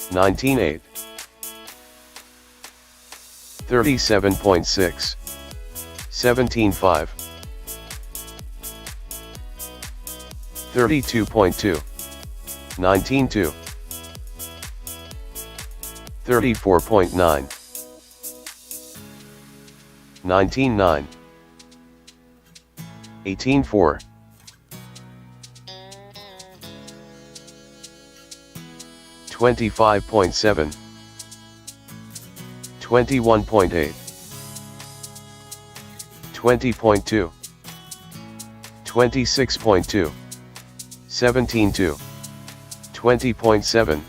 19.8. 37.6. 17.5. 32.2. 19.2. 34.9. 19.9. 18.4. 25.7. 21.8. 20.2. 26.2. 17.2. 20.7.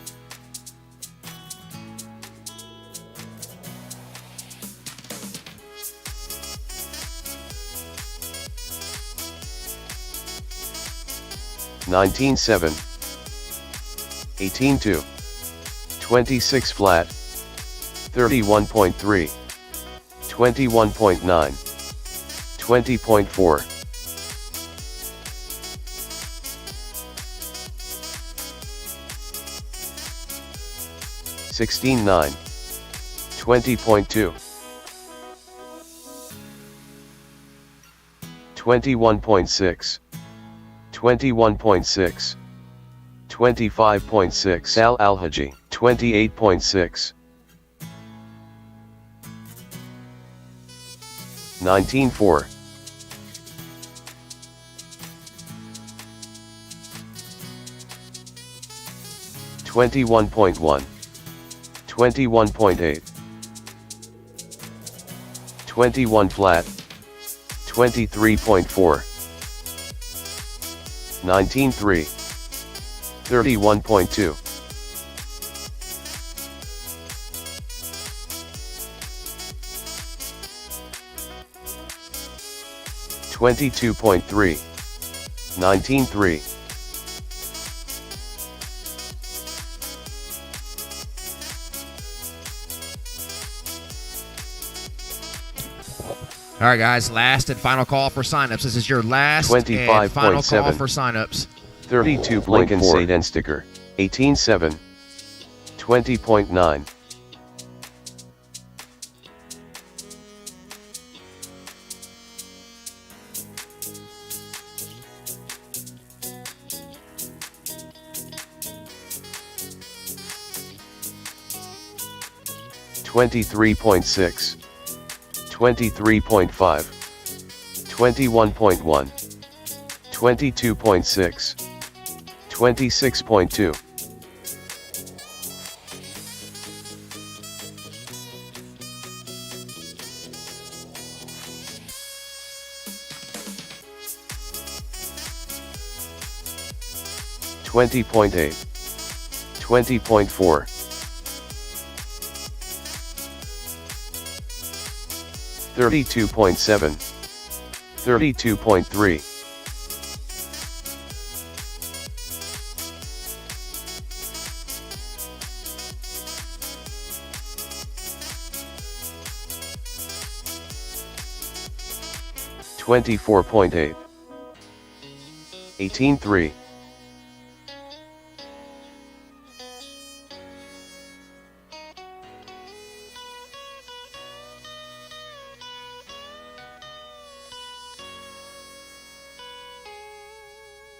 19.7. 18.2. 26 flat. 31.3. 21.9. 20.4. 16.9. 20.2. 21.6. 21.6. 25.6. Al-Haji, 28.6. 19.4. 21.1. 21.8. 21 flat. 23.4. 19.3. 31.2. 22.3. 19.3. 'All right, guys, last and final call for signups. This is your last and final call for signups. 32. Lincoln Satan sticker. 18.7. 20.9. 23.6. 23.5. 21.1. 22.6. 26.2. 20.8. 20.4. 32.7. 32.3. 24.8. 18.3.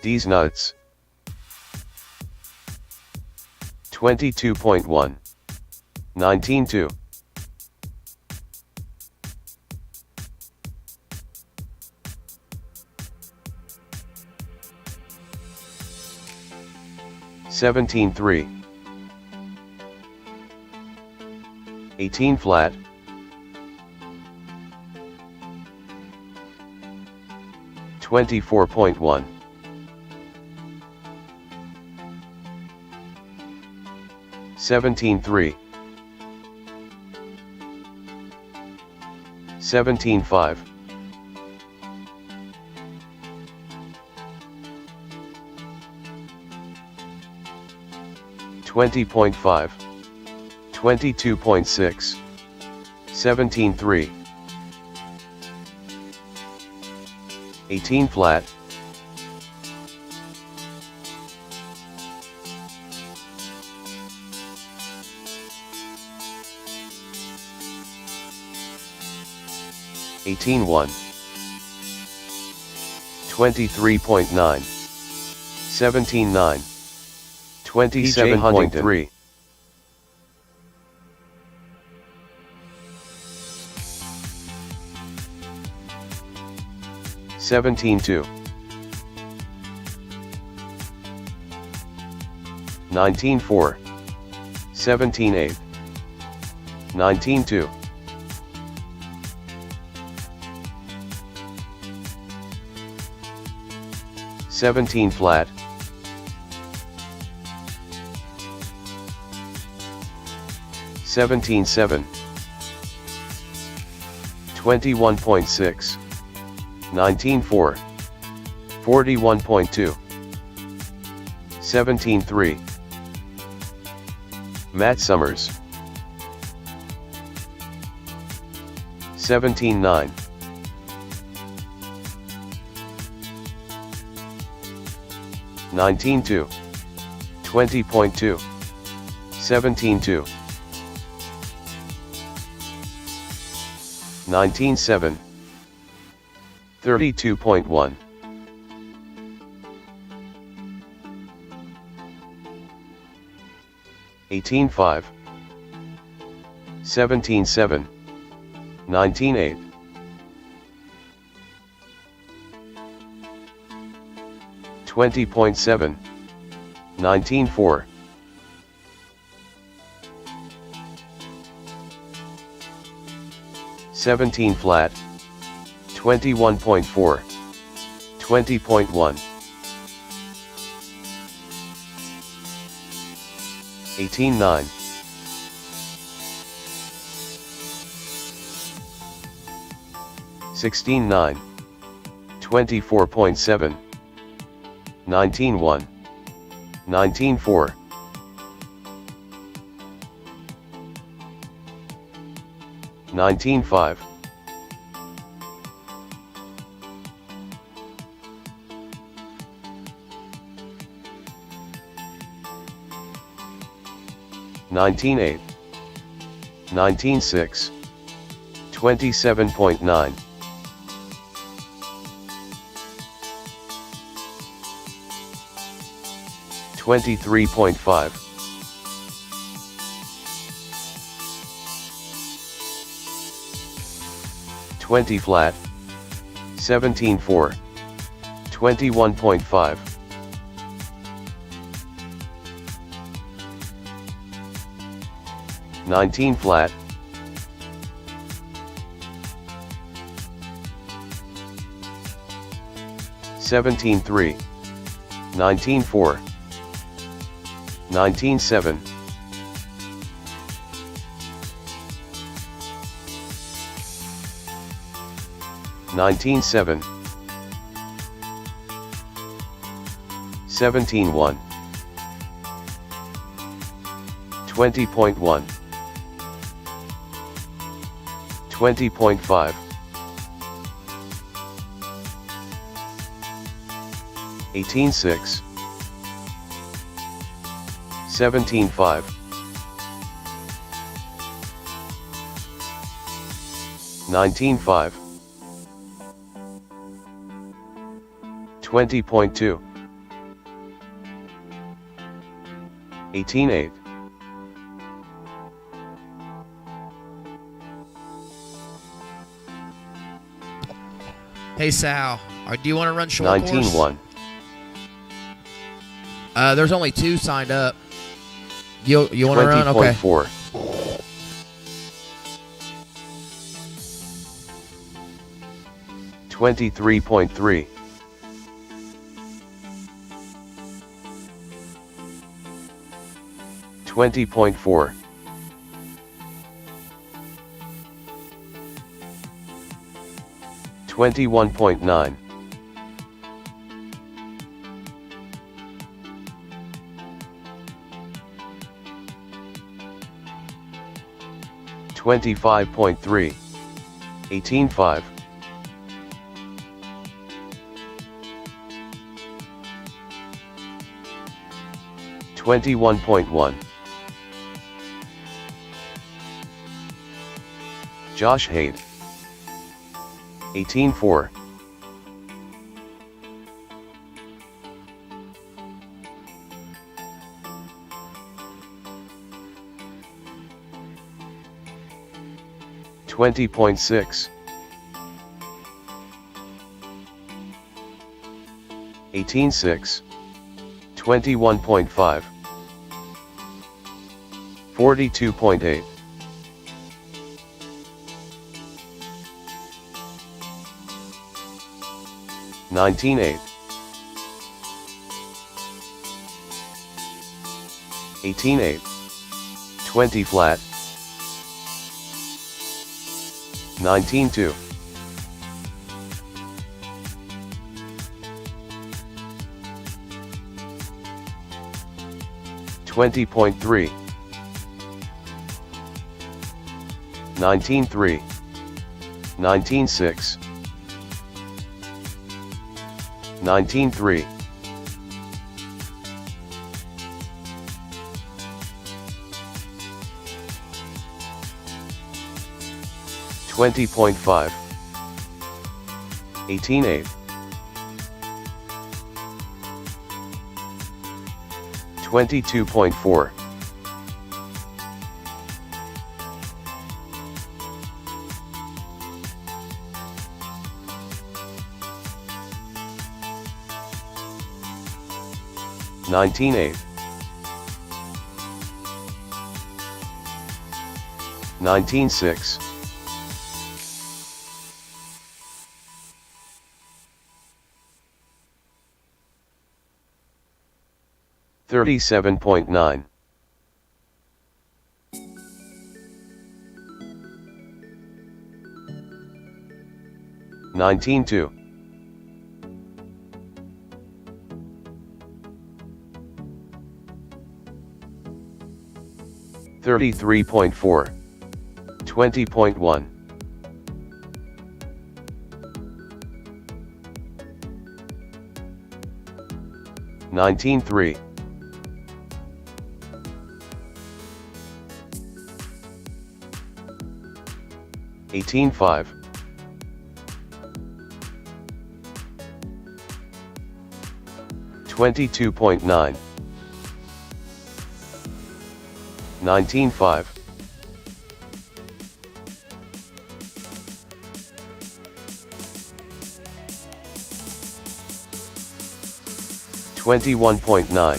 'D's nuts. 22.1. 19.2. 17.3. 18 flat. 24.1. 17.3. 17.5. 20.5. 22.6. 17.3. 18 flat. 18-1. 23.9. 17-9. 27.3. 17-2. 19-4. 17-8. 19-2. 17 flat. 17-7. 21.6. 19-4. 41.2. 17-3. Matt Summers. 17-9. 19-2. 20.2. 17-2. 19-7. 32.1. 18-5. 17-7. 19-8. 20.7. 19-4. 17 flat. 21.4. 20.1. 18-9. 16-9. 24.7. 19-1. 19-4. 19-5. 19-8. 19-6. 27.9. 23.5. 20 flat. 17-4. 21.5. 19 flat. 17-3. 19-4. 19-7. 19-7. 17-1. 20.1. 20.5. 18-6. 17-5. 19-5. 20.2. 18-8. Hey Sal, do you want to run short 19-1. There's only 2 signed up. You want to run? Okay. 20.4. 23.3. 20.4. 21.9. 25.3. 18-5. 21.1. Josh Haidt. 18-4. 20.6. 18-6. 21.5. 42.8. 19-8. 18-8. 20 flat. 19-2. 20.3. 19-3. 19-6. 19-3. 20.5. 18-8. 22.4. 19-8. 19-6. 37.9. 19-2. 33.4. 20.1. 19-3. 18-5. 22.9. 19-5. 21.9.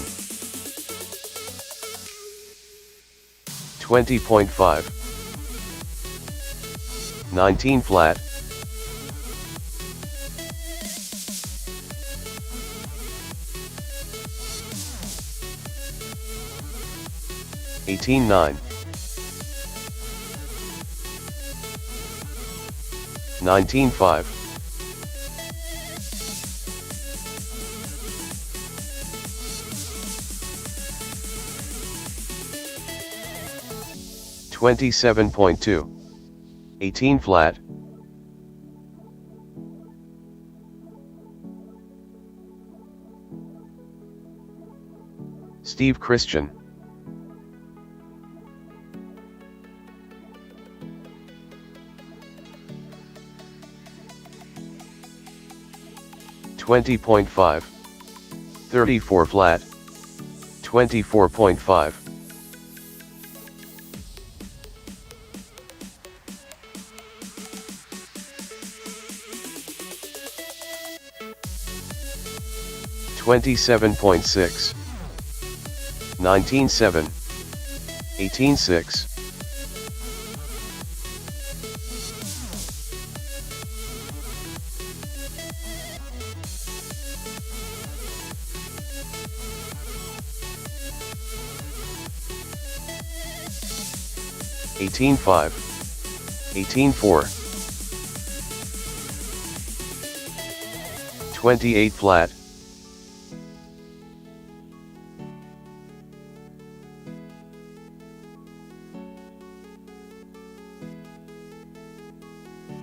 20.5. 19 flat. 18-9. 19-5. 27.2. 18 flat. 'Steve Christian. 20.5. 34 flat. 24.5. 27.6. 19-7. 18-6. 18-5. 18-4. 28 flat.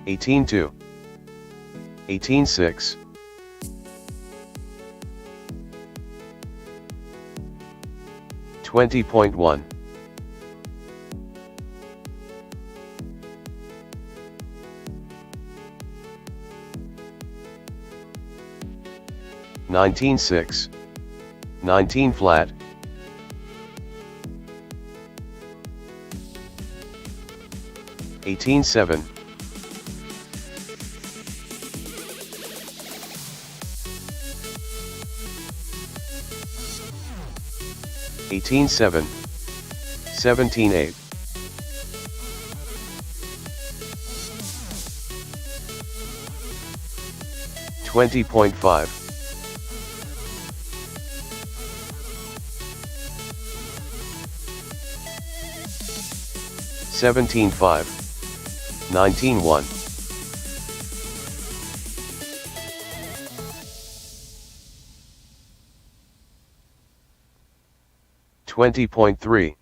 18-2. 18-6. 20.1. 19-5. 19-6, 19 flat, 18-7, 18-7, 17-8, 20.5, 17-5, 19-1, 20.3,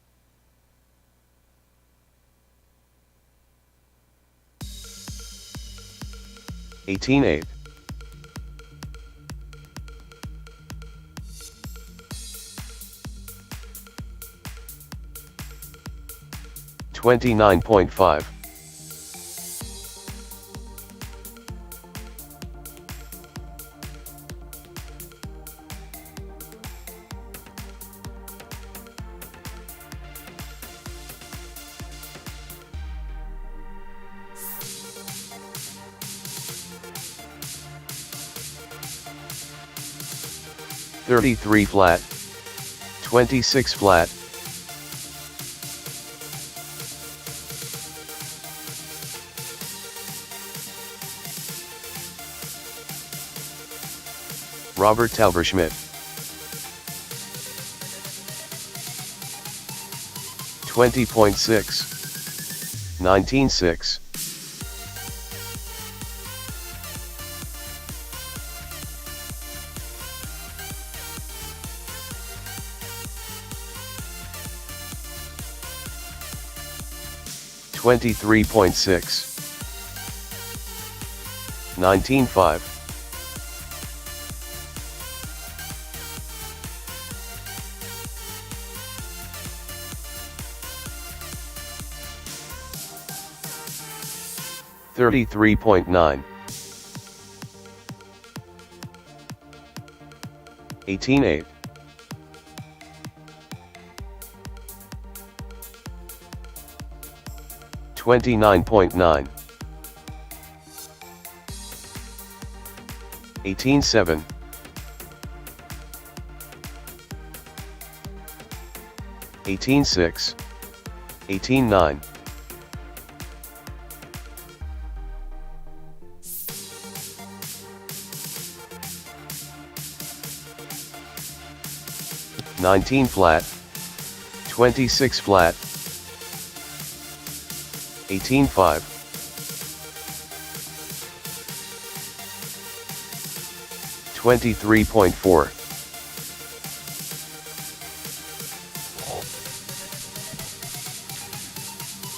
18-8, 29.5, 33 flat, 26 flat, 'Robert Tauberschmidt, 20.6, 19-6, 23.6, 19-5, 33.9, 18-8, 29.9, 18-7, 18-6, 18-9, 19 flat, 26 flat, 18-5, 23.4,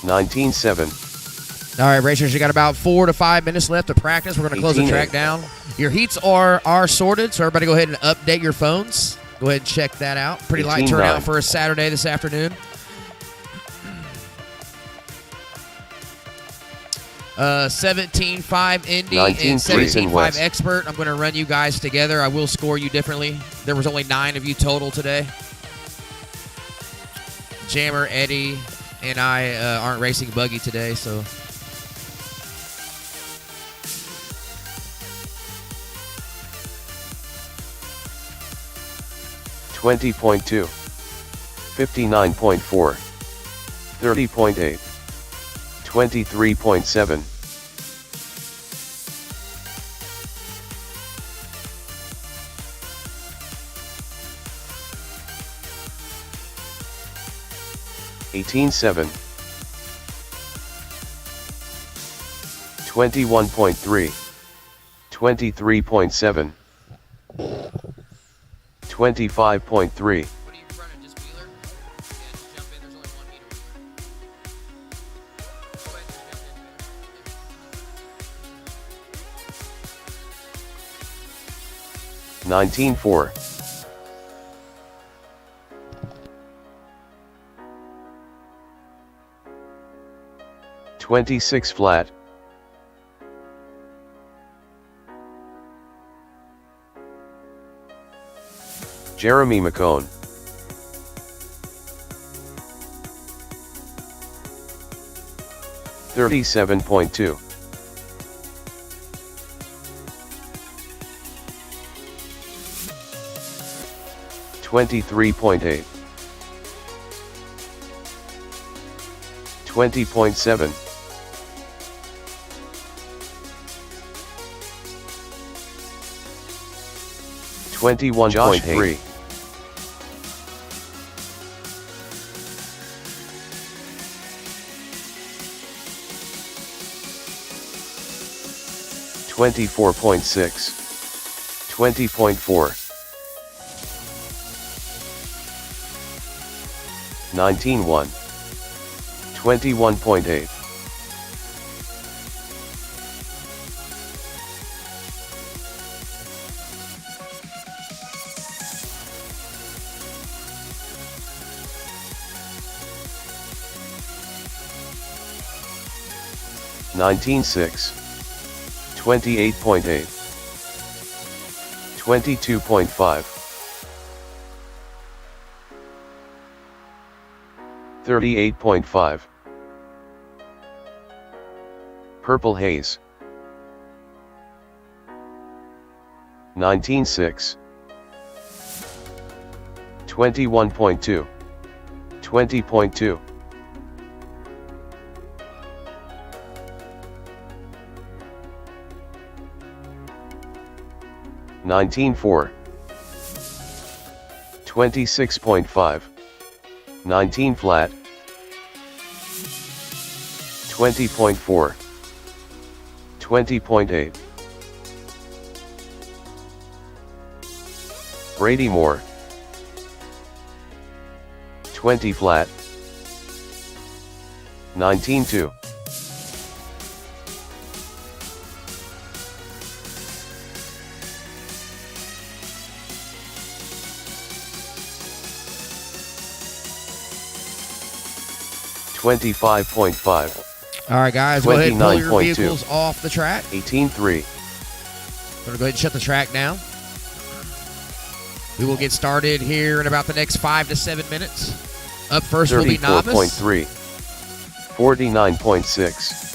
19-7. All right, racers, you got about 4 to 5 minutes left to practice. We're going to close the track down. Your heats are sorted, so everybody go ahead and update your phones. Go ahead and check that out. Pretty light turnout for a Saturday this afternoon. 17-5 Indy and 17-5 Expert. I'm going to run you guys together. I will score you differently. There was only 9 of you total today. Jammer, Eddie, and I aren't racing buggy today, so... $20.2, 59.4, 30.8, 23.7, 18.7, 21.3, 23.7, 25.3. What are you running, just wheeler? Yeah, just jump in. There's only one heater wheeler. Go ahead and jump in. 19.4, 26 flat, 18-5, Jeremy McCone. $37.2. $23.8. $20.7. $21.3. $24.6. $20.4. 19.1. $21.8. $19.6. $28.8. $22.5. $38.5. Purple Haze. 19.6. $21.2. $20.2. $19.4. $26.5. 19 flat. $20.4. $20.8. Brady Moore. 20 flat. 19.2. $25.5. All right, guys, go ahead and pull your vehicles off the track. 18.3. We're going to go ahead and shut the track down. We will get started here in about the next 5 to 7 minutes. Up first will be Novice. 34.3. 49.6.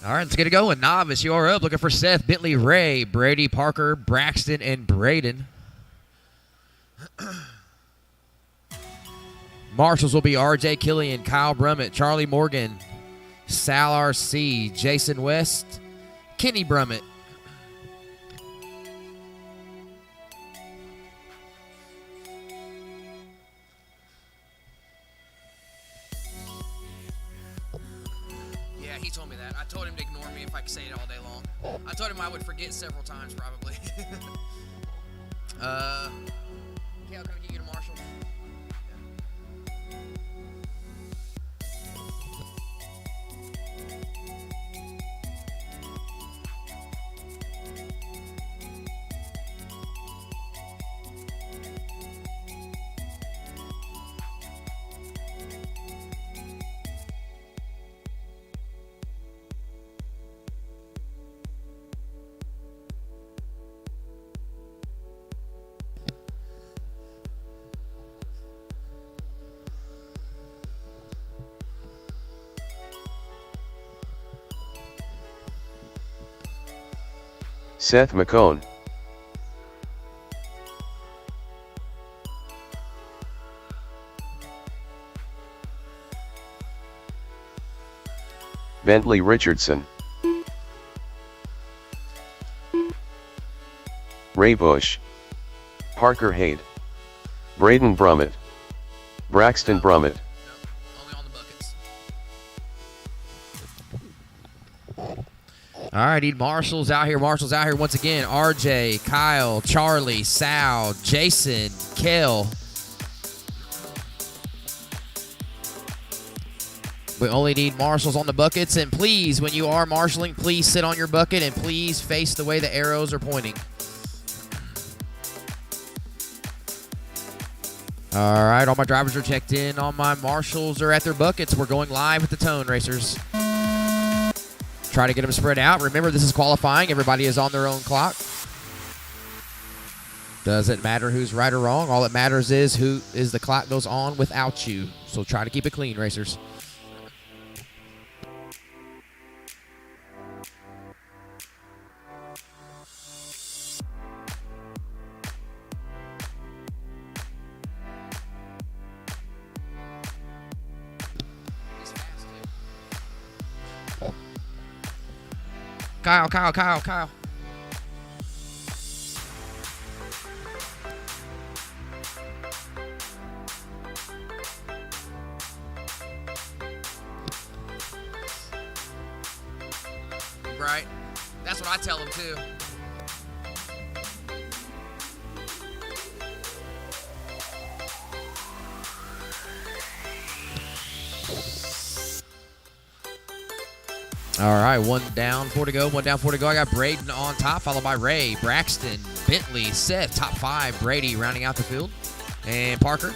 All right, let's get it going. Novice, you are up. Looking for Seth, Bentley, Ray, Brady, Parker, Braxton, and Braden. Marshals will be RJ Killian, Kyle Brummett, Charlie Morgan, Sal RC, Jason West, Kenny Brummett. Yeah, he told me that. I told him to ignore me if I could say it all day long. I told him I would forget several times, probably. Kale, can I get you to Marshall? Seth McCone. Bentley Richardson. Ray Bush. Parker Hade. Braden Brummett. Braxton Brummett. All right, need Marshals out here. Marshals out here once again. RJ, Kyle, Charlie, Sal, Jason, Kale. We only need Marshals on the buckets. And please, when you are marshaling, please sit on your bucket and please face the way the arrows are pointing. All right, all my drivers are checked in. All my Marshals are at their buckets. We're going live with the Tone Racers. Try to get them spread out. Remember, this is qualifying. Everybody is on their own clock. Doesn't matter who's right or wrong. All that matters is who is the clock goes on without you. So try to keep it clean, racers. He's fast, too. Kyle. Right. That's what I tell them too. All right, 1 down, 4 to go. I got Braden on top, followed by Ray, Braxton, Bentley, Seth, top 5. Brady rounding out the field. And Parker.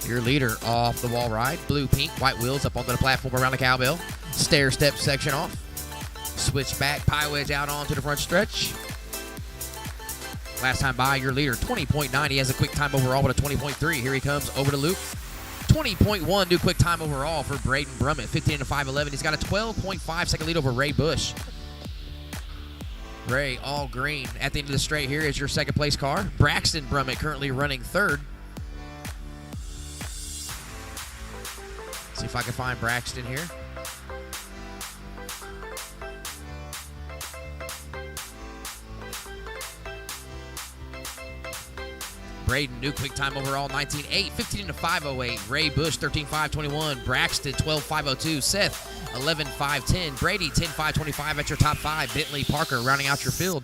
Your leader off the wall ride. Blue, pink, white wheels up onto the platform around the cowbell. Stair step section off. Switch back, pie wedge out onto the front stretch. Last time by, your leader, 20.9. He has a quick time overall with a 20.3. Here he comes over the loop. 20.1 new quick time overall for Braden Brummett. 15 to 5.11. He's got a 12.5 second lead over Ray Bush. Ray, all green. At the end of the straight here is your second place car. Braxton Brummett currently running third. See if I can find Braxton here. Braden, new quick time overall, 19.8, 15 to 5.08. Ray Bush, 13.5.21. Braxton, 12.5.02. Seth, 11.5.10. Brady, 10.5.25 at your top 5. Bentley, Parker rounding out your field.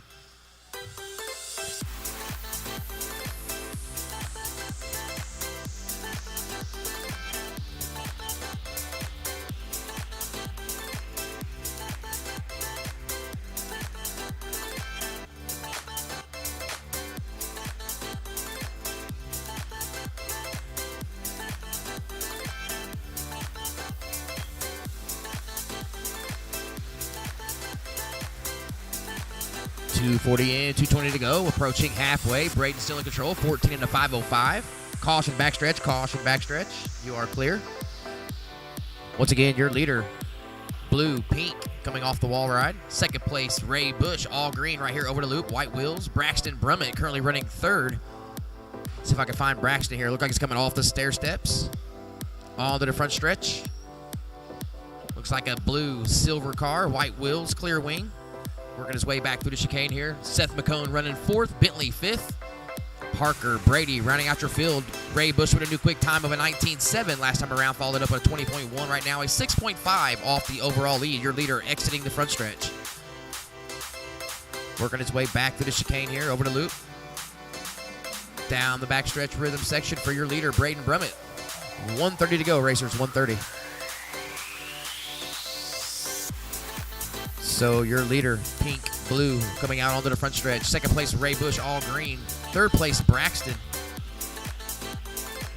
.240 in, 2:20 to go. Approaching halfway. Braden still in control. 14 into 5.05. Caution backstretch. You are clear. Once again, your leader, blue, pink, coming off the wall ride. Second place, Ray Bush, all green right here over the loop. White wheels. Braxton Brummett currently running third. See if I can find Braxton here. Looks like he's coming off the stair steps. Onto the front stretch. Looks like a blue silver car. White wheels, clear wing. Working his way back through the chicane here. Seth McCone running fourth. Bentley fifth. Parker, Brady rounding out your field. Ray Bush with a new quick time of a 19.7 last time around. Followed up at a 20.1 right now. A 6.5 off the overall lead. Your leader exiting the front stretch. Working his way back through the chicane here. Over the loop. Down the backstretch rhythm section for your leader, Braden Brummett. 1:30 to go, racers. 1:30. So your leader, pink, blue, coming out onto the front stretch. Second place, Ray Bush, all green. Third place, Braxton.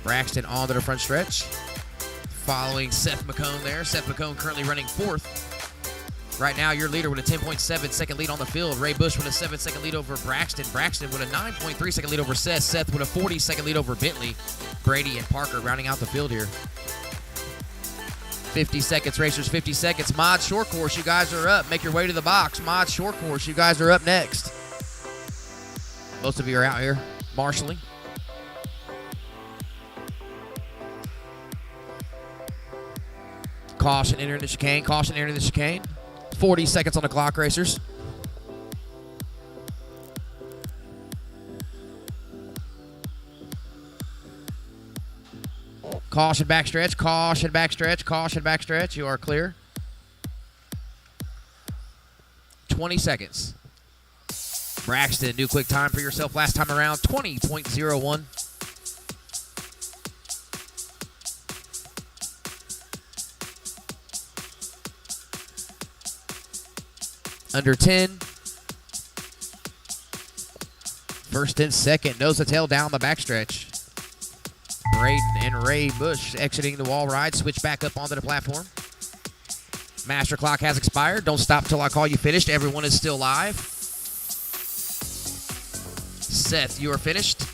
Braxton onto the front stretch. Following Seth McCone there. Seth McCone currently running fourth. Right now, your leader with a 10.7 second lead on the field. Ray Bush with a 7 second lead over Braxton. Braxton with a 9.3 second lead over Seth. Seth with a 40 second lead over Bentley. Brady and Parker rounding out the field here. 50 seconds, racers, 50 seconds. Mod Short Course, you guys are up. Make your way to the box. Mod Short Course, you guys are up next. Most of you are out here marshalling. Caution entering the chicane. 40 seconds on the clock, racers. Caution backstretch. You are clear. 20 seconds. Braxton, new quick time for yourself last time around, 20.01. Under 10. First and second. Nose to tail down the backstretch. Braden and Ray Bush exiting the wall ride. Switch back up onto the platform. Master clock has expired. Don't stop till I call you finished. Everyone is still live. Seth, you are finished.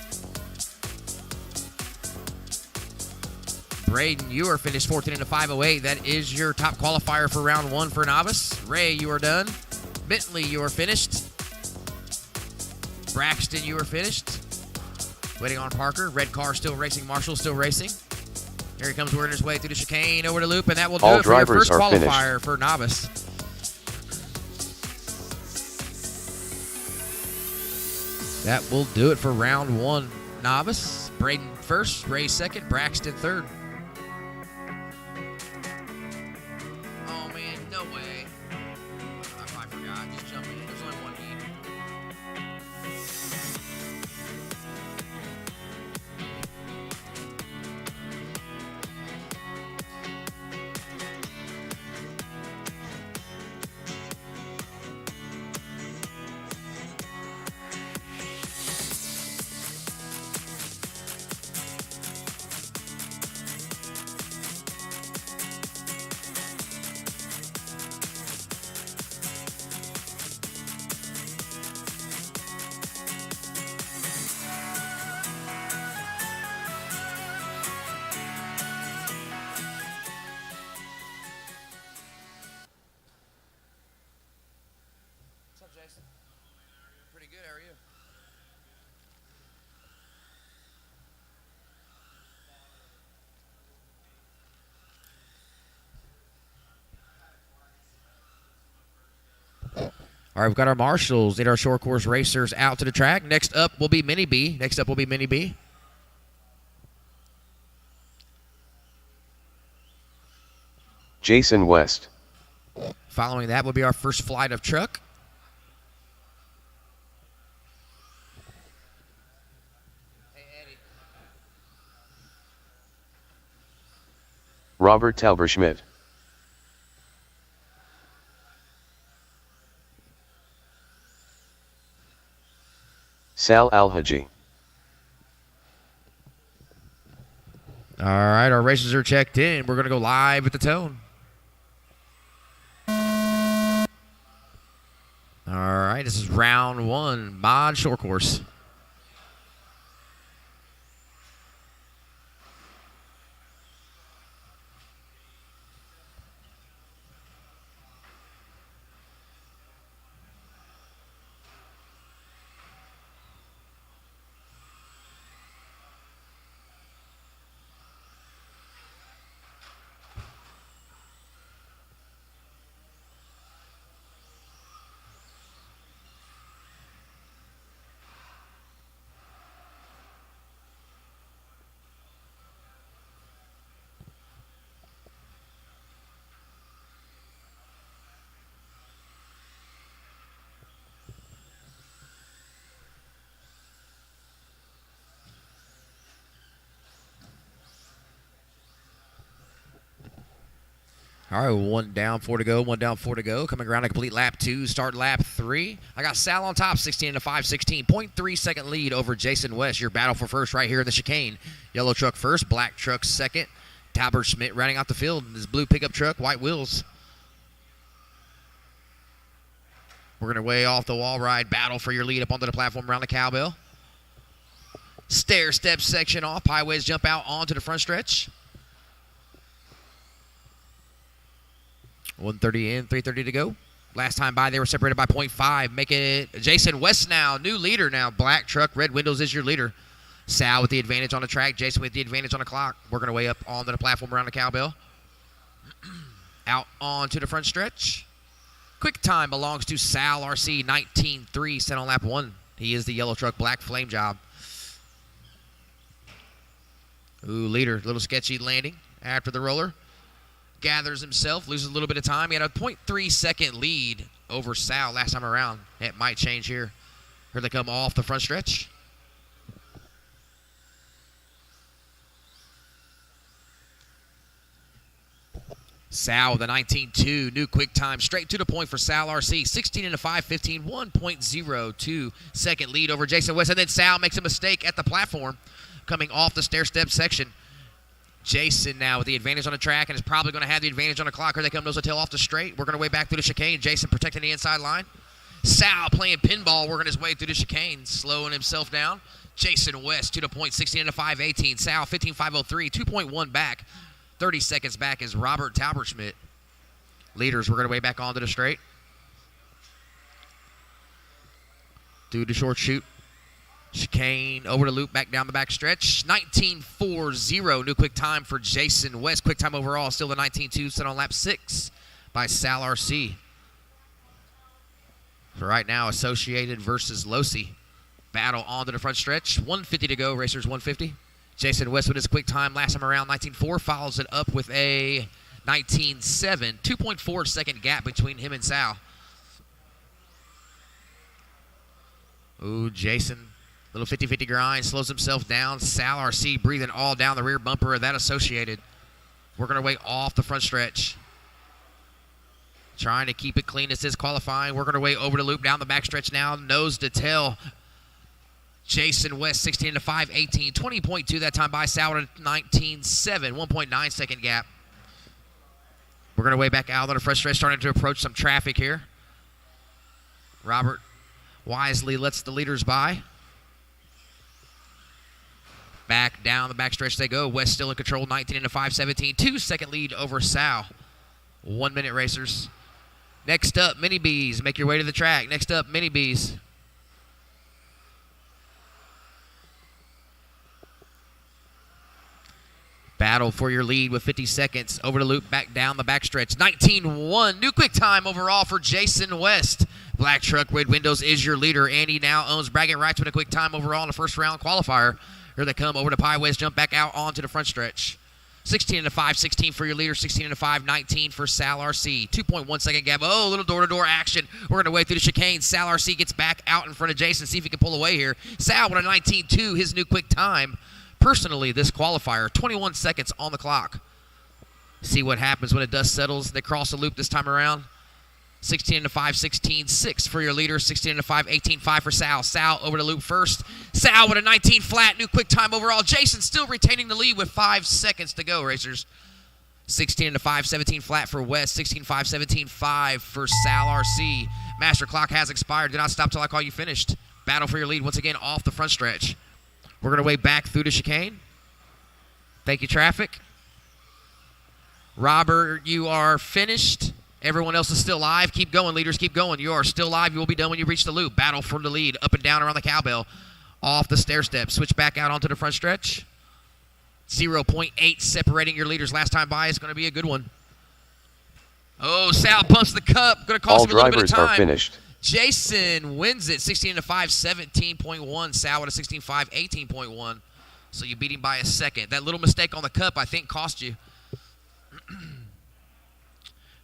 Braden, you are finished. 14 into 5.08. That is your top qualifier for round one for novice. Ray, you are done. Bentley, you are finished. Braxton, you are finished. Waiting on Parker. Red car still racing. Marshall still racing. Here he comes working his way through the chicane over the loop, and that will do All it for your drivers first are qualifier for novice. That will do it for round 1 novice. Braden first, Ray second, Braxton third. Oh man, no way. I forgot. Just jump in. There's only one heat. What's up, Jason? Pretty good, how are you? All right, we've got our marshals and our short course racers out to the track. Next up will be Mini B. Jason West. Following that will be our first flight of truck. Hey, Eddie. Robert Tauberschmidt. Sal Alhaji. All right, our racers are checked in. We're going to go live at the tone. All right, this is round 1, mod short course. All right, 1 down, 4 to go, 1 down, 4 to go. Coming around to complete lap 2, start lap 3. I got Sal on top, 16 to 5, 16.3 second lead over Jason West. Your battle for first right here in the chicane. Yellow truck first, black truck second. Tauberschmidt rounding out the field in his blue pickup truck, white wheels. We're going to way off the wall ride, battle for your lead up onto the platform around the cowbell. Stair step section off, highways jump out onto the front stretch. 130 in, 330 to go. Last time by, they were separated by 0.5. Making it Jason West now, new leader now. Black truck, red windows is your leader. Sal with the advantage on the track. Jason with the advantage on the clock. Working our way up onto the platform around the cowbell. Out onto the front stretch. Quick time belongs to Sal RC 19.3, set on lap 1. He is the yellow truck, black flame job. Ooh, leader, little sketchy landing after the roller. Gathers himself, loses a little bit of time. He had a 0.3 second lead over Sal last time around. It might change here. Here they come off the front stretch. Sal with a 19.2, new quick time, straight to the point for Sal RC. 16 into 5, 15, 1.02 second lead over Jason West. And then Sal makes a mistake at the platform coming off the stair step section. Jason now with the advantage on the track and is probably going to have the advantage on the clock. Here they come, nose to tail off the straight. Working our way back through the chicane. Jason protecting the inside line. Sal playing pinball, working his way through the chicane, slowing himself down. Jason West to the point, 16 into 5, 18. Sal 15.503, 2.1 back. 30 seconds back is Robert Tauberschmidt. Leaders working our way back onto the straight. Do the short shoot. Chicane over the loop, back down the back stretch. 19.40, new quick time for Jason West. Quick time overall, still the 19.2, set on lap 6 by Sal RC. For right now, Associated versus Losi. Battle onto the front stretch. 150 to go, racers 150. Jason West with his quick time last time around, 19.4, follows it up with a 19.7. 2.4 second gap between him and Sal. Ooh, Jason, little 50-50 grind, slows himself down. Sal RC breathing all down the rear bumper of that Associated. Working our way off the front stretch. Trying to keep it clean. This is qualifying. Working our way over the loop, down the back stretch now. Nose to tail. Jason West, 16 to 5, 18. 20.2 that time by Sal at 19.7. 1.9 second gap. Working our way back out on the front stretch, starting to approach some traffic here. Robert wisely lets the leaders by. Back down the backstretch they go. West still in control, 19 to 5, 17. 2-second lead over Sal. 1 minute racers. Next up, Mini Bees. Make your way to the track. Next up, Mini Bees. Battle for your lead with 50 seconds. Over the loop, back down the backstretch. 19.1. New quick time overall for Jason West. Black Truck, Red Windows is your leader, and he now owns bragging rights with a quick time overall in the first round qualifier. Here they come over to Pie West, jump back out onto the front stretch. 16 to 5, 16 for your leader, 16 to 5, 19 for Sal RC. 2.1 second gap. Oh, a little door-to-door action. We're going to way through the chicane. Sal RC gets back out in front of Jason. See if he can pull away here. Sal with a 19.2, his new quick time. Personally, this qualifier, 21 seconds on the clock. See what happens when the dust settles. They cross the loop this time around. 16 to 5, 16.6 for your leader. 16 to 5, 18.5 for Sal. Sal over the loop first. Sal with a 19 flat, new quick time overall. Jason still retaining the lead with 5 seconds to go, racers. 16 to 5, 17 flat for West. 16.5, 17.5 for Sal RC. Master clock has expired. Do not stop till I call you finished. Battle for your lead once again off the front stretch. We're going to way back through the chicane. Thank you, traffic. Robert, you are finished. Everyone else is still live. Keep going, leaders. Keep going. You are still live. You will be done when you reach the loop. Battle for the lead. Up and down around the cowbell. Off the stair step. Switch back out onto the front stretch. 0.8 separating your leaders. Last time by is going to be a good one. Oh, Sal pumps the cup. Going to cost him a little bit of time. All drivers are finished. Jason wins it. 16 to 5, 17.1. Sal with a 16.5, 18.1. So you beat him by a second. That little mistake on the cup, I think, cost you.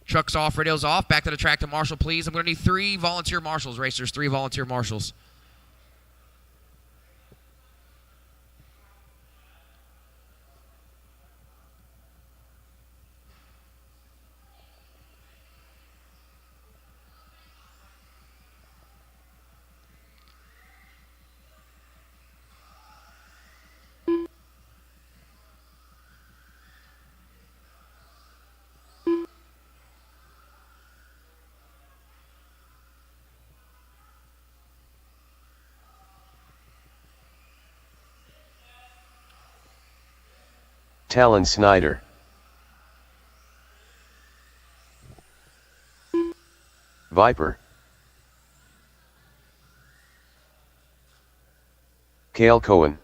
Trucks off, radios off. Back to the track to marshal, please. I'm going to need 3 volunteer marshals, racers. 3 volunteer marshals. Talon Snyder. Viper. Cale Cohen.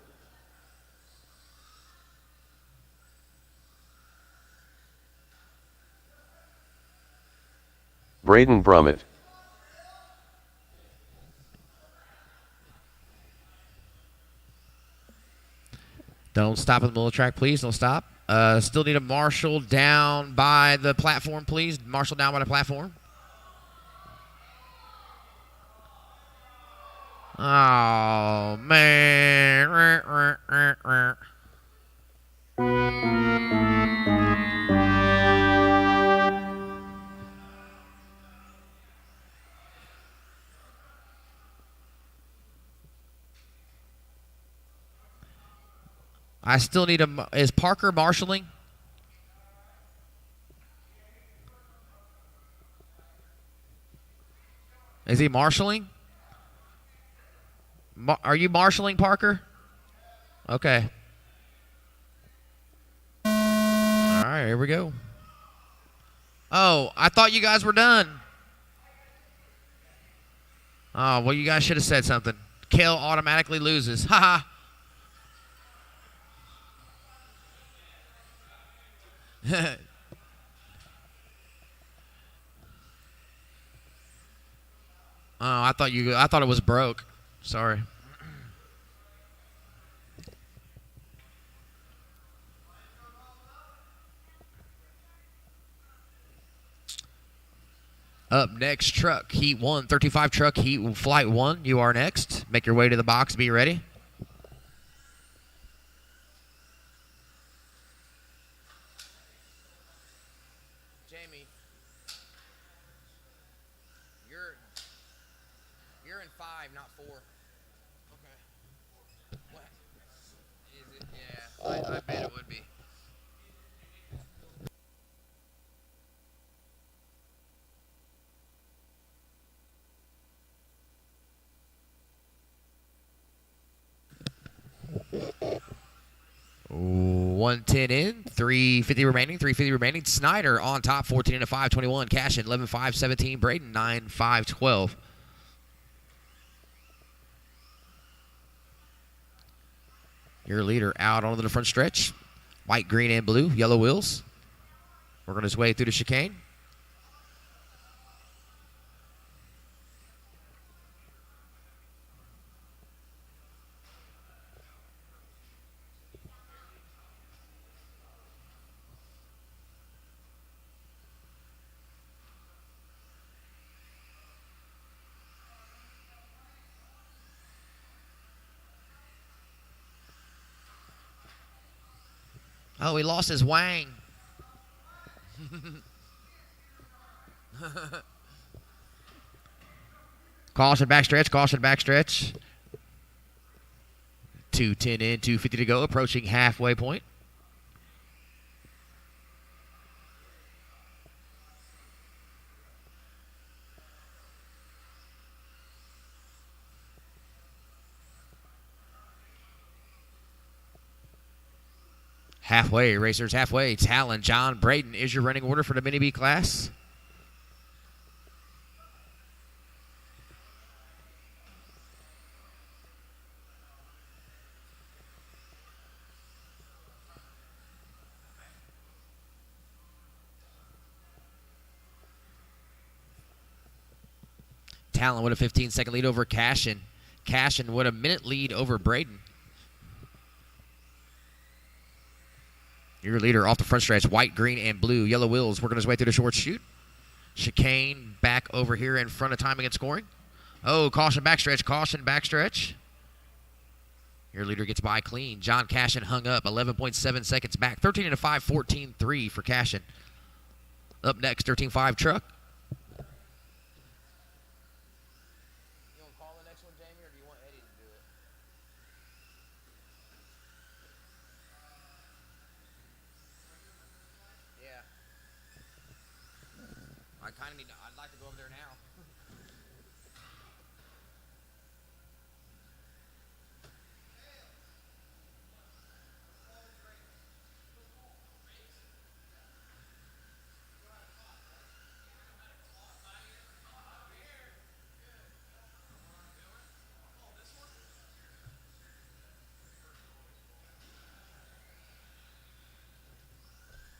Braden Brummett. Don't stop in the middle of the track, please. Don't stop. Still need a marshal down by the platform, please. Marshal down by the platform. Oh, man. I still need a... Is Parker marshalling? Is he marshalling? Are you marshalling, Parker? Okay. All right, here we go. Oh, I thought you guys were done. Oh, well, you guys should have said something. Kale automatically loses. Ha ha. Oh, I thought it was broke. Sorry. Up next, truck, heat 1, 35 truck, heat flight 1. You are next. Make your way to the box. Be ready. Jamie, you're in 5, not 4. Okay. What? Is it? Yeah, I bet it would be. Ooh, 110 in, 350 remaining, 350 remaining. Snyder on top, 14 and a 5, 21. Cash in, 11 5, 17. Braden, 9 5, 12. Your leader out onto the front stretch. White, green, and blue. Yellow wheels. Working his way through the chicane. Oh, he lost his wang. Caution backstretch, caution backstretch. 210 in, 250 to go, approaching halfway point. Halfway, racers halfway. Talon, John, Braden is your running order for the Mini B class. Talon with a 15-second lead over Cashin. Cashin with a minute lead over Braden. Your leader off the front stretch, white, green, and blue. Yellow wheels working his way through the short chute. Chicane back over here in front of timing and scoring. Oh, caution backstretch, caution backstretch. Your leader gets by clean. John Cashin hung up, 11.7 seconds back. 13 and a 5, 14-3 for Cashin. Up next, 13-5 truck. I'd like to go over there now.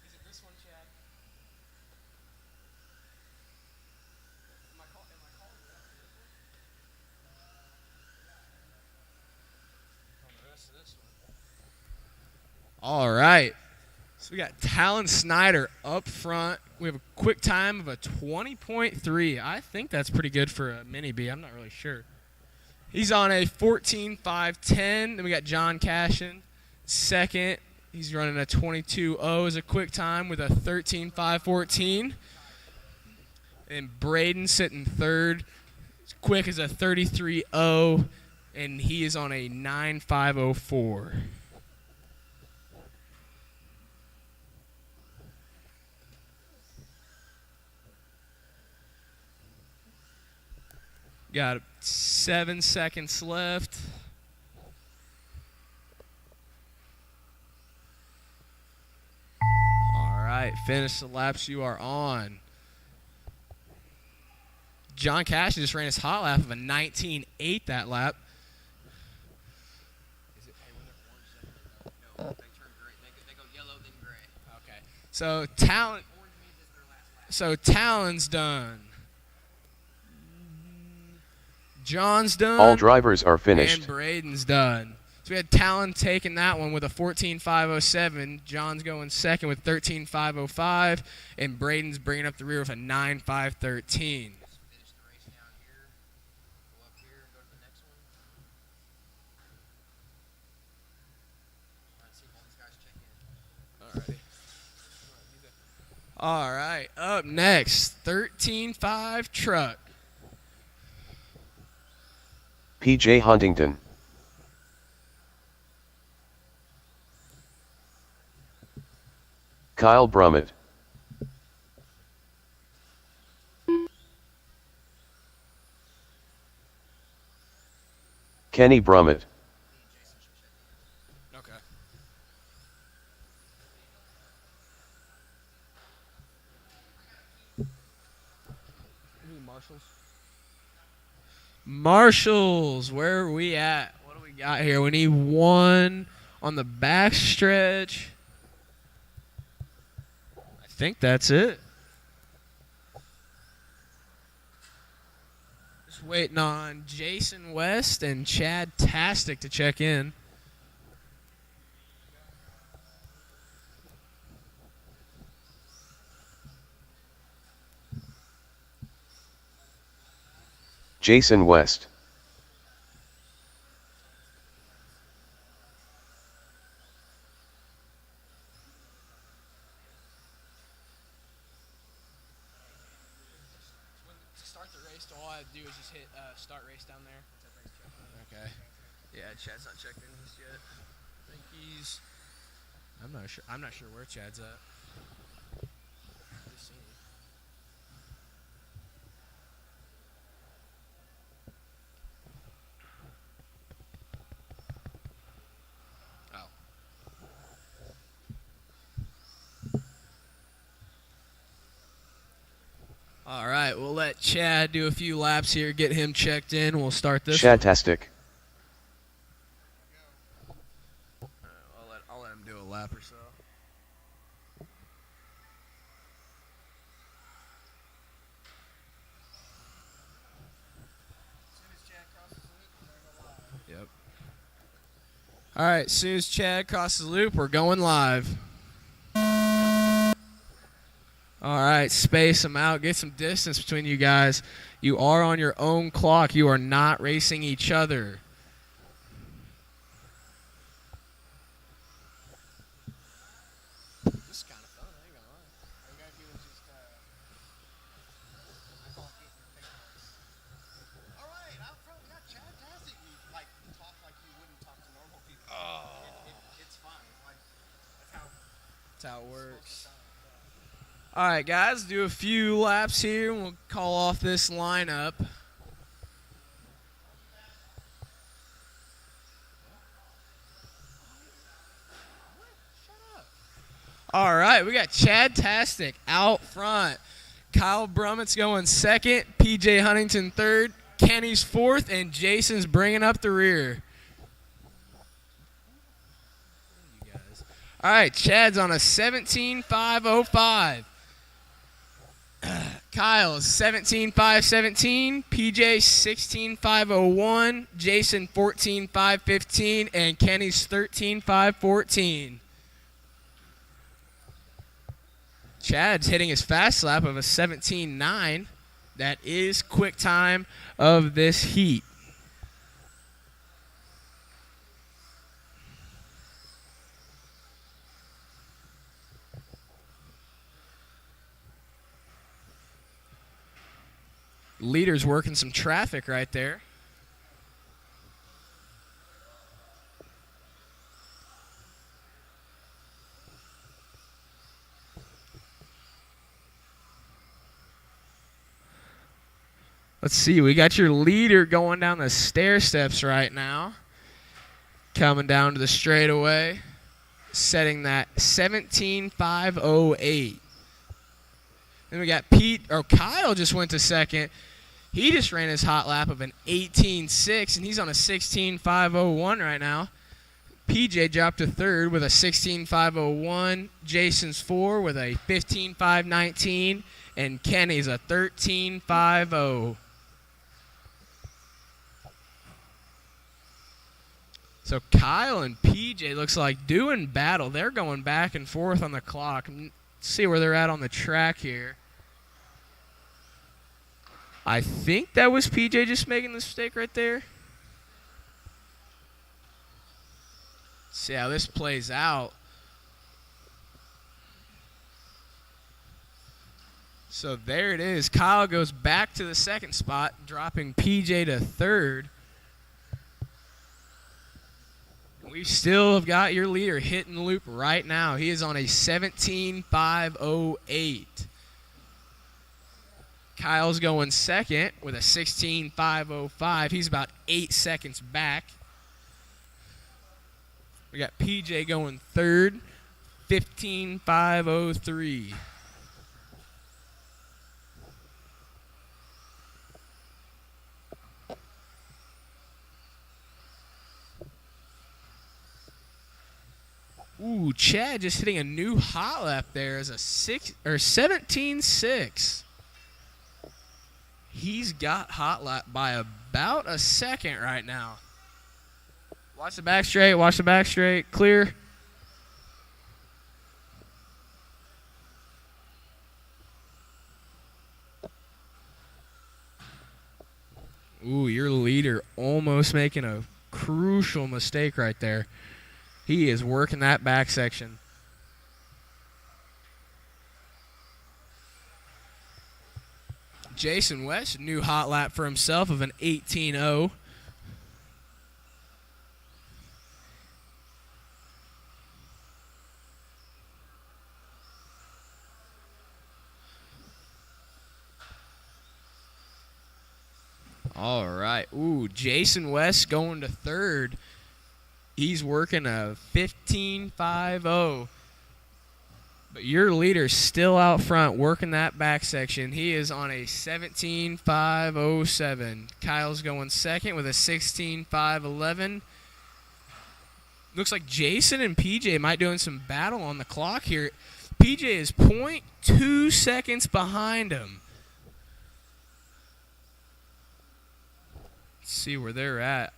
Is it this one, Chad? All right. So we got Talon Snyder up front. We have a quick time of a 20.3. I think that's pretty good for a mini B. I'm not really sure. He's on a 14.5.10. Then we got John Cashin second. He's running a 22.0 as a quick time with a 13.5.14. And Braden sitting third. Quick is a 33.0, and he is on a 9.5.04. Got 7 seconds left. All right, finish the laps you are on. John Cash just ran his hot lap of a 19.8 that lap. So Talon's done. John's done. All drivers are finished. And Braden's done. So we had Talon taking that one with a 14.507. John's going second with 13.505. And Braden's bringing up the rear with a 9.513. All right, up next, 13.5 truck. PJ Huntington. Kyle Brummett. Kenny Brummett. Okay. Marshalls, where are we at? What do we got here? We need one on the back stretch. I think that's it. Just waiting on Jason West and Chad Tastic to check in. Jason West. To start the race, all I do is just hit start race down there. Okay. Yeah, Chad's not checked in just yet. I think he's. I'm not sure where Chad's at. Just seen him. All right, we'll let Chad do a few laps here, get him checked in. We'll start this. Chadtastic. I'll let him do a lap or so. Yep. All right, as soon as Chad crosses the loop, we're going live. All right, space them out. Get some distance between you guys. You are on your own clock. You are not racing each other. This is kind of fun. I ain't gonna lie. All you gotta do is just, I call it getting your face. All right, out front we got Chad Tastic. You talk like you wouldn't talk to normal people. Oh. It's fine. That's how it works. All right, guys, do a few laps here, and we'll call off this lineup. All right, we got Chad Tastic out front. Kyle Brummett's going second, PJ Huntington third, Kenny's fourth, and Jason's bringing up the rear. All right, Chad's on a 17.505. Kyle 17.517, PJ 16.501, Jason 14.515, and Kenny's 13.514. Chad's hitting his fast lap of a 17.9. That is quick time of this heat. Leader's working some traffic right there. Let's see, we got your leader going down the stair steps right now. Coming down to the straightaway, setting that 17.508. Then we got Kyle just went to second. He just ran his hot lap of an 18.6, and he's on a 16.501 right now. PJ dropped to third with a 16.501. Jason's 4 with a 15.519. And Kenny's a 13.50. So Kyle and PJ looks like doing battle. They're going back and forth on the clock. Let's see where they're at on the track here. I think that was PJ just making the mistake right there. See how this plays out. So there it is. Kyle goes back to the second spot, dropping PJ to third. We still have got your leader hitting the loop right now. He is on a 17.508. Kyle's going second with a 16.505. He's about 8 seconds back. We got PJ going third, 15.503. Ooh, Chad just hitting a new hot lap there as a 17.6. He's got hot lap by about a second right now. Watch the back straight, watch the back straight, clear. Ooh, your leader almost making a crucial mistake right there. He is working that back section. Jason West, new hot lap for himself of an 18.0. All right. Ooh, Jason West going to third. He's working a 15.50. But your leader's still out front working that back section. He is on a 17.507. Kyle's going second with a 16.511. Looks like Jason and PJ might doing some battle on the clock here. PJ is 0.2 seconds behind him. Let's see where they're at.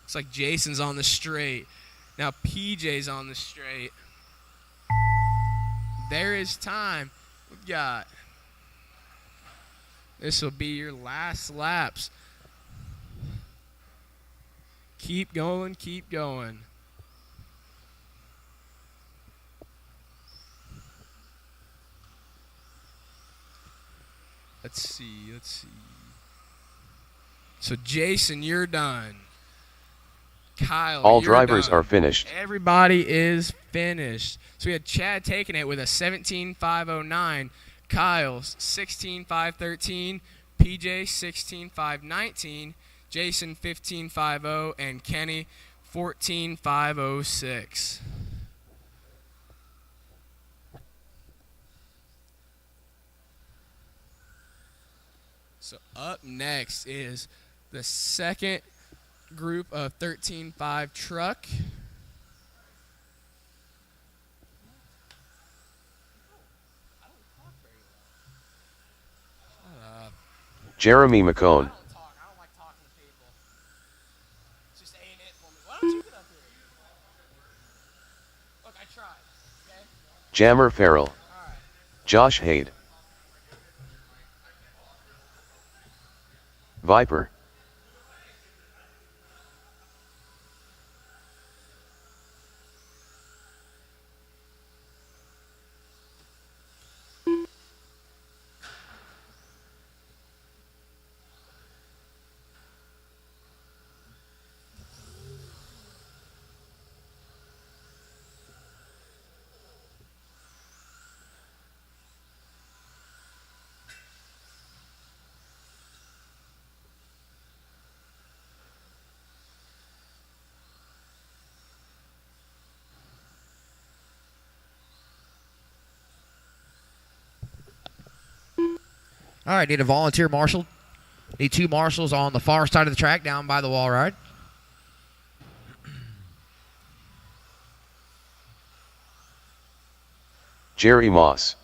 Looks like Jason's on the straight. Now PJ's on the straight. There is time. We've got. This will be your last laps. Keep going, keep going. Let's see. So Jason, you're done. Kyle, all drivers are finished. Everybody is finished. So we had Chad taking it with a 17.509, Kyle's 16.513, PJ 16.519, Jason 15.50, and Kenny 14.506. So up next is the second group of 13.5 truck. Jeremy McCone. I don't like talking to people. It's just ain't it for me. Why don't you get up here? Look, I tried. Okay? Jammer Farrell. All right. Josh Hade. Viper. All right, need a volunteer marshal. Need 2 marshals on the far side of the track down by the wall ride. Jerry Moss.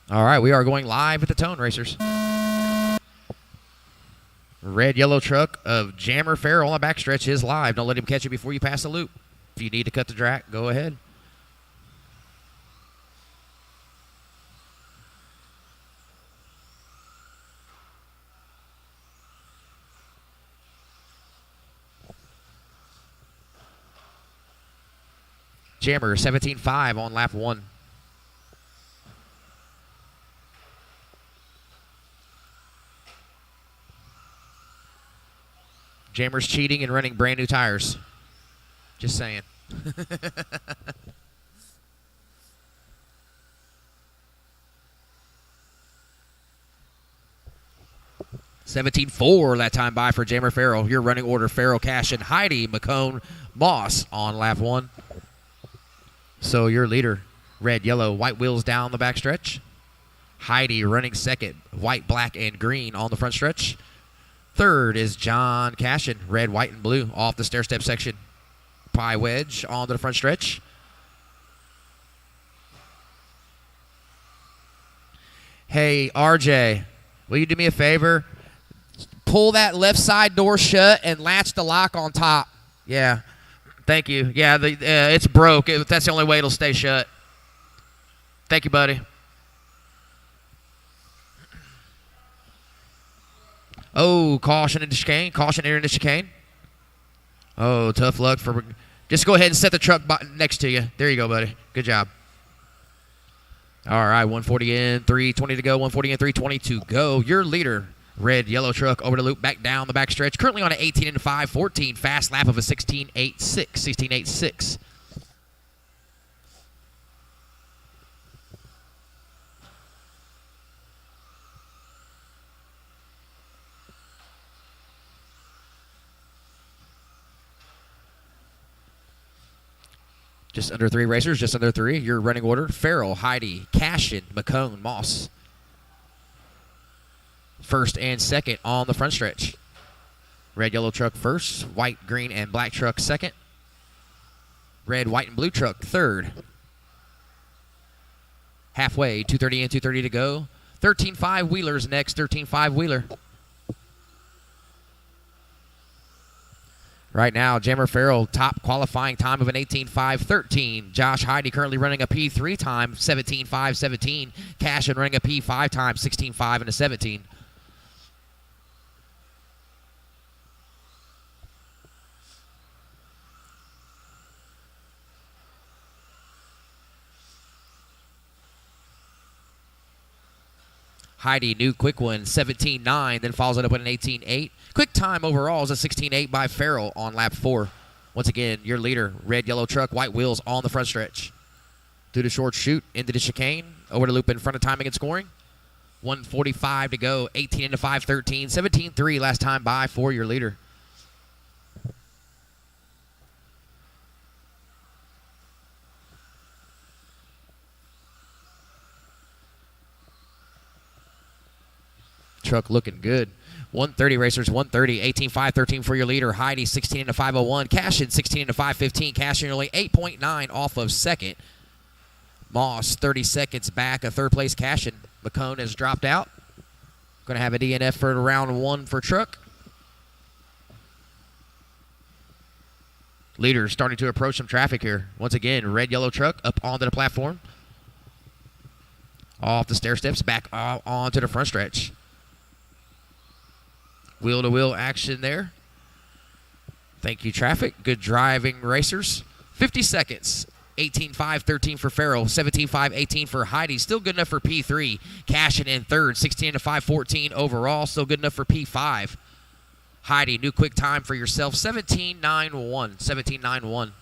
All right, we are going live at the Tone Racers. Red yellow truck of Jammer Farrell on the backstretch is live. Don't let him catch you before you pass the loop. If you need to cut the track, go ahead. Jammer 17.5 on lap 1. Jammer's cheating and running brand new tires. Just saying. 17.4 that time by for Jammer Farrell. Your running order: Farrell, Cash, and Heidi, McCone, Moss on lap 1. So your leader, red, yellow, white wheels down the backstretch. Heidi running second, white, black, and green on the front stretch. Third is John Cashin, red, white, and blue off the stair-step section. Pie wedge onto the front stretch. Hey, RJ, will you do me a favor? Pull that left side door shut and latch the lock on top. Yeah, thank you. Yeah, it's broke. That's the only way it'll stay shut. Thank you, buddy. Oh, caution into chicane. Caution into chicane. Oh, tough luck for... Just go ahead and set the truck next to you. There you go, buddy. Good job. All right, 140 in, 320 to go. 140 in, 320 to go. Your leader, red, yellow truck, over the loop, back down the back stretch. Currently on an 18.5, 14. Fast lap of a 16.86. 16.86. Just under 3 racers, just under 3. Your running order: Farrell, Heidi, Cashin, McCone, Moss. First and second on the front stretch. Red, yellow truck first. White, green, and black truck second. Red, white, and blue truck third. Halfway, 230 in, 230 to go. 13.5 Wheeler's next, 13.5 Wheeler. Right now, Jammer Farrell, top qualifying time of an 18.5.13. Josh Heidi currently running a P3 time, 17.5.17. Cashin running a P5 time, 16.5 and a 17. Heidi, new quick one, 17.9, then follows it up with an 18.8. Quick time overall is a 16.8 by Farrell on lap 4. Once again, your leader, red, yellow truck, white wheels on the front stretch. Through the short chute, into the chicane, over the loop in front of timing and scoring. 1:45 to go, 18 into 5.13, 17.3 last time by for your leader. Truck looking good. 130 racers, 130, 18.5.13 for your leader. Heidi, 16 into 5.01. Cashin, 16 into 5.15. Cashin only 8.9 off of second. Moss, 30 seconds back of third place. Cashin. McCone has dropped out. Going to have a DNF for round 1 for truck. Leader starting to approach some traffic here. Once again, red, yellow truck up onto the platform. Off the stair steps, back onto the front stretch. Wheel-to-wheel action there. Thank you, traffic. Good driving, racers. 50 seconds. 18.5.13 for Farrell. 17.5.18 for Heidi. Still good enough for P3. Cashin in third. 16 to 5.14 overall. Still good enough for P5. Heidi, new quick time for yourself. 17.91. 17.91.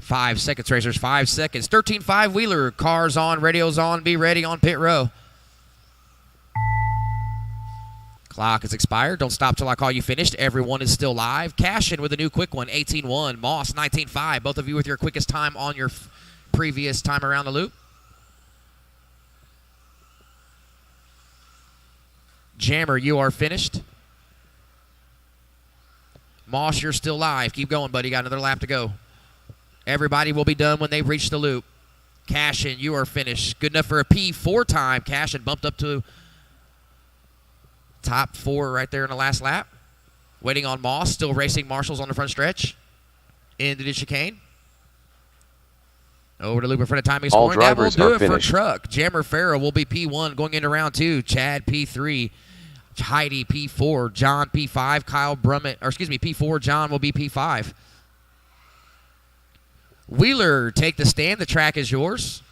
5 seconds, racers. 5 seconds. 13-5 Wheeler. Cars on. Radios on. Be ready on pit row. Clock is expired. Don't stop till I call you finished. Everyone is still live. Cash in with a new quick one. 18-1. Moss, 19-5. Both of you with your quickest time on your previous time around the loop. Jammer, you are finished. Moss, you're still live. Keep going, buddy. Got another lap to go. Everybody will be done when they reach the loop. Cashin, you are finished. Good enough for a P4 time. Cashin bumped up to top 4 right there in the last lap. Waiting on Moss. Still racing Marshall's on the front stretch. Into the chicane. Over the loop in front of timing scoring. That will do it finished. For truck. Jammer Farrell will be P1 going into round 2. Chad P3. Heidi P4. John P5. Kyle Brummett. Or excuse me, P4. John will be P5. Wheeler, take the stand. The track is yours.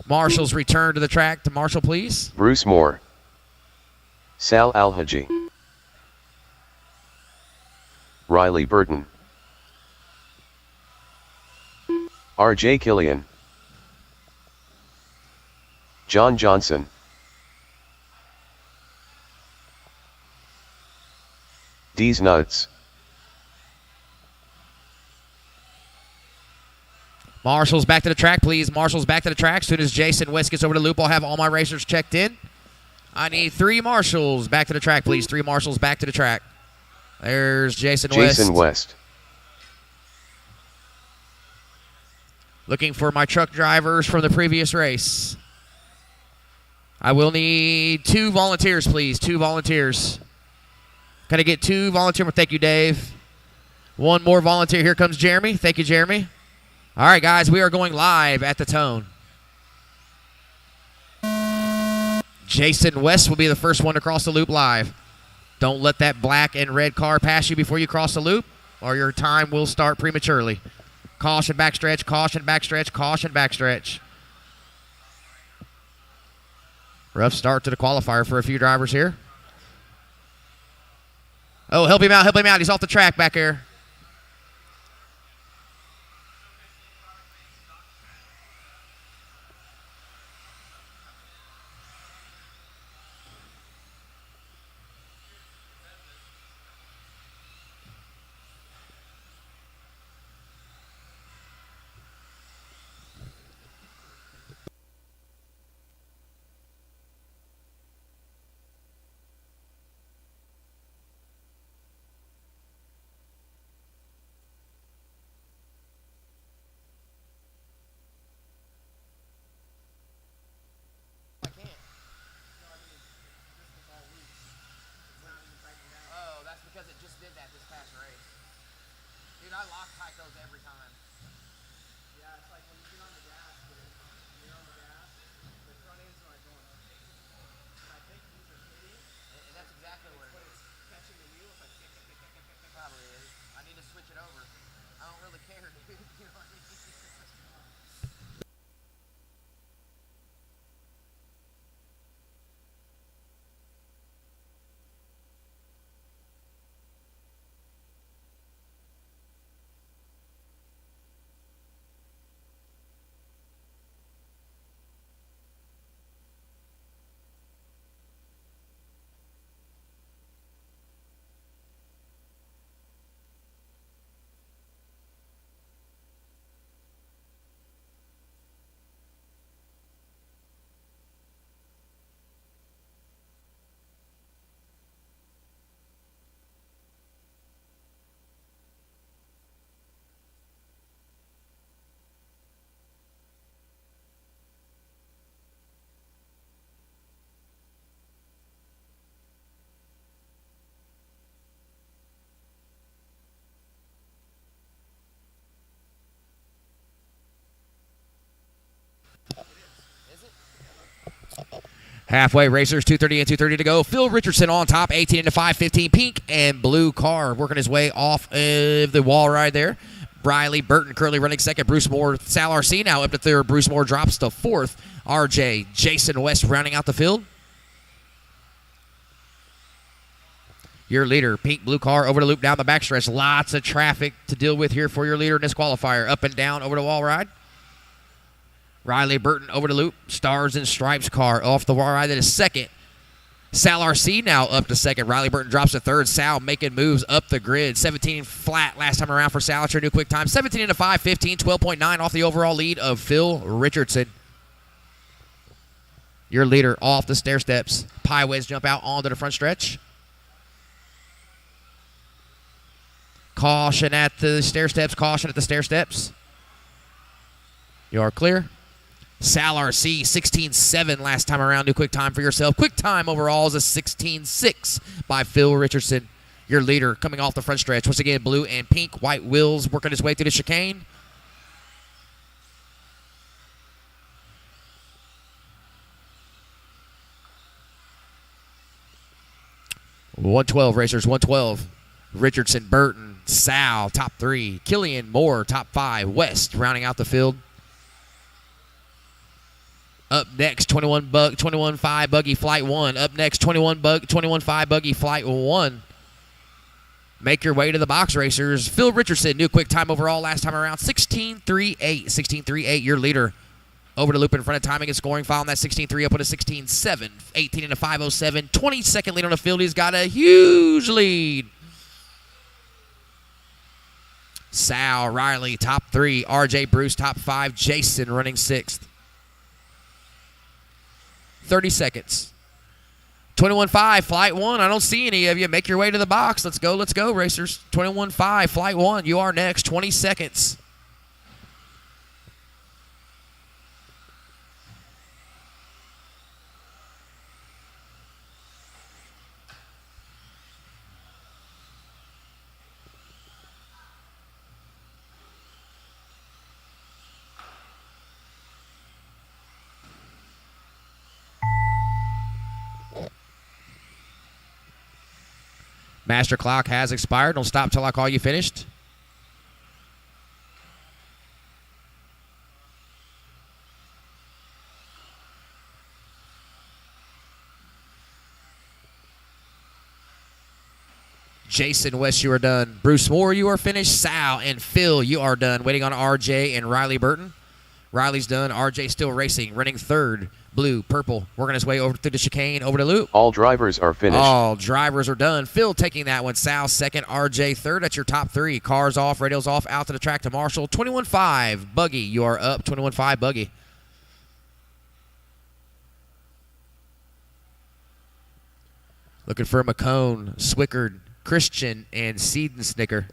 Marshall's return to the track. To Marshall, please. Bruce Moore. Sal Alhaji. Riley Burton. R.J. Killian. John Johnson. D's Nuts. Marshall's back to the track, please. Marshall's back to the track. As soon as Jason West gets over the loop, I'll have all my racers checked in. I need 3 Marshalls back to the track, please. 3 Marshalls back to the track. There's Jason West. Jason West. Looking for my truck drivers from the previous race. I will need 2 volunteers, please. 2 volunteers. Can I get 2 volunteers? Thank you, Dave. 1 more volunteer. Here comes Jeremy. Thank you, Jeremy. All right, guys, we are going live at the Tone. Jason West will be the first one to cross the loop live. Don't let that black and red car pass you before you cross the loop, or your time will start prematurely. Caution backstretch, caution backstretch, caution backstretch. Rough start to the qualifier for a few drivers here. Oh, help him out, help him out. He's off the track back here. Halfway racers, 2:30 and 2:30 to go. Phil Richardson on top, 18 into 5:15. Pink and blue car working his way off of the wall right there. Riley Burton currently running second. Bruce Moore, Sal RC now up to third. Bruce Moore drops to fourth. RJ, Jason West rounding out the field. Your leader, pink blue car over the loop down the backstretch. Lots of traffic to deal with here for your leader in this qualifier. Up and down over the wall ride. Riley Burton over the loop. Stars and Stripes car off the wall ride. That is second. Sal RC now up to second. Riley Burton drops to third. Sal making moves up the grid. 17 flat last time around for Sal. It's your new quick time. 17 into 5, 15, 12.9 off the overall lead of Phil Richardson. Your leader off the stair steps. Pie Whiz jump out onto the front stretch. Caution at the stair steps. Caution at the stair steps. You are clear. Sal RC, 16.7 last time around. New quick time for yourself. Quick time overall is a 16.6 by Phil Richardson. Your leader coming off the front stretch. Once again, blue and pink. White wheels working his way through the chicane. .112 racers, 112. Richardson, Burton, Sal, top 3. Killian, Moore, top 5. West rounding out the field. Up next, 21.5 buggy flight 1. Up next, 21.5 buggy flight 1. Make your way to the box racers. Phil Richardson, new quick time overall last time around, 16.38. 16.38, your leader. Over the loop in front of timing and scoring file on that 16.3 up with a 16.7. 18 into 5.07. 22nd lead on the field. He's got a huge lead. Sal, Riley, top 3. RJ Bruce, top 5. Jason running 6th. 30 seconds. 21.5, flight 1. I don't see any of you. Make your way to the box. Let's go, racers. 21.5, flight 1. You are next. 20 seconds. Master clock has expired. Don't stop till I call you finished. Jason West, you are done. Bruce Moore, you are finished. Sal and Phil, you are done. Waiting on RJ and Riley Burton. Riley's done. RJ still racing. Running third. Blue, purple, working his way over through the chicane, over the loop. All drivers are finished. All drivers are done. Phil taking that one. Sal second, RJ third. That's your top 3. Cars off, radios off, out to the track to Marshall. 21.5, Buggy, you are up. 21.5, Buggy. Looking for McCone, Swickard, Christian, and Seedensnicker.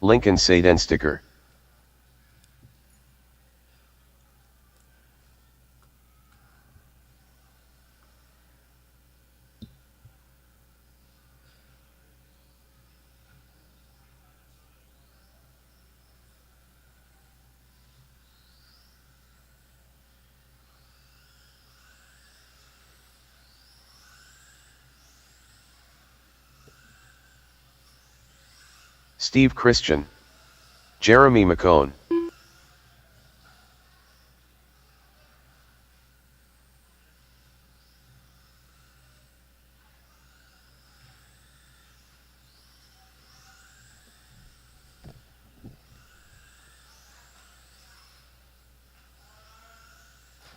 Lincoln Sedan sticker. Steve Christian. Jeremy McCone.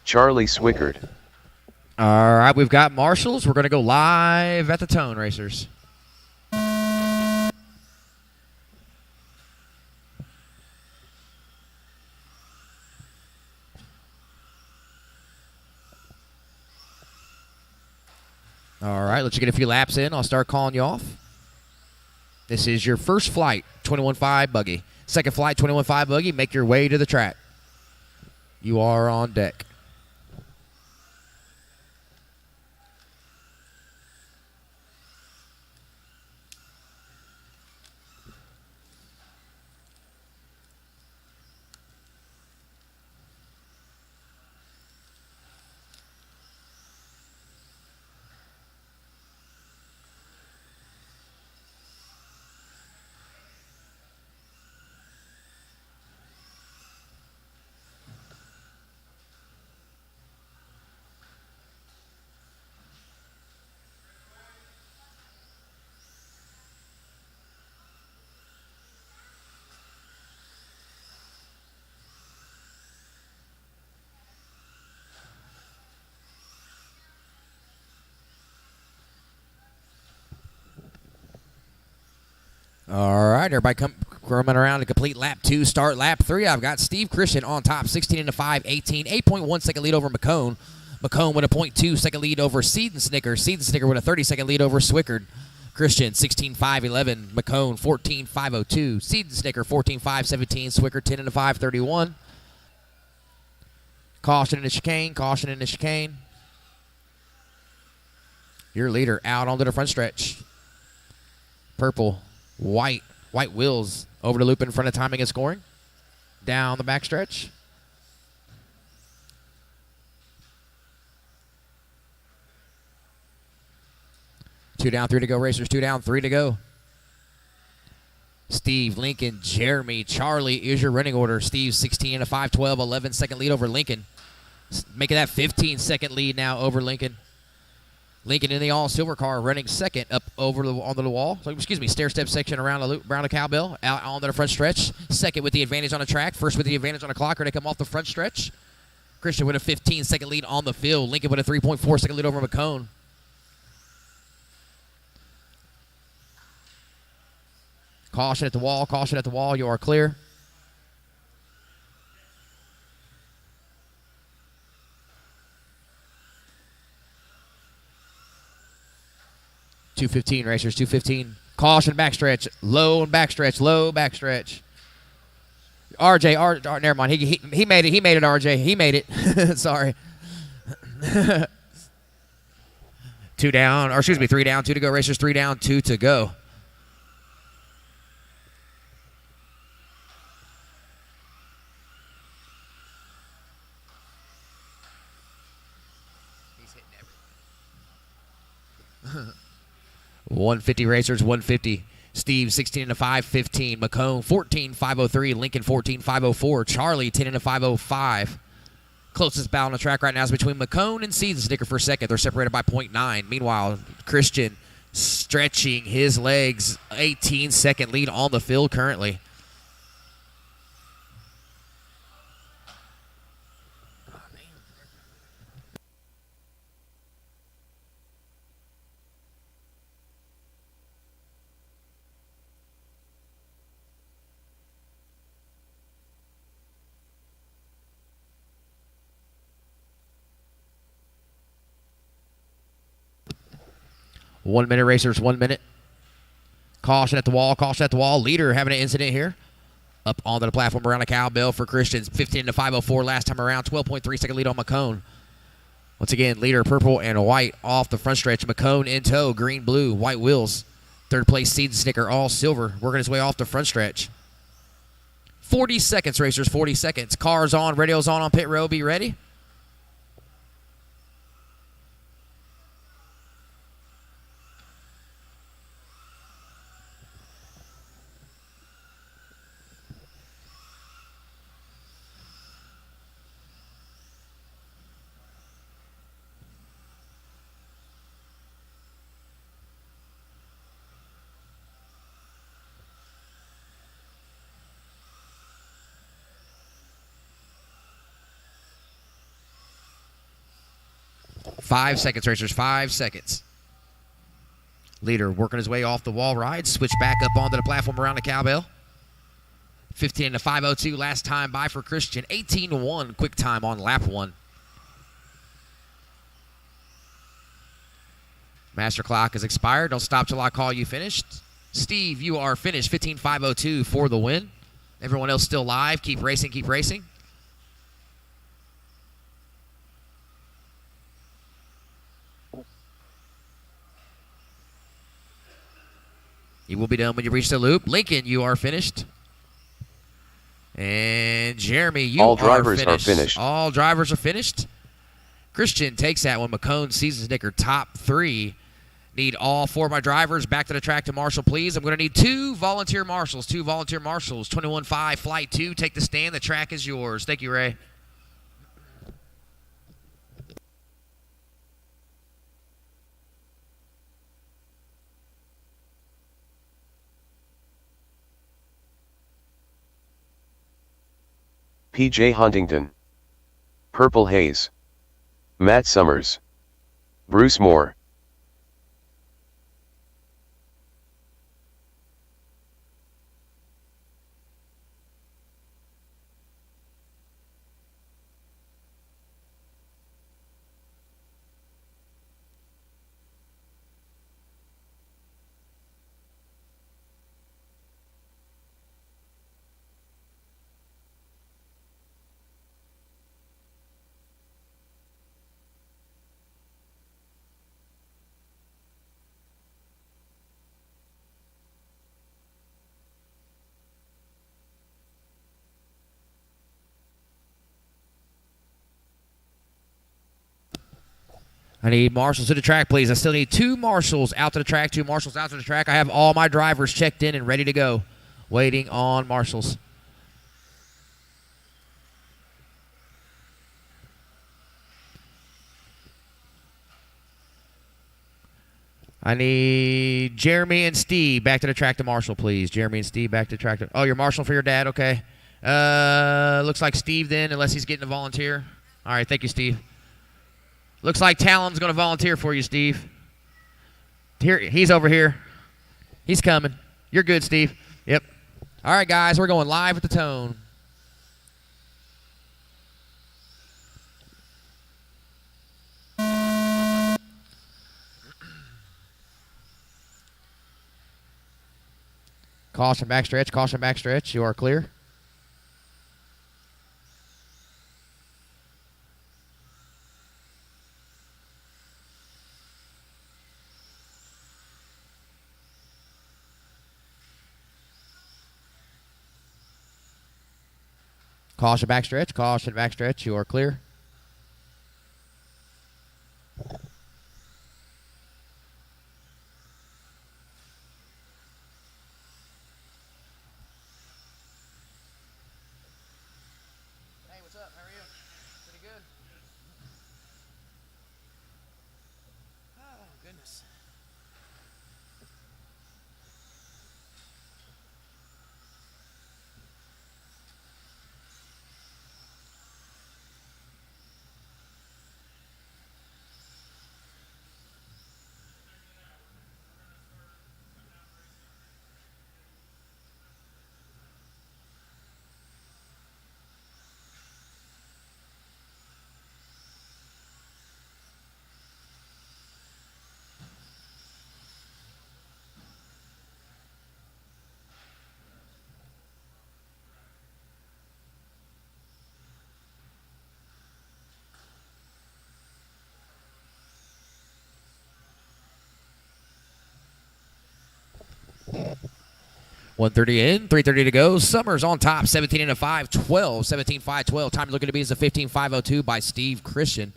Charlie Swickard. All right, we've got marshals. We're going to go live at the Tone Racers. All right, let you get a few laps in. I'll start calling you off. This is your first flight, 21.5 buggy. Second flight, 21.5 buggy. Make your way to the track. You are on deck. All right, everybody coming around to complete lap 2, start lap 3. I've got Steve Christian on top, 16 into 5, 18, 8.1 second lead over McCone. McCone with a 0.2 second lead over Seed and Snicker. Seed and Snicker with a 30-second lead over Swickard. Christian, 16.5.11. McCone, 14.5.02. Seed and Snicker, 14.5.17. Swickard, 10 into 5.31. Caution in the chicane, caution in the chicane. Your leader out onto the front stretch. Purple, white wheels over the loop in front of timing and scoring. Down the back stretch. Two down, 3 to go, racers. 2 down, 3 to go. Steve, Lincoln, Jeremy, Charlie is your running order. Steve, 16 into 5, 12, 11-second lead over Lincoln. Making that 15-second lead now over Lincoln. Lincoln in the all-silver car running second up over onto the wall. So, stair-step section around the loop, around the cowbell, out onto the front stretch. Second with the advantage on the track. First with the advantage on the clock. Ready to come off the front stretch. Christian with a 15-second lead on the field. Lincoln with a 3.4-second lead over McCone. Caution at the wall, caution at the wall. You are clear. .215 racers, 2:15. Caution backstretch, low backstretch, low backstretch. RJ, never mind. He made it. He made it. RJ, he made it. Sorry. 3 down, 2 to go. Racers, 3 down, 2 to go. He's hitting everything. 150 racers, 150. Steve, 16 into 5, 15. McCone, 14.503. Lincoln, 14.504. Charlie, 10 into 505. Closest battle on the track right now is between McCone and Seed and Snicker for second. They're separated by 0.9. Meanwhile, Christian stretching his legs. 18-second lead on the field currently. One minute, racers, 1 minute. Caution at the wall, caution at the wall. Leader having an incident here. Up onto the platform around the cowbell for Christians. 15 to 504 last time around. 12.3 second lead on McCone. Once again, leader purple and white off the front stretch. McCone in tow, green, blue, white wheels. Third place, Seed and Snicker, all silver. Working his way off the front stretch. 40 seconds, racers, 40 seconds. Cars on, radios on pit row. Be ready. Five seconds, racers, 5 seconds. Leader working his way off the wall ride. Switch back up onto the platform around the cowbell. 15 to 502 last time by for Christian. 18 to 1 quick time on lap 1. Master clock is expired. Don't stop till I call you finished. Steve, you are finished. 15.502 for the win. Everyone else still live. Keep racing, keep racing. You will be done when you reach the loop. Lincoln, you are finished. And Jeremy, you All are drivers finished. are finished. All drivers are finished. Christian takes that one. McCone, Season Snicker, top 3. Need all 4 of my drivers back to the track to marshal, please. I'm going to need 2 volunteer marshals. 2 volunteer marshals. 21-5, flight 2. Take the stand. The track is yours. Thank you, Ray. P.J. Huntington, Purple Haze, Matt Summers, Bruce Moore. I need marshals to the track, please. I still need 2 marshals out to the track, 2 marshals out to the track. I have all my drivers checked in and ready to go, waiting on marshals. I need Jeremy and Steve back to the track to marshal, please. Jeremy and Steve back to the track. Oh, you're marshal for your dad? Okay. Looks like Steve then, unless he's getting a volunteer. All right, thank you, Steve. Looks like Talon's going to volunteer for you, Steve. Here, he's over here. He's coming. You're good, Steve. Yep. All right, guys, we're going live at the Tone. Caution backstretch, caution backstretch. You are clear. Caution backstretch. You are clear. Hey, what's up? How are you? Pretty good. Oh, goodness. .130 in, 3:30 to go. Summers on top, 17 and a 5, 12, 17, 5, 12. Time looking to be is a 15.502 by Steve Christian.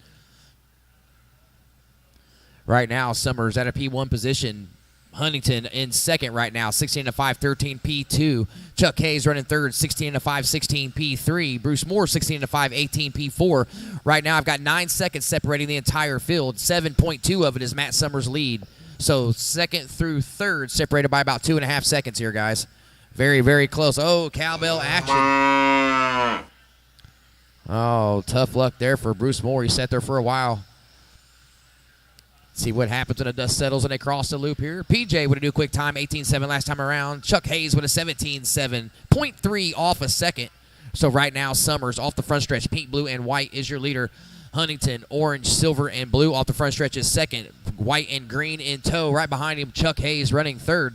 Right now, Summers at a P1 position. Huntington in second right now, 16 and a 5, 13 P2. Chuck Hayes running third, 16 and a 5, 16 P3. Bruce Moore, 16 and a 5, 18 P4. Right now, I've got 9 seconds separating the entire field. 7.2 of it is Matt Summers' lead. So second through third separated by about 2.5 seconds here, guys. Very, very close. Oh, cowbell action. Oh, tough luck there for Bruce Moore. He sat there for a while. See what happens when the dust settles and they cross the loop here. PJ with a new quick time, 18.7 last time around. Chuck Hayes with a 17.7, 0.3 off a second. So right now, Summers off the front stretch. Pink, blue, and white is your leader. Huntington, orange, silver, and blue off the front stretch is second. White and green in tow. Right behind him, Chuck Hayes running third.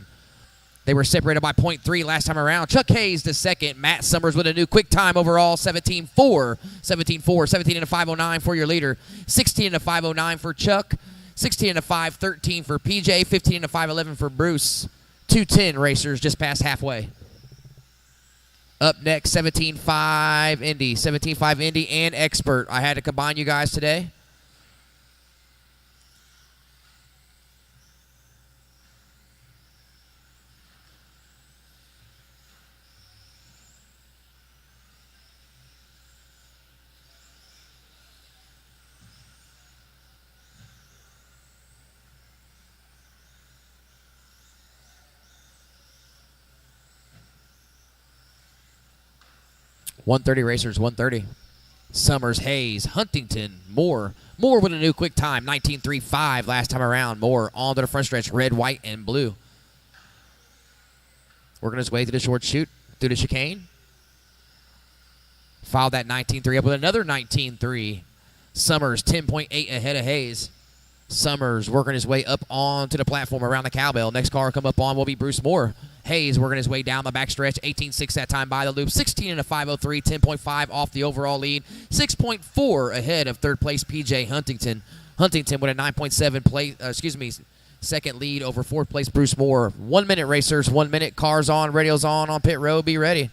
They were separated by 0.3 last time around. Chuck Hayes the second. Matt Summers with a new quick time overall, 17.4. 17.4, 17 and a 509 for your leader. 16 and a 509 for Chuck. 16 and a 5, 13 for PJ. 15 and a 5, 11 for Bruce. 2:10 racers just past halfway. Up next, 17.5 Indy. 17.5 Indy and Expert. I had to combine you guys today. .130 racers, 130. Summers, Hayes, Huntington, Moore. Moore with a new quick time, 19.35 last time around. Moore on to the front stretch, red, white, and blue. Working his way through the short chute, through the chicane. Filed that 19.3 up with another 19.3. Summers, 10.8 ahead of Hayes. Summers working his way up onto the platform around the cowbell. Next car come up on will be Bruce Moore. Hayes working his way down the backstretch. 18.6 that time by the loop. 16 and a 503. 10.5 off the overall lead. 6.4 ahead of third place PJ Huntington. Huntington with a 9.7 second lead over fourth place Bruce Moore. 1 minute racers. 1 minute. Cars on. Radios on pit road. Be ready.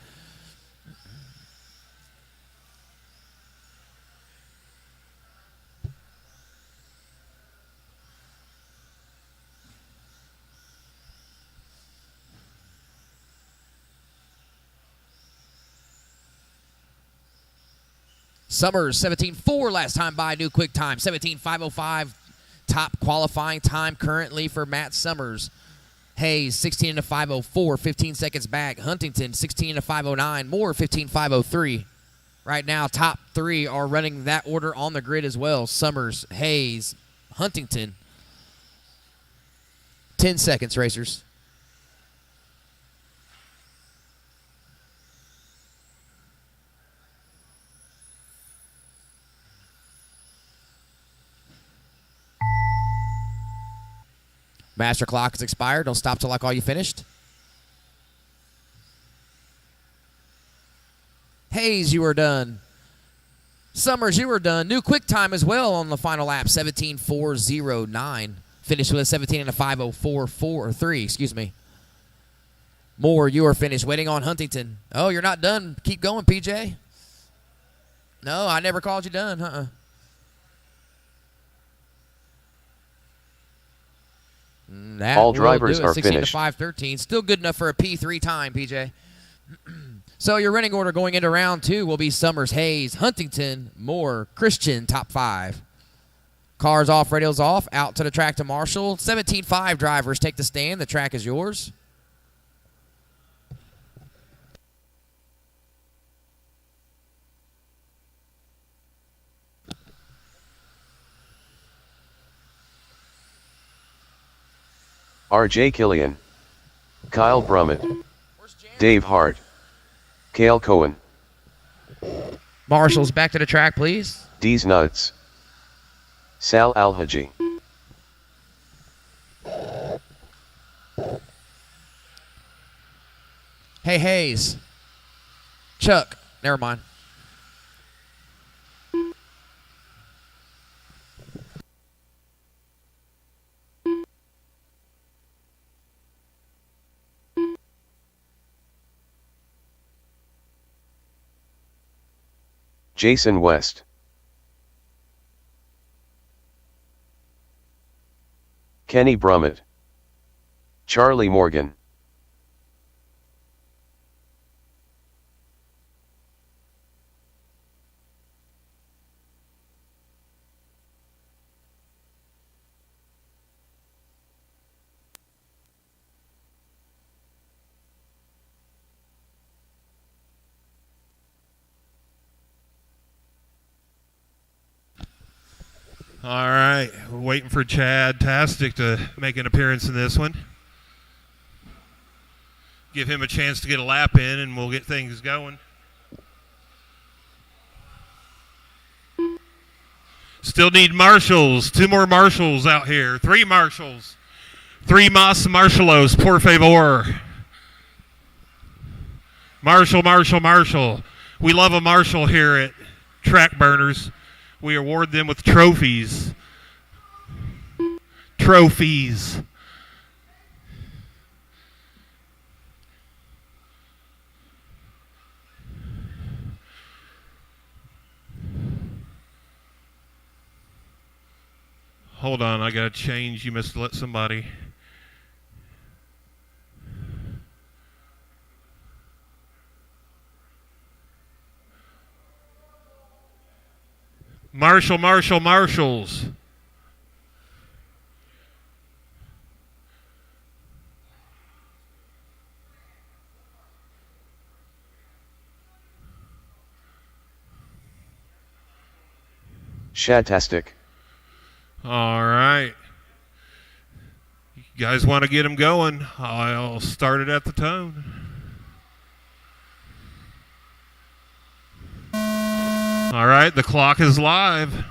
Summers, 17.4 last time by, new quick time. 17.505, top qualifying time currently for Matt Summers. Hayes, 16.504, 15 seconds back. Huntington, 16.509, Moore, 15.503. Right now, top three are running that order on the grid as well. Summers, Hayes, Huntington. 10 seconds, racers. Master clock is expired. Don't stop till I call you finished. Hayes, you are done. Summers, you are done. New quick time as well on the final lap, 17.409. Finished with a 17.504.43, excuse me. Moore, you are finished. Waiting on Huntington. Oh, you're not done. Keep going, PJ. No, I never called you done. All drivers are finished. 16.513. Still good enough for a P3 time, PJ. So your running order going into round 2 will be Summers, Hayes, Huntington, Moore, Christian, top 5. Cars off, radios off, out to the track to Marshall. 17.5 drivers take the stand. The track is yours. R.J. Killian, Kyle Brummett, Dave Hart, Cale Cohen, Marshall's back to the track, please. D's Nuts, Sal Alhaji, Hey, Hayes. Chuck. Never mind. Jason West, Kenny Brummett, Charlie Morgan, All right, we're waiting for Chad Tastic to make an appearance in this one. Give him a chance to get a lap in, and we'll get things going. Still need marshals. 2 more marshals out here. 3 marshals. 3 mas marshalos, por favor. Marshal, marshal, marshal. We love a marshal here at TurfBurners. We award them with trophies. Trophies. Hold on, I got to change. You must let somebody. Marshall, Marshall, Marshals. Shatastic. All right. You guys want to get them going? I'll start it at the tone. All right, the clock is live.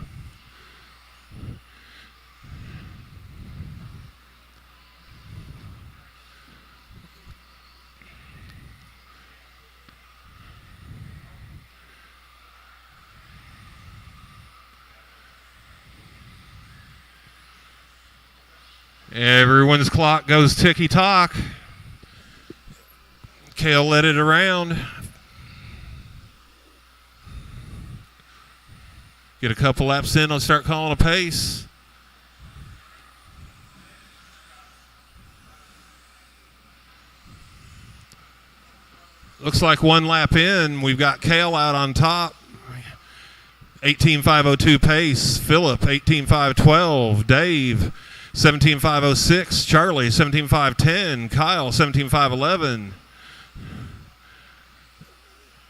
Everyone's clock goes ticky-tock. Cale led it around. Get a couple laps in, I'll start calling a pace. Looks like 1 lap in, we've got Cale out on top. 18.502 pace. Philip, 18.512. Dave, 17.506. Charlie, 17.510. Kyle, 17.511.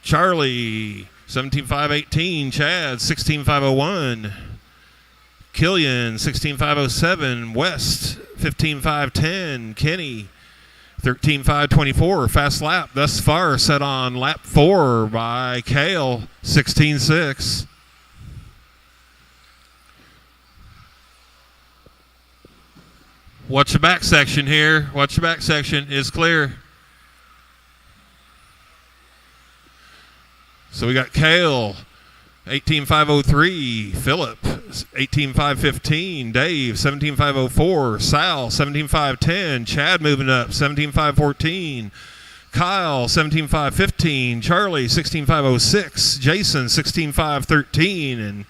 Charlie, 17.518. Chad, 16.501. Killian, 16.507. West, 15.510. Kenny, 13.524. Fast lap thus far set on lap 4 by Kale, 16.6. Watch the back section here. Watch the back section is clear. So we got Kale, 18.503. Philip, 18.515. Dave, 17.504. Sal, 17.510. Chad moving up, 17.514. Kyle, 17.515. Charlie, 16.506. Jason, 16.513. And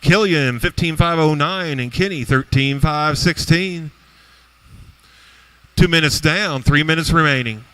Killian, 15.509. And Kenny, 13.516. 2 minutes down, 3 minutes remaining.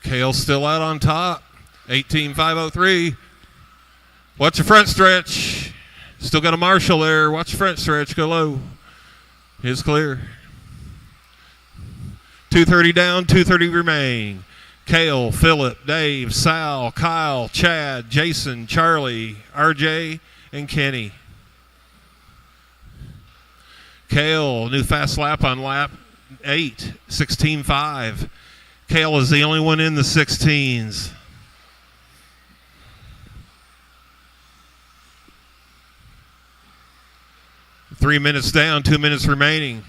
Kale still out on top, 18.503. Watch the front stretch. Still got a marshal there. Watch the front stretch. Go low. It's clear. 2:30 down, 2:30 remain. Kale, Philip, Dave, Sal, Kyle, Chad, Jason, Charlie, RJ, and Kenny. Kale, new fast lap on lap 8, 16.5. Kale is the only one in the 16s. Three minutes down, 2 minutes remaining.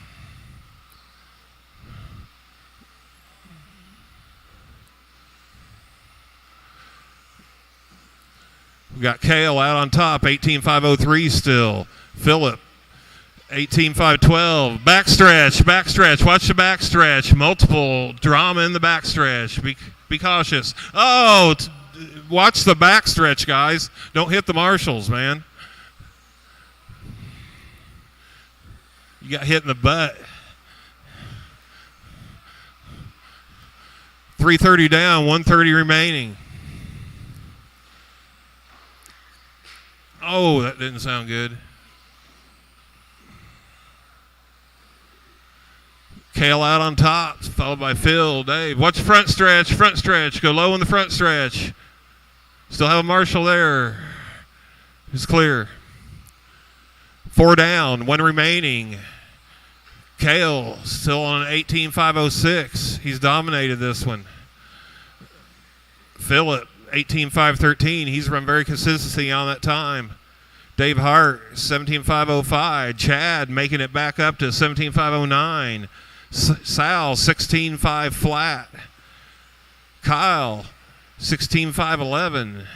We got Kale out on top, 18.503 still. Philip, 18.512. Backstretch. Watch the backstretch. Multiple drama in the backstretch. Be cautious. Oh, watch the backstretch, guys. Don't hit the marshals, man. You got hit in the butt. 3:30 down, 1:30 remaining. Oh, that didn't sound good. Kale out on top, followed by Phil, Dave. Watch the front stretch. Go low in the front stretch. Still have a marshal there. It's clear. 4 down, 1 remaining. Kale still on 18.506. He's dominated this one. Philip, 18.513. He's run very consistently on that time. Dave Hart, 17.505. Chad making it back up to 17.509. Sal, 16.5 flat. Kyle, 16.511.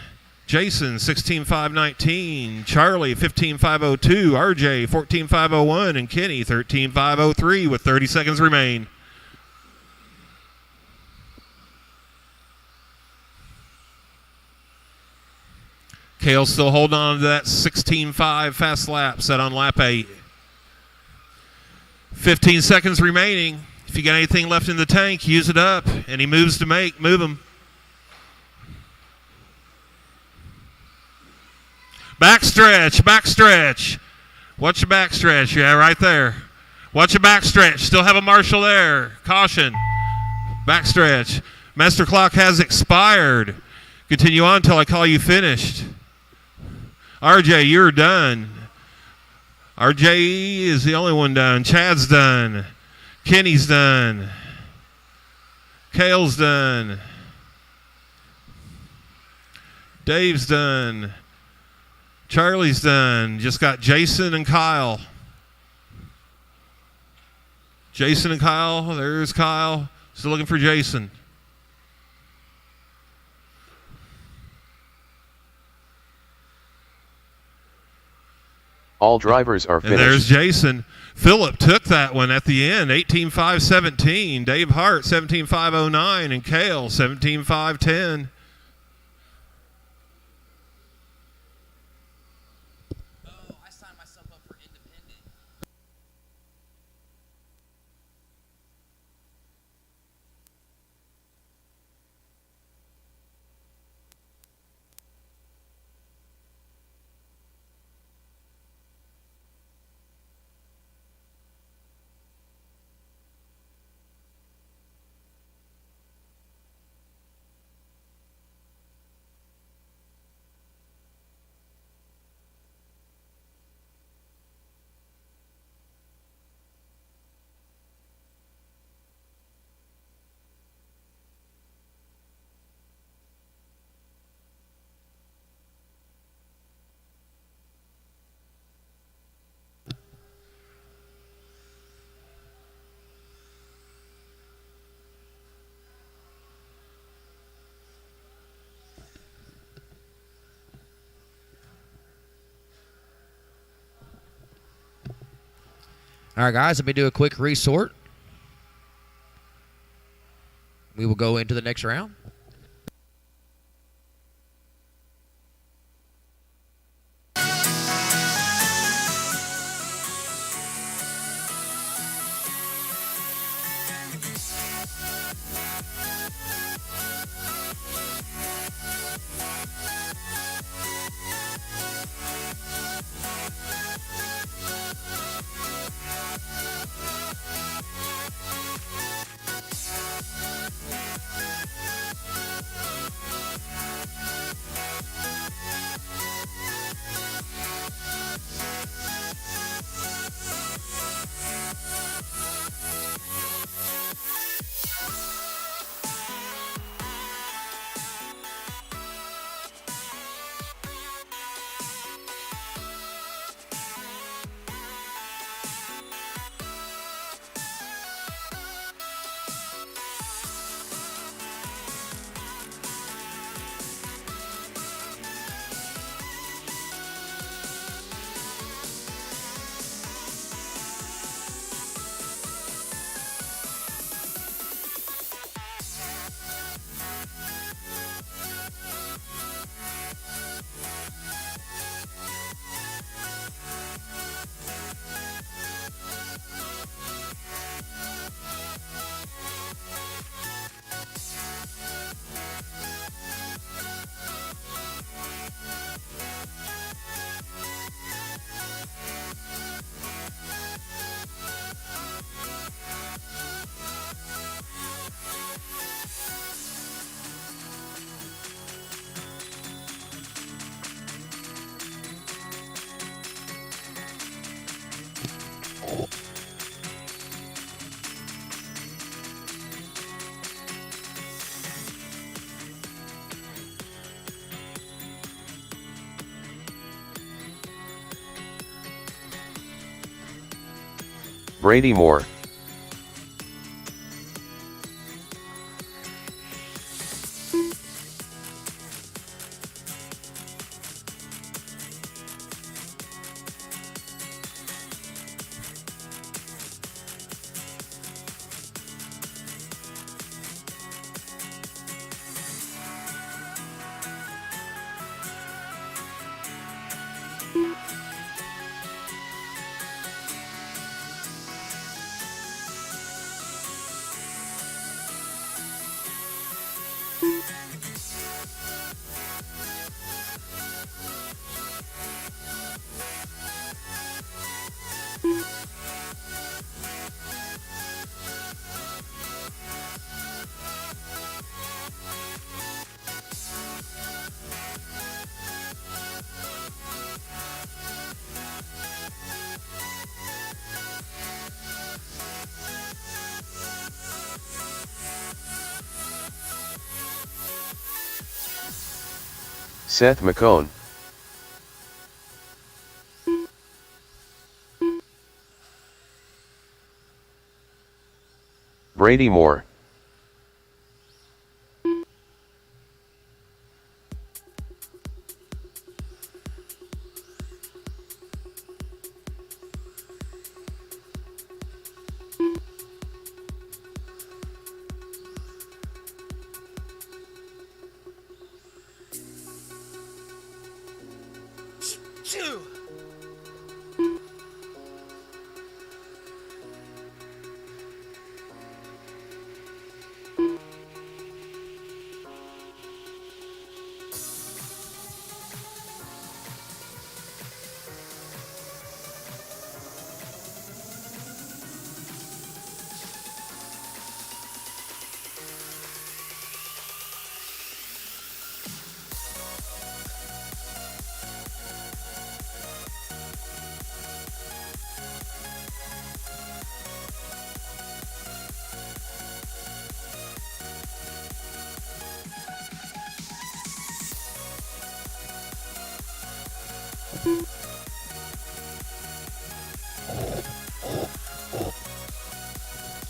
Jason, 16.519. Charlie, 15.502. RJ, 14.501. And Kenny, 13.503 with 30 seconds remain. Kale still holding on to that 16.5 fast lap set on lap 8. 15 seconds remaining. If you got anything left in the tank, use it up. Any moves to make, move them. Backstretch. Watch the backstretch. Yeah, right there. Watch the backstretch. Still have a marshal there. Caution. Backstretch. Master clock has expired. Continue on until I call you finished. RJ, you're done. RJ is the only one done. Chad's done. Kenny's done. Kale's done. Dave's done. Charlie's done. Just got Jason and Kyle. Jason and Kyle. There's Kyle. Still looking for Jason. All drivers are And finished. there's Jason. Phillip took that one at the end, 18.5.17. Dave Hart, 17.5.09. And Kale, 17.5.10. I signed myself up for independent. All right, guys, let me do a quick resort. We will go into the next round. Brady Moore. Seth McCone. Brady Moore. 2.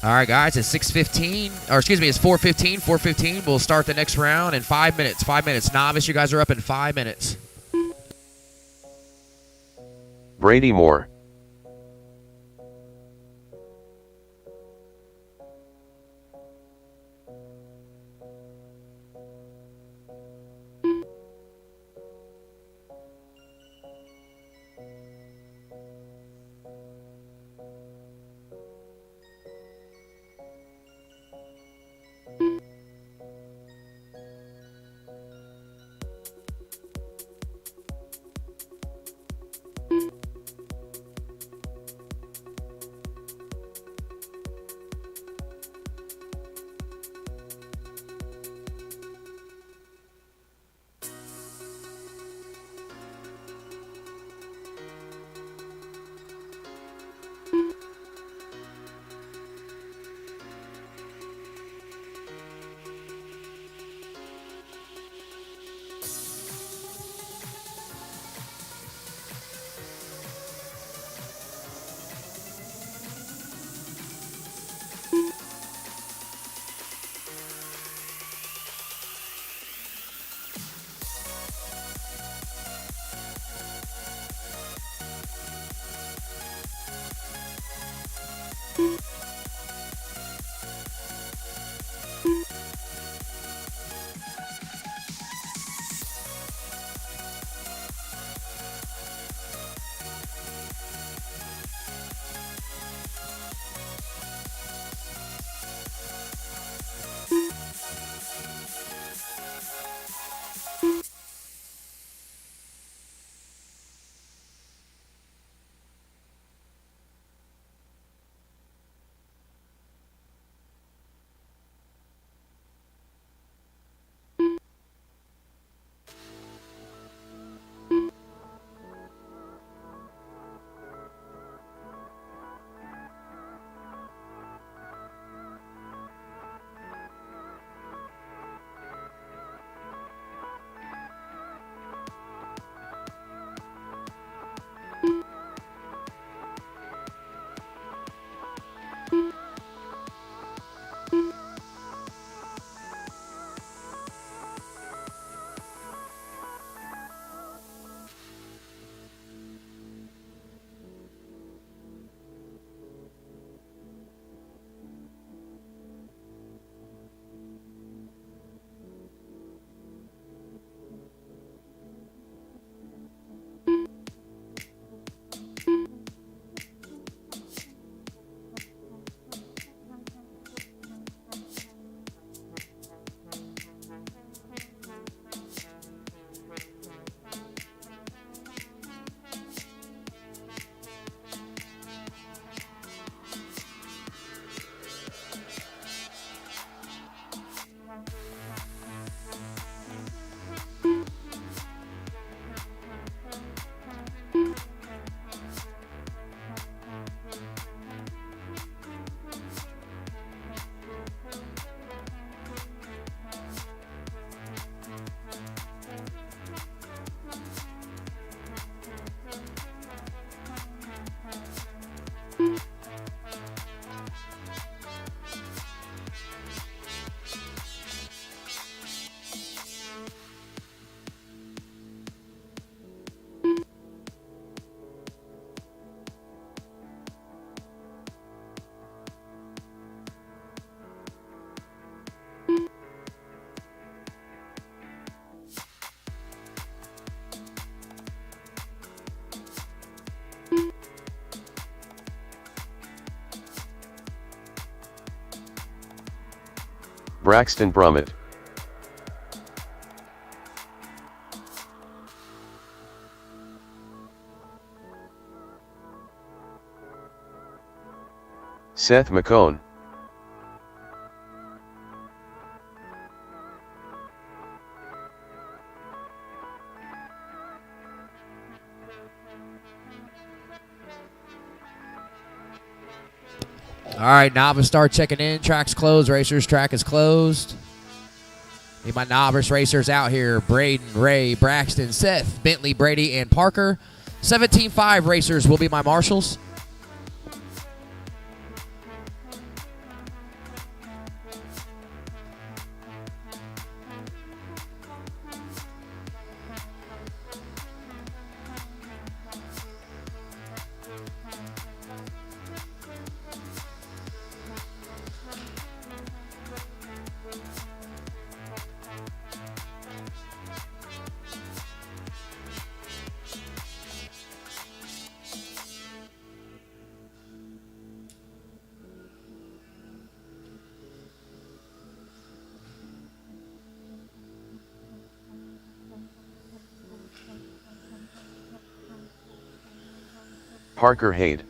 All right, guys, it's 6:15, or excuse me, it's 4:15. 4:15. We'll start the next round in 5 minutes. 5 minutes. Novice, you guys are up in 5 minutes. Brady Moore. Braxton Brummett. Seth McCone. All right, novice start checking in. Track's closed. Racers track is closed. Need my novice racers out here. Braden, Ray, Braxton, Seth, Bentley, Brady, and Parker. 17.5 racers will be my marshals. Parker Hade.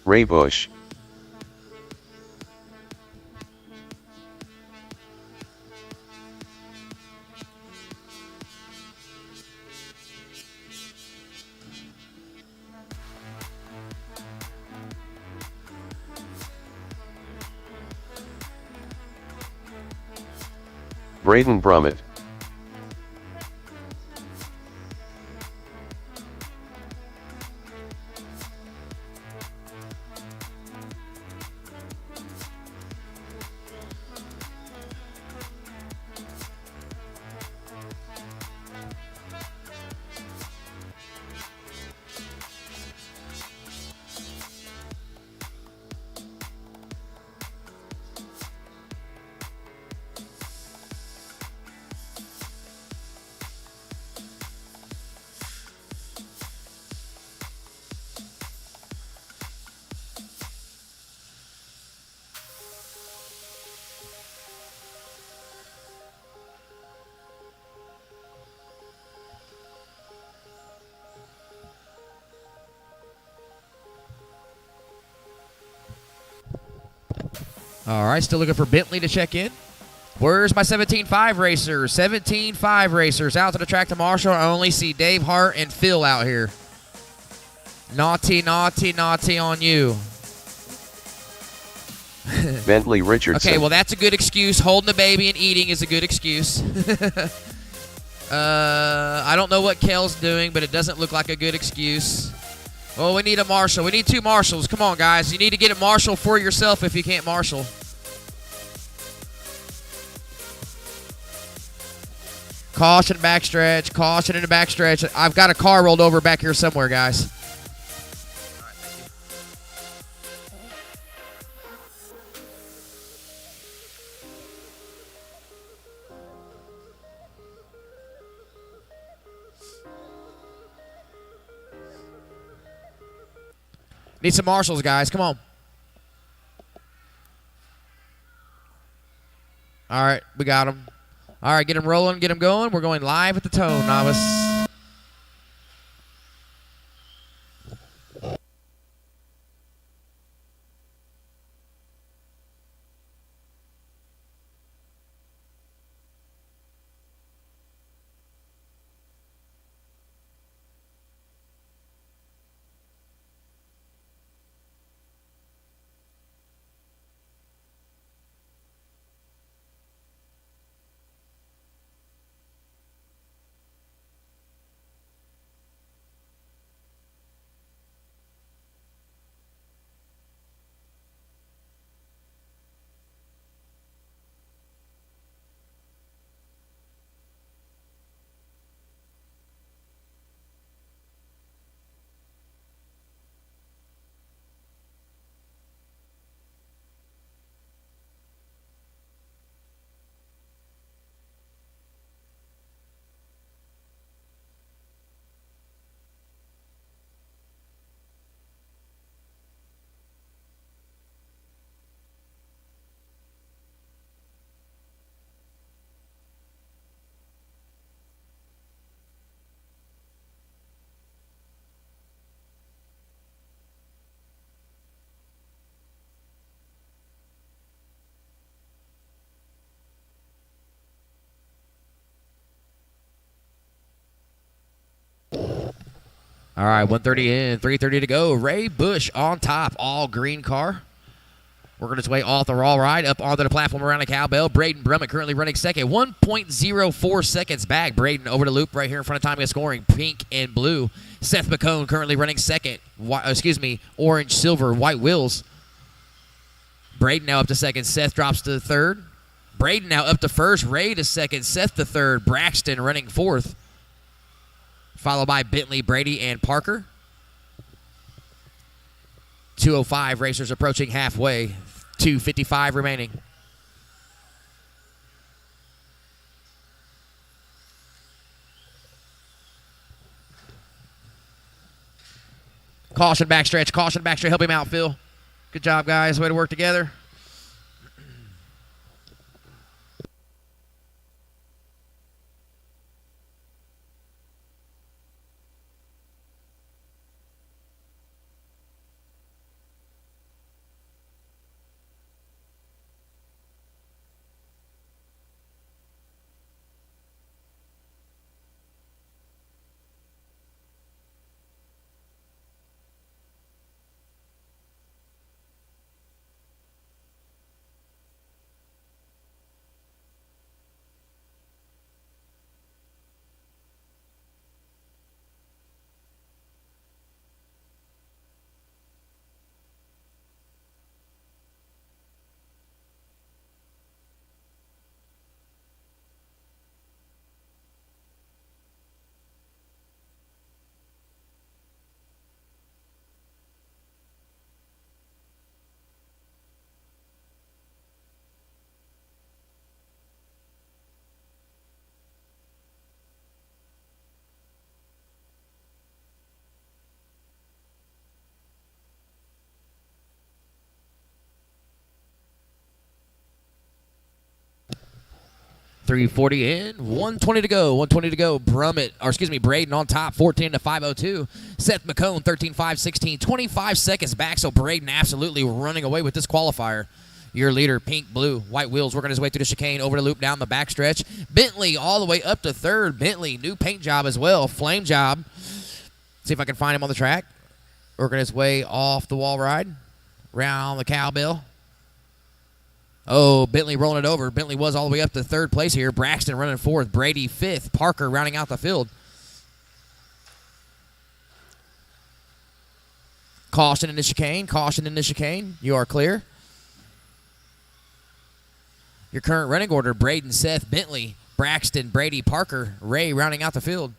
Ray Bush. Braden Brummett. All right, still looking for Bentley to check in. Where's my 17.5 racers? 17.5 racers out to the track to marshal. I only see Dave Hart and Phil out here. Naughty, naughty, naughty on you. Bentley Richardson. Okay, well, that's a good excuse. Holding the baby and eating is a good excuse. I don't know what Kel's doing, but it doesn't look like a good excuse. Oh, we need a marshal. We need two marshals. Come on, guys. You need to get a marshal for yourself if you can't marshal. Caution backstretch. Caution in the backstretch. I've got a car rolled over back here somewhere, guys. Need some marshals, guys. Come on. All right, we got them. All right, get them rolling, get them going. We're going live at the tone, novice. All right, 130 in, 330 to go. Ray Bush on top, all green car. Working its way off the raw ride, up onto the platform around the cowbell. Braden Brummett currently running second. 1.04 seconds back. Braden over the loop right here in front of time of scoring. Pink and blue. Seth McCone currently running second. Orange, silver, white wheels. Braden now up to second. Seth drops to third. Braden now up to first. Ray to second. Seth to third. Braxton running fourth. Followed by Bentley, Brady, and Parker. 2:05 racers approaching halfway. 2:55 remaining. Caution backstretch. Caution backstretch. Help him out, Phil. Good job, guys. Way to work together. .340 in, 120 to go. 120 to go. Braden on top, 14 to 5:02. Seth McCone, 13.516, 25 seconds back. So Braden absolutely running away with this qualifier. Your leader, pink, blue, white wheels, working his way through the chicane, over the loop, down the backstretch. Bentley all the way up to third. Bentley, new paint job as well, flame job. See if I can find him on the track. Working his way off the wall ride, round the cowbell. Oh, Bentley rolling it over. Bentley was all the way up to third place here. Braxton running fourth. Brady fifth. Parker rounding out the field. Caution in the chicane. Caution in the chicane. You are clear. Your current running order, Braden, Seth, Bentley, Braxton, Brady, Parker, Ray rounding out the field.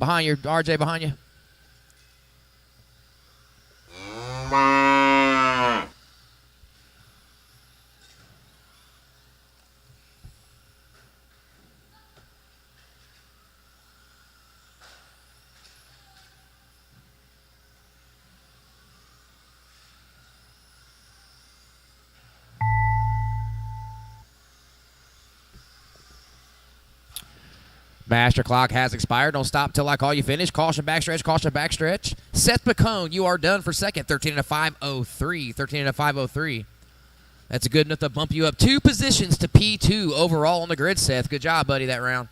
Behind you, RJ, behind you. Master clock has expired. Don't stop till I call you finish. Caution backstretch. Caution backstretch. Seth McCone, you are done for second. 13 to 5:03. 13 to 5:03. That's good enough to bump you up 2 positions to P2 overall on the grid, Seth. Good job, buddy, that round.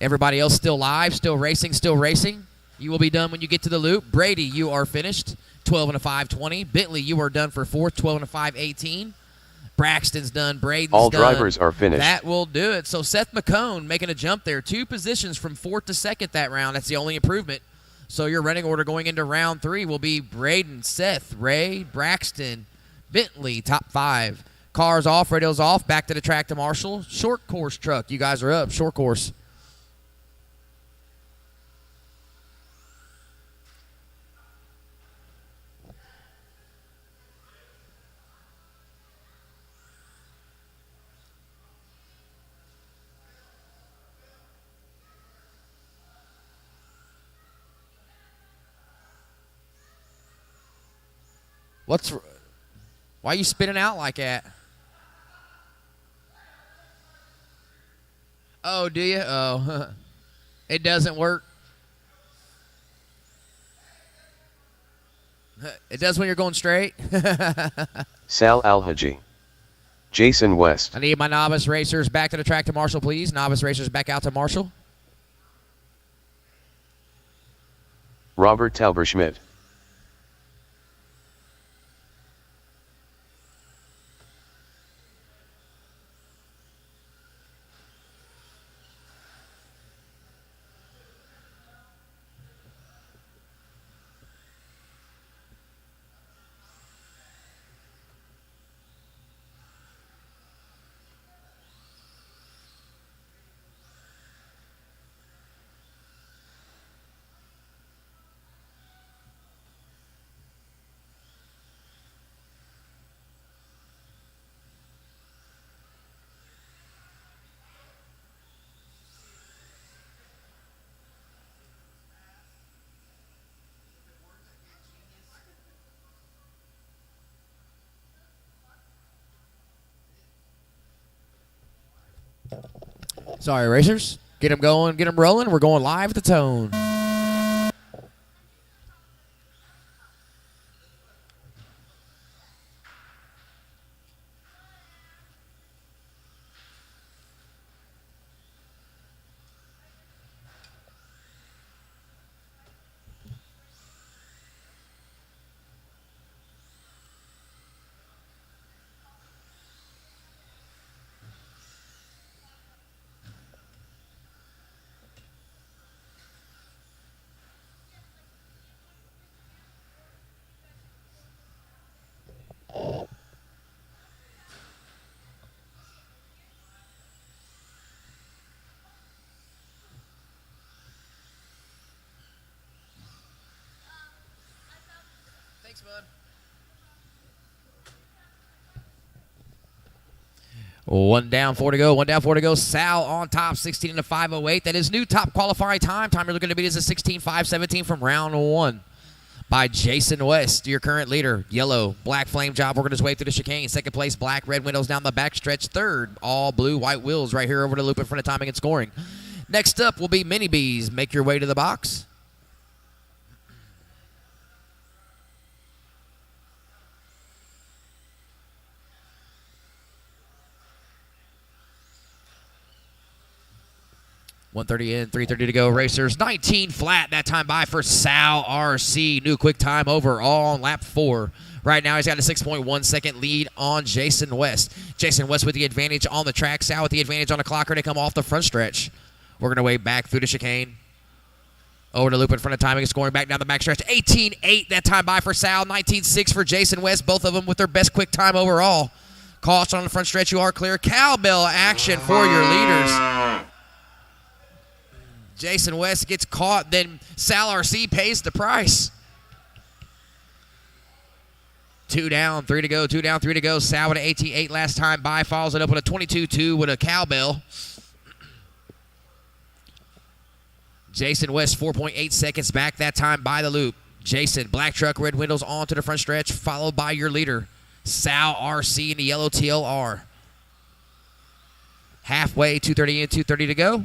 Everybody else still live, still racing, still racing. You will be done when you get to the loop. Brady, you are finished. 12 and a 5:20. Bentley, you are done for fourth. 12 and a 5:18. Braxton's done. Braden's All done. drivers are finished. That will do it. So Seth McCone making a jump there. 2 positions from fourth to second that round. That's the only improvement. So your running order going into round 3 will be Braden, Seth, Ray, Braxton, Bentley, top 5. Cars off, radios off. Back to the track to Marshall. Short course truck. You guys are up. Short course. Why are you spinning out like that? Oh, do you? Oh, it doesn't work. It does when you're going straight. Sal Al-Haji. Jason West. I need my novice racers back to the track to Marshall, please. Novice racers back out to Marshall. Robert Talberschmidt. Sorry, racers. Get them going, get them rolling. We're going live at the Tone. Thanks, bud. One down, 4 to go. One down, 4 to go. Sal on top, 16 into 5:08. That is new top qualifying time. Time you're looking to beat is a 16:5:17 from round 1 by Jason West, your current leader. Yellow, black flame job working his way through the chicane. Second place, black, red windows down the backstretch. Third, all blue, white wheels right here over the loop in front of timing and scoring. Next up will be Mini Bees. Make your way to the box. .130 in, 3:30 to go. Racers 19 flat that time by for Sal RC. New quick time overall on lap 4. Right now he's got a 6.1 second lead on Jason West. Jason West with the advantage on the track. Sal with the advantage on the clocker to come off the front stretch. We're going to wave back through the chicane. Over the loop in front of timing and scoring back down the backstretch. 18.8 that time by for Sal. 19.6 for Jason West. Both of them with their best quick time overall. Caution on the front stretch. You are clear. Cowbell action for your leaders. Jason West gets caught, then Sal RC pays the price. 2 down, 3 to go, 2 down, 3 to go. Sal with an 18.8 last time by, follows it up with a 22.2 with a cowbell. Jason West 4.8 seconds back that time by the loop. Jason, black truck, red windows on to the front stretch, followed by your leader, Sal RC in the yellow TLR. Halfway, 2:30 in, 2:30 to go.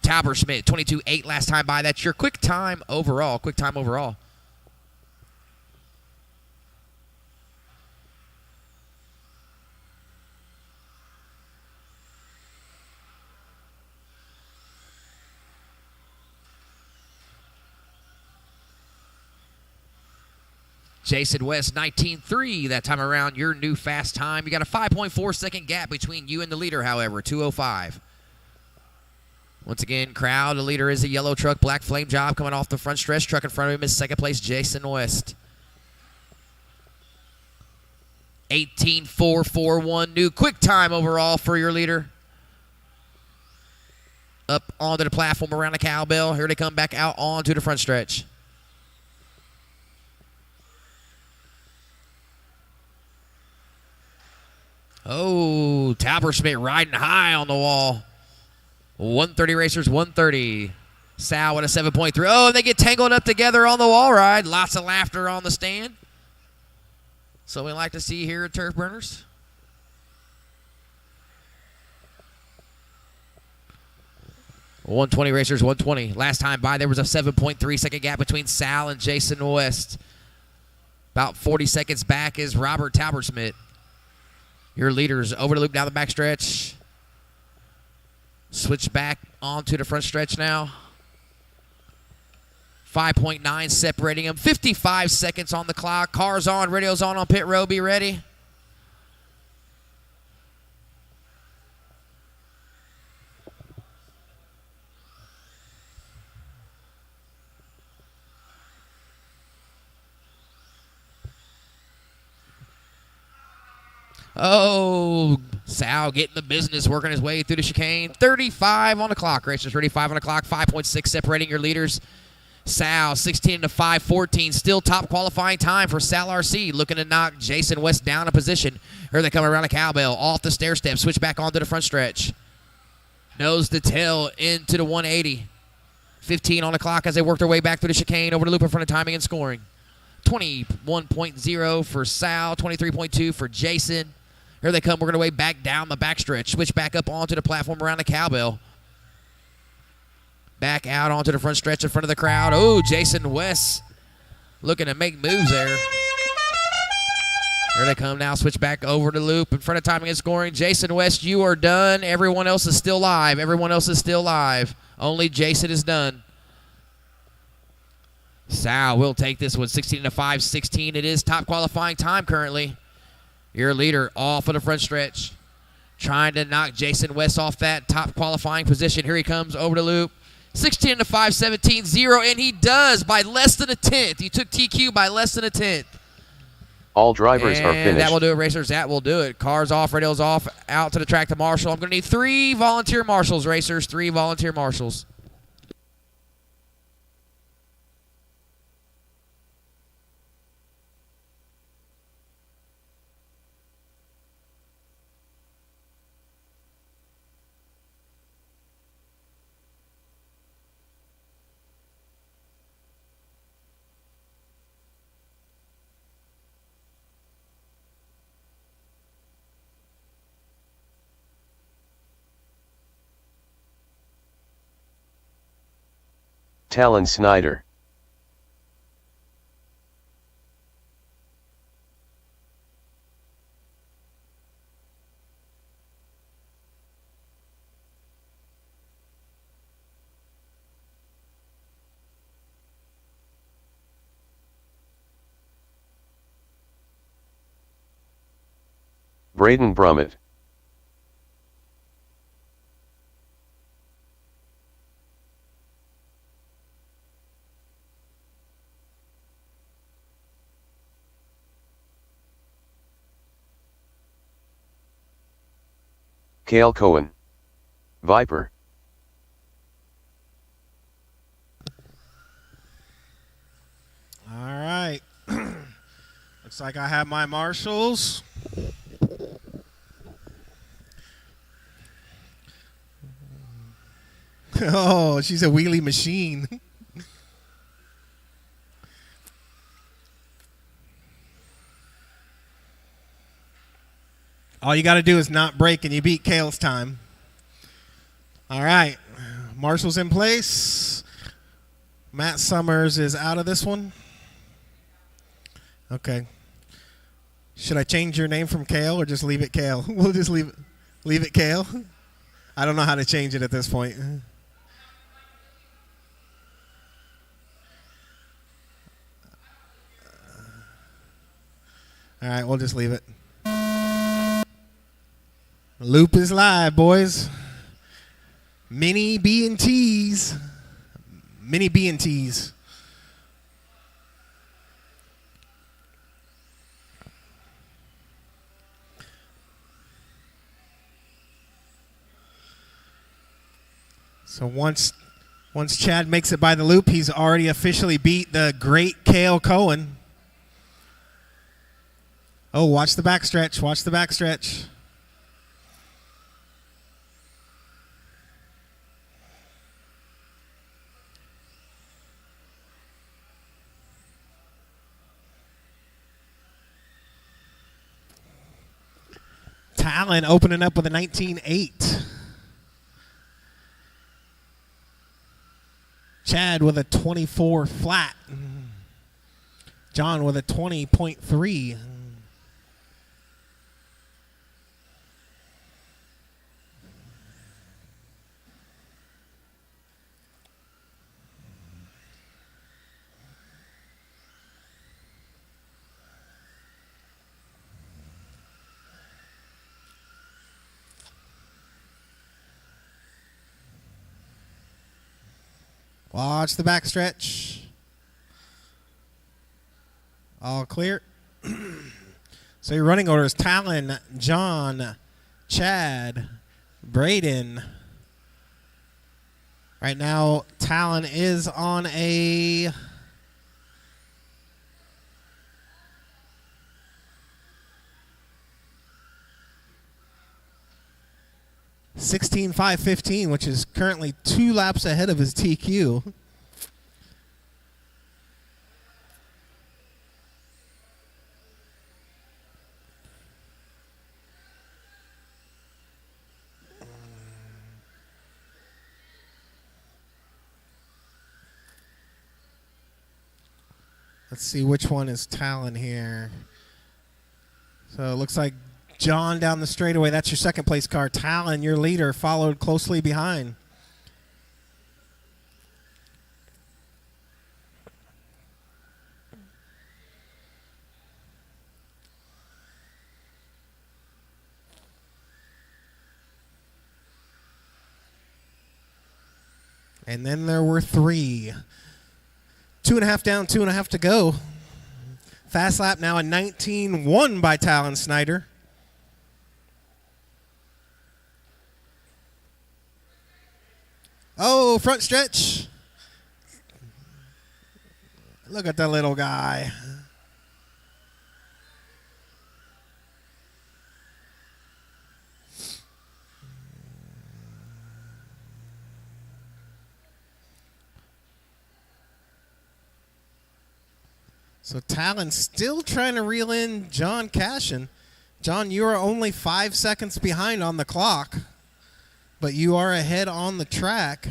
Talberschmidt, 22.8 last time by. That's your quick time overall. Quick time overall. Jason West, 19.3 that time around. Your new fast time. You got a 5.4 second gap between you and the leader, however, 2:05. Once again, crowd, the leader is a yellow truck, black flame job coming off the front stretch. Truck in front of him is second place, Jason West. 18.441, new quick time overall for your leader. Up onto the platform around the cowbell. Here they come back out onto the front stretch. Oh, Talberschmidt riding high on the wall. 130 racers, 130. Sal with a 7.3. Oh, and they get tangled up together on the wall ride. Lots of laughter on the stand. So we like to see here at TurfBurners. .120 racers, 120. Last time by, there was a 7.3 second gap between Sal and Jason West. About 40 seconds back is Robert Talberschmidt. Your leaders over the loop down the backstretch. Switch back onto the front stretch now. 5.9 separating them. 55 seconds on the clock. Cars on, radios on pit row. Be ready. Oh, Sal getting the business, working his way through the chicane. 35 on the clock. Racers 35 on the clock. 5.6 separating your leaders. Sal 16 to 5:14. Still top qualifying time for Sal RC. Looking to knock Jason West down a position. Here they come around a cowbell. Off the stair step. Switch back onto the front stretch. Nose to tail into the 180. 15 on the clock as they work their way back through the chicane. Over the loop in front of timing and scoring. 21.0 for Sal. 23.2 for Jason. Here they come, working their way back down the backstretch. Switch back up onto the platform around the cowbell. Back out onto the front stretch in front of the crowd. Oh, Jason West looking to make moves there. Here they come now. Switch back over the loop in front of timing and scoring. Jason West, you are done. Everyone else is still live. Everyone else is still live. Only Jason is done. Sal will take this one. 16 to 5:16. It is top qualifying time currently. Your leader off of the front stretch. Trying to knock Jason West off that top qualifying position. Here he comes over the loop. 16 to 5:17, 0, and he does by less than a tenth. He took TQ by less than a tenth. All drivers are finished. That will do it, racers. That will do it. Cars off, radios off, out to the track to marshal. I'm going to need 3 volunteer marshals, racers. 3 volunteer marshals. Talon Snyder. Braden Brummett. Cale Cohen. Viper. All right. Looks like I have my marshals. Oh, she's a wheelie machine. All you got to do is not break and you beat Kale's time. All right. Marshall's in place. Matt Summers is out of this one. Okay. Should I change your name from Kale or just leave it Kale? We'll just leave it Kale. I don't know how to change it at this point. All right, we'll just leave it. Loop is live, boys. Mini B&Ts. Mini B&Ts. So once Chad makes it by the loop, he's already officially beat the great Cale Cohen. Oh, watch the backstretch. Watch the backstretch. Talon opening up with a 19.8. Chad with a 24 flat. John with a 20.3. Watch the backstretch. All clear. So your running order is Talon, John, Chad, Braden. Right now, Talon is on a 16.515, which is currently 2 laps ahead of his TQ. Let's see which one is Talon here. So it looks like John down the straightaway. That's your second place car. Talon, your leader, followed closely behind. And then there were 3. 2.5 down, 2.5 to go. Fast lap now a 19.1 by Talon Snyder. Oh, front stretch. Look at that little guy. So Talon still trying to reel in John Cashin. John, you are only 5 seconds behind on the clock, but you are ahead on the track.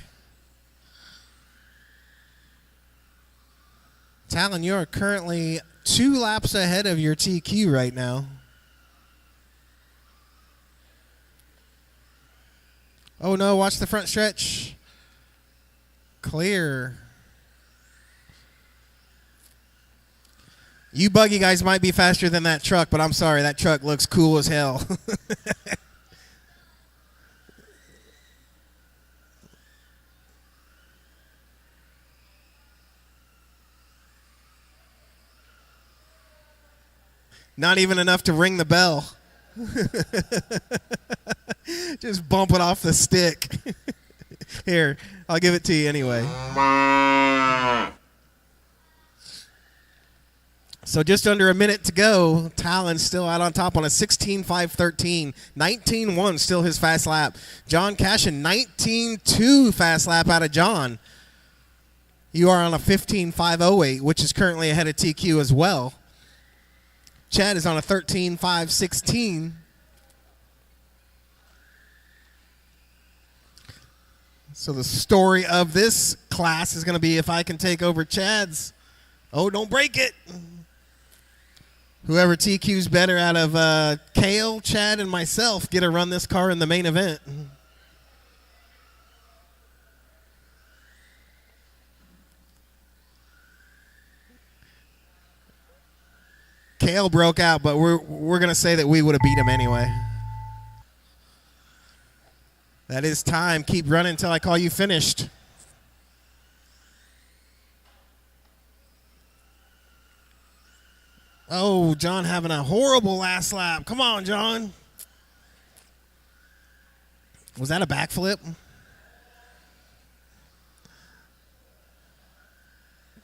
Talon, you are currently 2 laps ahead of your TQ right now. Oh no, watch the front stretch. Clear. You buggy guys might be faster than that truck, but I'm sorry, that truck looks cool as hell. Not even enough to ring the bell. Just bump it off the stick. Here, I'll give it to you anyway. So just under a minute to go. Talon's still out on top on a 16.513. 19.1 still his fast lap. John Cashin, 19.2 fast lap out of John. You are on a 15.508, which is currently ahead of TQ as well. Chad is on a 13.516. So the story of this class is going to be if I can take over Chad's. Oh, don't break it. Whoever TQ's better out of Kale, Chad, and myself get to run this car in the main event. Kale broke out, but we're going to say that we would have beat him anyway. That is time. Keep running until I call you finished. Oh, John having a horrible last lap. Come on, John. Was that a backflip?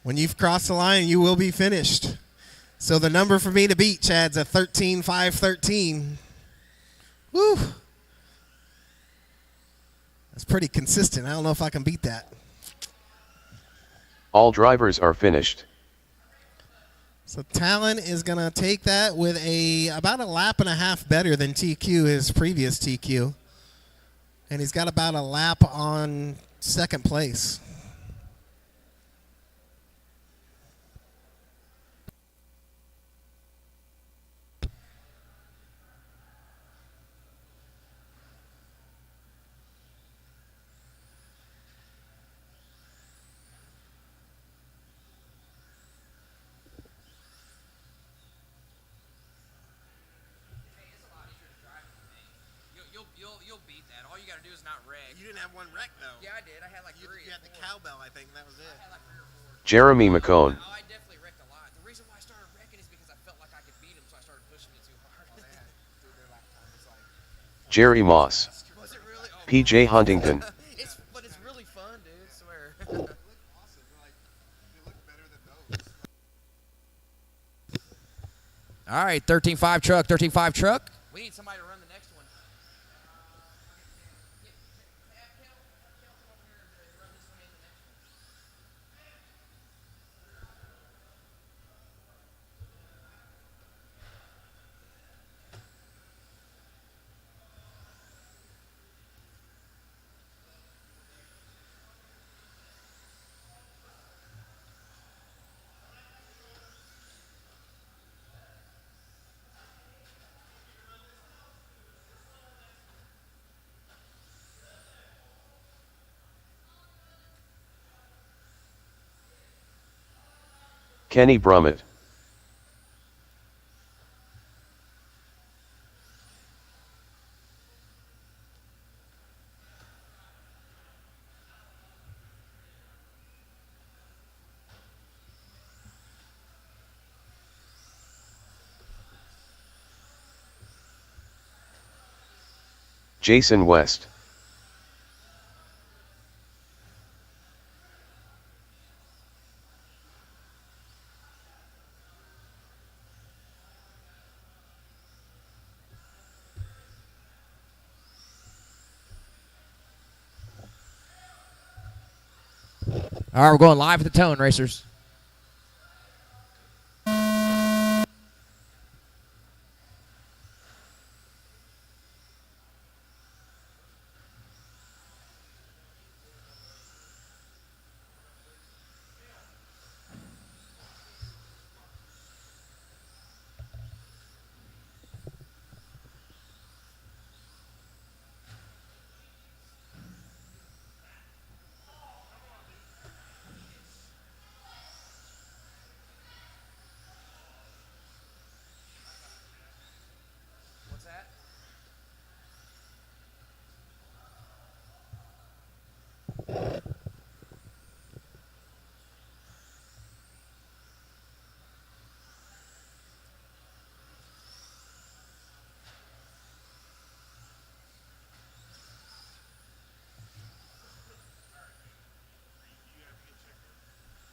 When you've crossed the line, you will be finished. So the number for me to beat, Chad's a 13.513. Woo. That's pretty consistent. I don't know if I can beat that. All drivers are finished. So Talon is going to take that with about a lap and a half better than TQ, his previous TQ. And he's got about a lap on second place. You'll beat that. All you got to do is not wreck. You didn't have one wreck, though. Yeah, I did. I had like You 3. had the cowbell, I think. That was it. I had like 3 or 4. Jeremy McCone. Oh, I definitely wrecked a lot. The reason why I started wrecking is because I felt like I could beat him, so I started pushing it too hard. Dude, their lap time was like. Jerry Moss. Was it really? Oh, PJ Huntington. But it's really fun, dude. I swear. They look awesome. They look better than those. All right, 13-5 truck, 13-5 truck. We need somebody to run the next one. Kenny Brummett. Jason West. All right, we're going live with the Tone Racers. What's that?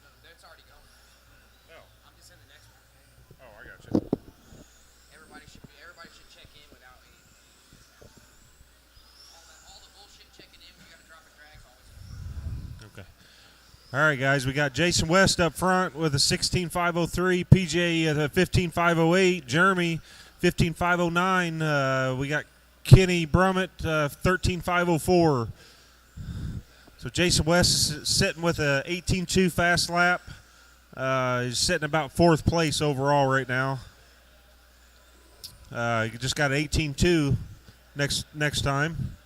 No, that's already going. Oh. I'm just in the next one. Oh, I got you. Everybody should check in without me. All the bullshit checking in when you got to drop a drag's always. Okay. All right, guys. We got Jason West up front with a 16.503, PJ at a 15.508, Jeremy 15.509. We got Kenny Brummett 13.504. So Jason West is sitting with a 18.2 fast lap. He's sitting about 4th place overall right now. He just got an 18.2 next time.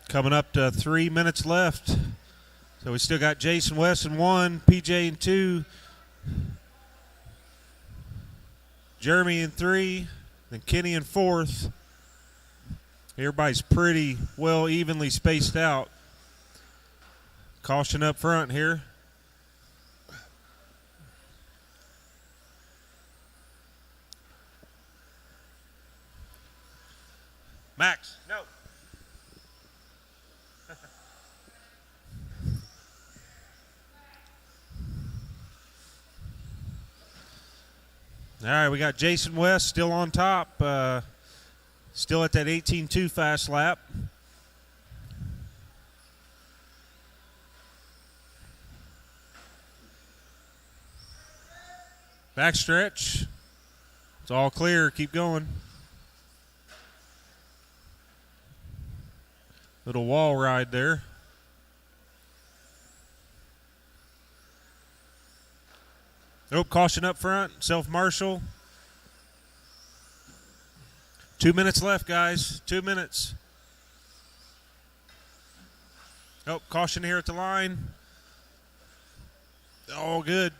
Coming up to 3 minutes left. So we still got Jason West in 1, PJ in 2, Jeremy in 3, then Kenny in 4th. Everybody's pretty well evenly spaced out. Caution up front here. Max, no. All right, we got Jason West still on top, still at that 18.2 fast lap. Backstretch. It's all clear. Keep going. Little wall ride there. Oh, caution up front. Self-marshal. 2 minutes left, guys. 2 minutes. Oh, caution here at the line. All good.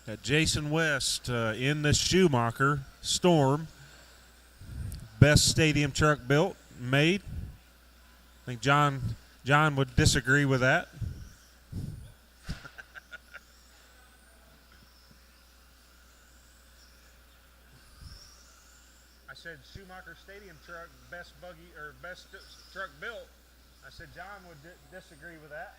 Got Jason West in the Schumacher Storm. Best stadium truck built, made. I think John would disagree with that. I said Schumacher Stadium truck, best buggy or best truck built. I said John would disagree with that.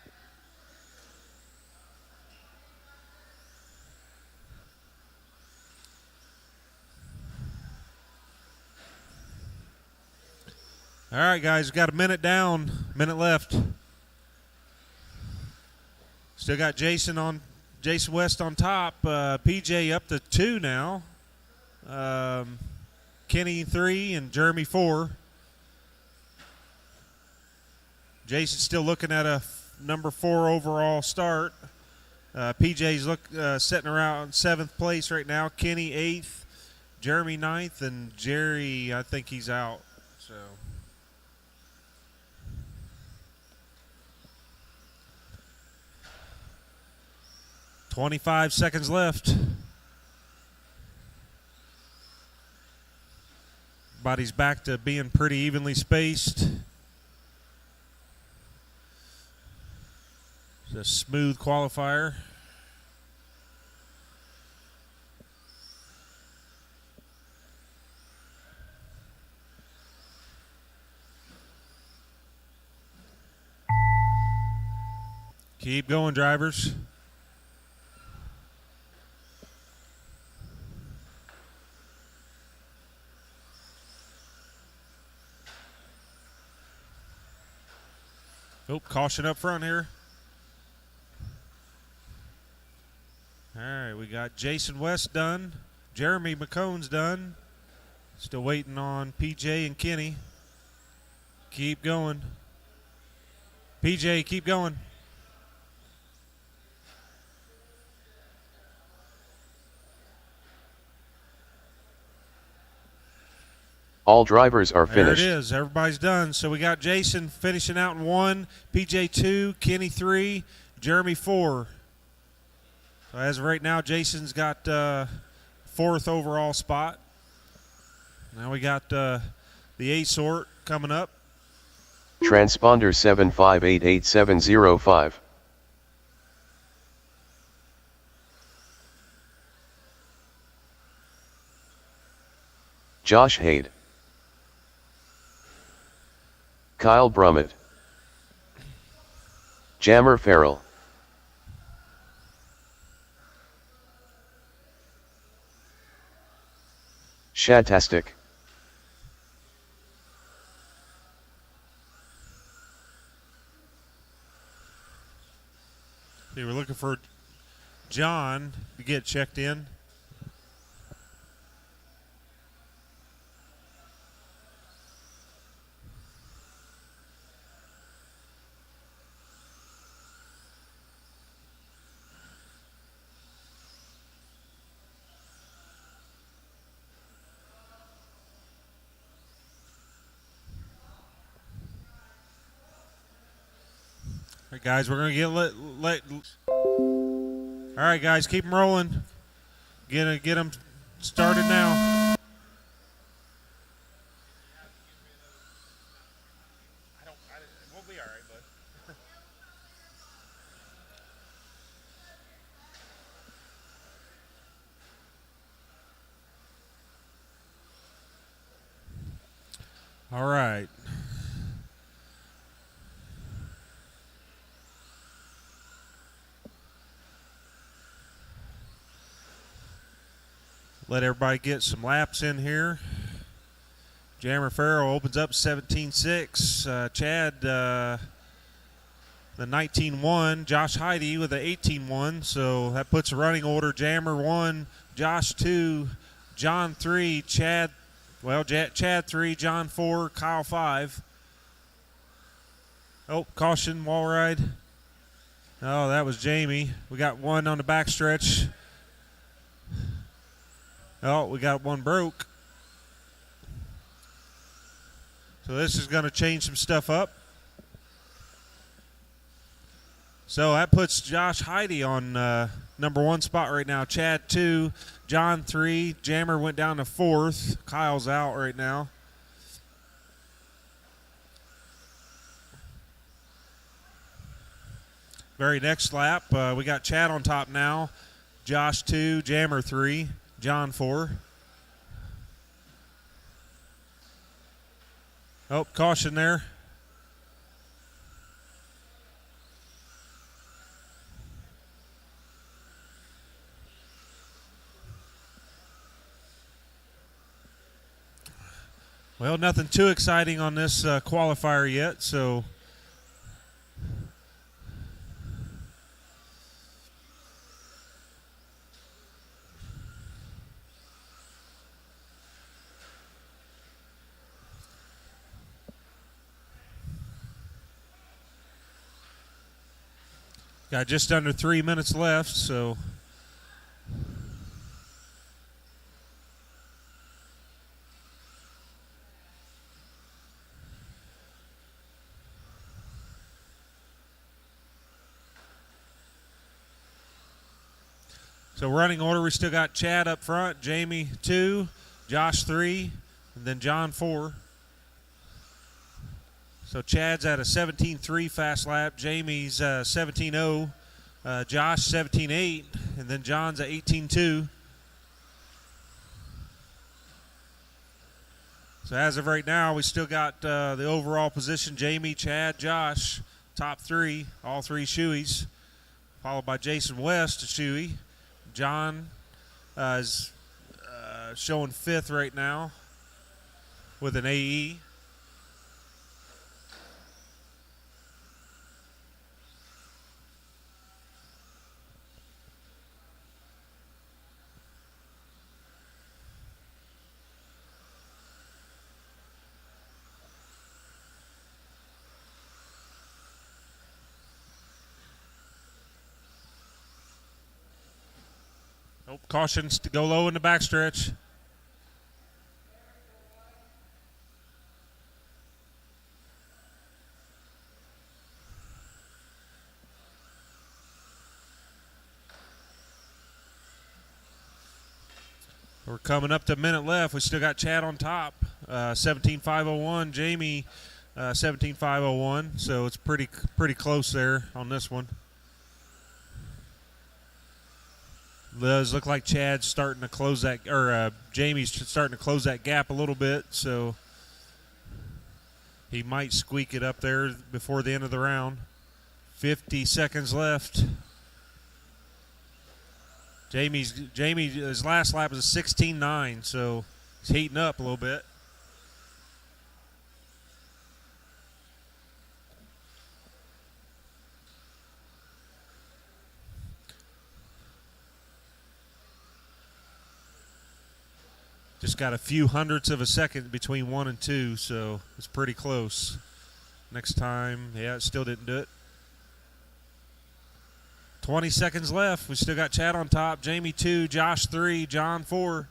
All right, guys, got a minute down, minute left. Still got Jason West on top. PJ up to 2 now. Kenny 3 and Jeremy 4. Jason's still looking at a number 4 overall start. PJ's sitting around 7th place right now. Kenny 8th, Jeremy 9th, and Jerry, I think he's out. So 25 seconds left. Body's back to being pretty evenly spaced. It's a smooth qualifier. Keep going, drivers. Oh, caution up front here. All right, we got Jason West done. Jeremy McCone's done. Still waiting on PJ and Kenny. Keep going. PJ, keep going. All drivers are finished. There it is. Everybody's done. So we got Jason finishing out in 1, PJ 2, Kenny 3, Jeremy 4. So as of right now, Jason's got 4th overall spot. Now we got the A sort coming up. Transponder 75888705. Josh Haidt. Kyle Brummett. Jammer Farrell. Shatastic. See, we're looking for John to get checked in. All right, guys, we're going to get all right, guys, keep them rolling. Get them started now. We'll be all right, bud. All right. Let everybody get some laps in here. Jammer Farrell opens up 17.6. Chad, the 19.1. Josh Heide with the 18.1. So that puts a running order. Jammer 1, Josh 2, John 3, Chad 3, John 4, Kyle 5. Oh, caution, wall ride. Oh, that was Jamie. We got one on the backstretch. Oh, we got one broke. So this is going to change some stuff up. So that puts Josh Heidi on number 1 spot right now. Chad 2, John 3. Jammer went down to 4th. Kyle's out right now. Very next lap, we got Chad on top now. Josh 2, Jammer 3, John 4. Oh, caution there. Well, nothing too exciting on this qualifier yet, so got just under 3 minutes left, so running order, we still got Chad up front, Jamie 2, Josh 3, and then John 4. So Chad's at a 17.3 fast lap, Jamie's 17.0, Josh 17.8, and then John's at 18.2. So as of right now, we still got the overall position, Jamie, Chad, Josh, top 3, all 3 shoeys, followed by Jason West, a shoey. John is showing 5th right now with an AE. Nope, cautions to go low in the backstretch. We're coming up to a minute left. We still got Chad on top, 17.501. Jamie, 17.501. So it's pretty close there on this one. Does look like Chad's starting to close that, or Jamie's starting to close that gap a little bit, so he might squeak it up there before the end of the round. 50 seconds left. His last lap was a 16.9, so he's heating up a little bit. Just got a few hundredths of a second between 1 and 2, so it's pretty close. Next time, yeah, it still didn't do it. 20 seconds left. We still got Chad on top. Jamie 2, Josh 3, John 4.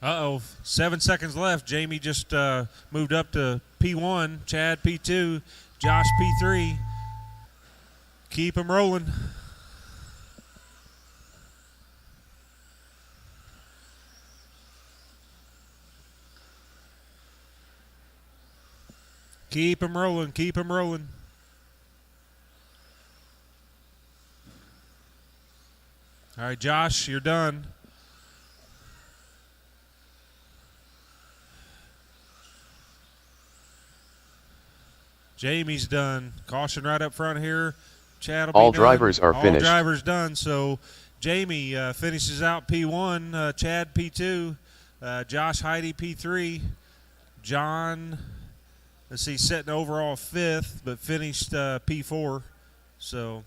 Uh-oh, 7 seconds left. Jamie just moved up to P1, Chad P2, Josh P3. Keep him rolling. Keep him rolling, keep him rolling. All right, Josh, you're done. Jamie's done. Caution right up front here. Chad will be All done. drivers are All finished. drivers done. So Jamie finishes out P1, Chad P2, Josh Heidi P3, John, let's see, setting overall 5th, but finished P4. So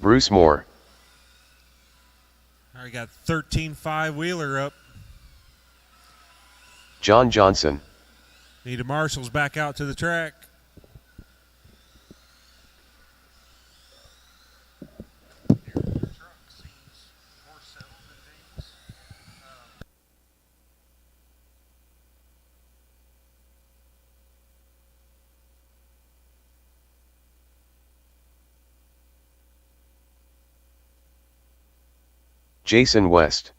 Bruce Moore. All right, got 13.5 Wheeler up. John Johnson. Need Marshall's back out to the track. Jason West.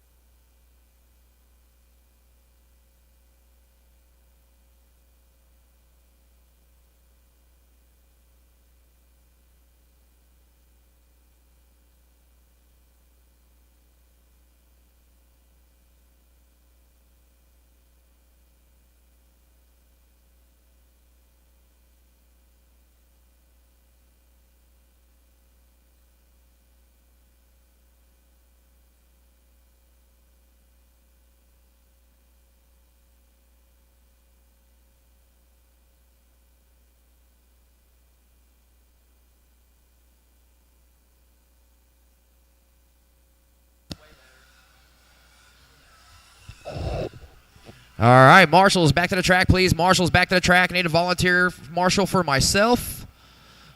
All right, Marshall's back to the track, please. Marshall's back to the track. I need a volunteer marshal for myself.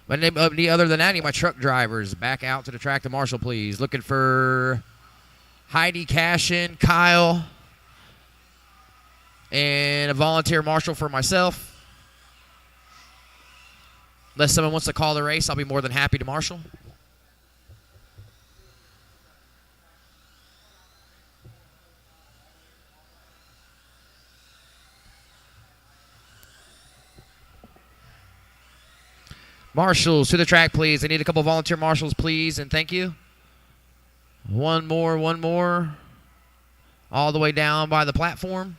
But other than that, I need my truck drivers back out to the track to Marshall, please. Looking for Heidi Cashin, Kyle, and a volunteer marshal for myself. Unless someone wants to call the race, I'll be more than happy to marshal. Marshals to the track, please. I need a couple volunteer marshals, please, and thank you. One more. All the way down by the platform.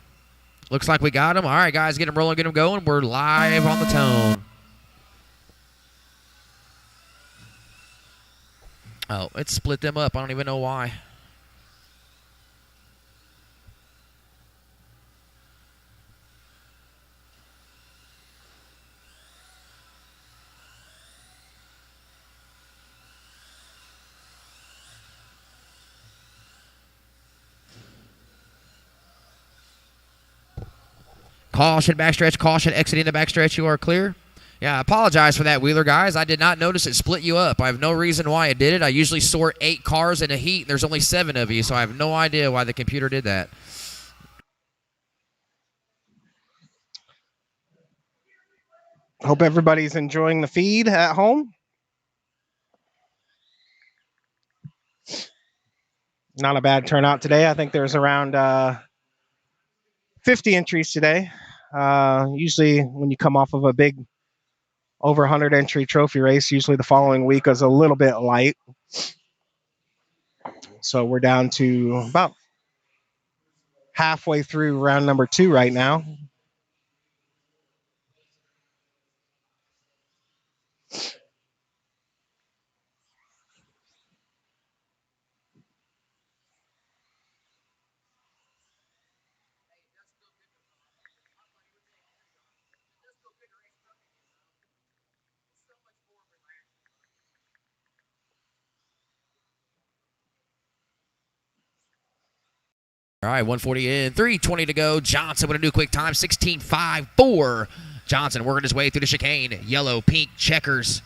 Looks like we got them. All right, guys, get them rolling, get them going. We're live on the tone. Oh, it split them up. I don't even know why. Caution backstretch, caution exiting the backstretch. You are clear. Yeah, I apologize for that, Wheeler, guys. I did not notice it split you up. I have no reason why it did it. I usually sort 8 cars in a heat, and there's only 7 of you, so I have no idea why the computer did that. Hope everybody's enjoying the feed at home. Not a bad turnout today. I think there's around 50 entries today. Usually when you come off of a big over 100 entry trophy race, usually the following week is a little bit light. So we're down to about halfway through round number 2 right now. All right, 140 in, 320 to go. Johnson with a new quick time, 16.54. Johnson working his way through the chicane. Yellow, pink, checkers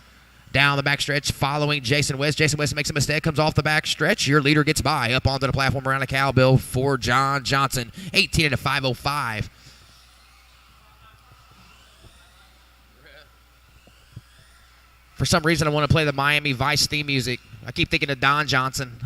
down the backstretch following Jason West. Jason West makes a mistake, comes off the backstretch. Your leader gets by up onto the platform around the cowbell for John Johnson, 18 into 505. For some reason, I want to play the Miami Vice theme music. I keep thinking of Don Johnson.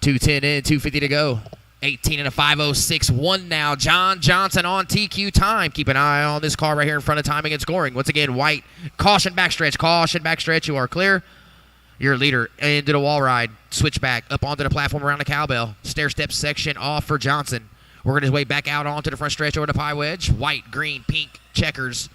210 in, 250 to go. 18 and a 506-1 now. John Johnson on TQ time. Keep an eye on this car right here in front of timing and scoring. Once again, white. Caution backstretch. Caution backstretch. You are clear. Your leader into the wall ride. Switch back up onto the platform around the cowbell. Stair step section off for Johnson. Working his way back out onto the front stretch over the pie wedge. White, green, pink, checkers.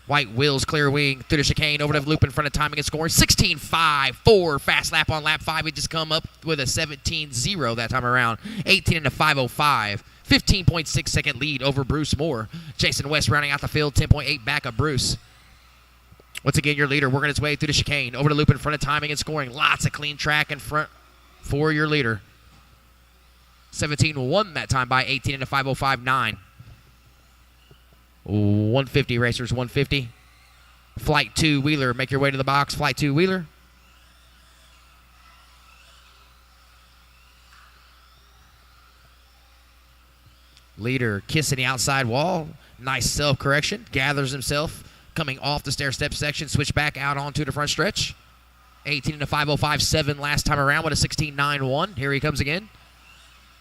White wheels, clear wing, through the chicane, over the loop in front of timing and scoring. 16.54, fast lap on lap 5. We just come up with a 17.0 that time around. 18 into 505. 15.6 second lead over Bruce Moore. Jason West rounding out the field, 10.8 back of Bruce. Once again, your leader working its way through the chicane. Over the loop in front of timing and scoring. Lots of clean track in front for your leader. 17-1 that time by 18 into 5:05.9. 150 racers, 150. Flight 2 Wheeler, make your way to the box. Flight 2 Wheeler. Leader kissing the outside wall. Nice self-correction. Gathers himself. Coming off the stair-step section. Switch back out onto the front stretch. 18 into 5:05.7 last time around with a 16.91. Here he comes again.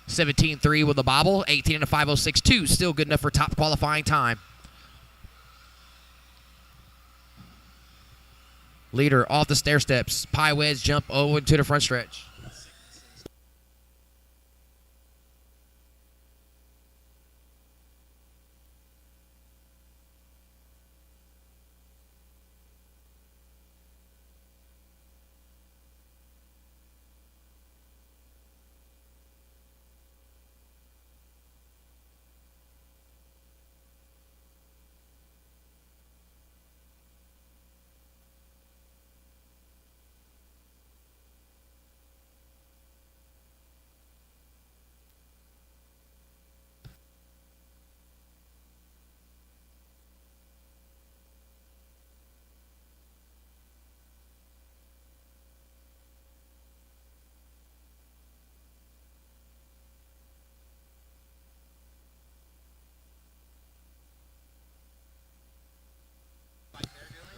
17.3 with a bobble. 18 into 5:06.2. Still good enough for top qualifying time. Leader off the stair steps. Pie wedge jump over to the front stretch.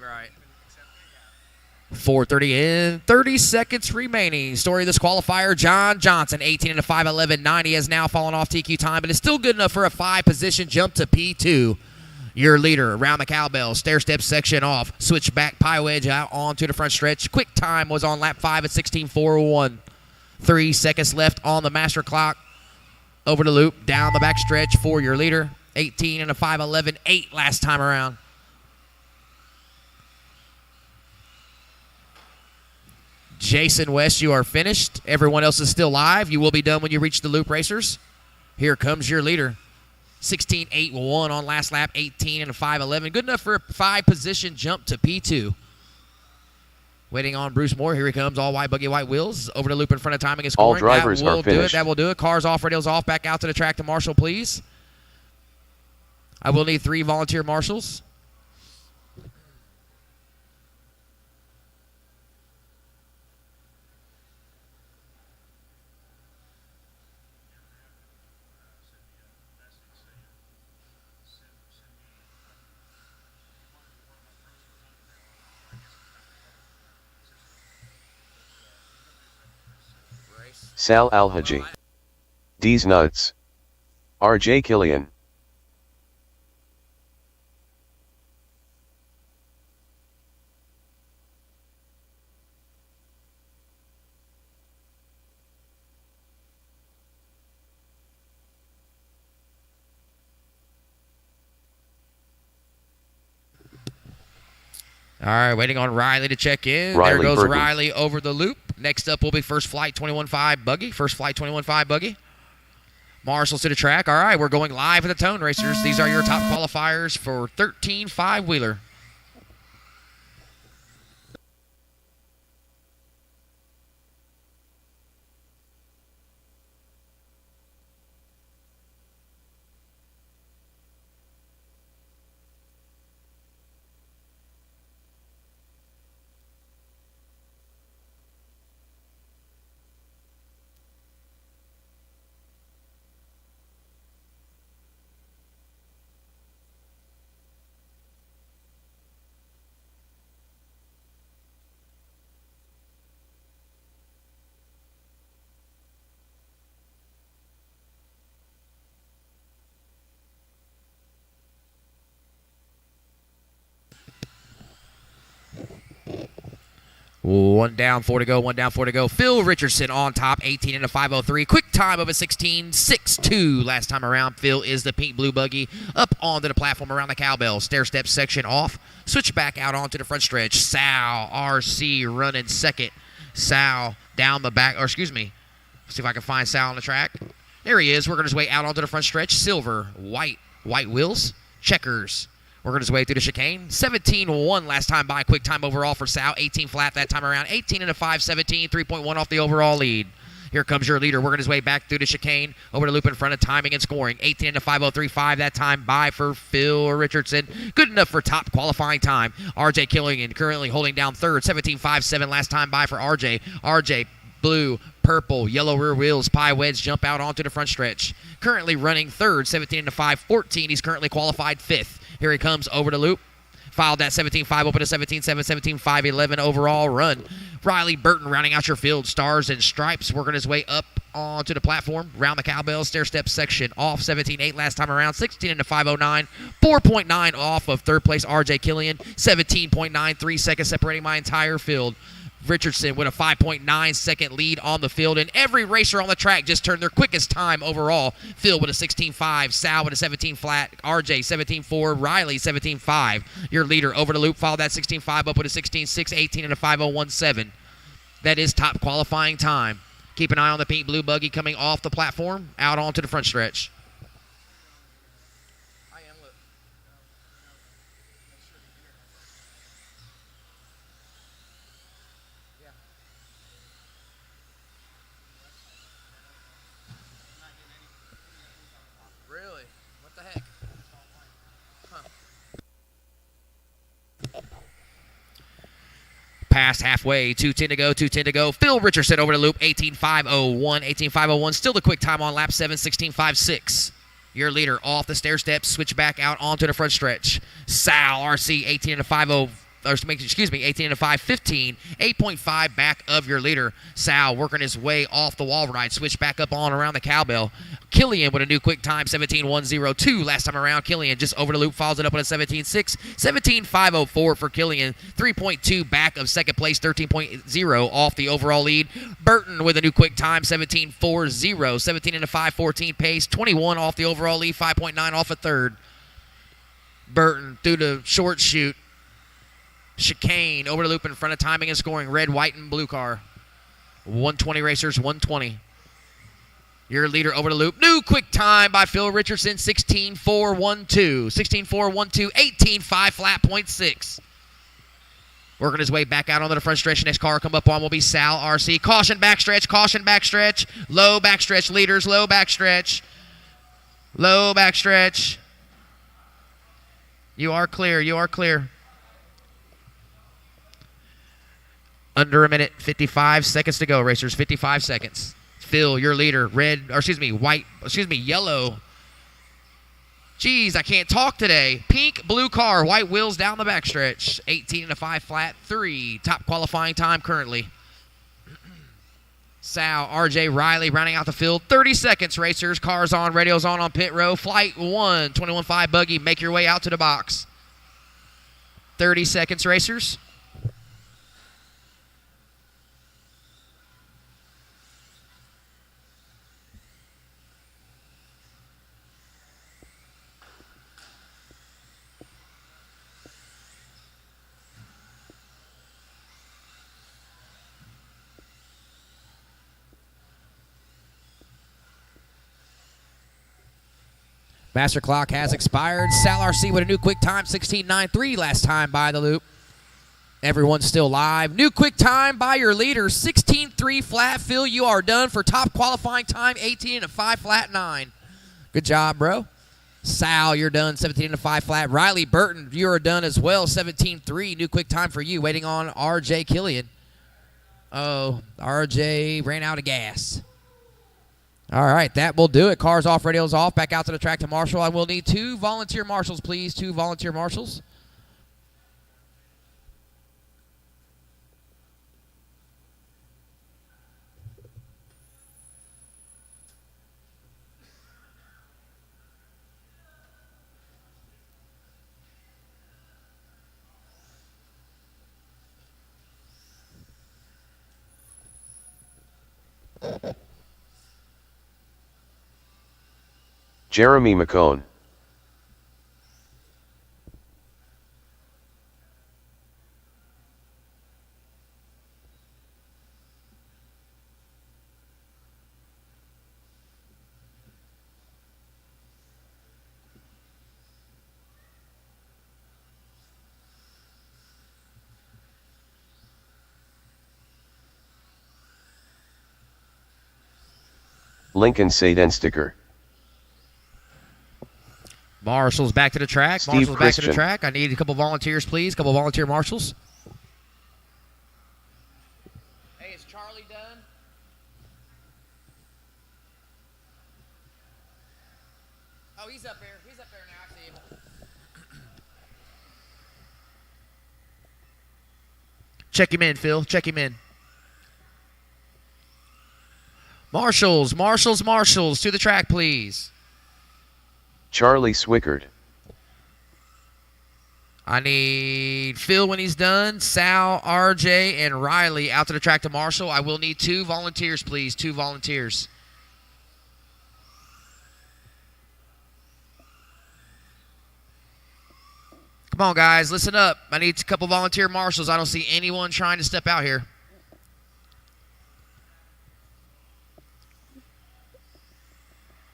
Right. 4:30 in 30 seconds remaining. Story of this qualifier, John Johnson, 18 into 5:11.90 has now fallen off TQ time, but is still good enough for a 5-position jump to P2. Your leader around the cowbell, stair step section off, switch back pie wedge out onto the front stretch. Quick time was on lap 5 at 16.41. 3 seconds left on the master clock. Over the loop, down the back stretch for your leader. 18 into 5:11.8 last time around. Jason West, you are finished. Everyone else is still live. You will be done when you reach the loop racers. Here comes your leader. 16.81 on last lap, 18 and a 5:11. Good enough for a 5-position jump to P2. Waiting on Bruce Moore. Here he comes. All white, buggy white wheels. Over the loop in front of timing and scoring. All drivers are finished. That will do it. Cars off, radials off. Back out to the track to marshal, please. I will need 3 volunteer marshals. Sal Alhaji. D's Nuts. RJ Killian. All right, waiting on Riley to check in. Riley there goes Burton. Riley over the loop. Next up will be First Flight 21.5 Buggy. First Flight 21.5 Buggy. Marshals to the track. All right, we're going live at the Tone Racers. These are your top qualifiers for 13.5 Wheeler. One down, 4 to go, 1 down, 4 to go. Phil Richardson on top, 18 into 5:03. Quick time of a 16.62 last time around. Phil is the pink blue buggy up onto the platform around the cowbell. Stair step section off. Switch back out onto the front stretch. Sal RC running second. Sal down the back, or excuse me. See if I can find Sal on the track. There he is, working his way out onto the front stretch. Silver, white wheels, checkers. Working his way through the chicane. 17-1 last time by. Quick time overall for Sal. 18 flat that time around. 18 and a 5, 17, 3.1 off the overall lead. Here comes your leader, working his way back through the chicane, over the loop in front of timing and scoring. 18 and a 5.035 that time by for Phil Richardson. Good enough for top qualifying time. RJ Killian currently holding down third. 17.57 last time by for RJ. RJ, blue, purple, yellow rear wheels, pie wedge, jump out onto the front stretch. Currently running third, 17 and a 5.14. He's currently qualified fifth. Here he comes over the loop. Filed that 17.5 open to 17.7, 17.5.11 overall run. Riley Burton rounding out your field. Stars and Stripes working his way up onto the platform. Round the cowbell stair step section. Off 17.8 last time around. 16 into 5.09. 4.9 off of third place RJ Killian. 17.93 seconds separating my entire field. Richardson with a 5.9 second lead on the field, and every racer on the track just turned their quickest time overall. Phil with a 16.5, Sal with a 17 flat, RJ 17.4, Riley 17.5. Your leader over the loop followed that 16.5 up with a 16.6, 18 and a 5.017. That is top qualifying time. Keep an eye on the pink blue buggy coming off the platform out onto the front stretch. Really? What the heck? Past halfway, 2:10 to go, 2:10 to go. Phil Richardson over the loop, 18.501, 18.501. Still the quick time on lap 7, 16.56. Your leader off the stair steps, switch back out onto the front stretch. Sal, RC, 18 and a 5.0. Excuse me, 18 and a 5.15, 8.5 back of your leader. Sal working his way off the wall ride, switch back up on around the cowbell. Killian with a new quick time, 17.102 last time around. Killian just over the loop, follows it up with a 17.6, 17.504 for Killian. 3.2 back of second place, 13.0 off the overall lead. Burton with a new quick time, 17.40, 17 and a 5.14 pace, 21 off the overall lead, 5.9 off a third. Burton through the short chute. Chicane over the loop in front of timing and scoring. Red, white, and blue car. 120 racers, 120. Your leader over the loop. New quick time by Phil Richardson, 16.412. 16.412, 18.5 flat, .6. Working his way back out onto the front stretch. Next car come up on will be Sal RC. Caution backstretch, caution backstretch. Low backstretch, leaders, low backstretch. Low backstretch. You are clear, you are clear. Under a minute, 55 seconds to go, racers. 55 seconds. Phil, your leader, yellow. Jeez, I can't talk today. Pink, blue car, white wheels down the backstretch. 18 and a 5 flat, 3. Top qualifying time currently. Sal, RJ, Riley rounding out the field. 30 seconds, racers. Cars on, radios on pit row. Flight 1, 21.5 buggy. Make your way out to the box. 30 seconds, racers. Master clock has expired. Sal RC with a new quick time, 16.93 last time by the loop. Everyone's still live. New quick time by your leader, 16.3 flat. Phil, you are done for top qualifying time, 18 and a 5 flat 9. Good job, bro. Sal, you're done, 17 and a 5 flat. Riley Burton, you are done as well, 17.3. New quick time for you, waiting on RJ Killian. Oh, RJ ran out of gas. All right, that will do it. Cars off, radios off. Back out to the track to marshal. I will need 2 volunteer marshals, please. 2 volunteer marshals. Jeremy McCone. Lincoln Saden sticker. Marshall's back to the track. Steve Marshall's back to the Christian. track. I need a couple volunteers, please. Couple volunteer marshals. Hey, is Charlie done? Oh, he's up there. He's up there now. I see him. Check him in, Phil. Check him in. Marshals, marshals, marshals. To the track, please. Charlie Swickard. I need Phil when he's done, Sal, RJ, and Riley out to the track to Marshall. I will need 2 volunteers, please. 2 volunteers. Come on, guys. Listen up. I need a couple volunteer marshals. I don't see anyone trying to step out here.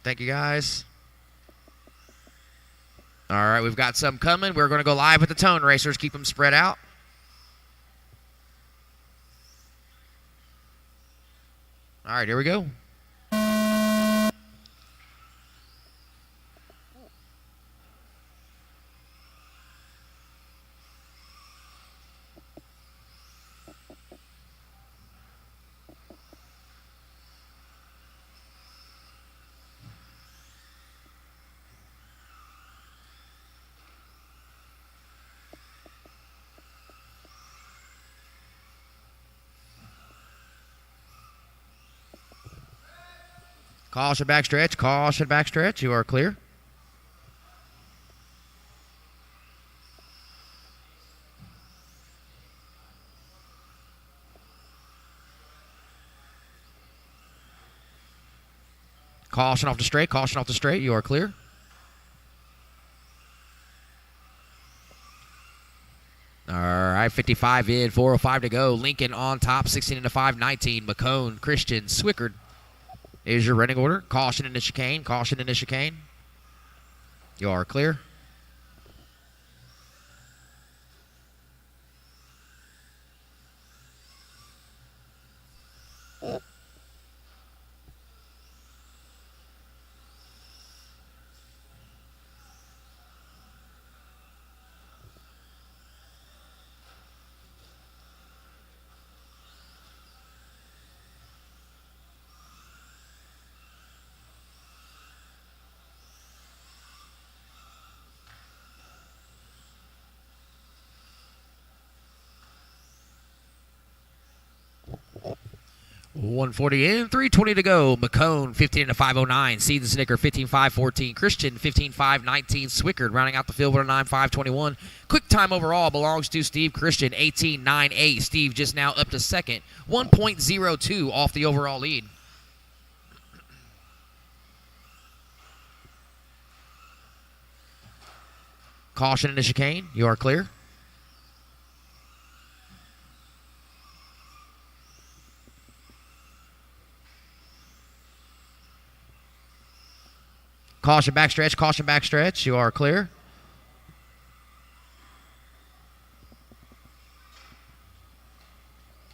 Thank you, guys. All right, we've got some coming. We're going to go live with the Tone Racers. Keep them spread out. All right, here we go. Caution backstretch. Caution backstretch. You are clear. Caution off the straight. Caution off the straight. You are clear. All right, 55 in, 4:05 to go. Lincoln on top, 16 into 5, 19. McCone, Christian, Swickard is your running order. Caution in the chicane. Caution in the chicane. You are clear. .140 in, 3:20 to go. McCone, 15 into 5:09. Seed Snicker, 15.5:14. Christian, 15.5:19. Swickard rounding out the field with a 9.5:21. Quick time overall belongs to Steve Christian, 18.98. Steve just now up to second, 1.02 off the overall lead. Caution in the chicane. You are clear. Caution backstretch, caution backstretch. You are clear.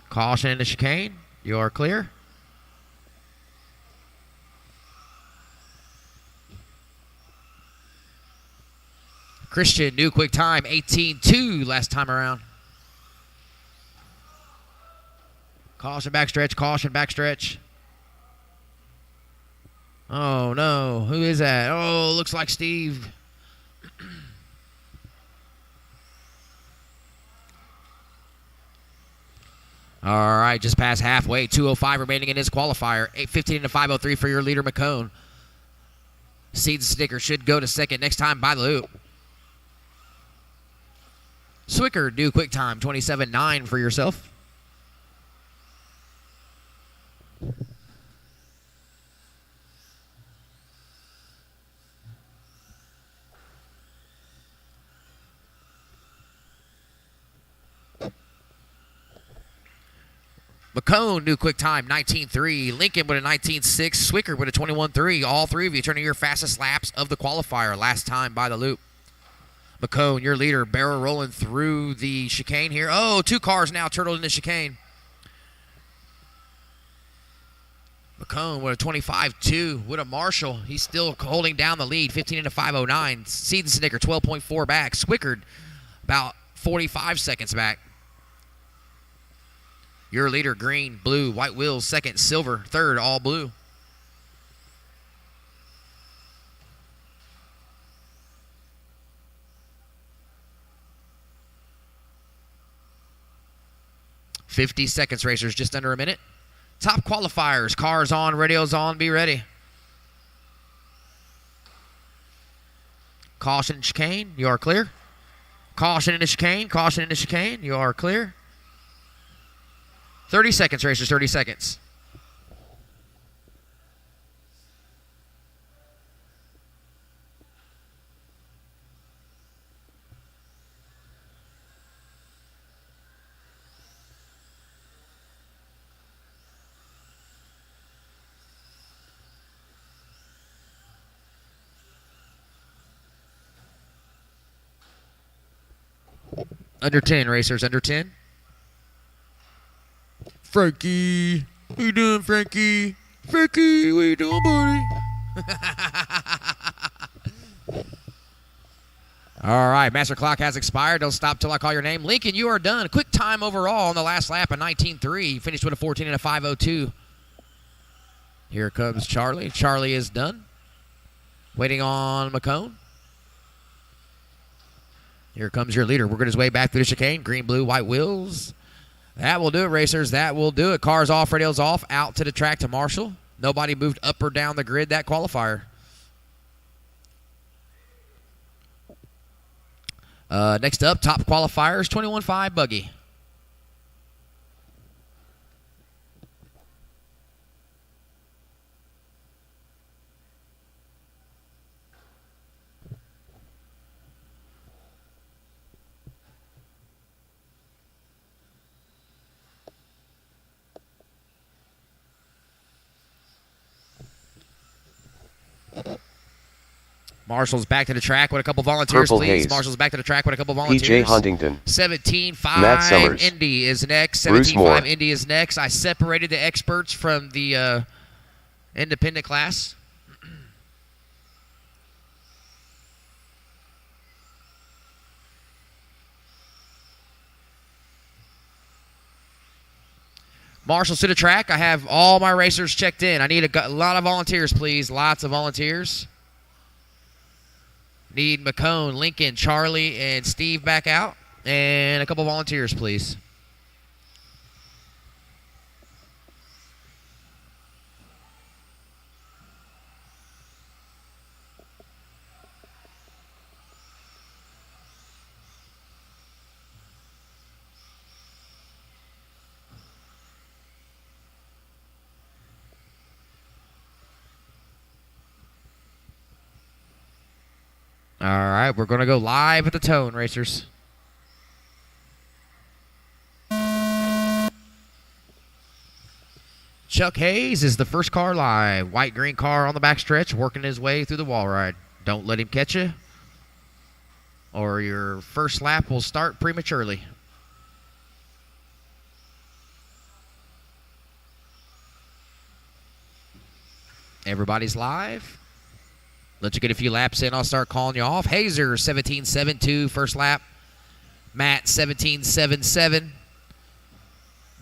Caution in the chicane. You are clear. Christian, new quick time, 18.2 last time around. Caution backstretch, caution backstretch. Oh, no. Who is that? Oh, looks like Steve. All right, just past halfway. 2:05 remaining in this qualifier. 8:15 into 5:03 for your leader, McCone. Seed Sticker should go to second next time by the loop. Swicker, new quick time, 27.9 for yourself. McCone, new quick time, 19.3. Lincoln with a 19.6. Swicker with a 21.3. All three of you turning your fastest laps of the qualifier last time by the loop. McCone, your leader, barrel rolling through the chicane here. Oh, 2 cars now turtled in the chicane. McCone with a 25-2. With a Marshall, he's still holding down the lead, 15 into 5:09. Seed and Snicker, 12.4 back. Swickard, about 45 seconds back. Your leader, green, blue, white wheels, second, silver, third, all blue. "50 seconds, racers, just under a minute. Top qualifiers, cars on, radios on, be ready. Caution and chicane, you are clear. Caution in the chicane, caution in the chicane, you are clear. 30 seconds, racers, 30 seconds. Under 10, racers, under 10. Frankie, what you doing, Frankie? Frankie, what you doing, buddy? All right, master clock has expired. Don't stop till I call your name. Lincoln, you are done. Quick time overall on the last lap of 19.3. Finished with a 14 and a 5:02. Here comes Charlie. Charlie is done. Waiting on McCone. Here comes your leader. Working his way back through the chicane. Green, blue, white wheels. That will do it, racers. That will do it. Cars off, radios off. Out to the track to Marshall. Nobody moved up or down the grid that qualifier. Next up, top qualifiers, 21.5 buggy. Marshall's back to the track with a couple volunteers, Purple please. Haze. Marshall's back to the track with a couple volunteers. PJ Huntington. 17.5 Matt Summers. Indy is next. Bruce 17.5 Moore. Indy is next. I separated the experts from the independent class. Marshall's to the track. I have all my racers checked in. I need a lot of volunteers, please. Lots of volunteers. Need McCone, Lincoln, Charlie, and Steve back out. And a couple volunteers, please. All right, we're going to go live at the Tone, racers. Chuck Hayes is the first car live. White-green car on the backstretch, working his way through the wall ride. Don't let him catch you, or your first lap will start prematurely. Everybody's live. Let you get a few laps in. I'll start calling you off. Hazer, 17.72, first lap. Matt, 17.77.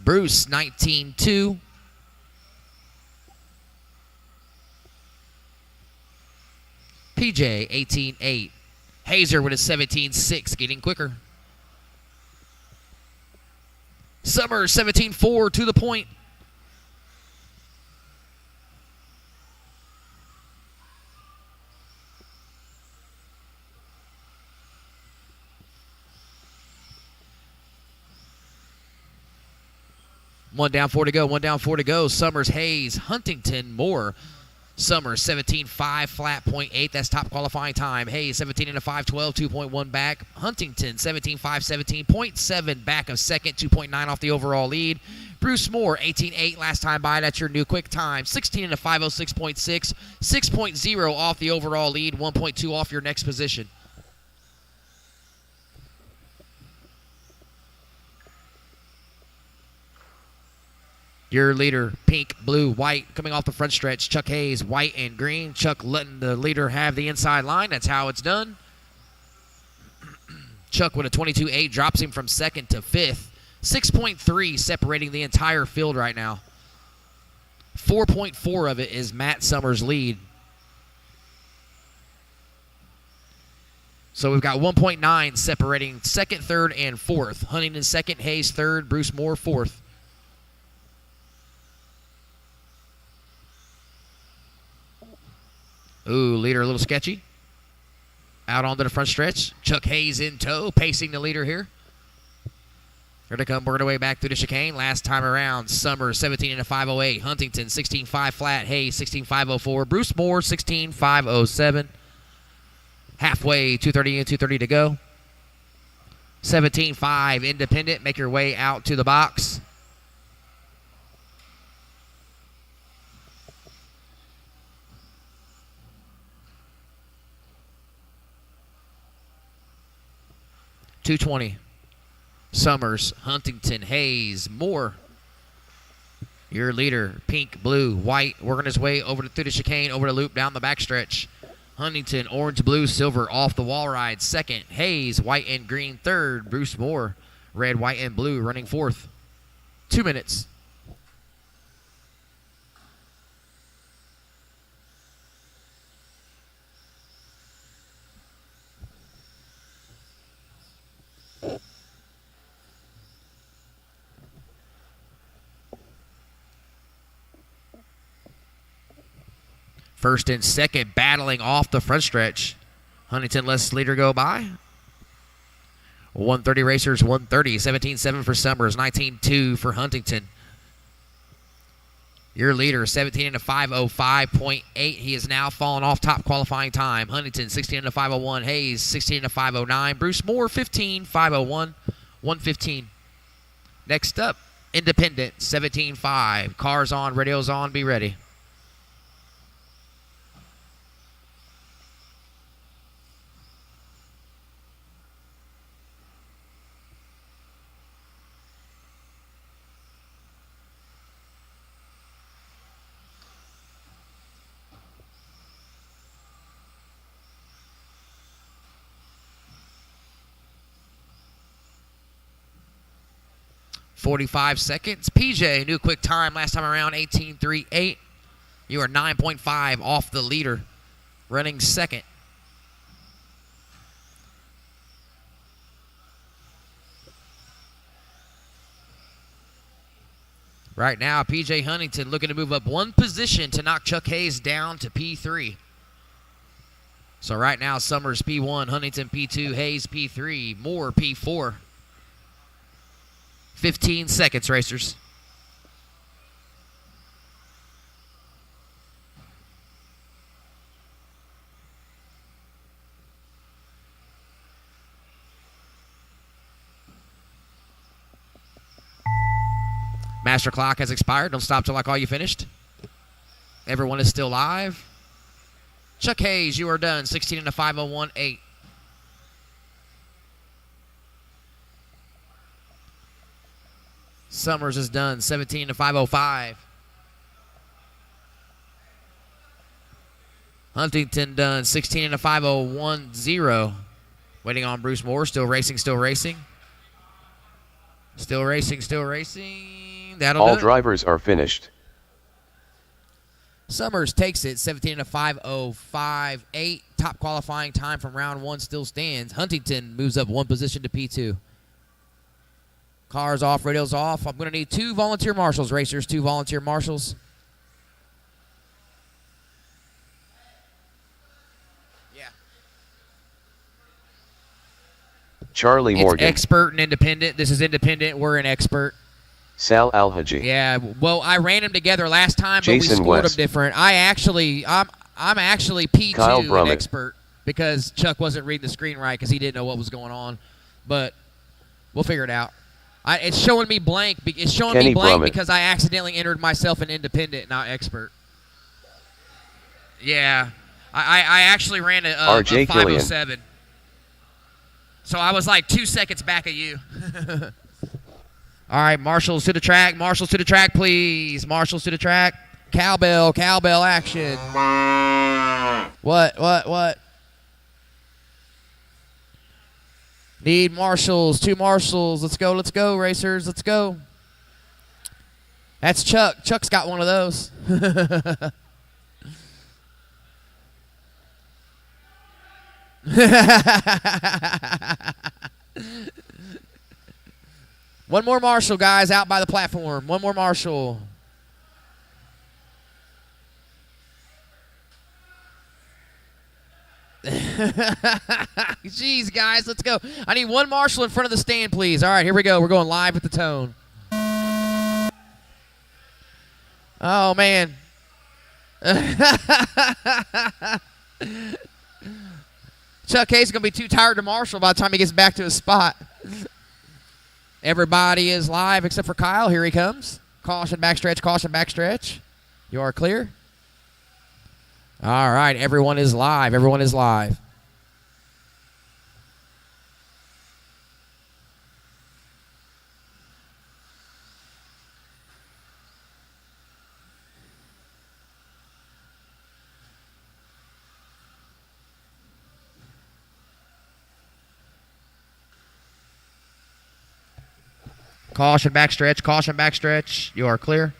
Bruce, 19.2. PJ, 18.8. Hazer with a 17.6, getting quicker. Summers, 17.4 to the point. One down, four to go. One down, four to go. Summers, Hayes, Huntington, Moore. Summers, 17.5, flat, 0.8. That's top qualifying time. Hayes, 17 and a 5.12, 2.1 back. Huntington, 17.5, 17.7 back of second, 2.9 off the overall lead. Bruce Moore, 18.8 last time by. That's your new quick time. 16 and a 5.06.6, 6.0 off the overall lead, 1.2 off your next position. Your leader, pink, blue, white, coming off the front stretch. Chuck Hayes, white and green. Chuck letting the leader have the inside line. That's how it's done. Chuck with a 22.8 drops him from second to fifth. 6.3 separating the entire field right now. 4.4 of it is Matt Summers' lead. So we've got 1.9 separating second, third, and fourth. Huntington second, Hayes third, Bruce Moore fourth. Ooh, leader a little sketchy. Out onto the front stretch. Chuck Hayes in tow, pacing the leader here. Here to come, working our way back through the chicane. Last time around, Summers 17 and a 508. Huntington 16.5 flat. Hayes 16.504. Bruce Moore 16.507. Halfway, 2:30 and 2:30 to go. 17.5 independent. Make your way out to the box. .220. Summers, Huntington, Hayes, Moore. Your leader, pink, blue, white, working his way over through the chicane, over the loop, down the backstretch. Huntington, orange, blue, silver, off the wall ride, second. Hayes, white and green, third. Bruce Moore, red, white, and blue, running fourth. 2 minutes. First and second battling off the front stretch. Huntington lets leader go by. 130 racers, 130. 17.7 for Summers, 19.2 for Huntington. Your leader, 17 and a 505.8. He is now fallen off top qualifying time. Huntington, 16 and a 501. Hayes, 16 and a 509. Bruce Moore, 15, 501, 115. Next up, Independent, 17.5. Cars on, radios on, be ready. .45 seconds. PJ, new quick time last time around, 18.38. You are 9.5 off the leader, running second. Right now, PJ Huntington looking to move up one position to knock Chuck Hayes down to P3. So right now, Summers P1, Huntington P2, Hayes P3, Moore P4. 15 seconds, racers. Master clock has expired. Don't stop till I call you finished. Everyone is still live. Chuck Hayes, you are done. 16 and a 501.8. Summers is done, 17 to 505. Huntington done, 16 and a 501.0. Waiting on Bruce Moore, still racing, still racing. Still racing, still racing. That'll do All it. drivers are finished. Summers takes it, 17 and a 505.8. Top qualifying time from round one still stands. Huntington moves up one position to P2. Cars off, radios off. I'm going to need 2 volunteer marshals, racers, 2 volunteer marshals. Yeah. Charlie Morgan. It's expert and independent. This is independent. We're an expert. Sal Alhaji. Yeah, well, I ran them together last time, but Jason we scored West. them different. I'm actually P2 Kyle and Brummett. expert because Chuck wasn't reading the screen right because he didn't know what was going on. But we'll figure it out. It's showing me blank. It's showing Kenny me blank Brummett. because I accidentally entered myself an independent, not expert. Yeah, I actually ran a RJ 507. So I was like 2 seconds back of you. All right, marshals to the track. Marshals to the track, please. Marshals to the track. Cowbell action. What? Need marshals. 2 marshals. Let's go, racers. Let's go. That's Chuck. Chuck's got one of those. One more marshal, guys, out by the platform. One more marshal. Jeez, guys, let's go. I need one marshal in front of the stand, please. All right, here we go. We're going live with the tone. Oh, man. Chuck Hayes is going to be too tired to marshal by the time he gets back to his spot. Everybody is live except for Kyle. Here he comes. Caution, backstretch. You are clear. All right, everyone is live. Caution, backstretch. You are clear.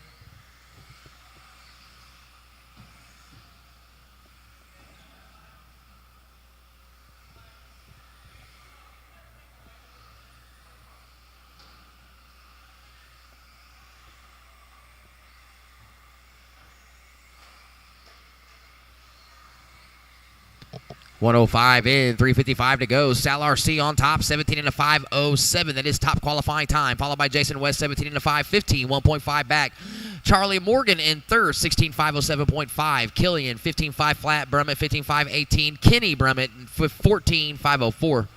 .105 in, 3:55 to go. Sal RC on top, 17 and a 5:07. That is top qualifying time. Followed by Jason West, 17 and a 5:15, 1.5 back. Charlie Morgan in third, 16.507.5. Killian, 15.5 flat. Brummett, 15.518. Kenny Brummett, 14.504.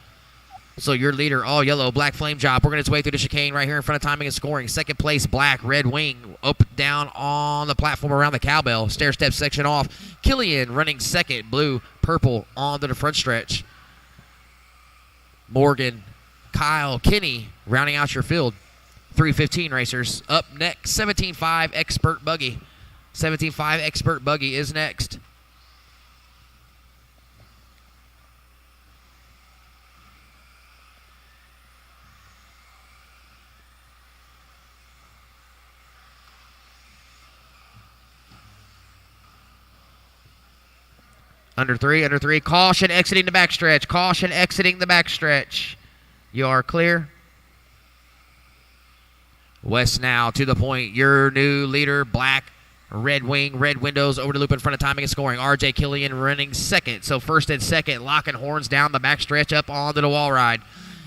So your leader, all yellow, Black Flame Job, working its way through the chicane right here in front of timing and scoring. Second place, Black Red Wing, up down on the platform around the cowbell. Stair step section off. Killian running second, Blue, Purple onto the front stretch. Morgan, Kyle, Kenny rounding out your field. 3:15 racers. Up next, 17.5 Expert Buggy. 17.5 Expert Buggy is next. Under three. Caution exiting the backstretch. You are clear. West now to the point. Your new leader, Black Red Wing, red windows over the loop in front of timing and scoring. RJ Killian running second. So first and second, locking horns down the backstretch up onto the wall ride.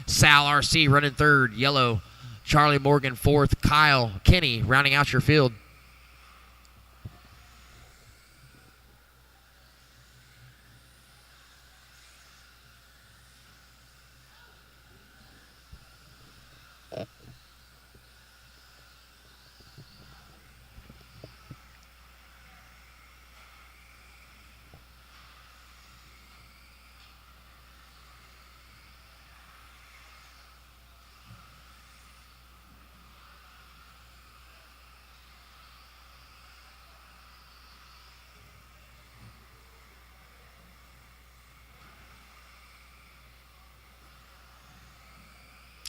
Sal RC running third, yellow. Charlie Morgan fourth. Kyle, Kenny rounding out your field.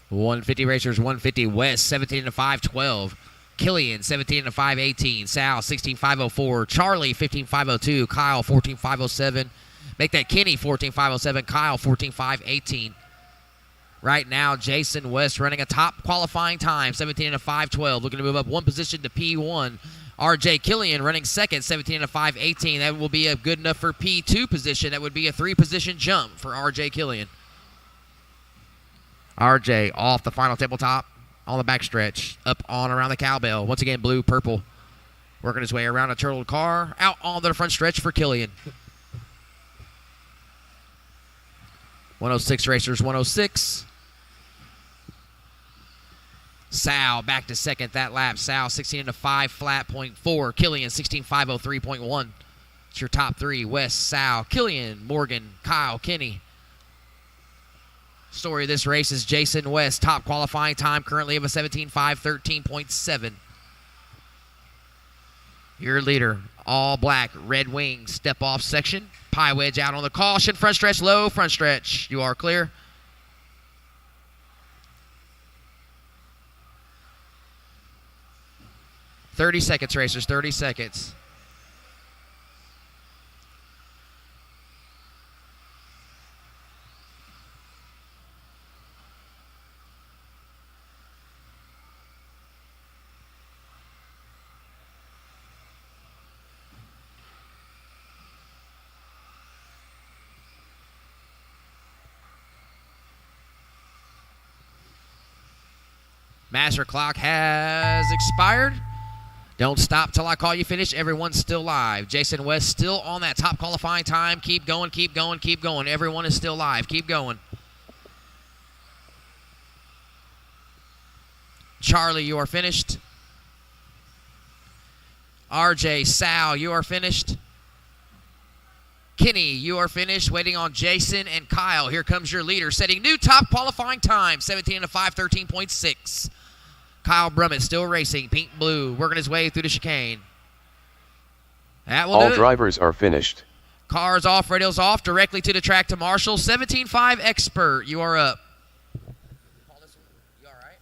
.150 racers, 150 West, 17 and a 5:12. Killian, 17 and a 5:18. Sal, 16.504. Charlie, 15.502. Kyle, 14.507. Make that Kenny, 14.507. Kyle, 14.518. Right now, Jason West running a top qualifying time, 17 and a 5:12. Looking to move up one position to P1. RJ Killian running second, 17 and a 5:18. That will be a good enough for P2 position. That would be a 3-position jump for RJ Killian. RJ off the final tabletop on the backstretch, up on around the cowbell. Once again, Blue, Purple, working his way around a turtled car, out on the front stretch for Killian. 106 racers, 106. Sal back to second that lap. Sal 16 and a 5 flat, .4. Killian 16.503.1. It's your top three. West, Sal, Killian, Morgan, Kyle, Kenny. Story of this race is Jason West. Top qualifying time currently of a 17.5, 13.7. Your leader, all black, red wings, step off section. Pie wedge out on the caution. Front stretch, low, front stretch. You are clear. "30 seconds, racers, 30 seconds. Master clock has expired. Don't stop till I call you finish. Everyone's still live. Jason West still on that top qualifying time. Keep going, keep going, keep going. Everyone is still live. Keep going. Charlie, you are finished. RJ, Sal, you are finished. Kenny, you are finished. Waiting on Jason and Kyle. Here comes your leader, setting new top qualifying time, 17.5, 13.6. Kyle Brummett still racing, pink blue, working his way through the chicane. That will do All it. drivers are finished. Cars off, radios off, directly to the track to Marshall. 17.5 Expert, you are up. You all right?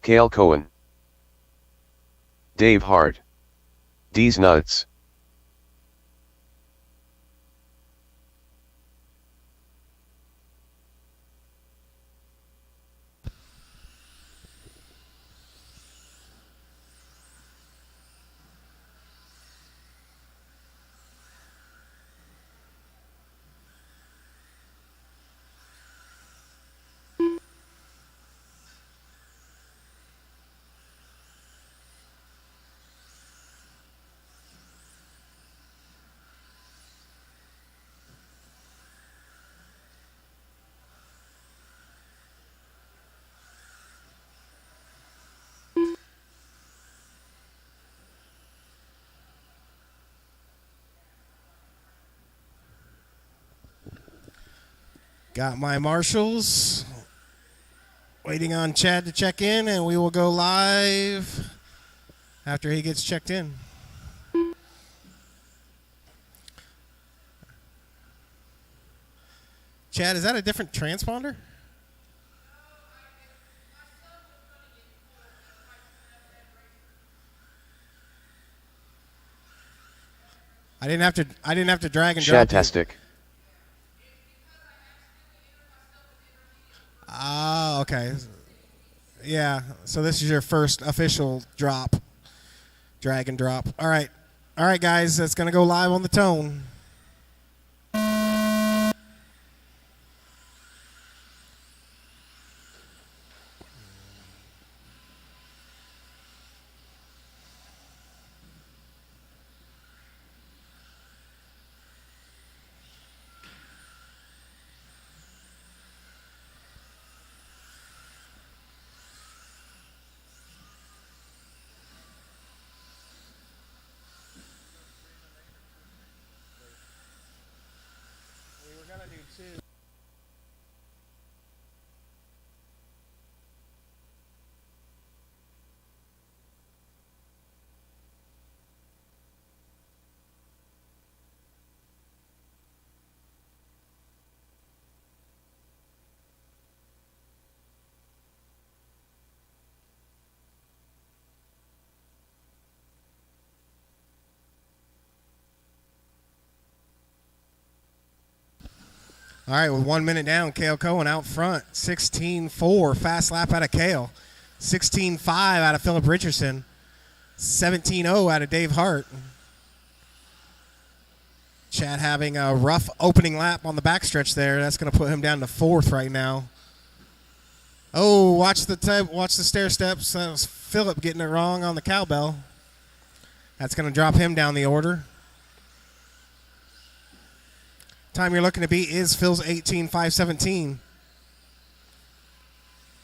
Cale Cohen. Dave Hart. D's Nuts. Got my marshals. Waiting on Chad to check in, and we will go live after he gets checked in. Chad, is that a different transponder? I didn't have to drag and drop. Shadtastic. Ah, okay. Yeah, so this is your first official drop. Drag and drop. All right, guys, that's going to go live on the tone. All right, with 1 minute down, Cale Cohen out front. 16.4, fast lap out of Cale. 16.5 out of Philip Richardson. 17.0 out of Dave Hart. Chad having a rough opening lap on the backstretch there. That's going to put him down to fourth right now. Oh, watch the stair steps. That was Philip getting it wrong on the cowbell. That's going to drop him down the order. Time you're looking to beat is Phil's 18.517.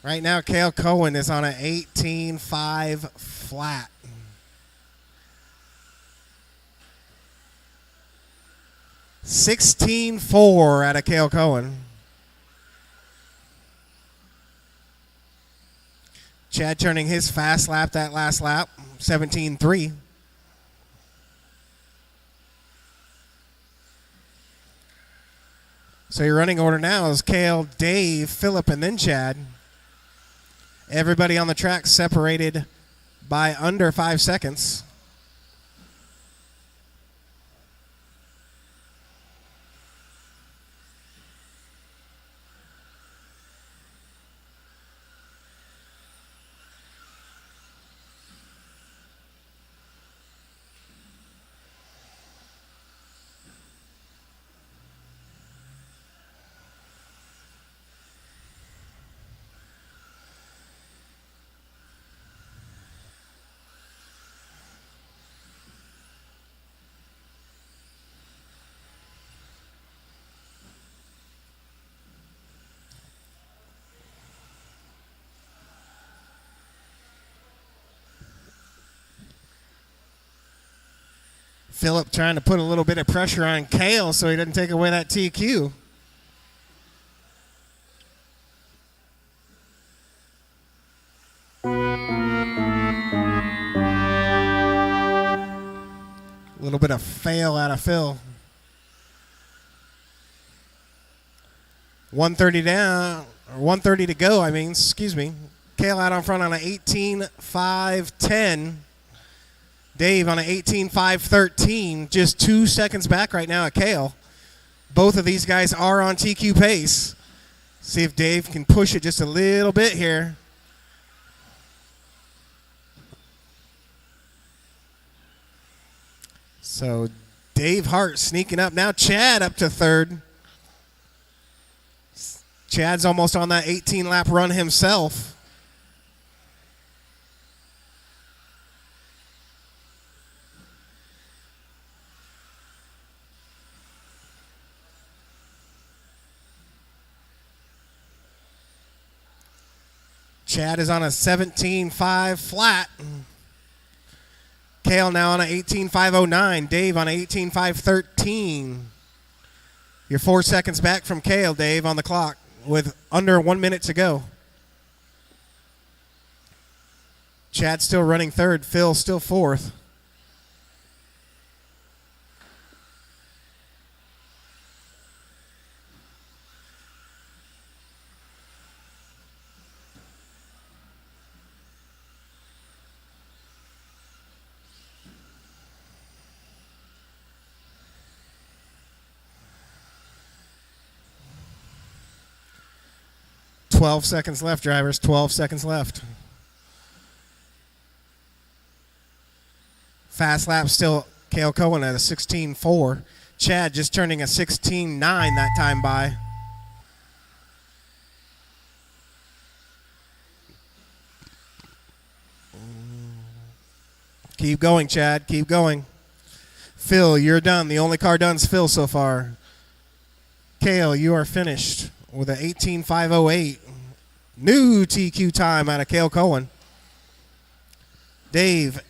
Right now, Cale Cohen is on an 18.5 flat. $16.4 out of Cale Cohen. Chad turning his fast lap that last lap, 17.3. So your running order now is Cale, Dave, Phillip, and then Chad. Everybody on the track separated by under 5 seconds. Phillip trying to put a little bit of pressure on Cale so he doesn't take away that TQ. A little bit of fail out of Phil. 130 down, or 130 to go, excuse me. Cale out on front on an 18.510. Dave on an 18.513, just 2 seconds back right now at Cale. Both of these guys are on TQ pace. See if Dave can push it just a little bit here. So Dave Hart sneaking up. Now Chad up to third. Chad's almost on that 18-lap run himself. Chad is on a 17.5 flat. Cale now on an 18.509. Dave on an 18.513. You're 4 seconds back from Cale, Dave, on the clock with under 1 minute to go. Chad still running third. Phil still fourth. $12 seconds left, drivers. 12 seconds left. Fast lap still Cale Cohen at a 16.4. Chad just turning a 16.9 that time by. Keep going, Chad. Keep going. Phil, you're done. The only car done's Phil so far. Cale, you are finished with an 18.508. New TQ time out of Cale Cohen. Dave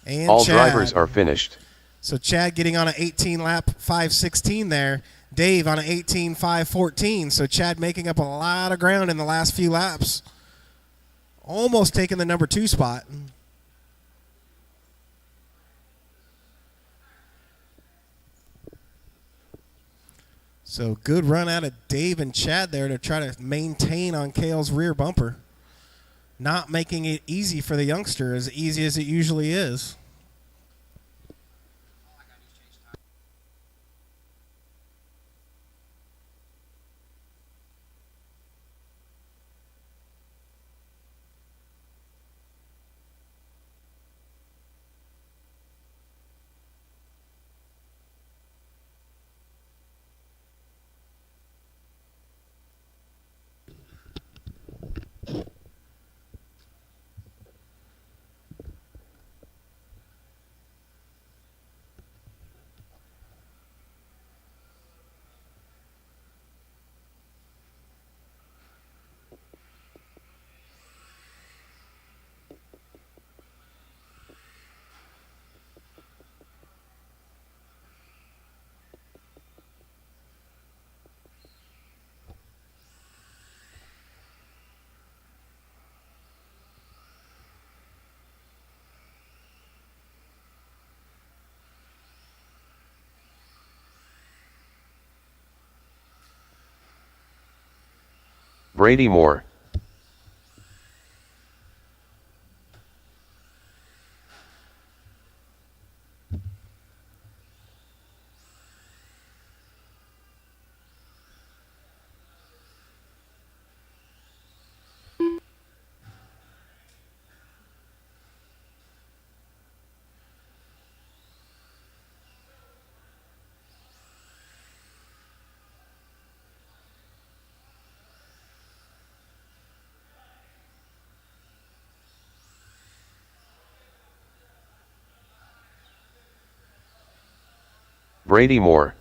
and All Chad. drivers are finished. So Chad getting on an 18-lap 5.16 there. Dave on an 18.514. So Chad making up a lot of ground in the last few laps. Almost taking the number 2 spot. So good run out of Dave and Chad there to try to maintain on Cale's rear bumper. Not making it easy for the youngster, as easy as it usually is. Brady Moore. Brady Moore.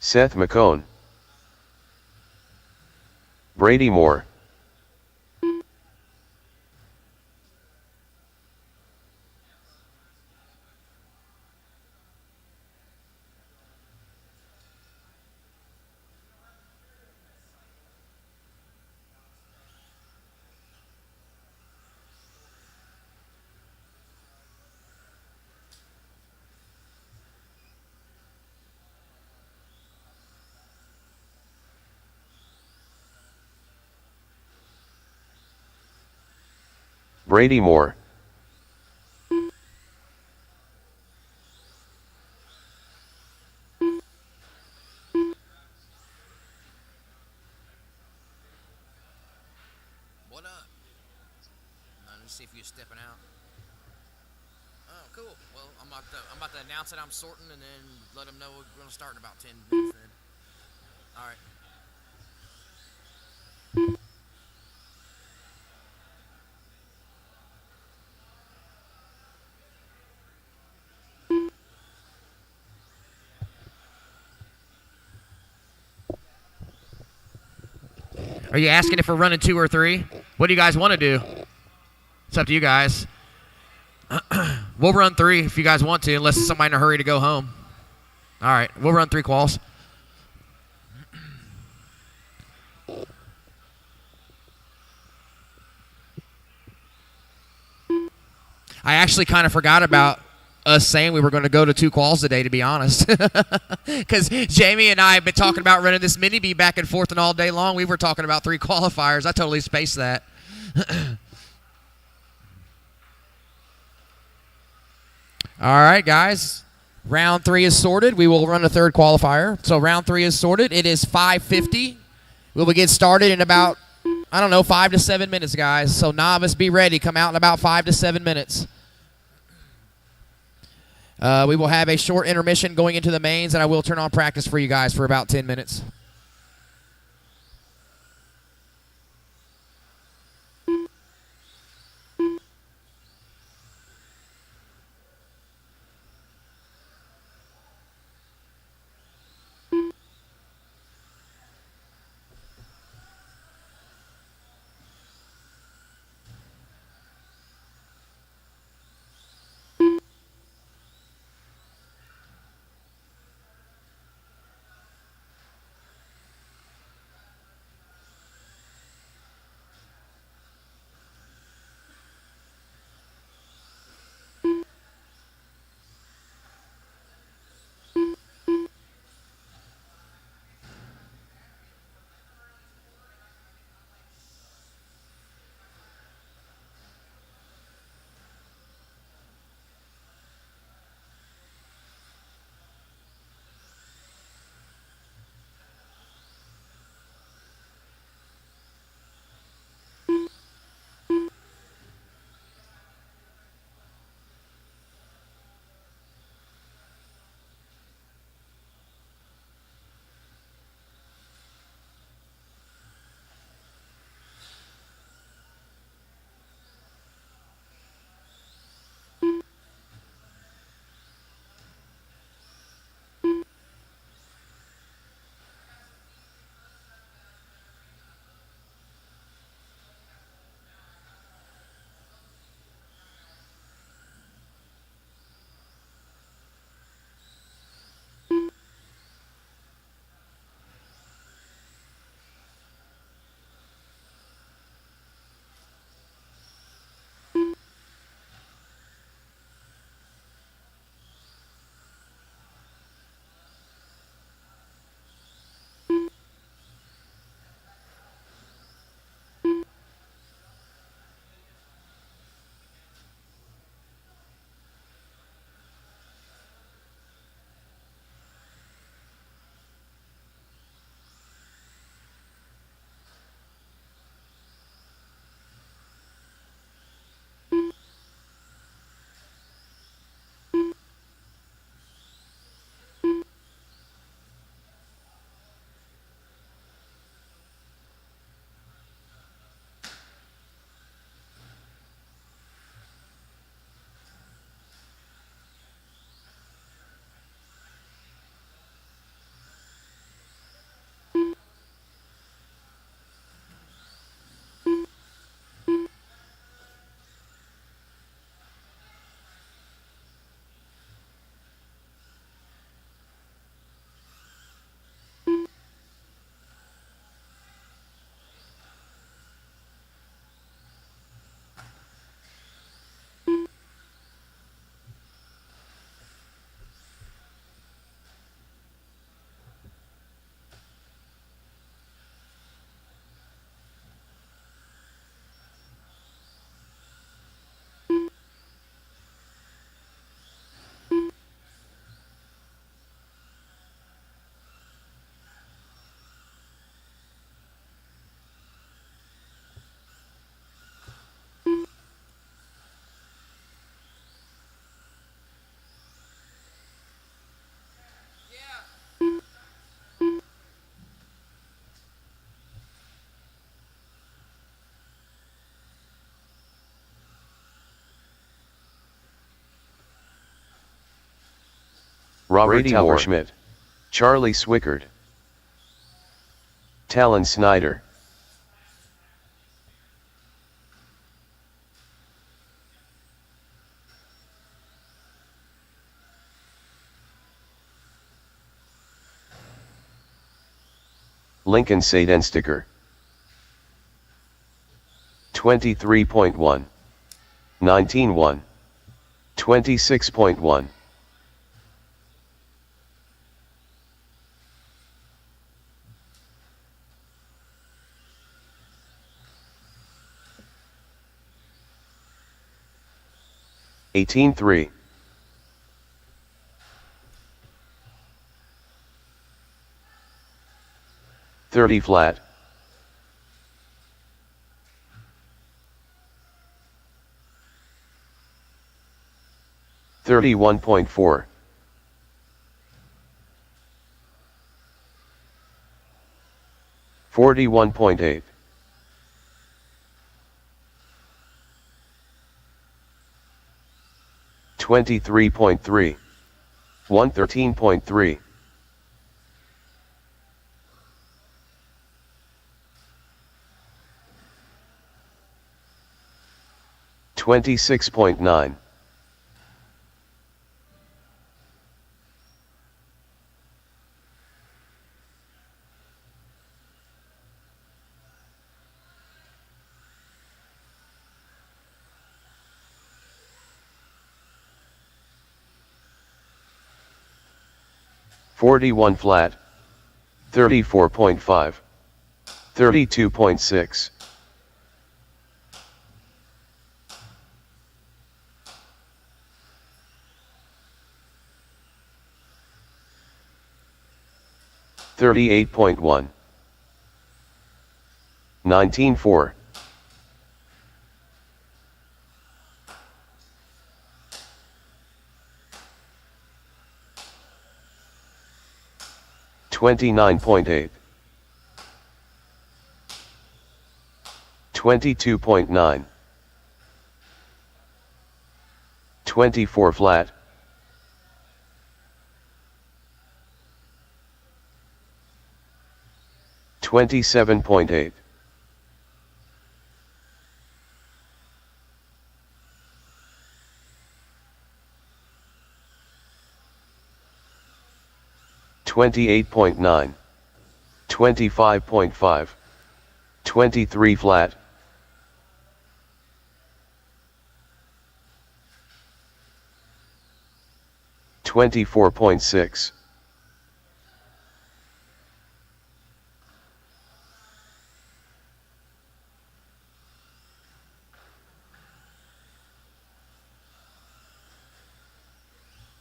Seth McCone. Brady Moore. Brady Moore. What up? Let me see if you're stepping out. Oh, cool. Well, I'm about to announce it. I'm sorting, and then let them know we're going to start in about 10 minutes. Then. All right. Are you asking if we're running 2 or 3? What do you guys want to do? It's up to you guys. We'll run 3 if you guys want to, unless it's somebody in a hurry to go home. All right, we'll run 3 quals. I actually kind of forgot about us saying we were going to go to 2 quals today, to be honest. Because Jamie and I have been talking about running this mini bee back and forth and all day long. We were talking about 3 qualifiers. I totally spaced that. All right, guys. Round 3 is sorted. We will run a 3rd qualifier. So round 3 is sorted. It is 5:50. We will get started in about, 5 to 7 minutes, guys. So novice, be ready. Come out in about 5 to 7 minutes. We will have a short intermission going into the mains, and I will turn on practice for you guys for about 10 minutes. Robert Brady Moore. Talberschmidt, Charlie Swickard, Talon Snyder, Lincoln Sadensticker, 23.1, 19.1, 26.1. $18.3. 30 flat. 31.4. 41.8. 23.3. 113.3. 26.9. 41 flat. 34.5. 32.6. 38.1. 19.4. 29.8. 22.9. 24 flat. 27.8. 28.9. 25.5. 23 flat. 24.6.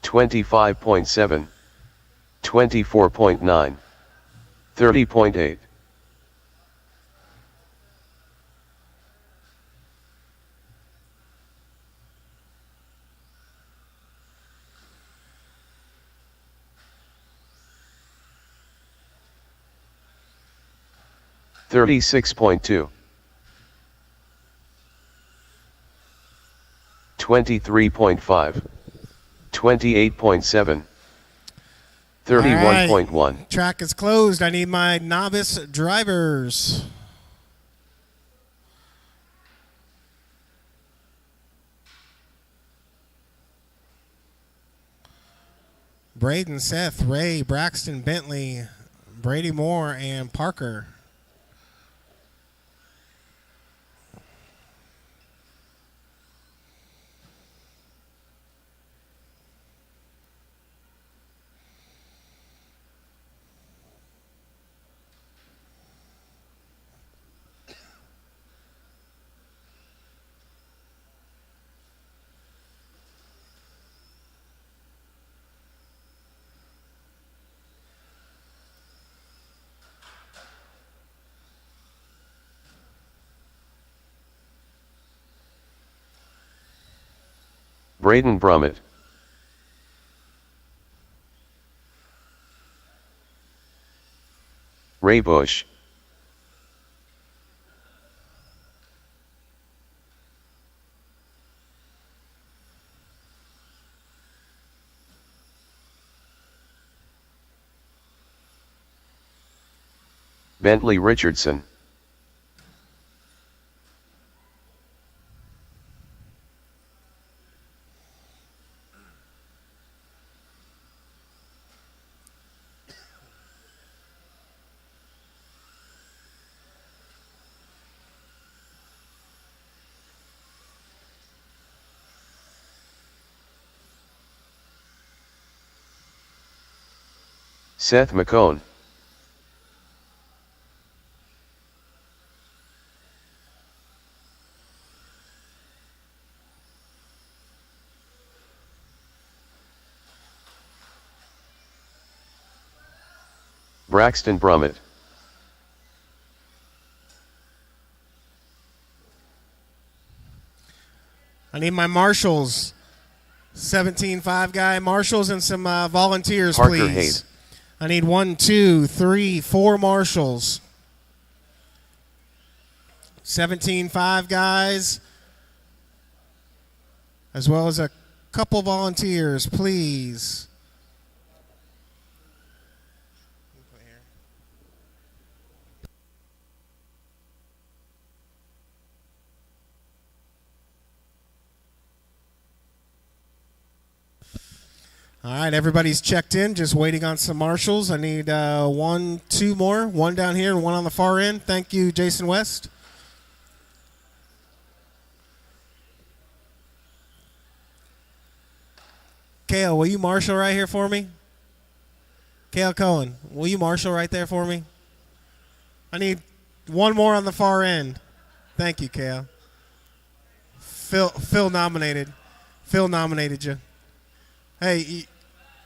25.7. 24.9. 30.8. 36.2. 23.5. 28.7. 31.1. All right. Track is closed. I need my novice drivers. Braden, Seth, Ray, Braxton, Bentley, Brady Moore, and Parker. Braden Brummett, Ray Bush, Bentley Richardson. Seth McCone. Braxton Brummett. I need my marshals. 17-5 guy marshals and some volunteers, Parker please. Haid. I need 1, 2, 3, 4 marshals. 17-5 guys, as well as a couple volunteers, please. All right, everybody's checked in, just waiting on some marshals. I need 1, 2 more, one down here and one on the far end. Thank you, Jason West. Kale, will you marshal right here for me? Kale Cohen, will you marshal right there for me? I need one more on the far end. Thank you, Kale. Phil nominated. Phil nominated you. Hey,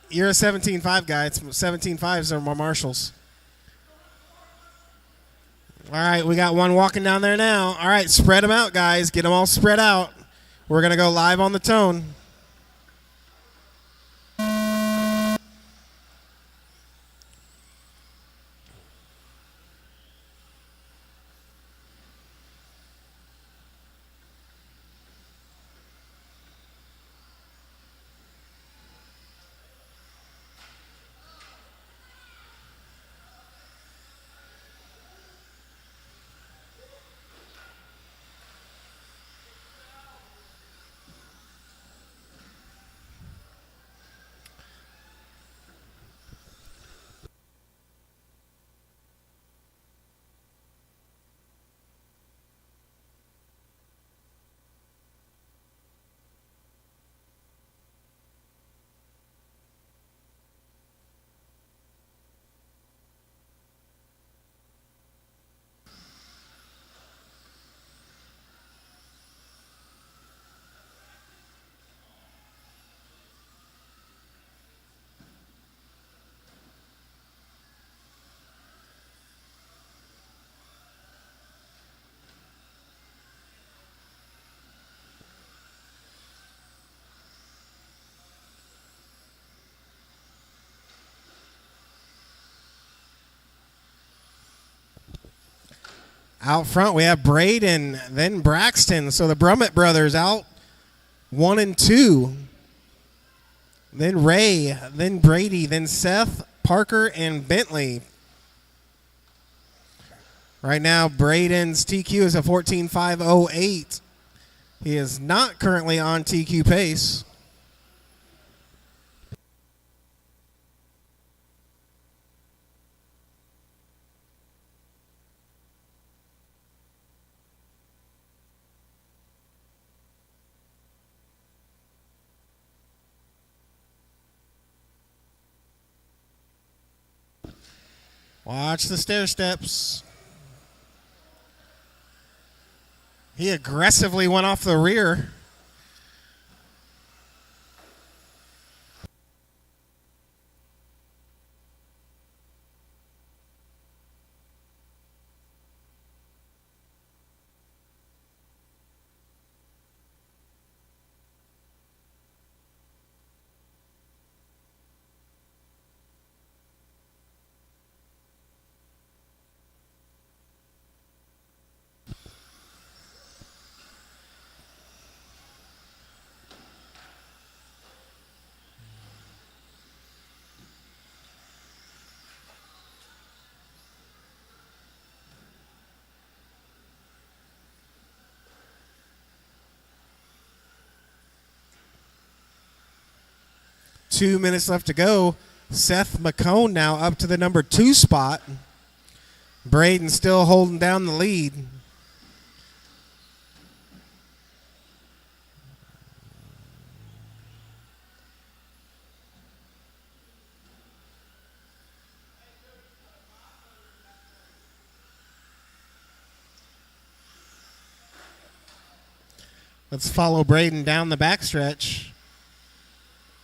you're a 17-5 guy. It's 17-5s are my marshals. All right, we got one walking down there now. All right, spread them out, guys. Get them all spread out. We're going to go live on the tone. Out front, we have Braden, then Braxton. So the Brummett brothers out 1 and 2. Then Ray, then Brady, then Seth, Parker, and Bentley. Right now, Braden's TQ is a 14.508. He is not currently on TQ pace. Watch the stair steps. He aggressively went off the rear. 2 minutes left to go. Seth McCone now up to the number 2 spot. Braden still holding down the lead. Let's follow Braden down the backstretch.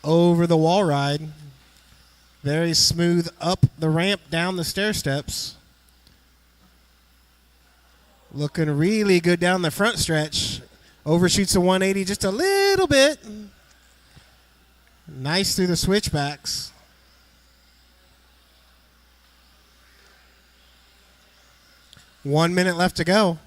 Over the wall ride. Very smooth up the ramp, down the stair steps. Looking really good down the front stretch. Overshoots the 180 just a little bit. Nice through the switchbacks. One minute left to go.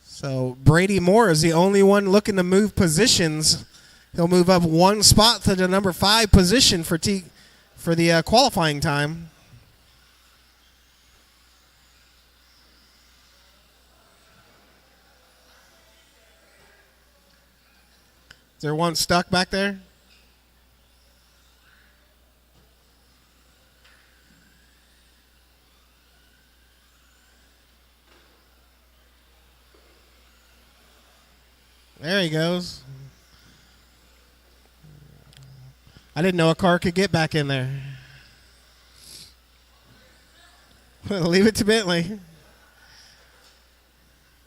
So Brady Moore is the only one looking to move positions. He'll move up 1 spot to the number 5 position for the qualifying time. Is there one stuck back there? There he goes. I didn't know a car could get back in there. Leave it to Bentley.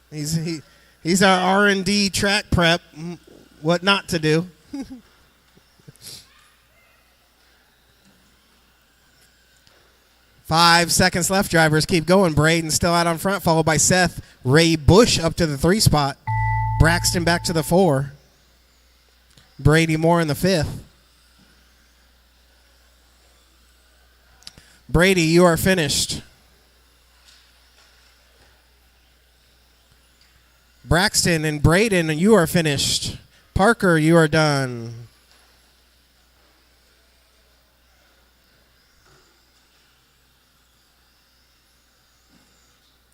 He's our R&D track prep. What not to do. 5 seconds left. Drivers keep going. Braden still out on front, followed by Seth. Ray Bush up to the 3 spot. Braxton back to the 4. Brady Moore in the 5th. Brady, you are finished. Braxton and Braden, you are finished. Parker, you are done.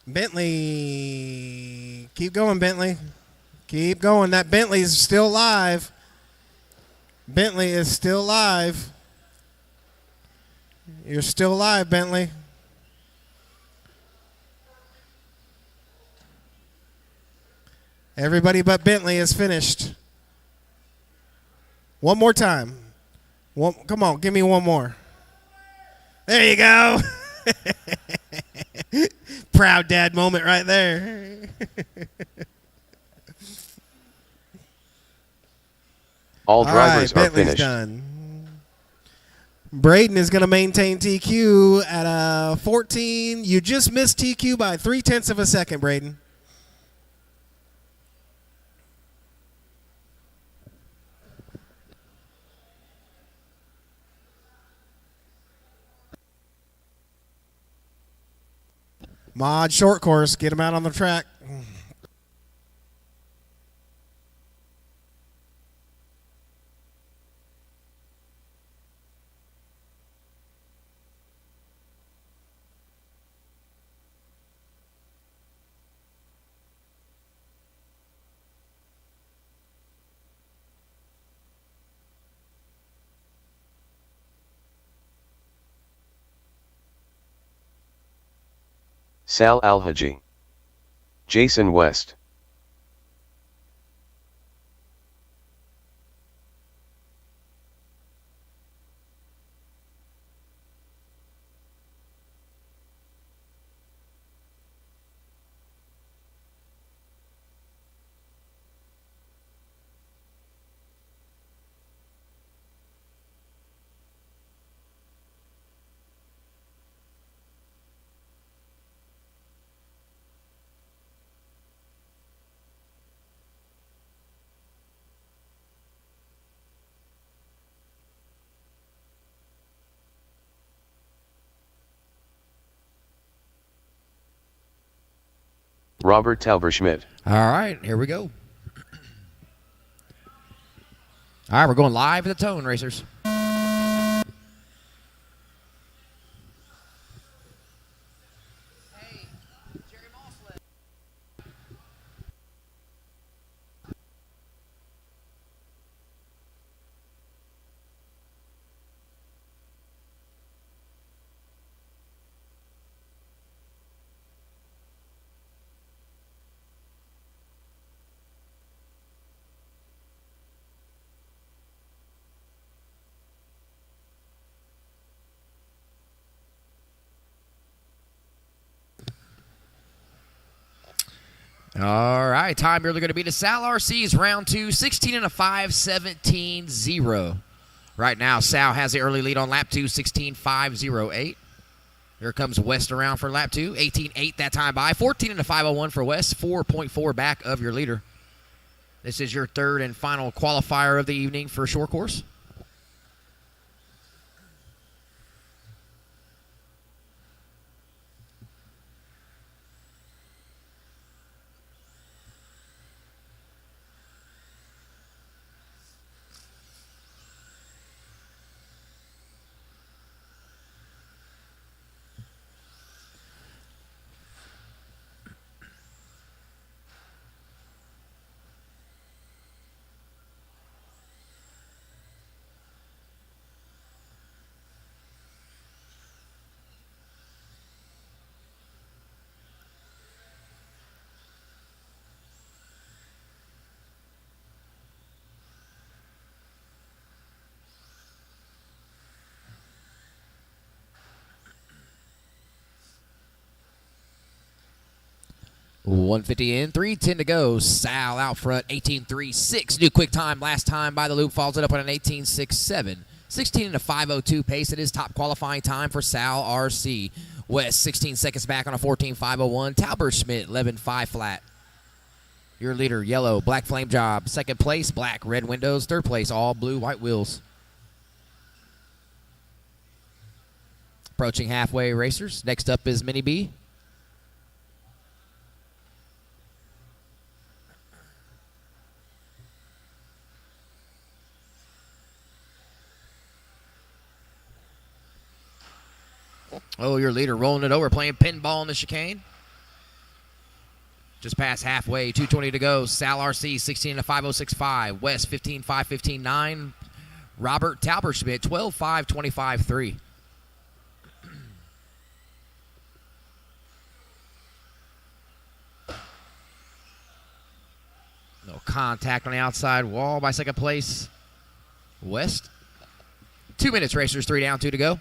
Bentley, keep going, Bentley. Keep going. That Bentley is still live. Bentley is still live. You're still live, Bentley. Everybody but Bentley is finished. One more time. Come on, give me one more. There you go. Proud dad moment right there. All drivers are Bentley's finished. Done. Braden is going to maintain TQ at 14. You just missed TQ by 0.3 of a second, Braden. Mod short course, get him out on the track. Sal Alhaji. Jason West. Robert Tauberschmidt. All right, here we go. All right, we're going live at the Tone Racers. All right, time you're going to be to Sal RC's round 2, 16 and a 5, 17-0. Right now, Sal has the early lead on lap 2, 16-5-0-8. Here comes West around for lap 2, 18-8 that time by, 14 and a 5-01 for West, 4.4 back of your leader. This is your third and final qualifier of the evening for short course. $150 in, $310 to go. Sal out front, 18.36. New quick time last time by the loop. Follows it up on an 18.67. 16 and a 5.02 pace. It is top qualifying time for Sal RC. West 16 seconds back on a 14.501. Talbert Schmidt 11.5 flat. Your leader, yellow, black flame job. Second place, black, red windows. Third place, all blue, white wheels. Approaching halfway racers. Next up is Mini B. Oh, your leader rolling it over, playing pinball in the chicane. Just past halfway, 2:20 to go. Sal RC, 16 and a 5.065. West, 15.5, 15.9. Robert Talberschmidt, 12.5, 25.3. No contact on the outside wall by second place. West. 2 minutes, racers, 3 down, 2 to go.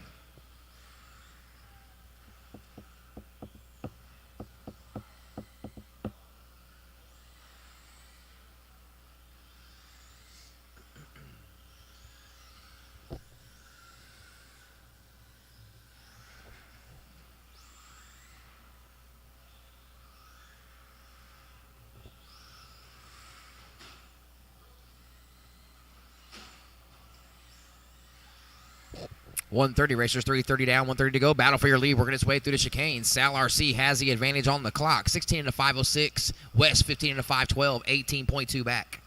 $130 racers, 3:30 down, 1:30 to go. Battle for your lead, working its way through the chicane. Sal RC has the advantage on the clock. 16 and a 5.06. West 15 and a 5.12. 18.2 back.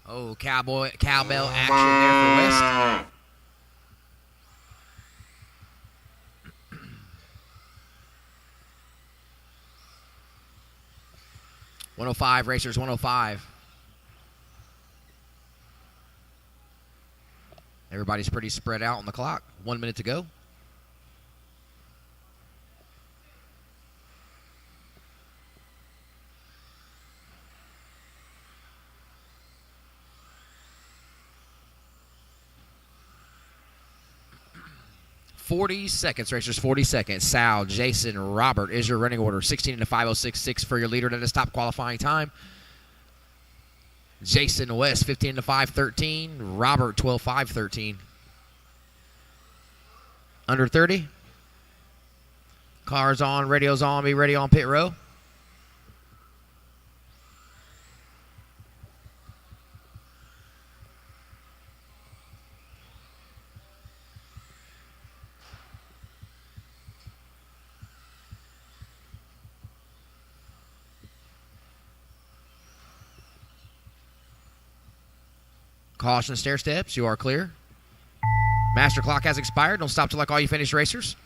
Oh, cowbell action there for West. $105 racers, 105. Everybody's pretty spread out on the clock. 1 minute to go. $40 seconds, racers, 40 seconds. Sal, Jason, Robert is your running order. 16 and a 5.066 for your leader. That is top qualifying time. Jason West, 15 to 5.13. Robert, 12.5.13. Under 30. Cars on, radios on, be ready on pit row. Caution stair steps. You are clear. Master clock has expired. Don't stop till I call you finished, racers.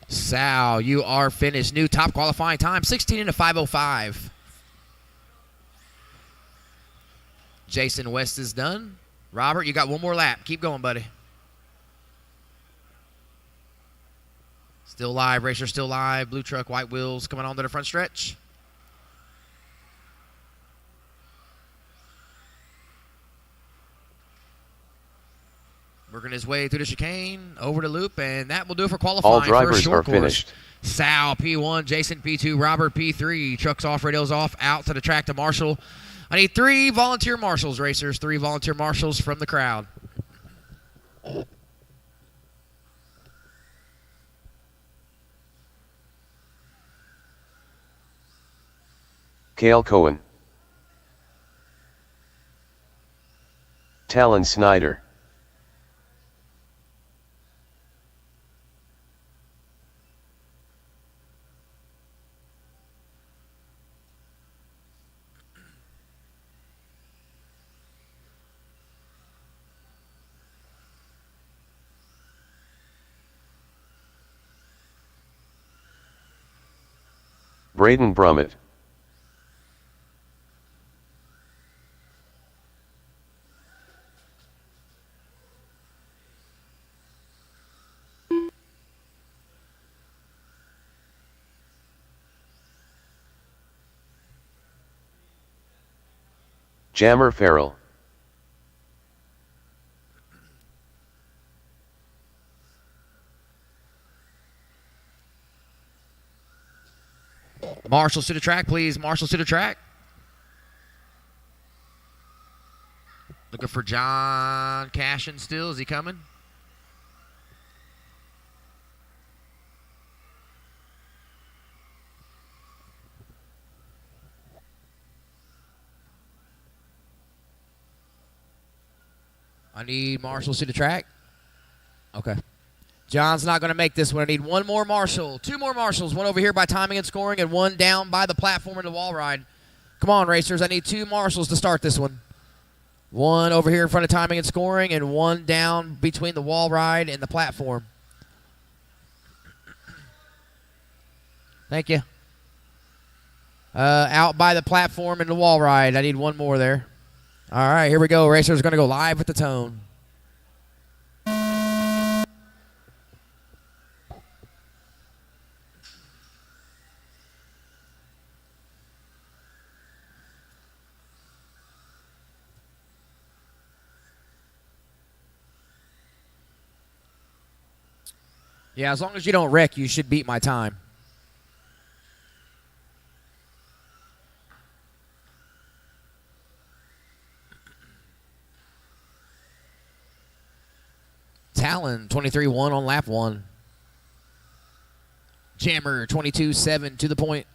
Sal, you are finished. New top qualifying time, 16 and a 5.05. Jason West is done. Robert, you got one more lap. Keep going, buddy. Still live, racers still live. Blue truck, white wheels coming on to the front stretch. Working his way through the chicane, over the loop, and that will do it for qualifying. All for a drivers short are course. finished. Sal, P1, Jason, P2, Robert, P3. Trucks off, radios off, out to the track to Marshall. I need 3 volunteer marshals, racers. 3 volunteer marshals from the crowd. Cale Cohen. Talon Snyder. Braden Brummett. Jammer Farrell. Marshals to the track, please. Marshals to the track. Looking for John Cashin still. Is he coming? I need marshals to the track. Okay. John's not going to make this one. I need 1 more marshal. 2 more marshals. 1 over here by timing and scoring and 1 down by the platform in the wall ride. Come on, racers. I need 2 marshals to start this one. 1 over here in front of timing and scoring and 1 down between the wall ride and the platform. Thank you. Out by the platform and the wall ride. I need 1 more there. All right, here we go. Racers are going to go live with the tone. Yeah, as long as you don't wreck, you should beat my time. Talon, 23-1 on lap 1. Jammer, 22-7 to the point.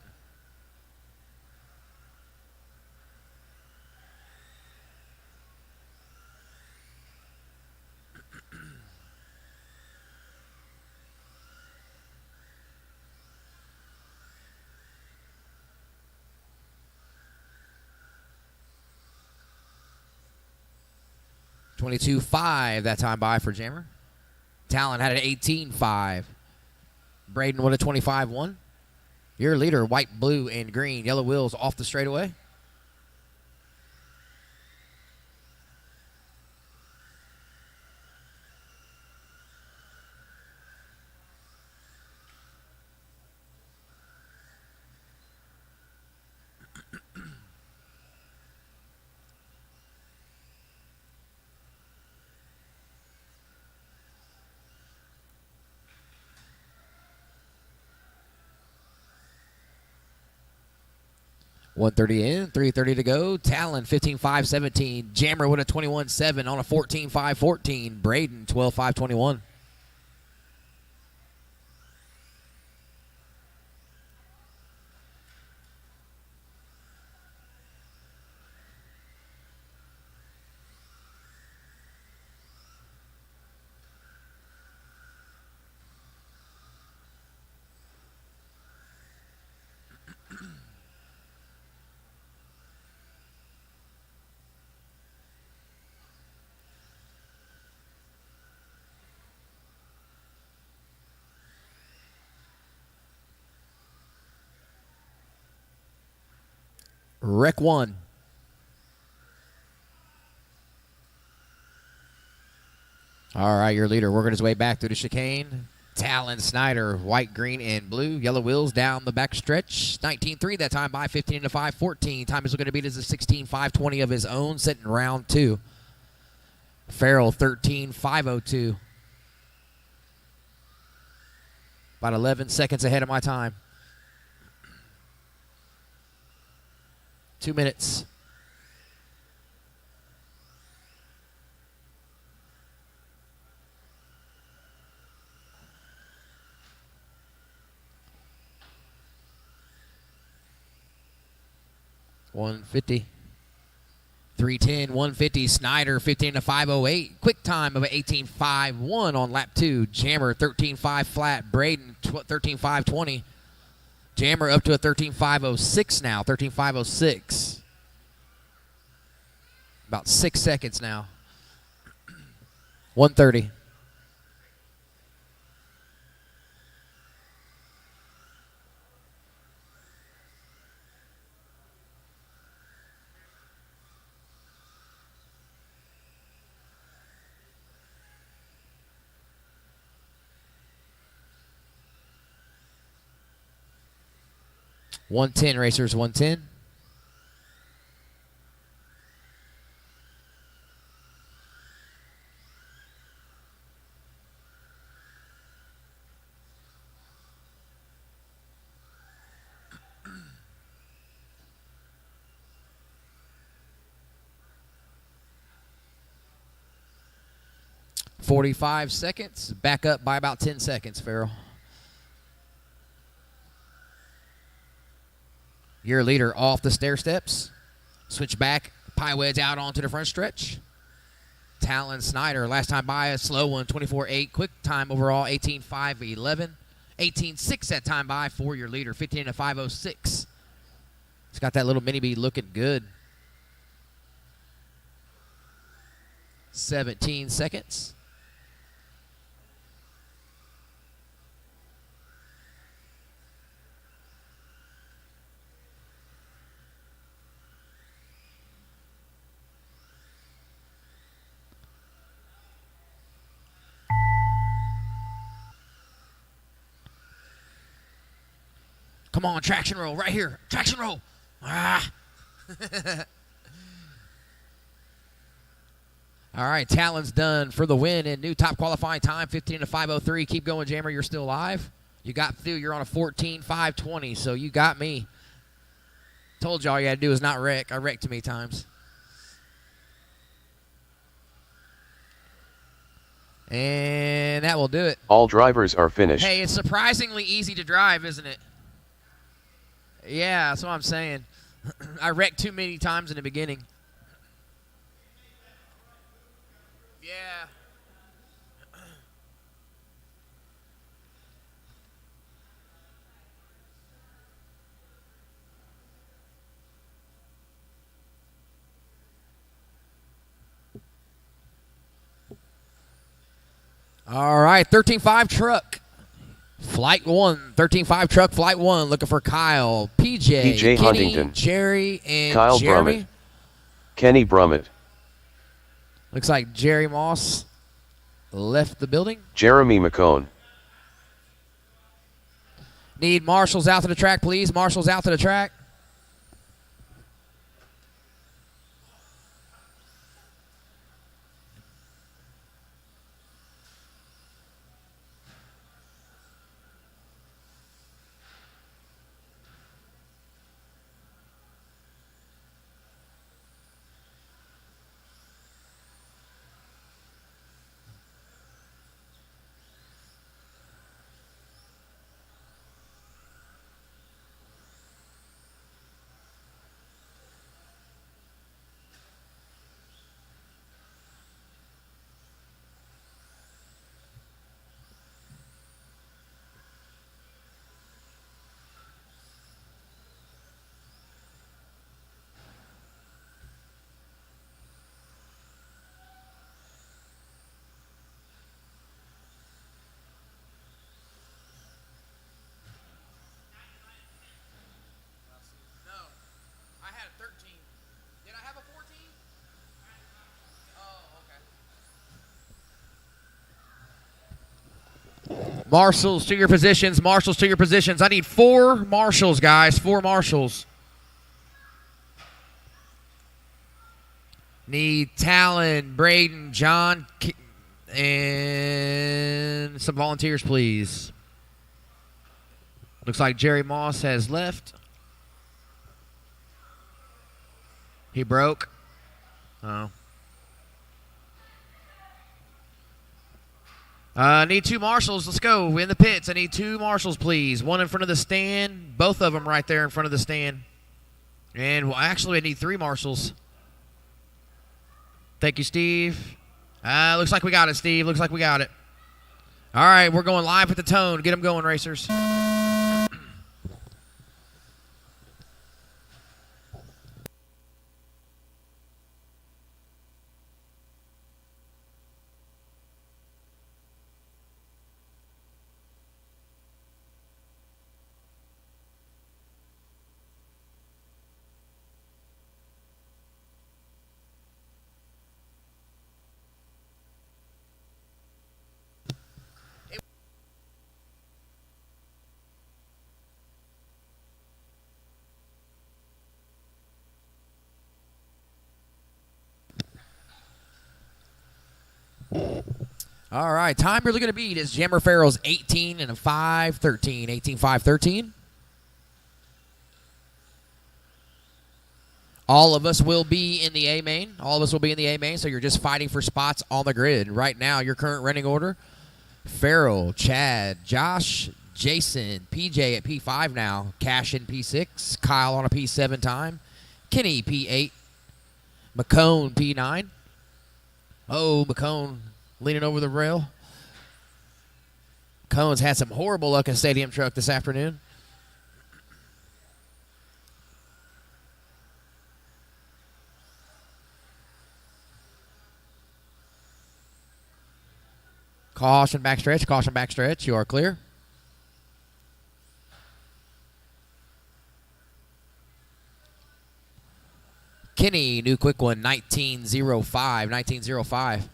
$22.5 that time by for Jammer. Talon had an 18.5. Braden with a 25.1. Your leader, white, blue, and green. Yellow wheels off the straightaway. $130 in, $330 to go. Talon 15.5-17. Jammer with a 21.7 on a 14.5-14. Braden 12.5-21. Rec 1. All right, your leader working his way back through the chicane. Talon Snyder, white, green, and blue. Yellow wheels down the back stretch. 19.3 that time by 15.5-14. Time is looking to beat is a 16.5-20 of his own, sitting round 2. Farrell 13.502. About 11 seconds ahead of my time. 2 minutes. $150. 3:10, 150. Snyder 15.508. Quick time of 18.51 on lap 2. Jammer 13.5 flat. Braden 13.520. Jammer up to a 13.506 now. 13.506. About 6 seconds now. 130. $110 racers, $110. $45 seconds. Back up by about 10 seconds, Farrell. Your leader off the stair steps. Switch back. Pie wedge out onto the front stretch. Talon Snyder, last time by a slow one, 24.8. Quick time overall, 18.511. 18.6 that time by for your leader, 15.506. It's got that little mini B looking good. 17 seconds. Come on, traction roll right here. Traction roll. Ah. All right, Talon's done for the win and new top qualifying time, 15.503. Keep going, Jammer. You're still alive. You got through. You're on a 14.520, so you got me. Told you all you had to do is not wreck. I wrecked too many times. And that will do it. All drivers are finished. Hey, it's surprisingly easy to drive, isn't it? Yeah, that's what I'm saying. I wrecked too many times in the beginning. Yeah. All right, 13.5 truck. Flight 1, 13.5 truck, flight 1, looking for Kyle, PJ Kenny, Huntington, Jerry, and Kyle Jeremy. Brummett. Kenny Brummett. Looks like Jerry Moss left the building. Jeremy McCone. Need marshals out to the track, please. Marshals out to the track. Marshals to your positions. Marshals to your positions. I need 4 marshals, guys. 4 marshals. Need Talon, Braden, John, and some volunteers, please. Looks like Jerry Moss has left. He broke. Oh. Need 2 marshals. Let's go. In the pits. I need 2 marshals, please. One in front of the stand. Both of them right there in front of the stand. And well, actually, I need 3 marshals. Thank you, Steve. Looks like we got it, Steve. Looks like we got it. All right, we're going live with the tone. Get them going, racers. All right, time you're looking to beat is Jammer Farrell's 18 and a 5-13. 18-5-13. All of us will be in the A main. All of us will be in the A main, so you're just fighting for spots on the grid. Right now, your current running order: Farrell, Chad, Josh, Jason, PJ at P5 now, Cash in P6, Kyle on a P7 time, Kenny P8, McCone P9. Oh, McCone leaning over the rail. Cone's had some horrible luck in Stadium Truck this afternoon. Caution backstretch, caution backstretch. You are clear. Kenny, new quick one, 1905, 1905.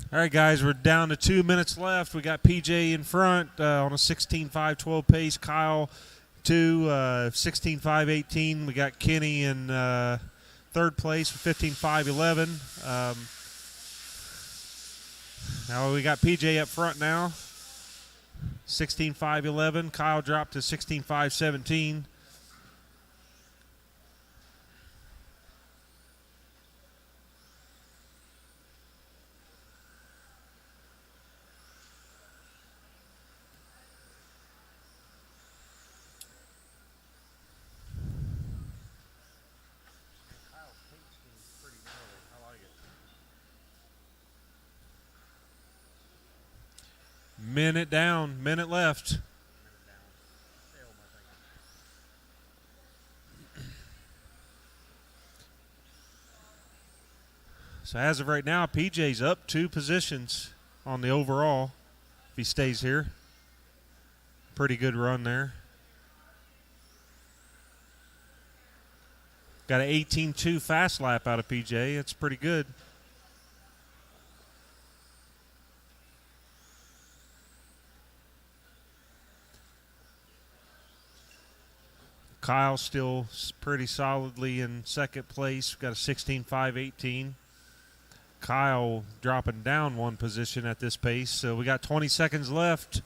All right, guys, we're down to 2 minutes left. We got PJ in front on a 16.5-12 pace. Kyle, 16.5-18. We got Kenny in third place with 15.5-11. Now we got PJ up front now, 16.5-11. Kyle dropped to 16.5-17. Minute down, minute left. So as of right now, PJ's up 2 positions on the overall if he stays here. Pretty good run there. Got an 18.2 fast lap out of PJ. That's pretty good. Kyle still pretty solidly in second place. We've got a 16.518. Kyle dropping down one position at this pace. So we got 20 seconds left.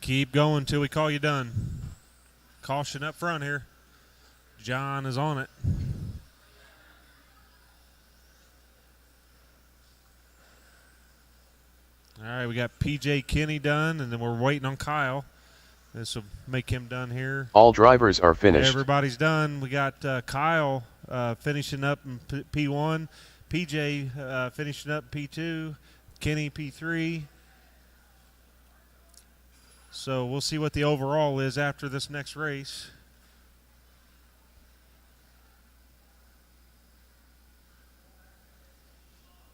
Keep going till we call you done. Caution up front here. John is on it. All right, we got PJ Kenny done, and then we're waiting on Kyle. This will make him done here. All drivers are finished. Everybody's done. We got Kyle finishing up in P1, PJ finishing up P2, Kenny P3. So we'll see what the overall is after this next race.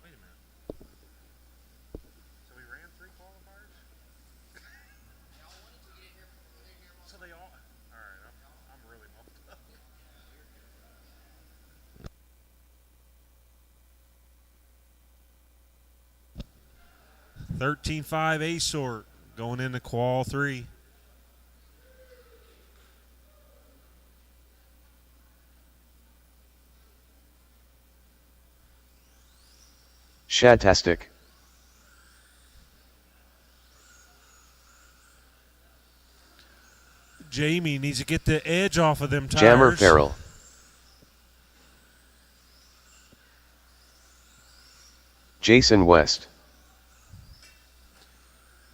Wait a minute. So we ran 3 qualifiers? So they all right, I'm really muffled up. 13.5 A sort. Going into qual 3. Shadtastic. Jamie needs to get the edge off of them tires. Jammer Farrell. Jason West.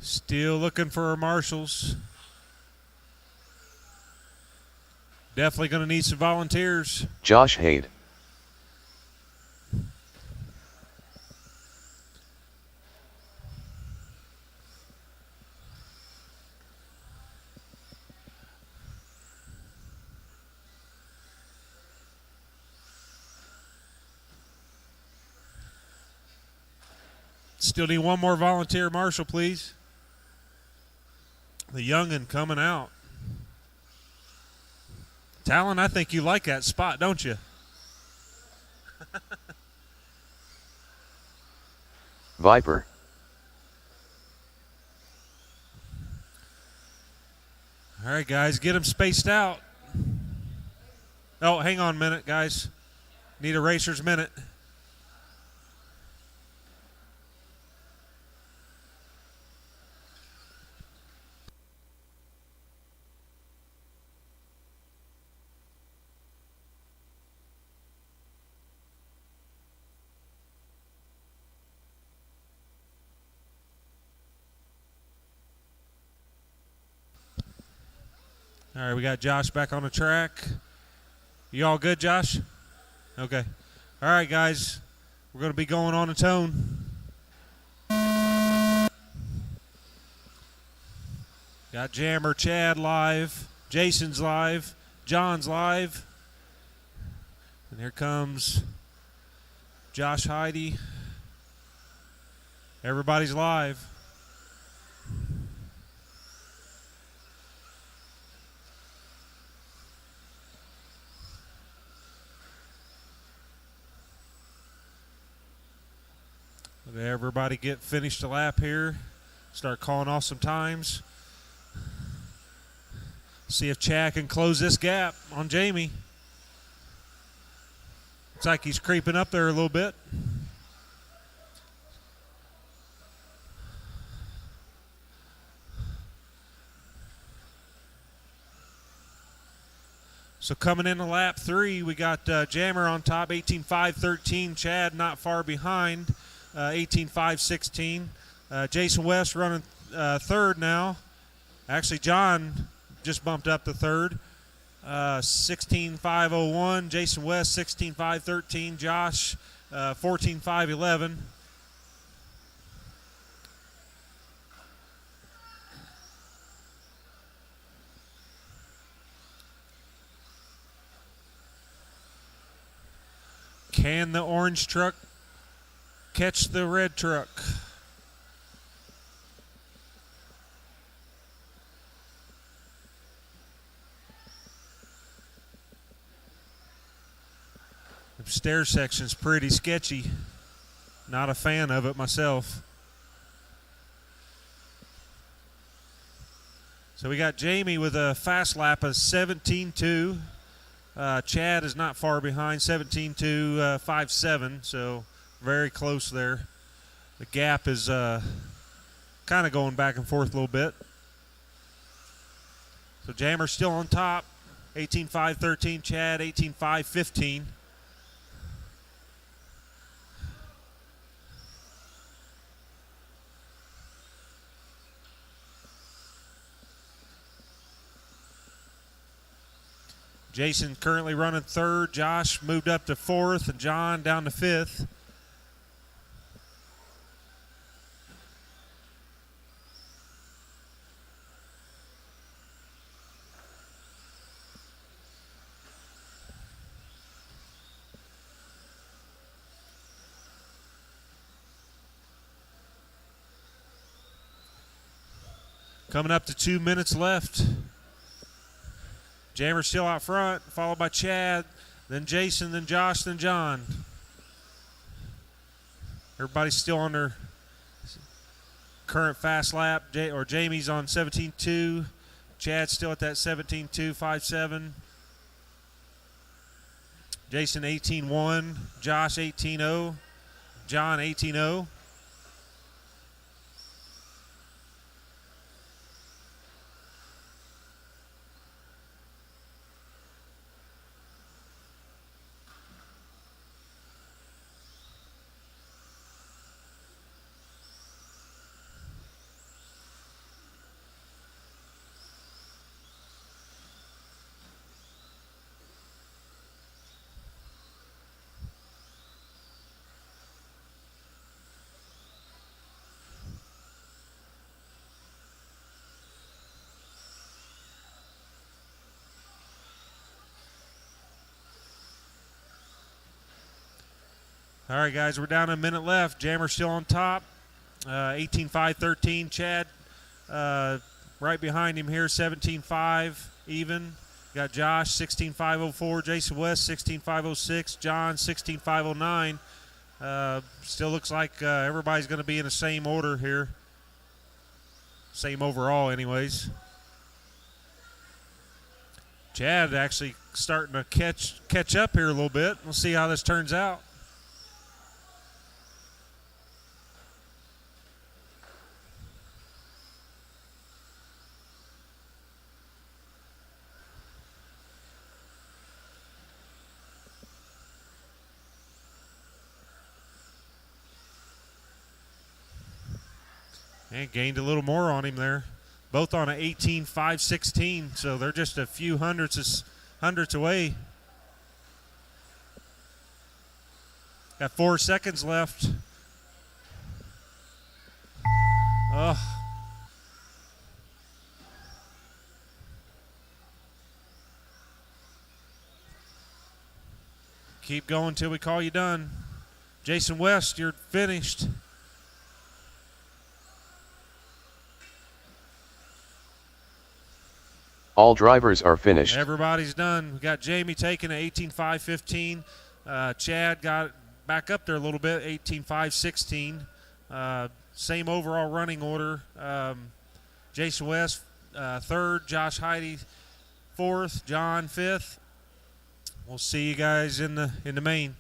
Still looking for our marshals. Definitely going to need some volunteers. Josh Hade. Still need one more volunteer marshal, please. The young'un coming out. Talon, I think you like that spot, don't you? Viper. All right, guys, get them spaced out. Oh, hang on a minute, guys. Need a racer's minute. All right, we got Josh back on the track. You all good, Josh? Okay. All right, guys. We're going to be going on a tone. Got Jammer Chad live. Jason's live. John's live. And here comes Josh Heidi. Everybody's live. Everybody get finished the lap here. Start calling off some times. See if Chad can close this gap on Jamie. Looks like he's creeping up there a little bit. So coming into lap 3, we got Jammer on top, 18.5.13. Chad not far behind. 18.5.16. Jason West running third now. Actually, John just bumped up to third. 16.5.01. Jason West, 16.5.13. Josh, 14.5.11. Can the orange truck catch the red truck? stair section's pretty sketchy. Not a fan of it myself. So we got Jamie with a fast lap of 17.2. Chad is not far behind, 17.2, 5.7, so very close there. The gap is kind of going back and forth a little bit. So Jammer's still on top, 18.5.13. Chad, 18.5.15. Jason currently running third. Josh moved up to fourth, and John down to fifth. Coming up to 2 minutes left. Jammer still out front, followed by Chad, then Jason, then Josh, then John. Everybody's still on their current fast lap. Jamie's on 17.2. Chad's still at that 17.2, 5.7. Jason 18.1. Josh 18.0. John 18.0. All right, guys, we're down a minute left. Jammer's still on top, 18.5.13. Chad right behind him here, 17.5 even. Got Josh, 16.5.04. Jason West, 16.5.06. John, 16.5.09. Still looks like everybody's going to be in the same order here. Same overall anyways. Chad actually starting to catch up here a little bit. We'll see how this turns out. And gained a little more on him there. Both on an 18.5.16, so they're just a few hundredths away. Got 4 seconds left. Oh. Keep going till we call you done. Jason West, you're finished. All drivers are finished. Everybody's done. We got Jamie taking an 18.5.15. Chad got back up there a little bit, 18.5.16. Same overall running order. Jason West third, Josh Heidi fourth, John fifth. We'll see you guys in the main.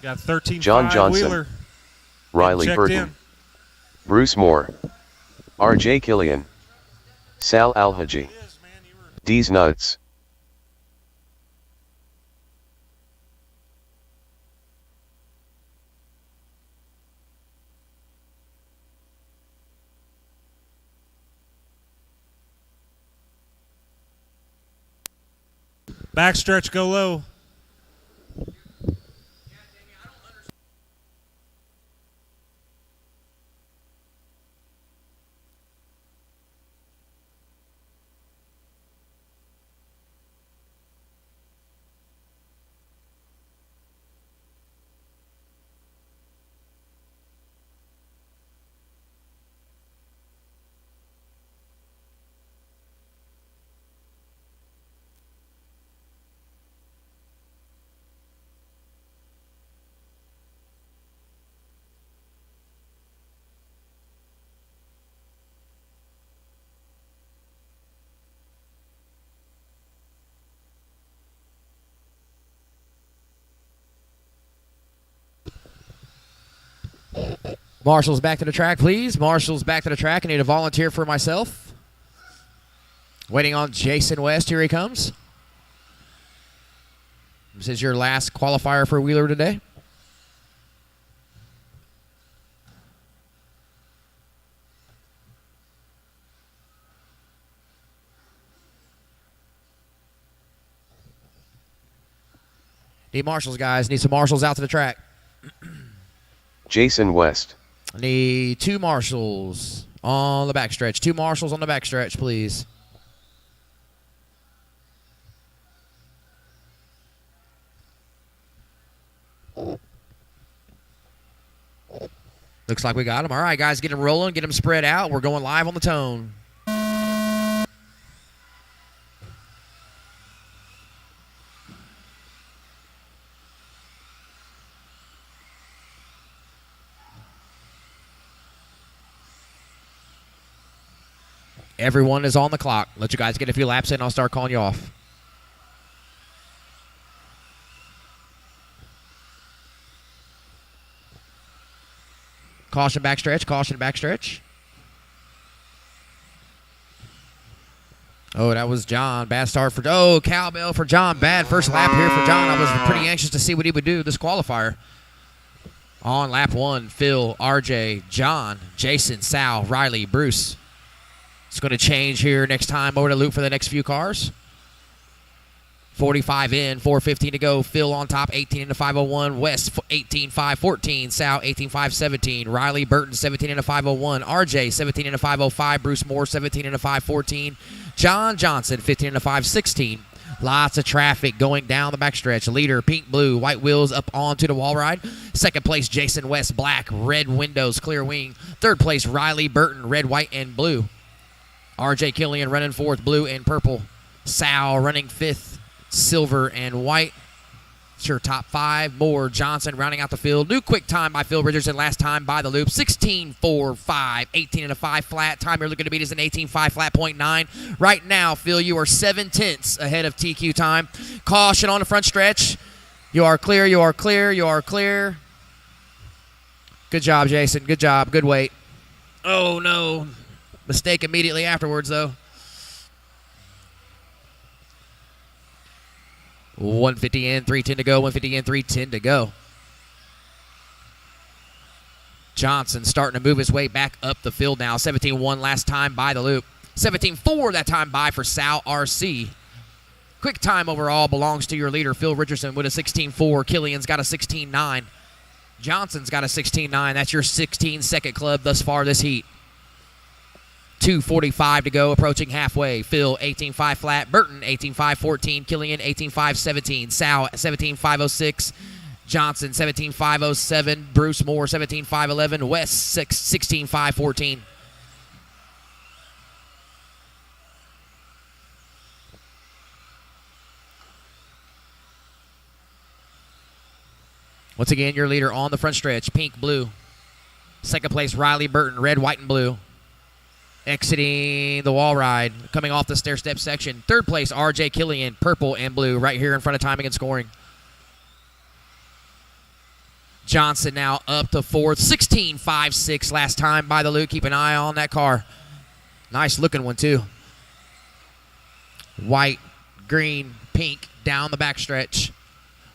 Got 13.5 John Johnson, Wheeler. Riley Burton, in. Bruce Moore, R.J. Killian, Sal Alhaji, D's Nuts. Backstretch, go low. Marshall's back to the track, please. Marshall's back to the track. I need a volunteer for myself. Waiting on Jason West. Here he comes. This is your last qualifier for Wheeler today. Need marshals, guys. Need some marshals out to the track. Jason West. I need 2 marshals on the backstretch. 2 marshals on the backstretch, please. Looks like we got them. All right, guys, get them rolling. Get them spread out. We're going live on the tone. Everyone is on the clock. Let you guys get a few laps in. I'll start calling you off. Caution backstretch. Caution backstretch. Oh, that was John. Bad start for... Oh, cowbell for John. Bad first lap here for John. I was pretty anxious to see what he would do this qualifier. On lap 1, Phil, RJ, John, Jason, Sal, Riley, Bruce. It's going to change here next time over to loop for the next few cars. 45 in, 4:15 to go. Phil on top, 18 into 501. West, 18.5.14. Sal, 18.5.17. Riley Burton, 17 into 501. RJ, 17 into 505. Bruce Moore, 17 into 514. John Johnson, 15 into 516. Lots of traffic going down the backstretch. Leader, pink, blue, white wheels up onto the wall ride. Second place, Jason West, black, red windows, clear wing. Third place, Riley Burton, red, white, and blue. RJ Killian running fourth, blue and purple. Sal running fifth, silver and white. It's your top 5. Moore, Johnson rounding out the field. New quick time by Phil Richardson, last time by the loop. 16.45, 18 and a 5 flat. Time you're looking to beat is an 18.5 flat, 0.9. Right now, Phil, you are 7/10 ahead of TQ time. Caution on the front stretch. You are clear, you are clear, you are clear. Good job, Jason. Good job. Good weight. Oh, no. Mistake immediately afterwards, though. 150 in, 310 to go. 150 in, 310 to go. Johnson starting to move his way back up the field now. 17-1 last time by the loop. 17-4 that time by for Sal RC. Quick time overall belongs to your leader, Phil Richardson, with a 16-4. Killian's got a 16-9. Johnson's got a 16-9. That's your 16-second club thus far this heat. 2:45 to go, approaching halfway. Phil, 18.5 flat. Burton, 18.5.14. Killian, 18.5.17. Sal, 17.5.06. Johnson, 17.5.07. Bruce Moore, 17.5.11. West, 16.5.14. Once again, your leader on the front stretch, pink, blue. Second place, Riley Burton, red, white, and blue. Exiting the wall ride, coming off the stair-step section. Third place, RJ Killian, purple and blue, right here in front of timing and scoring. Johnson now up to fourth, 16.5.6 last time by the loop. Keep an eye on that car. Nice looking one, too. White, green, pink, down the backstretch.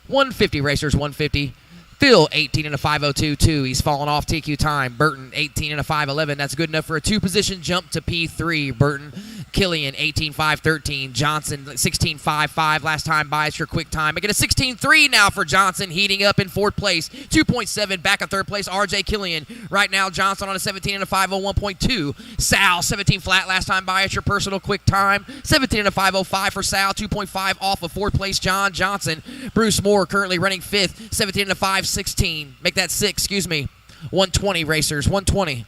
150 racers, 150. Phil, 18 and a 5.02.2. He's fallen off TQ time. Burton, 18 and a 5.11. That's good enough for a 2-position jump to P3. Burton, Killian, 18.5.13. Johnson, 16.5.5. Last time by, it's your quick time. Make it a 16.3 now for Johnson, heating up in fourth place. 2.7 back in third place, RJ Killian. Right now, Johnson on a 17 and a 5.01.2. Sal, 17 flat. Last time by, it's your personal quick time. 17 and a 5.05 for Sal. 2.5 off of fourth place, John Johnson. Bruce Moore currently running fifth. 17 and a 5.16. Make that 6, excuse me. 120 racers, 120.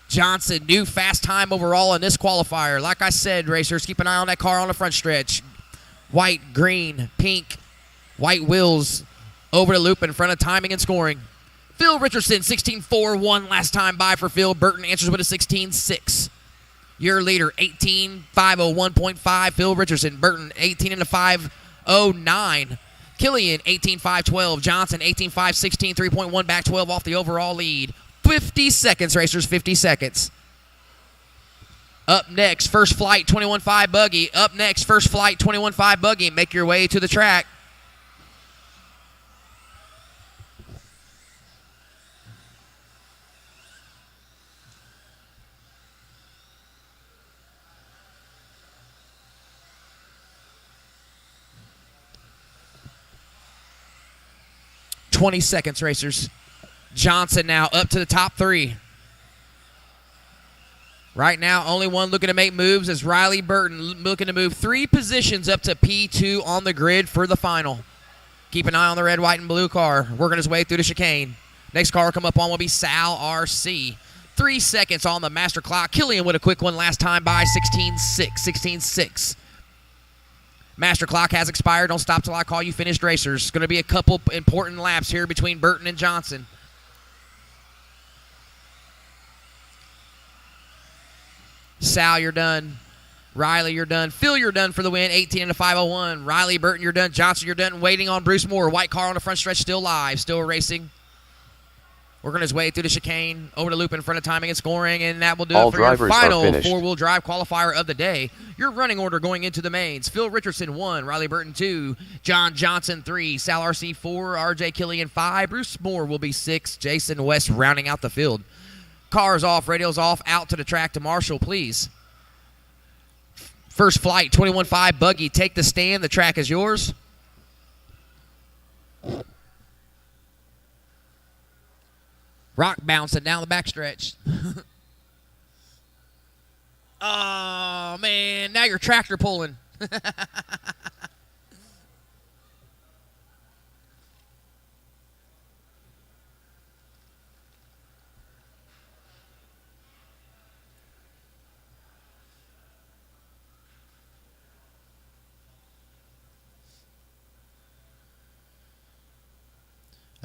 Johnson, new fast time overall in this qualifier. Like I said, racers, keep an eye on that car on the front stretch. White, green, pink, white wheels over the loop in front of timing and scoring. Phil Richardson, 16.4.1 last time by for Phil. Burton answers with a 16.6. Your leader, 18.501.5. Phil Richardson. Burton, 18 and a 5.09. Killian, 18.5.12. Johnson, 18.5.16. 3.1 back 12 off the overall lead. 50 seconds, racers, 50 seconds. Up next, First Flight 21.5 buggy. Up next, First Flight 21.5 buggy. Make your way to the track. .20 seconds, racers. Johnson now up to the top 3. Right now, only one looking to make moves is Riley Burton, looking to move 3 positions up to P2 on the grid for the final. Keep an eye on the red, white, and blue car, working his way through the chicane. Next car come up on will be Sal RC. 3 seconds on the master clock. Killian with a quick one last time by 16.6. 16.6. Master clock has expired. Don't stop till I call you finished, racers. It's going to be a couple important laps here between Burton and Johnson. Sal, you're done. Riley, you're done. Phil, you're done for the win. 18 into 501. Riley, Burton, you're done. Johnson, you're done. Waiting on Bruce Moore. White car on the front stretch, still live, still racing. Working his way through the chicane, over the loop in front of timing and scoring, and that will do it for your final four-wheel drive qualifier of the day. Your running order going into the mains: Phil Richardson 1, Riley Burton 2, John Johnson 3, Sal RC 4, RJ Killian 5, Bruce Moore will be 6, Jason West rounding out the field. Cars off, radios off, out to the track to Marshall, please. First Flight 21.5 buggy, take the stand. The track is yours. Rock bouncing down the backstretch. Oh, man. Now you're tractor pulling.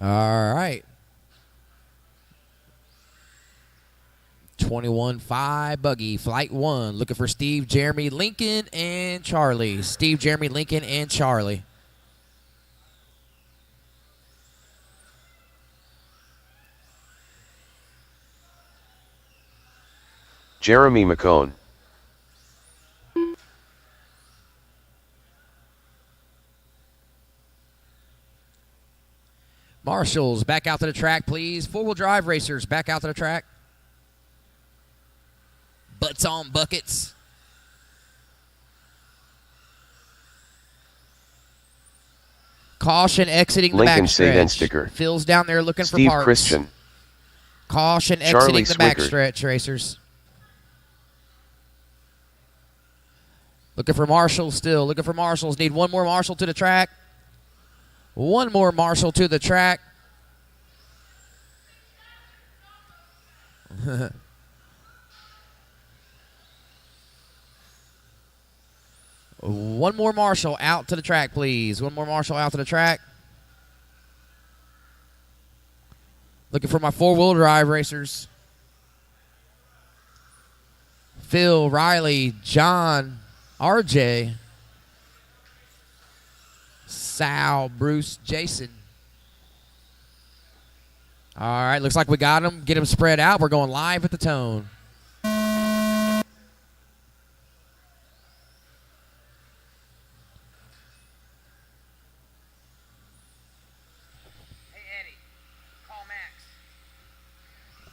All right. 21.5 buggy, Flight 1. Looking for Steve, Jeremy, Lincoln, and Charlie. Steve, Jeremy, Lincoln, and Charlie. Jeremy McCone. Marshalls, back out to the track, please. Four-wheel drive racers, back out to the track. Butts on buckets. Caution exiting the Lincoln backstretch. Sedan sticker. Phil's down there looking Steve for parts. Christian. Caution Charlie exiting the Swickard. backstretch, racers. Looking for Marshall still. Looking for Marshalls. Need one more Marshall to the track. One more Marshall to the track. One more Marshall out to the track, please. One more Marshall out to the track. Looking for my four-wheel drive racers. Phil, Riley, John, RJ, Sal, Bruce, Jason. All right, looks like we got them. Get them spread out. We're going live at the tone. Hey, Eddie, call Max.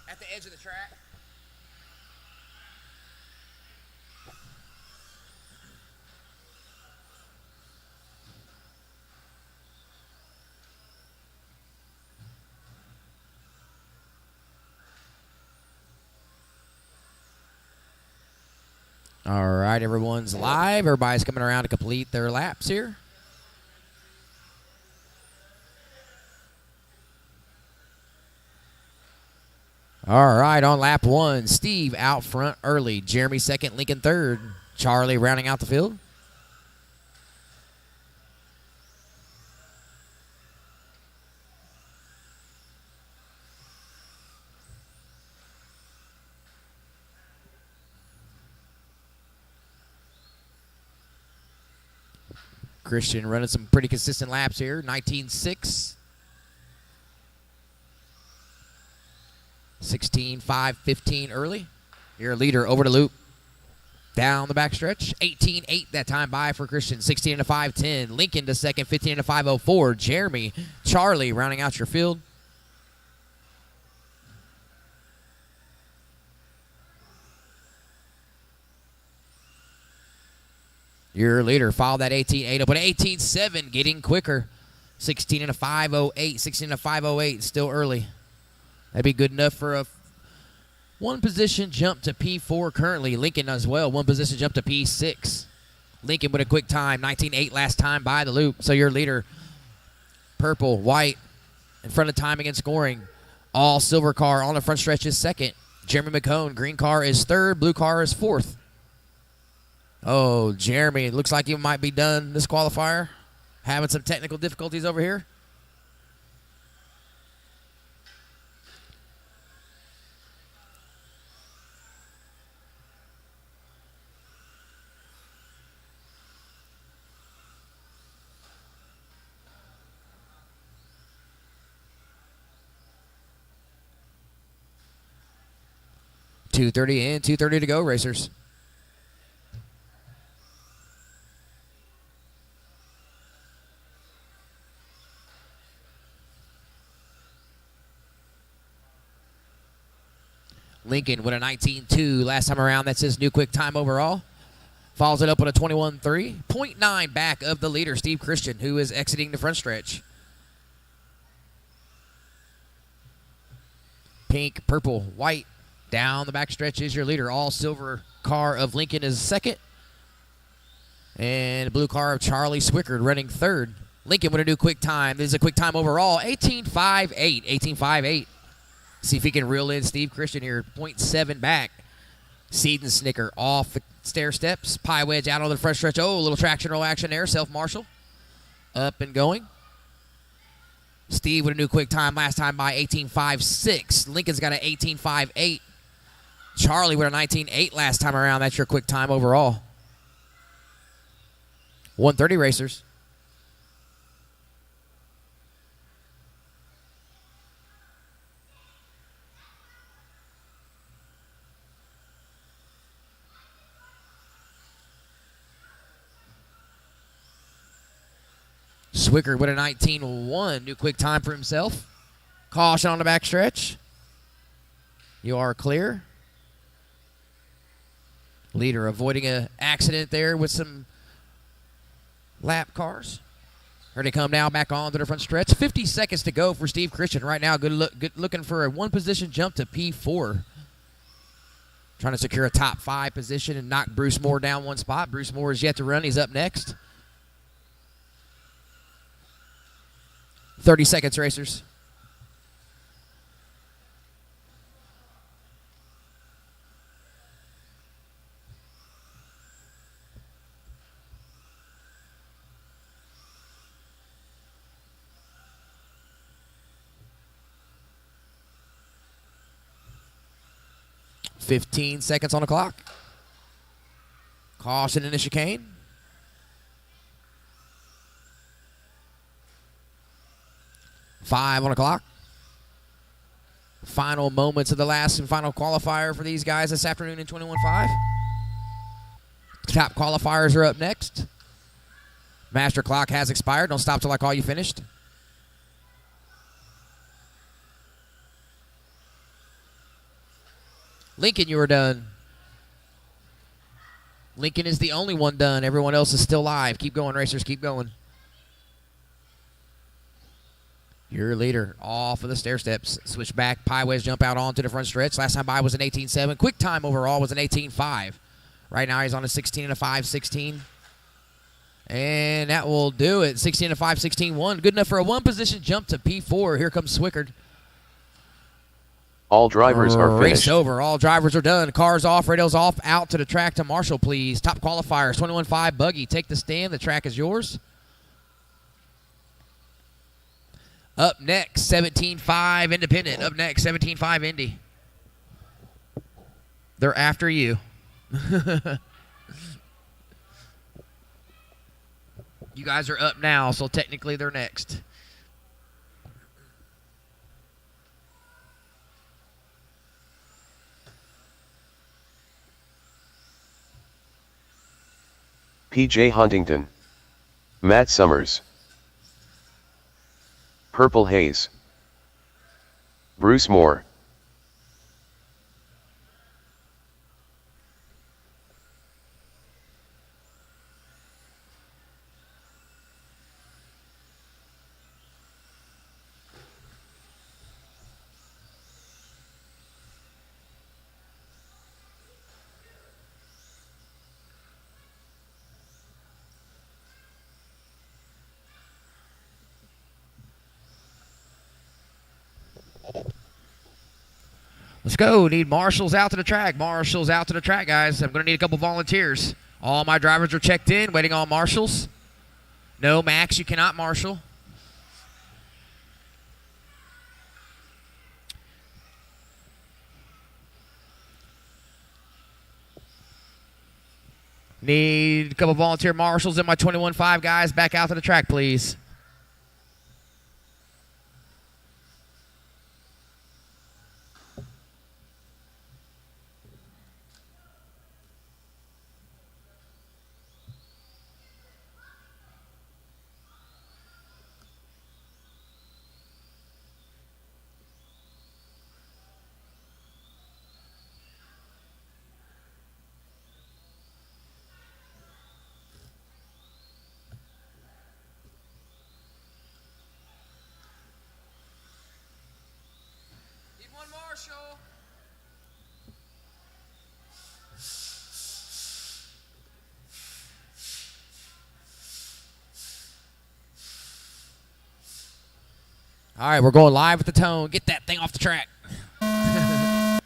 At the edge of the track. All right, everyone's live. Everybody's coming around to complete their laps here. All right, on lap 1, Steve out front early. Jeremy second, Lincoln third. Charlie rounding out the field. Christian running some pretty consistent laps here. 19.6. 16-5-15 early. Your leader over to loop. Down the backstretch. 18-8 that time by for Christian. 16-5-10. Lincoln to second. 15-5-04. Jeremy, Charlie rounding out your field. Your leader followed that 18-8 up, but 18-7 getting quicker. 16-5-08. 16-5-08 still early. That'd be good enough for a one position jump to P4 currently. Lincoln as well. One position jump to P6. Lincoln with a quick time. 19-8 last time by the loop. So your leader, purple, white, in front of timing and scoring. All silver car on the front stretch is second. Jeremy McCone, green car is third. Blue car is fourth. Oh, Jeremy, it looks like he might be done this qualifier. Having some technical difficulties over here. .230 in, 2:30 to go, racers. Lincoln with a 19.2 last time around. That's his new quick time overall. Follows it up with a 21.3. 0.9 back of the leader, Steve Christian, who is exiting the front stretch. Pink, purple, white. Down the back stretch is your leader. All silver car of Lincoln is second. And the blue car of Charlie Swickard running third. Lincoln with a new quick time. This is a quick time overall. 18.58. 18.58. See if he can reel in Steve Christian here. 0.7 back. Seed and Snicker off the stair steps. Pie wedge out on the front stretch. Oh, a little traction roll action there. Self-marshal. Up and going. Steve with a new quick time last time by 18.56. Lincoln's got an 18.58. Charlie with a 19.8 last time around. That's your quick time overall. 1:30 racers. Swickard with a 19.1. New quick time for himself. Caution on the backstretch. You are clear. Leader avoiding an accident there with some lap cars. Here they come now back on to the front stretch. 50 seconds to go for Steve Christian right now. Good looking for a one position jump to P4. Trying to secure a top 5 position and knock Bruce Moore down one spot. Bruce Moore is yet to run. He's up next. 30 seconds, racers. $15 seconds on the clock. Caution in the chicane. $5 on the clock. Final moments of the last and final qualifier for these guys this afternoon in 21.5. Top qualifiers are up next. Master clock has expired. Don't stop till I call you finished. Lincoln, you are done. Lincoln is the only one done. Everyone else is still live. Keep going, racers. Keep going. Your leader off of the stair steps. Switch back. Pie wedge jump out onto the front stretch. Last time by was an 18.7. Quick time overall was an 18.5. Right now he's on a 16.5, 16. And that will do it. 16.5, 16.1. Good enough for a one position jump to P4. Here comes Swickard. All drivers are Race finished. over. All drivers are done. Cars off. Radios off. Out to the track to Marshall, please. Top qualifiers. 21.5 buggy. Take the stand. The track is yours. Up next, 17.5 independent. Up next, 17.5 Indy. They're after you. You guys are up now, so technically they're next. PJ Huntington. Matt Summers. Purple Haze. Bruce Moore. Let's go. Need marshals out to the track. Marshals out to the track, guys. I'm going to need a couple volunteers. All my drivers are checked in, waiting on marshals. No, Max, you cannot marshal. Need a couple volunteer marshals in my 21.5 guys. Back out to the track, please. All right, we're going live with the tone. Get that thing off the track. All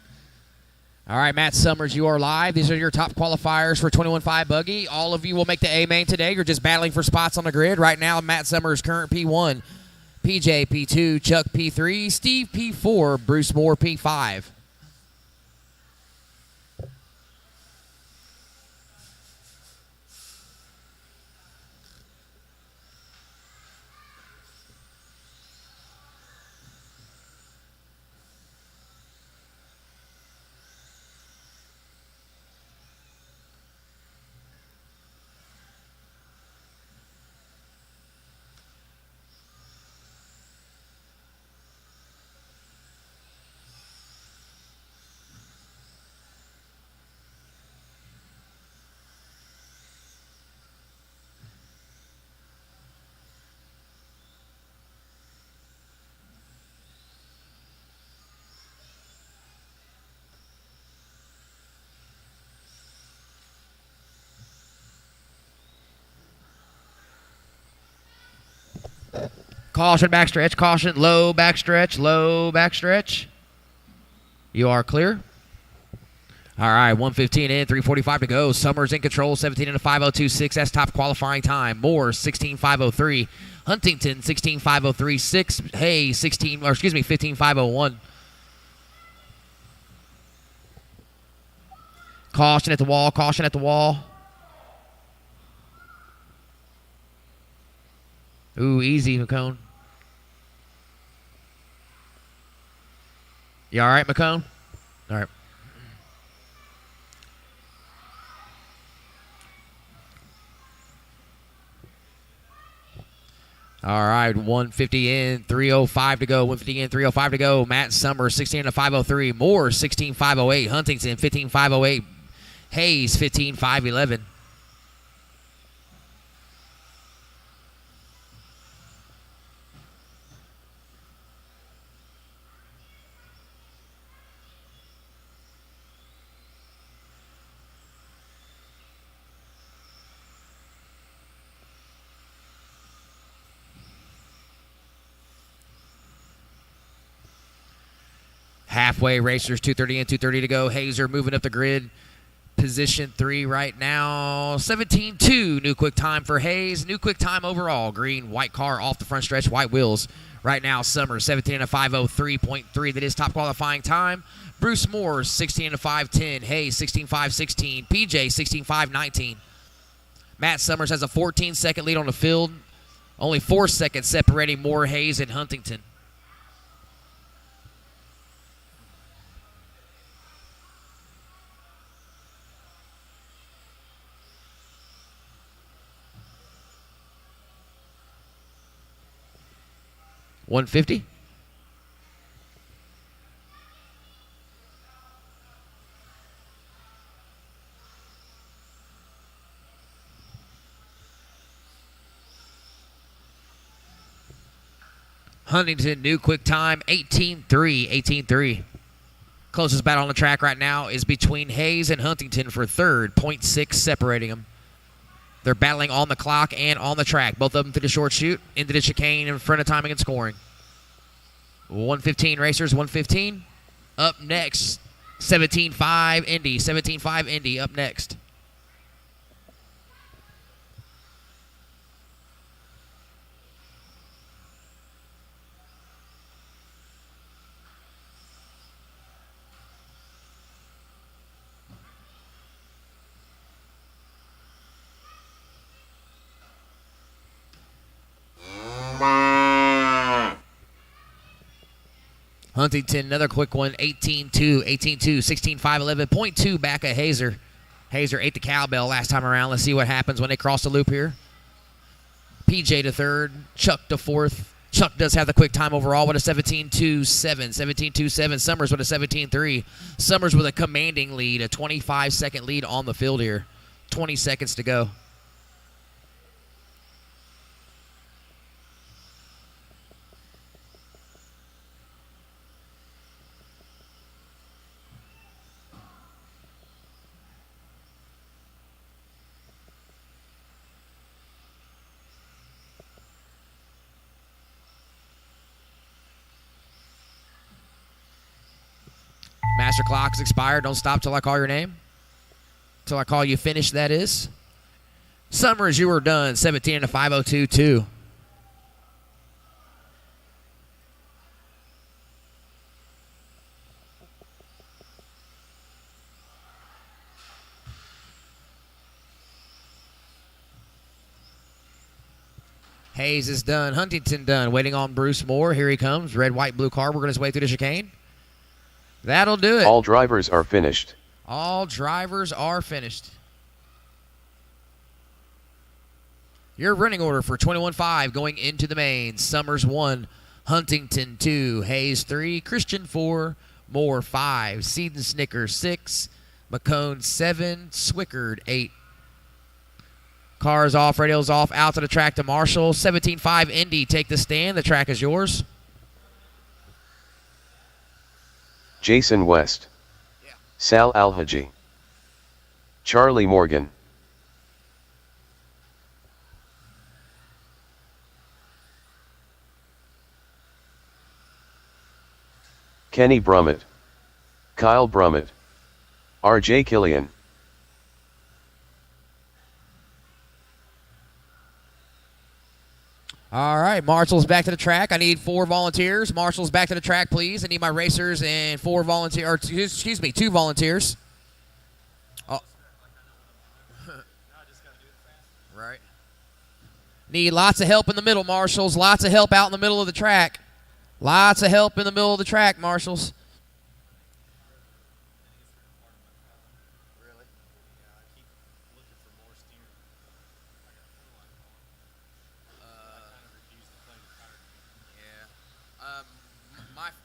right, Matt Summers, you are live. These are your top qualifiers for 21.5 buggy. All of you will make the A main today. You're just battling for spots on the grid. Right now, Matt Summers, current P1, PJ P2, Chuck P3, Steve P4, Bruce Moore P5. Caution backstretch, caution, low backstretch, low backstretch. You are clear. All right, 1:15 in, 3:45 to go. Summers in control, 17 in a 5:02.6. That's top qualifying time. Moore, 16:503. Huntington, 16:503.6. Hayes, 15:501. Caution at the wall, caution at the wall. Ooh, easy, McCone. You all right, McCone? All right. All right, 150 in, 3:05 to go. 150 in, 3:05 to go. Matt Summers, 16 to 503. Moore, 16:508. Huntington, 15:508. Hayes, 15:511. Halfway racers, 2:30 in, 2:30 to go. Hazer moving up the grid. Position 3 right now. 17.2. New quick time for Hayes. New quick time overall. Green, white car off the front stretch, white wheels. Right now, Summers, 17 and a 5:03.3. That is top qualifying time. Bruce Moore, 16 and a 5:10. Hayes, 16:5:16. PJ, 16:5:19. Matt Summers has a 14-second lead on the field. Only 4 seconds separating Moore, Hayes, and Huntington. 150. Huntington, new quick time, 18-3, 18-3. Closest battle on the track right now is between Hayes and Huntington for third, 0.6 separating them. They're battling on the clock and on the track. Both of them through the short chute, into the chicane in front of timing and scoring. 115 racers, 115. Up next, 17-5 Indy, 17-5 Indy up next. Huntington, another quick one, 18-2, 18-2, 16-5, 11.2 back at Hazer. Hazer ate the cowbell last time around. Let's see what happens when they cross the loop here. PJ to third, Chuck to fourth. Chuck does have the quick time overall with a 17-2-7, 17-2-7. Summers with a 17-3. Summers with a commanding lead, a 25-second lead on the field here. 20 seconds to go. Master clock is expired. Don't stop till I call your name. Till I call you finished, that is. Summers, you were done. 17 and a 5:02.2. Hayes is done. Huntington done. Waiting on Bruce Moore. Here he comes. Red, white, blue car working his way through the chicane. That'll do it. All drivers are finished. All drivers are finished. Your running order for 21-5 going into the main. Summers 1, Huntington 2, Hayes 3, Christian 4, Moore 5, Seeden Snickers 6, McCone 7, Swickard 8. Cars off, radios off, out to the track to Marshall. 17-5 Indy, take the stand. The track is yours. Jason West. Sal Alhaji. Charlie Morgan. Kenny Brummett. Kyle Brummett. RJ Killian. All right, Marshall's back to the track. I need 4 volunteers. Marshall's back to the track, please. I need my racers and 2 volunteers. Oh. Right. Need lots of help in the middle, Marshalls. Lots of help out in the middle of the track. Lots of help in the middle of the track, Marshalls.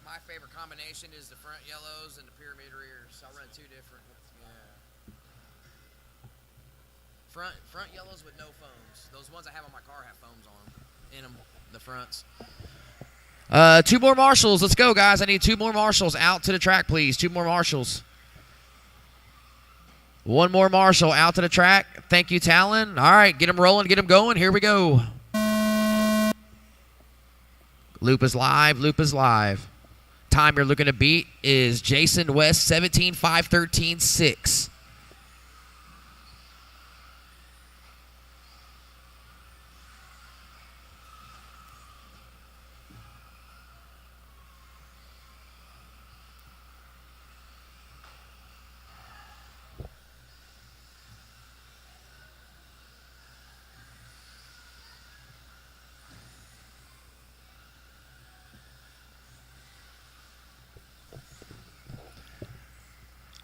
My favorite combination is the front yellows and the pyramid rears. I'll run 2 different. Yeah. Front yellows with no foams. Those ones I have on my car have foams on them. In them, the fronts. 2 more marshals. Let's go, guys. I need 2 more marshals out to the track, please. 2 more marshals. 1 more marshal out to the track. Thank you, Talon. All right, get them rolling, get them going. Here we go. Loop is live. Loop is live. Time you're looking to beat is Jason West, 17-5-13-6.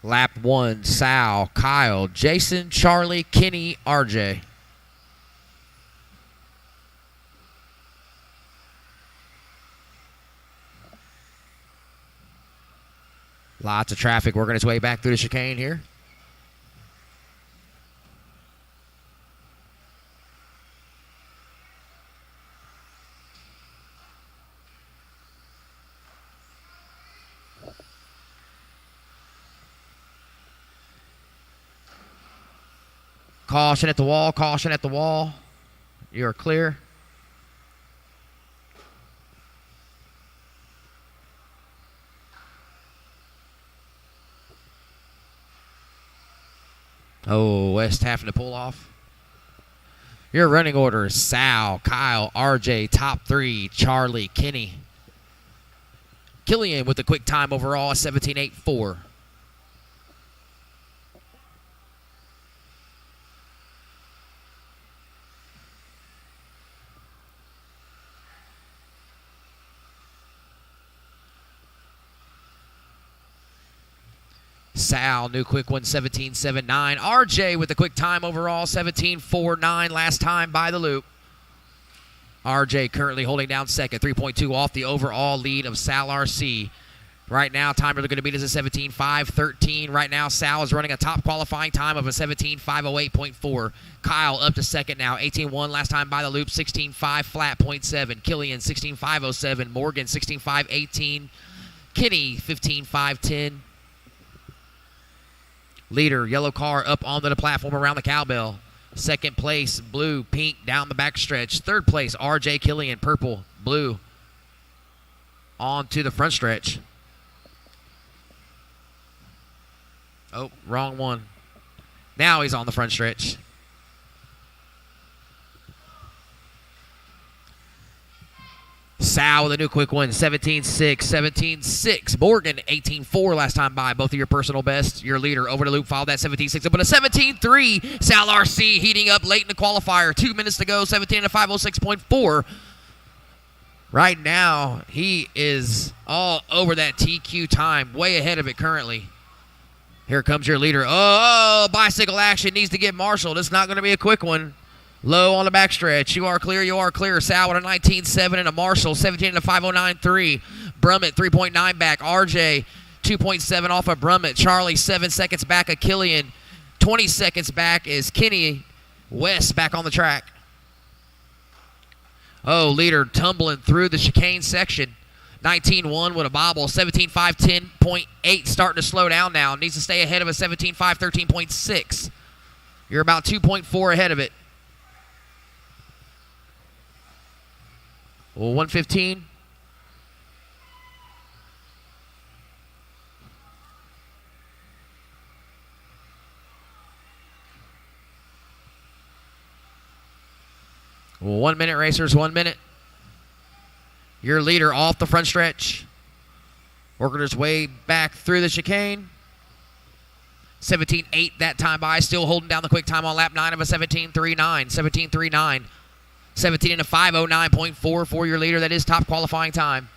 Lap 1, Sal, Kyle, Jason, Charlie, Kenny, RJ. Lots of traffic working its way back through the chicane here. Caution at the wall, caution at the wall. You're clear. Oh, West having to pull off. Your running order is Sal, Kyle, RJ, top 3, Charlie, Kenny. Killian with the quick time overall, 17.84. Sal, new quick one, 17.79. RJ with the quick time overall, 17.49 last time by the loop. RJ currently holding down second, 3.2 off the overall lead of Sal RC. Right now, timer they're going to beat is a 17.513. Right now, Sal is running a top qualifying time of a 17.508.4. Kyle up to second now, 18.1 last time by the loop, 16.5 flat, 0.7. Killian, 16.507. Morgan, 16.518. Kenny, 15.510. Leader, yellow car up onto the platform around the cowbell. Second place, blue, pink down the backstretch. Third place, RJ Killian, purple, blue. On to the front stretch. Oh, wrong one. Now he's on the front stretch. Sal with a new quick one, 17.6, 17.6. Morgan, 18.4 last time by. Both of your personal bests. Your leader over the loop followed that 17.6 up in a 17.3. Sal RC heating up late in the qualifier. 2 minutes to go, 17.506.4. Right now, he is all over that TQ time. Way ahead of it currently. Here comes your leader. Oh, bicycle action needs to get marshaled. It's not going to be a quick one. Low on the backstretch. You are clear. You are clear. Sal with a 19.7 and a Marshall. 17 and a 509.3. Brummett 3.9 back. RJ 2.7 off of Brummett. Charlie 7 seconds back of Killian. 20 seconds back is Kenny. West back on the track. Oh, leader tumbling through the chicane section. 19.1 with a bobble. 17.5, 10.8 starting to slow down now. Needs to stay ahead of a 17.5, 13.6. You're about 2.4 ahead of it. Well, 115. Well, 1 minute, racers, 1 minute. Your leader off the front stretch. Working his way back through the chicane. 17.8 that time by. Still holding down the quick time on lap 9 of a 17.39. 17.39. 17 and a 509.4 for your leader. That is top qualifying time.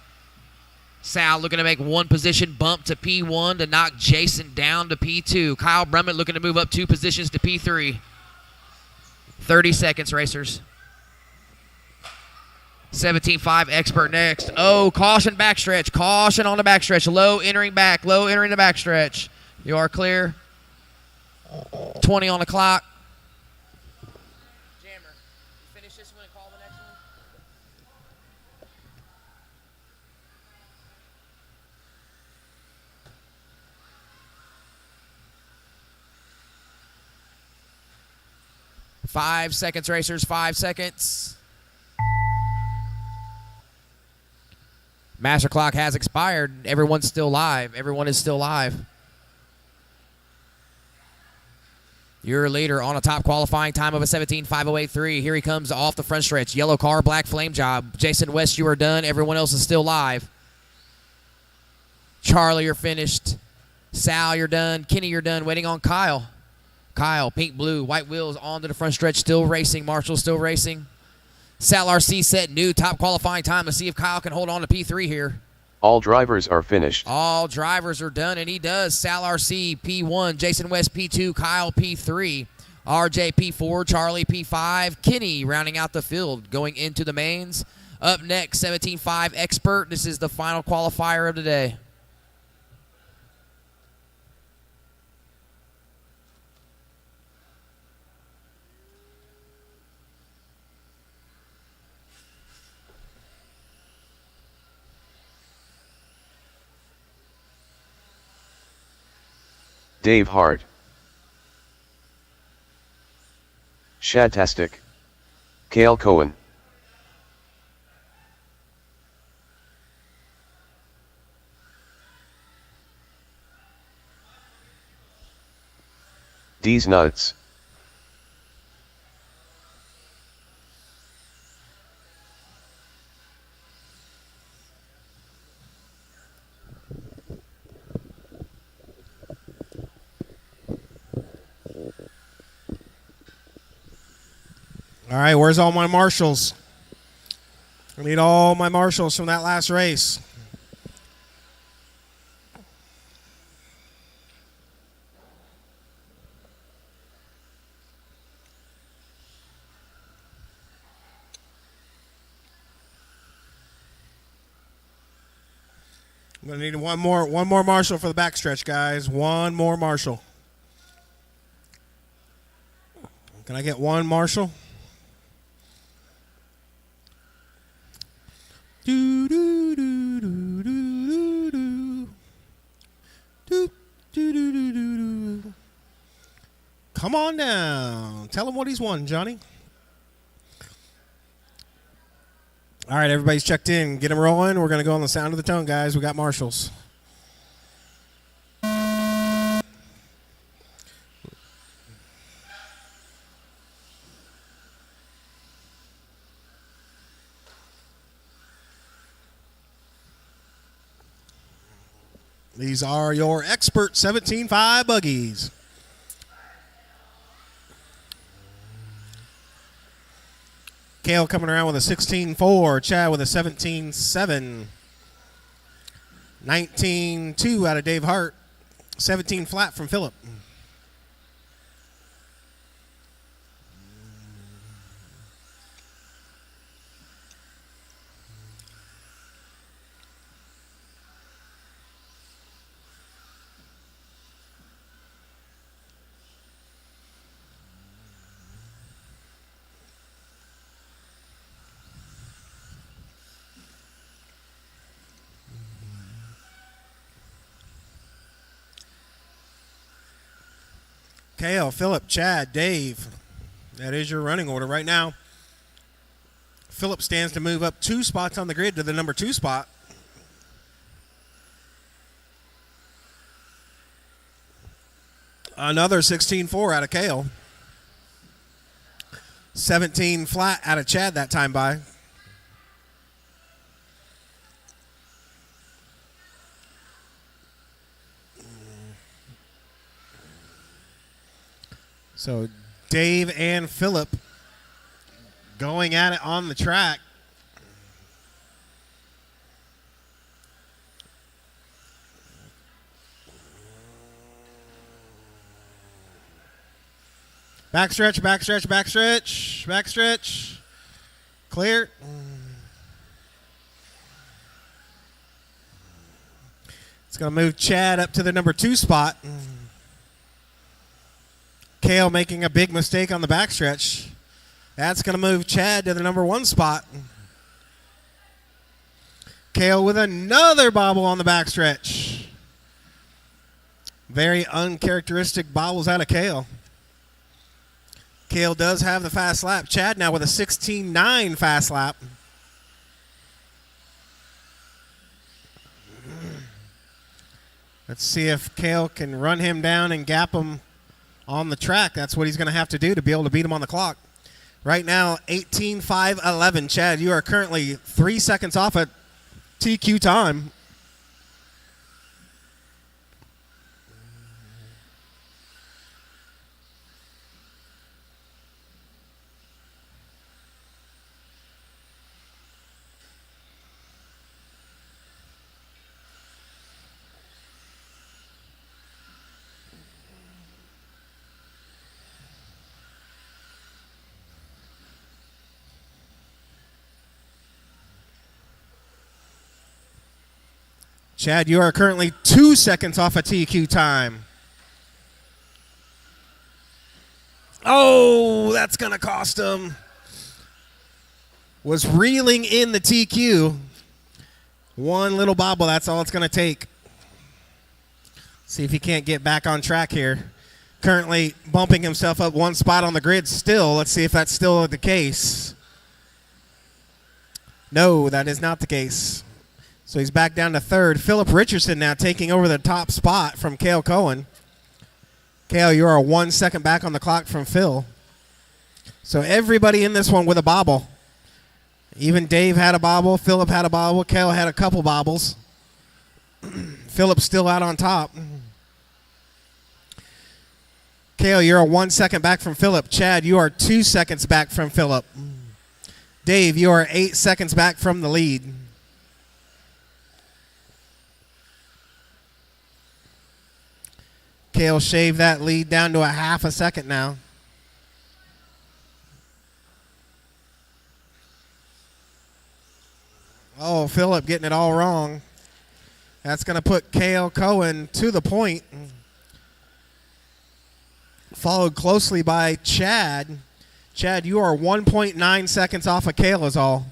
Sal looking to make one position bump to P1 to knock Jason down to P2. Kyle Brummett looking to move up 2 positions to P3. 30 seconds, racers. 17.5 expert next. Oh, caution backstretch. Caution on the backstretch. Low entering back. Low entering the backstretch. You are clear. 20 on the clock. Jammer, finish this one and call the next one. Five seconds, racers. 5 seconds. Master clock has expired. Everyone's still live. Everyone is still live. Your leader on a top qualifying time of a 17.508.3. Here he comes off the front stretch. Yellow car, black flame job. Jason West, you are done. Everyone else is still live. Charlie, you're finished. Sal, you're done. Kenny, you're done. Waiting on Kyle. Kyle, pink, blue, white wheels onto the front stretch. Still racing. Marshall still racing. Sal RC set new top qualifying time. Let's see if Kyle can hold on to P3 here. All drivers are finished. All drivers are done, and he does. Sal RC P1, Jason West P2, Kyle P3, RJ P4, Charlie P5, Kenny rounding out the field going into the mains. Up next, 17.5 expert. This is the final qualifier of the day. Dave Hart. Shadtastic. Cale Cohen. D's Nuts. All right, where's all my marshals? I need all my marshals from that last race. I'm gonna need one more marshal for the backstretch, guys. One more marshal. Can I get one marshal? Do do do do do do do do do do do. Come on down. Tell him what he's won, Johnny. All right, everybody's checked in. Get him rolling. We're going to go on the sound of the tone, guys. We got marshals. These are your expert 17.5 buggies. Cale coming around with a 16.4. Chad with a 17.7. 19.2 out of Dave Hart. 17 flat from Phillip. Cale, Phillip, Chad, Dave. That is your running order right now. Phillip stands to move up 2 spots on the grid to the number 2 spot. Another 16.4 out of Cale. 17 flat out of Chad that time by. So Dave and Phillip going at it on the track. Backstretch, backstretch, backstretch, backstretch. Clear. It's going to move Chad up to the number 2 spot. Cale making a big mistake on the backstretch. That's going to move Chad to the number 1 spot. Cale with another bobble on the backstretch. Very uncharacteristic bobbles out of Cale. Cale does have the fast lap. Chad now with a 16.9 fast lap. Let's see if Cale can run him down and gap him on the track. That's what he's going to have to do to be able to beat him on the clock. Right now, 18.5.11. Chad, you are currently 3 seconds off at TQ time. Chad, you are currently 2 seconds off of TQ time. Oh, that's going to cost him. Was reeling in the TQ. One little bobble, that's all it's going to take. See if he can't get back on track here. Currently bumping himself up one spot on the grid still. Let's see if that's still the case. No, that is not the case. So he's back down to third. Philip Richardson now taking over the top spot from Cale Cohen. Cale, you are 1 second back on the clock from Phil. So everybody in this one with a bobble. Even Dave had a bobble. Philip had a bobble. Cale had a couple bobbles. Philip's still out on top. Cale, you're 1 second back from Philip. Chad, you are 2 seconds back from Philip. Dave, you are 8 seconds back from the lead. Cale shaved that lead down to a half a second now. Oh, Philip getting it all wrong. That's going to put Cale Cohen to the point. Followed closely by Chad. Chad, you are 1.9 seconds off of Cale is all.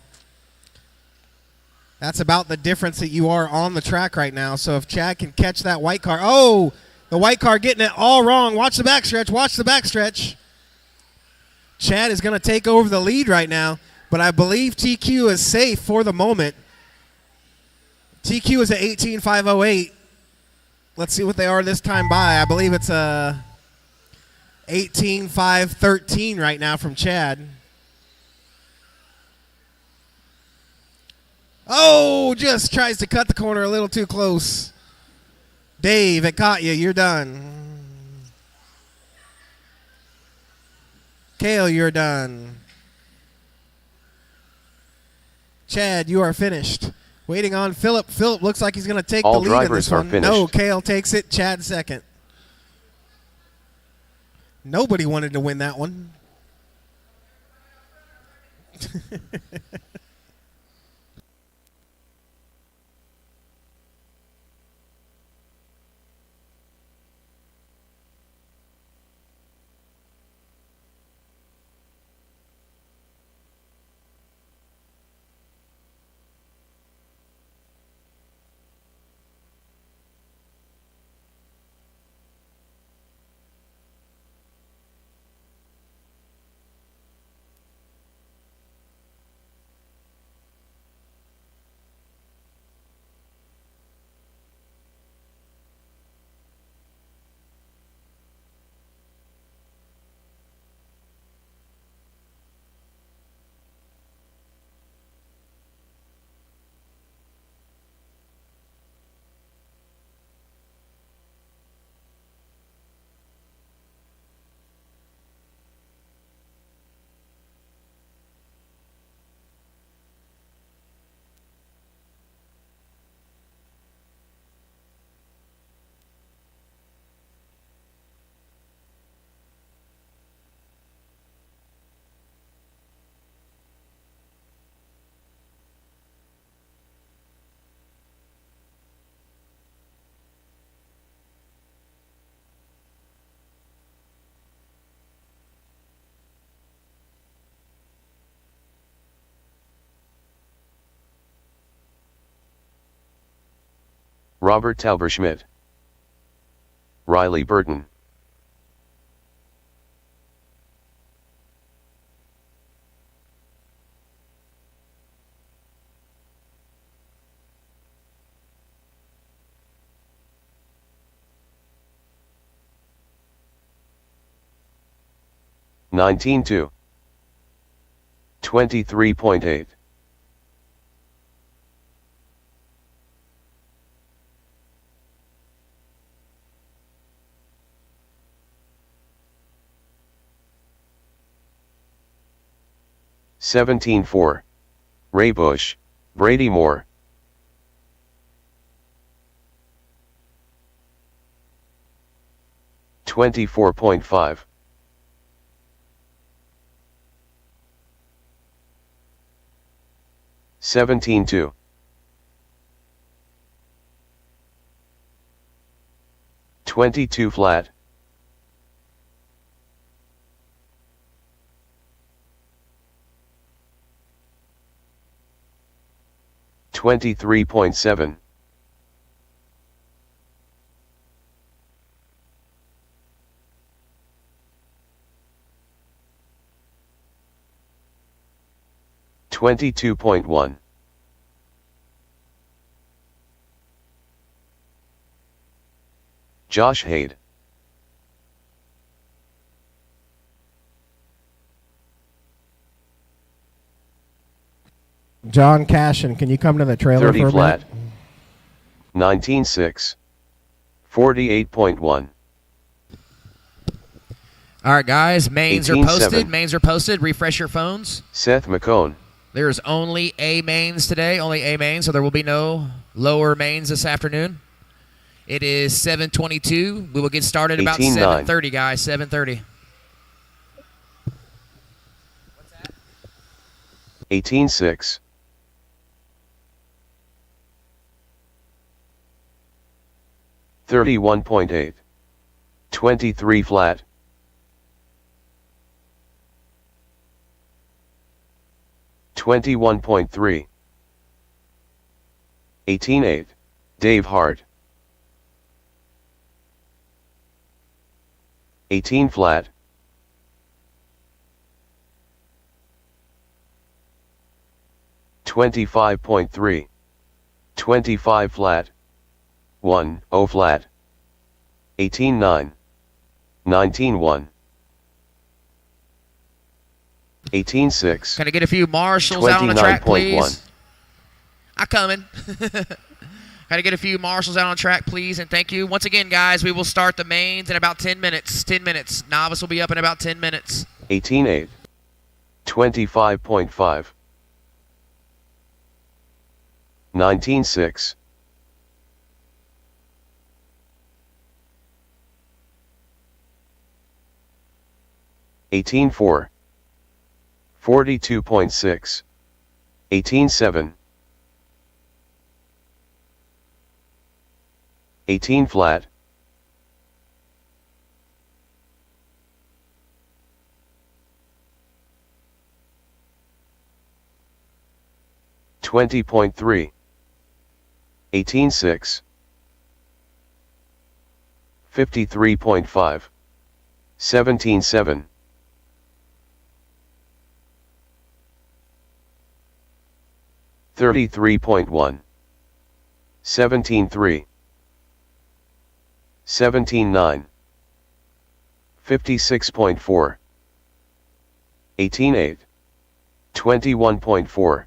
That's about the difference that you are on the track right now. So if Chad can catch that white car. Oh, the white car getting it all wrong. Watch the backstretch. Watch the backstretch. Chad is going to take over the lead right now, but I believe TQ is safe for the moment. TQ is at 18.508. Let's see what they are this time by. I believe it's a 18.513 right now from Chad. Oh, just tries to cut the corner a little too close. Dave, it caught you. You're done. Cale, you're done. Chad, you are finished. Waiting on Philip. Philip looks like he's going to take All the lead in drivers this are one. finished. No, Cale takes it. Chad second. Nobody wanted to win that one. Robert Tauberschmidt, Riley Burton, (19.2), 23.8. (17.4), Ray Bush, Brady Moore. (24.5). (17.2). 22 flat. (23.7). 22.1. Josh Hade. John Cashin, can you come to the trailer 30 for a flat. minute? 19.6. 48.1. All right, guys. Mains are 18-7. posted. Mains are posted. Refresh your phones. Seth McCone. There's only A mains today. Only A mains, so there will be no lower mains this afternoon. It is 7:22. We will get started about 18-9. 7:30, guys. 7:30. 18.6. 31.8. 23 flat. 21.3. 18.8. Dave Hart. 18 flat. 25.3. 25 flat. 1, 0 flat. 18.9. 19.1. 18.6. Can I get a few marshals out on the track, 29.1. please? I'm coming. Can I get a few marshals out on track, please? And thank you. Once again, guys, we will start the mains in about 10 minutes. 10 minutes. Novice will be up in about 10 minutes. 18.8. 25.5. 19.6. 18.4. 42.6. 18.7. 18 flat. 20.3. 18.6. 53.5. 17.7. 33.1. 17.3. 17.9. 56.4. 18.8. 21.4.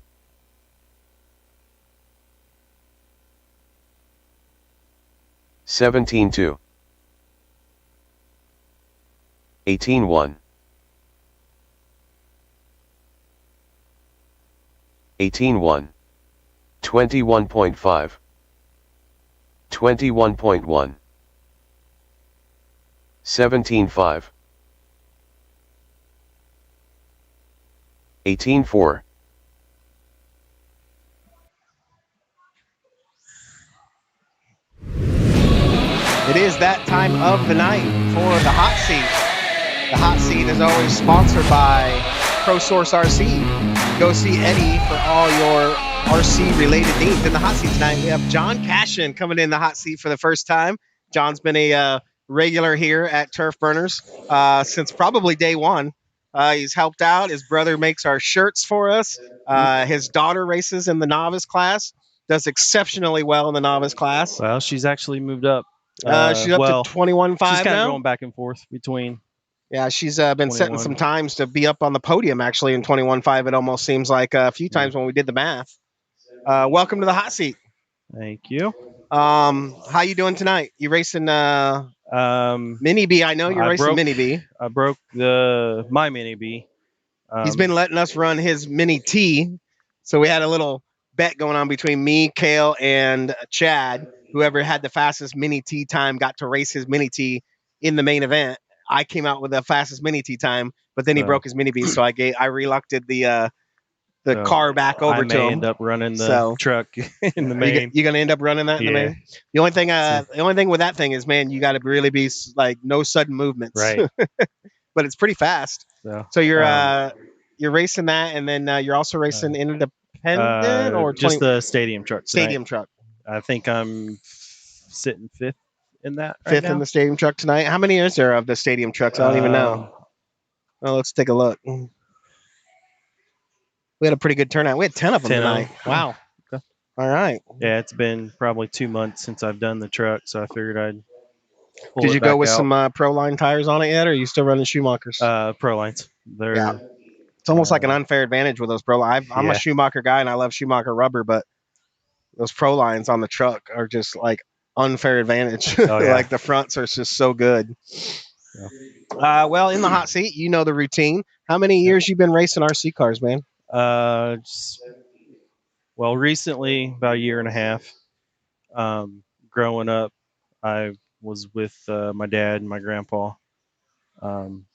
17.2. 18.1. 18.1. 21.5. 21.1. 17.5. 18.4. It is that time of the night for the hot seat. The hot seat is always sponsored by ProSource RC. Go see Eddie for all your RC-related needs. In the hot seat tonight, we have John Cashin coming in the hot seat for the first time. John's been a regular here at TurfBurners since probably day one. He's helped out. His brother makes our shirts for us. His daughter races in the novice class, does exceptionally well in the novice class. Well, she's actually moved up. She's up to 21.5 she's kind now. of going back and forth between. Yeah, she's been setting 21. some times to be up on the podium, actually, in 21.5. It almost seems like a few times when we did the math. Welcome to the hot seat. Thank you. How you doing tonight? You racing Mini B? I know you're racing Mini B. I broke my Mini B. He's been letting us run his Mini T. So we had a little bet going on between me, Kale, and Chad. Whoever had the fastest Mini T time got to race his Mini T in the main event. I came out with the fastest Mini T time, but then he broke his Mini B, so I relucted the car back over to him. I end up running the truck in the main. You gonna end up running that in the main? The only thing with that thing is, man, you got to really be like no sudden movements, right? But it's pretty fast. So you're racing that, and then you're also racing independent or just the stadium truck. Stadium truck. I think I'm sitting fifth in that. Fifth in the stadium truck tonight. How many is there of the stadium trucks? I don't even know. Well, let's take a look. We had a pretty good turnout. We had 10 of them 10 of tonight. them. Wow. Okay. All right. Yeah, it's been probably 2 months since I've done the truck, so I figured I'd pull Did it you go back with out. some Pro Line tires on it yet, or are you still running Schumachers? Pro lines. They're Yeah. It's almost like an unfair advantage with those Pro Lines. I'm a Yeah. Schumacher guy, and I love Schumacher rubber, but those Pro Lines on the truck are just like unfair advantage. Oh, yeah. Like the fronts are just so good. Well, in the hot seat, you know the routine. How many years you been racing RC cars, man? Well, recently, about a year and a half. Growing up, I was with my dad and my grandpa.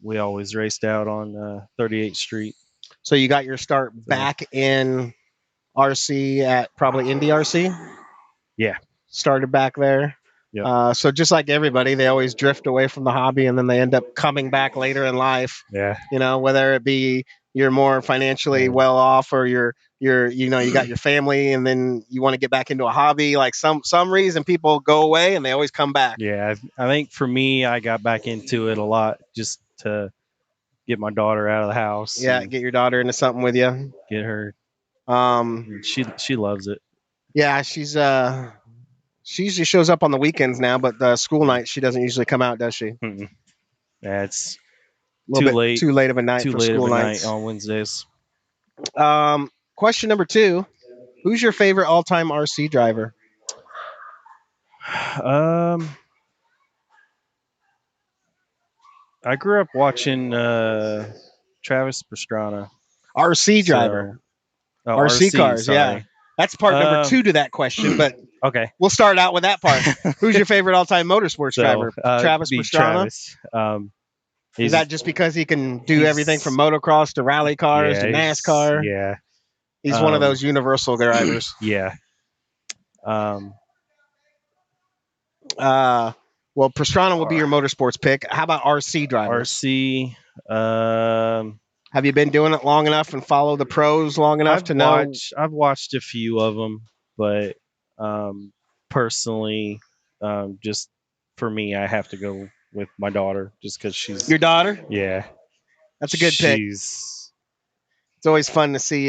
We always raced out on 38th Street. So you got your start back in RC at probably Indy RC? Yeah. Started back there. Yep. So just like everybody, they always drift away from the hobby and then they end up coming back later in life. Yeah. You know, whether it be you're more financially well off or you got your family and then you want to get back into a hobby. Like some reason people go away and they always come back. Yeah. I think for me, I got back into it a lot just to get my daughter out of the house. Yeah, get your daughter into something with you. Get her. She loves it. Yeah, she usually shows up on the weekends now, but the school night she doesn't usually come out, does she? Mm-mm. Yeah, it's too late of a night for school nights on Wednesdays. Question number 2: who's your favorite all-time RC driver? I grew up watching Travis Pastrana. RC driver. RC cars, sorry. yeah. That's part number 2 to that question, but okay. We'll start out with that part. Who's your favorite all-time motorsports driver? Travis Pastrana? Travis. Is that just because he can do everything from motocross to rally cars to NASCAR? Yeah. He's one of those universal drivers. Yeah. Well, Pastrana will be your motorsports pick. How about RC drivers? RC. Have you been doing it long enough and follow the pros long enough to know? I've watched a few of them, but personally, just for me, I have to go with my daughter just because she's your daughter. Yeah, that's a good pick. It's always fun to see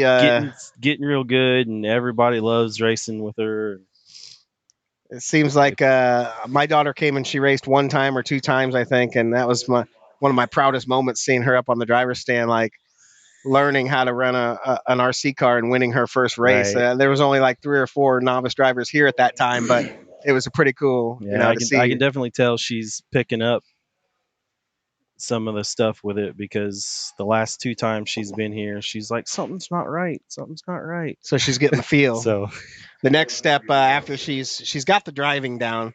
getting real good, and everybody loves racing with her. It seems like my daughter came and she raced 1 time or 2 times, I think, and that was one of my proudest moments, seeing her up on the driver's stand, like learning how to run an RC car and winning her first race. Right. There was only like 3 or 4 novice drivers here at that time, but it was a pretty cool, to see. I can definitely tell she's picking up some of the stuff with it, because the last 2 times she's been here, she's like, something's not right. So she's getting the feel. So the next step after she's got the driving down,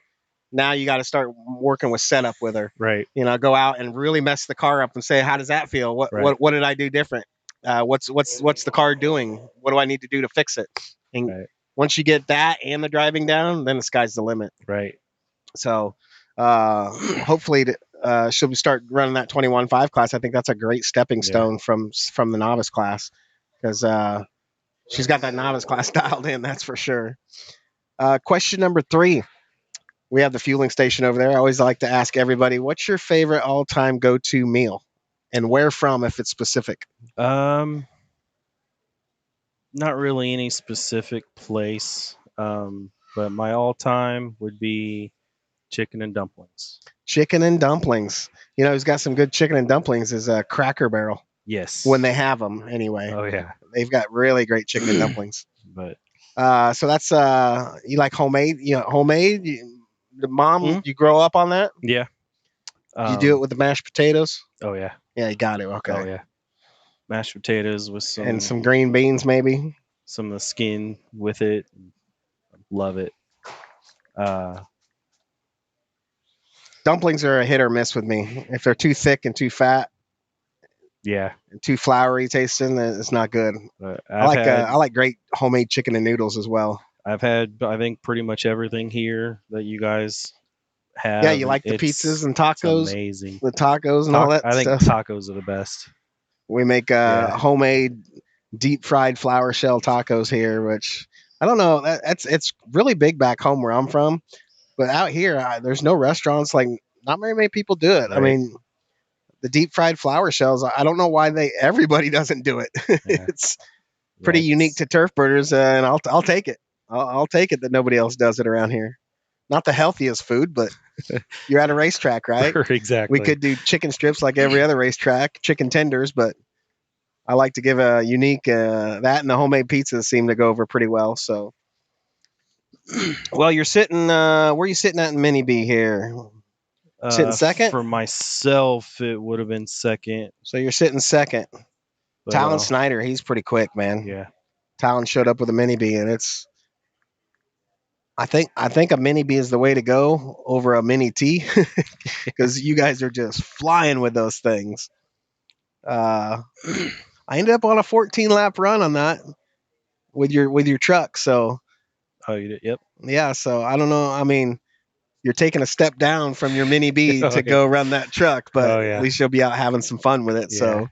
now you got to start working with setup with her. Right. Go out and really mess the car up and say, how does that feel? What did I do different? What's the car doing? What do I need to do to fix it? And once you get that and the driving down, then the sky's the limit. Right. So hopefully she'll start running that 21.5 class. I think that's a great stepping stone from the novice class, because she's got that novice class dialed in, that's for sure. Question number 3. We have the fueling station over there. I always like to ask everybody, what's your favorite all-time go-to meal, and where from, if it's specific? Not really any specific place, but my all-time would be chicken and dumplings. Chicken and dumplings. Who's got some good chicken and dumplings is Cracker Barrel. Yes. When they have them, anyway. Oh yeah. They've got really great chicken and dumplings. But so that's you like homemade? Homemade. The mom, you grow up on that? Yeah. You do it with the mashed potatoes? Oh yeah. Yeah, you got it. Okay. Oh yeah. Mashed potatoes with some green beans, maybe. Some of the skin with it. Love it. Dumplings are a hit or miss with me. If they're too thick and too fat, yeah, and too floury tasting, it's not good. I like great homemade chicken and noodles as well. I've had, I think, pretty much everything here that you guys have. Yeah, you like the pizzas and tacos? It's amazing. The tacos and all that stuff. I think tacos are the best. We make homemade deep fried flour shell tacos here, which I don't know. It's really big back home where I'm from, but out here there's no restaurants. Like, not very many people do it. Right. I mean, the deep fried flour shells. I don't know why everybody doesn't do it. pretty Yeah, unique to TurfBurners, and I'll take it. I'll take it that nobody else does it around here. Not the healthiest food, but you're at a racetrack, right? exactly. We could do chicken strips like every other racetrack, chicken tenders, but I like to give a unique that and the homemade pizzas seem to go over pretty well. So, well, you're sitting. Where are you sitting at in Mini B here? Sitting second. For myself, it would have been second. So you're sitting second. But, Talon Snyder, he's pretty quick, man. Yeah. Talon showed up with a Mini B, and it's. I think a Mini B is the way to go over a Mini T because you guys are just flying with those things. I ended up on a 14 lap run on that with your truck. So. Oh, you did? Yep. Yeah, so I don't know. I mean, you're taking a step down from your Mini B to go run that truck, but at least you'll be out having some fun with it. Yeah. So,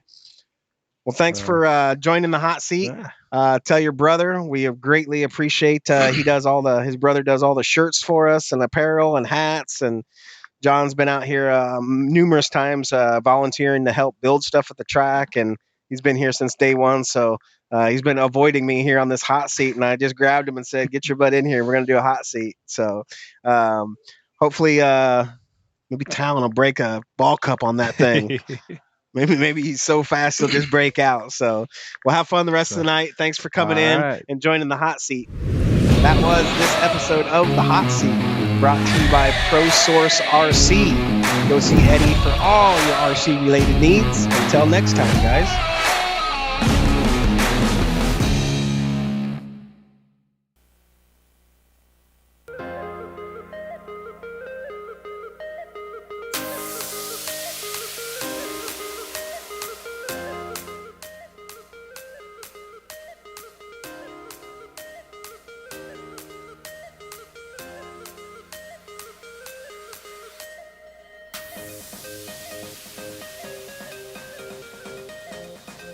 well, thanks for joining the hot seat. Tell your brother we greatly appreciate. His brother does all the shirts for us and apparel and hats, and John's been out here numerous times volunteering to help build stuff at the track, and he's been here since day one. So. He's been avoiding me here on this hot seat, and I just grabbed him and said, "Get your butt in here. We're going to do a hot seat." So hopefully maybe Talon will break a ball cup on that thing. maybe he's so fast he'll just break out. So we'll have fun the rest of the night. Thanks for coming in and joining the hot seat. That was this episode of the hot seat, brought to you by ProSource RC. Go see Eddie for all your RC related needs. Until next time, guys.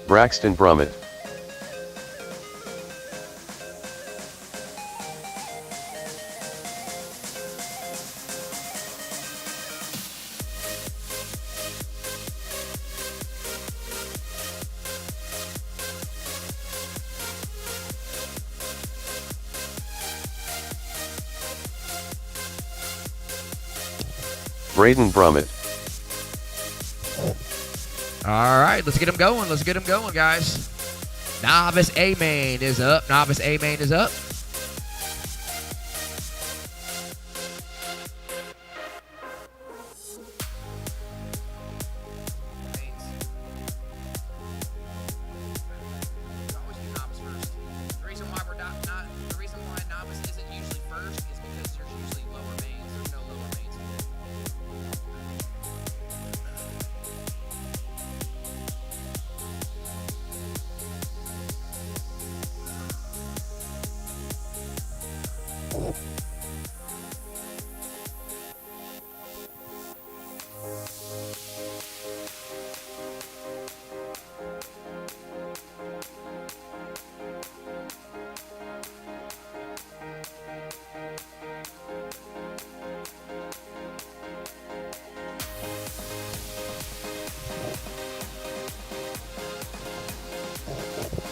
Braxton Brummett. Braden Brummett. All right, let's get him going. Let's get him going, guys. Novice A-Main is up. Novice A-Main is up.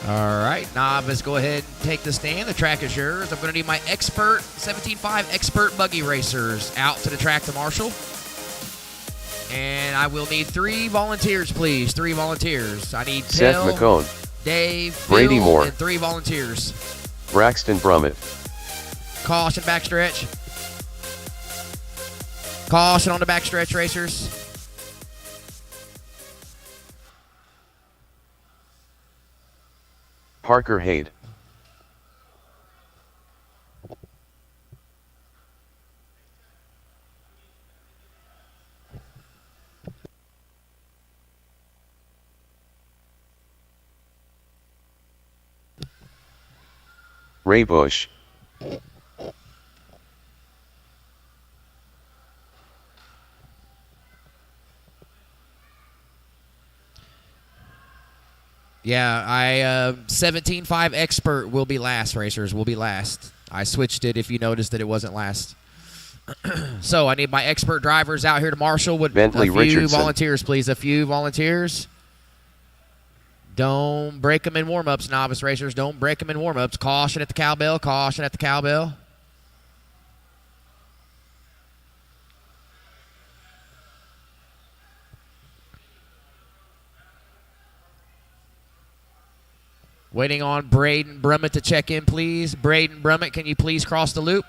All right, novice, go ahead and take the stand. The track is yours. I'm going to need my expert 17.5 expert buggy racers out to the track to Marshall. And I will need 3 volunteers, please. 3 volunteers. I need Seth Phil, McCone, Dave, Brady Phil, Moore, and 3 volunteers. Braxton Brummett. Caution backstretch. Caution on the backstretch, racers. Parker Hade. Ray Bush. Yeah, 17.5 expert will be last, racers. Will be last. I switched it if you noticed that it wasn't last. So I need my expert drivers out here to Marshall with Bentley a few Richardson. volunteers, please. A few volunteers. Don't break them in warm-ups, novice racers. Don't break them in warm-ups. Caution at the cowbell. Caution at the cowbell. Waiting on Braden Brummett to check in, please. Braden Brummett, can you please cross the loop?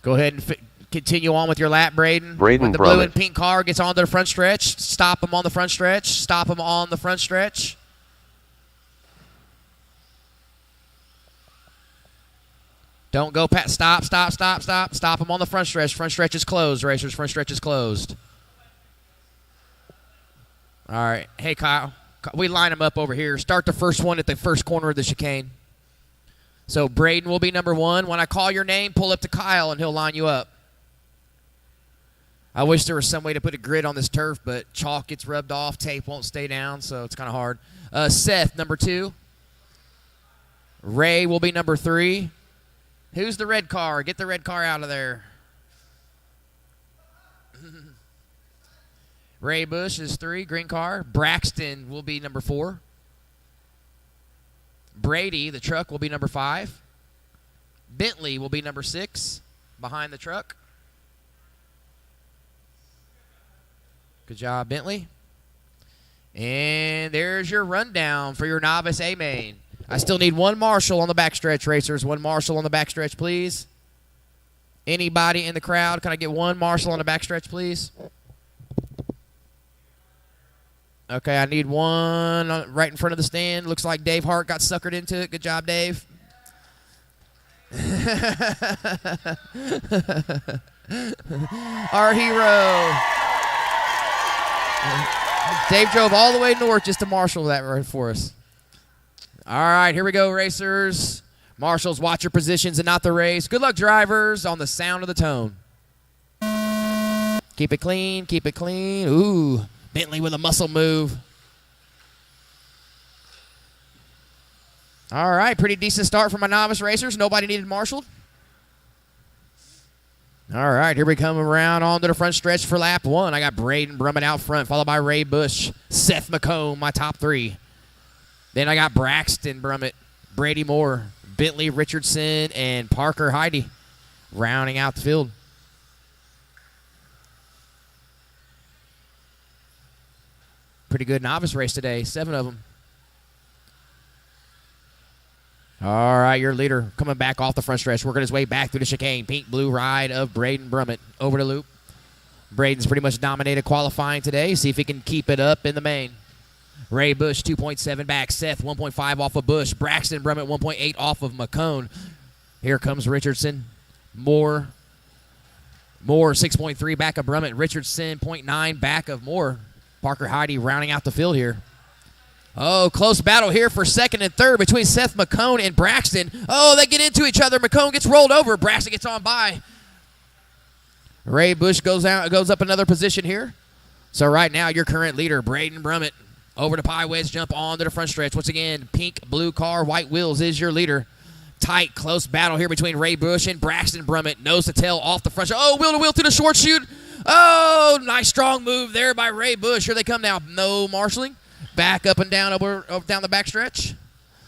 Go ahead and continue on with your lap, Braden. Braden With the blue Brummett. and pink car gets onto the front stretch. Stop him on the front stretch. Stop him on the front stretch. Don't go past. Stop, stop, stop, stop. Stop him on the front stretch. Front stretch is closed, racers. Front stretch is closed. All right. Hey, Kyle. We line them up over here. Start the first one at the first corner of the chicane. So Braden will be number 1. When I call your name, pull up to Kyle, and he'll line you up. I wish there was some way to put a grid on this turf, but chalk gets rubbed off. Tape won't stay down, so it's kind of hard. Seth, number 2. Ray will be number 3. Who's the red car? Get the red car out of there. Ray Bush is 3, green car. Braxton will be number 4. Brady, the truck, will be number 5. Bentley will be number 6, behind the truck. Good job, Bentley. And there's your rundown for your novice A-main. I still need 1 marshal on the backstretch, racers. 1 marshal on the backstretch, please. Anybody in the crowd, can I get 1 marshal on the backstretch, please? Okay, I need 1 right in front of the stand. Looks like Dave Hart got suckered into it. Good job, Dave. Our hero. Dave drove all the way north just to marshal that right for us. All right, here we go, racers. Marshals, watch your positions and not the race. Good luck, drivers, on the sound of the tone. Keep it clean, keep it clean. Ooh. Bentley with a muscle move. All right, pretty decent start for my novice racers. Nobody needed marshaled. All right, here we come around onto the front stretch for lap 1. I got Braden Brummett out front, followed by Ray Bush, Seth McComb, my top 3. Then I got Braxton Brummett, Brady Moore, Bentley Richardson, and Parker Heidi rounding out the field. Pretty good novice race today, 7 of them. All right, your leader coming back off the front stretch, working his way back through the chicane. Pink blue ride of Braden Brummett over the loop. Braden's pretty much dominated qualifying today. See if he can keep it up in the main. Ray Bush 2.7 back. Seth 1.5 off of Bush. Braxton Brummett 1.8 off of McCone. Here comes Richardson. Moore 6.3 back of Brummett. Richardson 0.9 back of Moore. Parker Heidi rounding out the field here. Oh, close battle here for second and third between Seth McCone and Braxton. Oh, they get into each other. McCone gets rolled over. Braxton gets on by. Ray Bush goes up another position here. So right now, your current leader, Braden Brummett, over the pie wedge jump onto the front stretch. Once again, pink, blue car, white wheels is your leader. Tight, close battle here between Ray Bush and Braxton Brummett. Nose to tail off the front. Oh, wheel to wheel to the short chute. Oh, nice strong move there by Ray Bush. Here they come now. No marshaling. Back up and down over down the backstretch.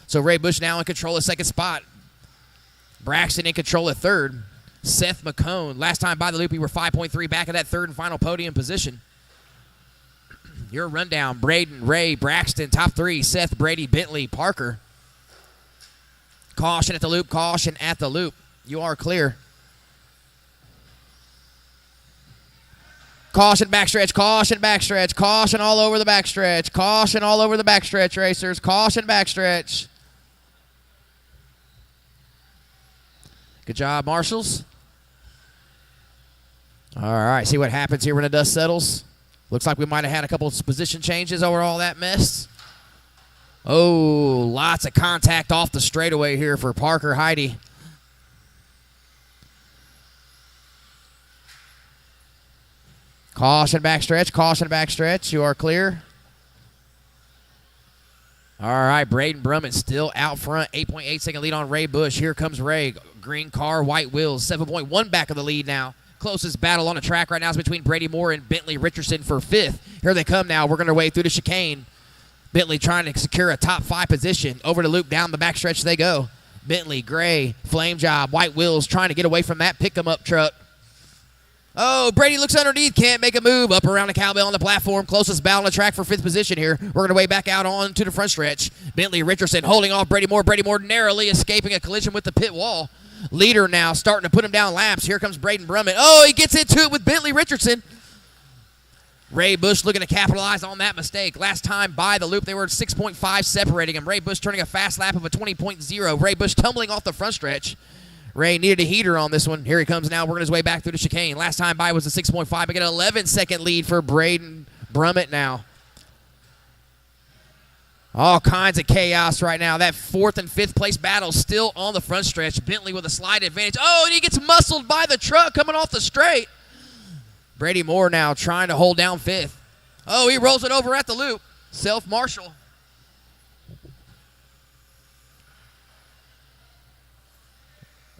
So Ray Bush now in control of second spot. Braxton in control of third. Seth McCone. Last time by the loop, we were 5.3 back of that third and final podium position. Your rundown, Braden, Ray, Braxton, top 3. Seth, Brady, Bentley, Parker. Caution at the loop, caution at the loop. You are clear. Caution backstretch, caution backstretch, caution all over the backstretch, caution all over the backstretch, racers, caution backstretch. Good job, marshals. All right, see what happens here when the dust settles. Looks like we might have had a couple of position changes over all that mess. Oh, lots of contact off the straightaway here for Parker Heidi. Caution backstretch, caution backstretch. You are clear. All right, Braden Brummett still out front. 8.8 second lead on Ray Bush. Here comes Ray. Green car, white wheels. 7.1 back of the lead now Closest battle on the track right now is between Brady Moore and Bentley Richardson for 5th. Here they come now, working their way through the chicane. Bentley trying to secure a top 5 position. Over the loop, down the backstretch they go. Bentley, gray, flame job, white wheels, trying to get away from that pick-em-up truck. Oh, Brady looks underneath, can't make a move. Up around the cowbell on the platform. Closest battle on the track for 5th position here. Working our way back out on to the front stretch. Bentley Richardson holding off Brady Moore. Brady Moore narrowly escaping a collision with the pit wall. Leader now starting to put him down laps. Here comes Braden Brummett. Oh, he gets into it with Bentley Richardson. Ray Bush looking to capitalize on that mistake. Last time by the loop, they were 6.5 separating him. Ray Bush turning a fast lap of a 20.0. Ray Bush tumbling off the front stretch. Ray needed a heater on this one. Here he comes now, working his way back through the chicane. Last time by was a 6.5. I get an 11-second lead for Braden Brummett now. All kinds of chaos right now. That 4th and 5th place battle still on the front stretch. Bentley with a slight advantage. Oh, and he gets muscled by the truck coming off the straight. Brady Moore now trying to hold down 5th. Oh, he rolls it over at the loop. Self-marshal.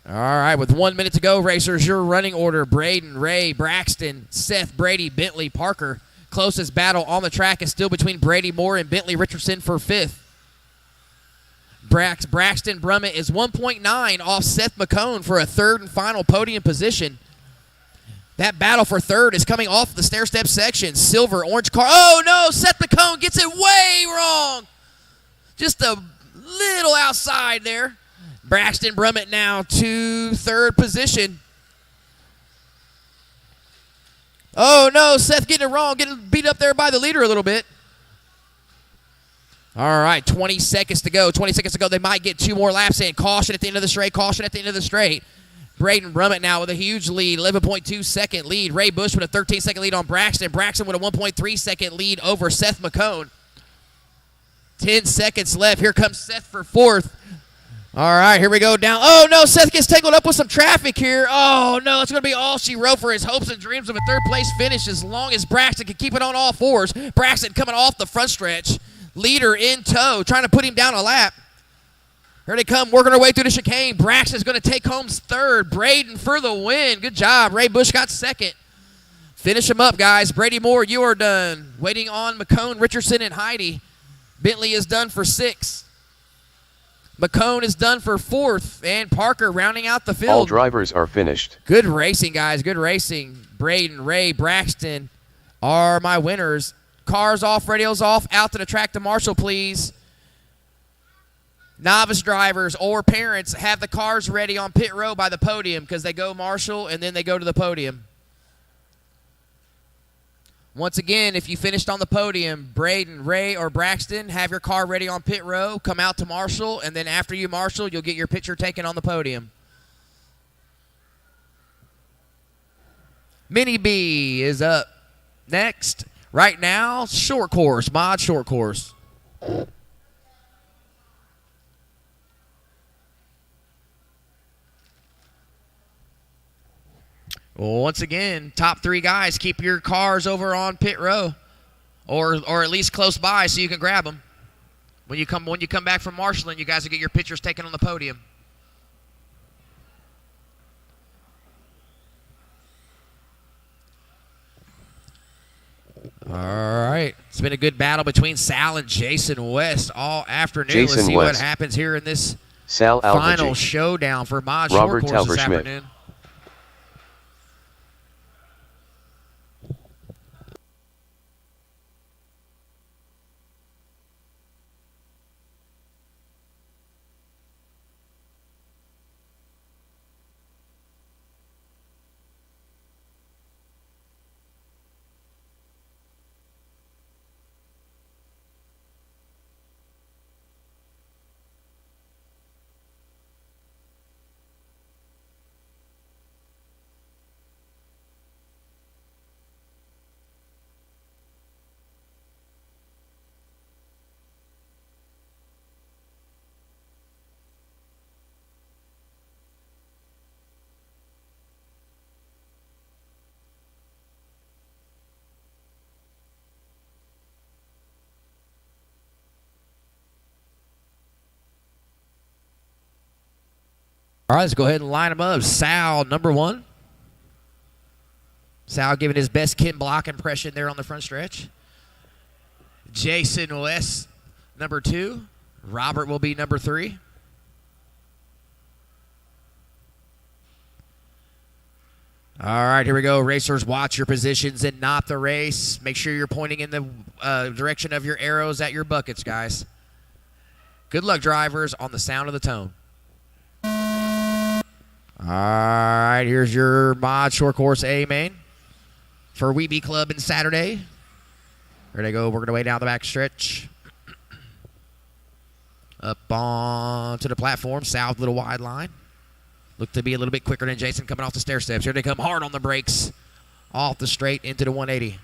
All right, with 1 minute to go, racers, your running order: Braden, Ray, Braxton, Seth, Brady, Bentley, Parker. Closest battle on the track is still between Brady Moore and Bentley Richardson for 5th. Braxton Brummett is 1.9 off Seth McCone for a 3rd and final podium position. That battle for 3rd is coming off the stair-step section. Silver, orange car. Oh, no, Seth McCone gets it way wrong. Just a little outside there. Braxton Brummett now to 3rd position. Oh, no, Seth getting it wrong, getting beat up there by the leader a little bit. All right, 20 seconds to go. 20 seconds to go. They might get 2 more laps in. Caution at the end of the straight. Caution at the end of the straight. Braden Brummett now with a huge lead, 11.2 second lead. Ray Bush with a 13-second lead on Braxton. Braxton with a 1.3 second lead over Seth McCone. 10 seconds left. Here comes Seth for 4th. All right, here we go down. Oh, no, Seth gets tangled up with some traffic here. Oh, no, it's going to be all she wrote for his hopes and dreams of a 3rd-place finish as long as Braxton can keep it on all 4s. Braxton coming off the front stretch. Leader in tow, trying to put him down a lap. Here they come, working their way through the chicane. Braxton's going to take home 3rd. Braden for the win. Good job. Ray Bush got 2nd. Finish them up, guys. Brady Moore, you are done. Waiting on McCone, Richardson, and Heidi. Bentley is done for 6th. McCone is done for 4th. And Parker rounding out the field. All drivers are finished. Good racing, guys. Good racing. Braden, Ray, Braxton are my winners. Cars off, radios off. Out to the track to Marshall, please. Novice drivers or parents have the cars ready on pit row by the podium because they go Marshall and then they go to the podium. Once again, if you finished on the podium, Braden, Ray, or Braxton, have your car ready on pit row. Come out to Marshall, and then after you Marshall, you'll get your picture taken on the podium. Mini B is up next. Right now, short course, mod short course. Well, once again, top 3 guys, keep your cars over on pit row, or at least close by so you can grab them. When you come back from marshalling, you guys will get your pictures taken on the podium. All right, it's been a good battle between Sal and Jason West all afternoon. Jason Let's see West. what happens here in this Sal final Alvaji. showdown for mod Robert short course this Talberschmidt. afternoon. All right, let's go ahead and line them up. Sal, number 1. Sal giving his best Ken Block impression there on the front stretch. Jason West, number 2. Robert will be number 3. All right, here we go. Racers, watch your positions and not the race. Make sure you're pointing in the direction of your arrows at your buckets, guys. Good luck, drivers, on the sound of the tone. All right, here's your mod short course A main for Weeby Club in Saturday. Here they go, working their way down the back stretch. Up onto the platform, south little wide line. Look to be a little bit quicker than Jason coming off the stair steps. Here they come hard on the brakes. Off the straight into the 180.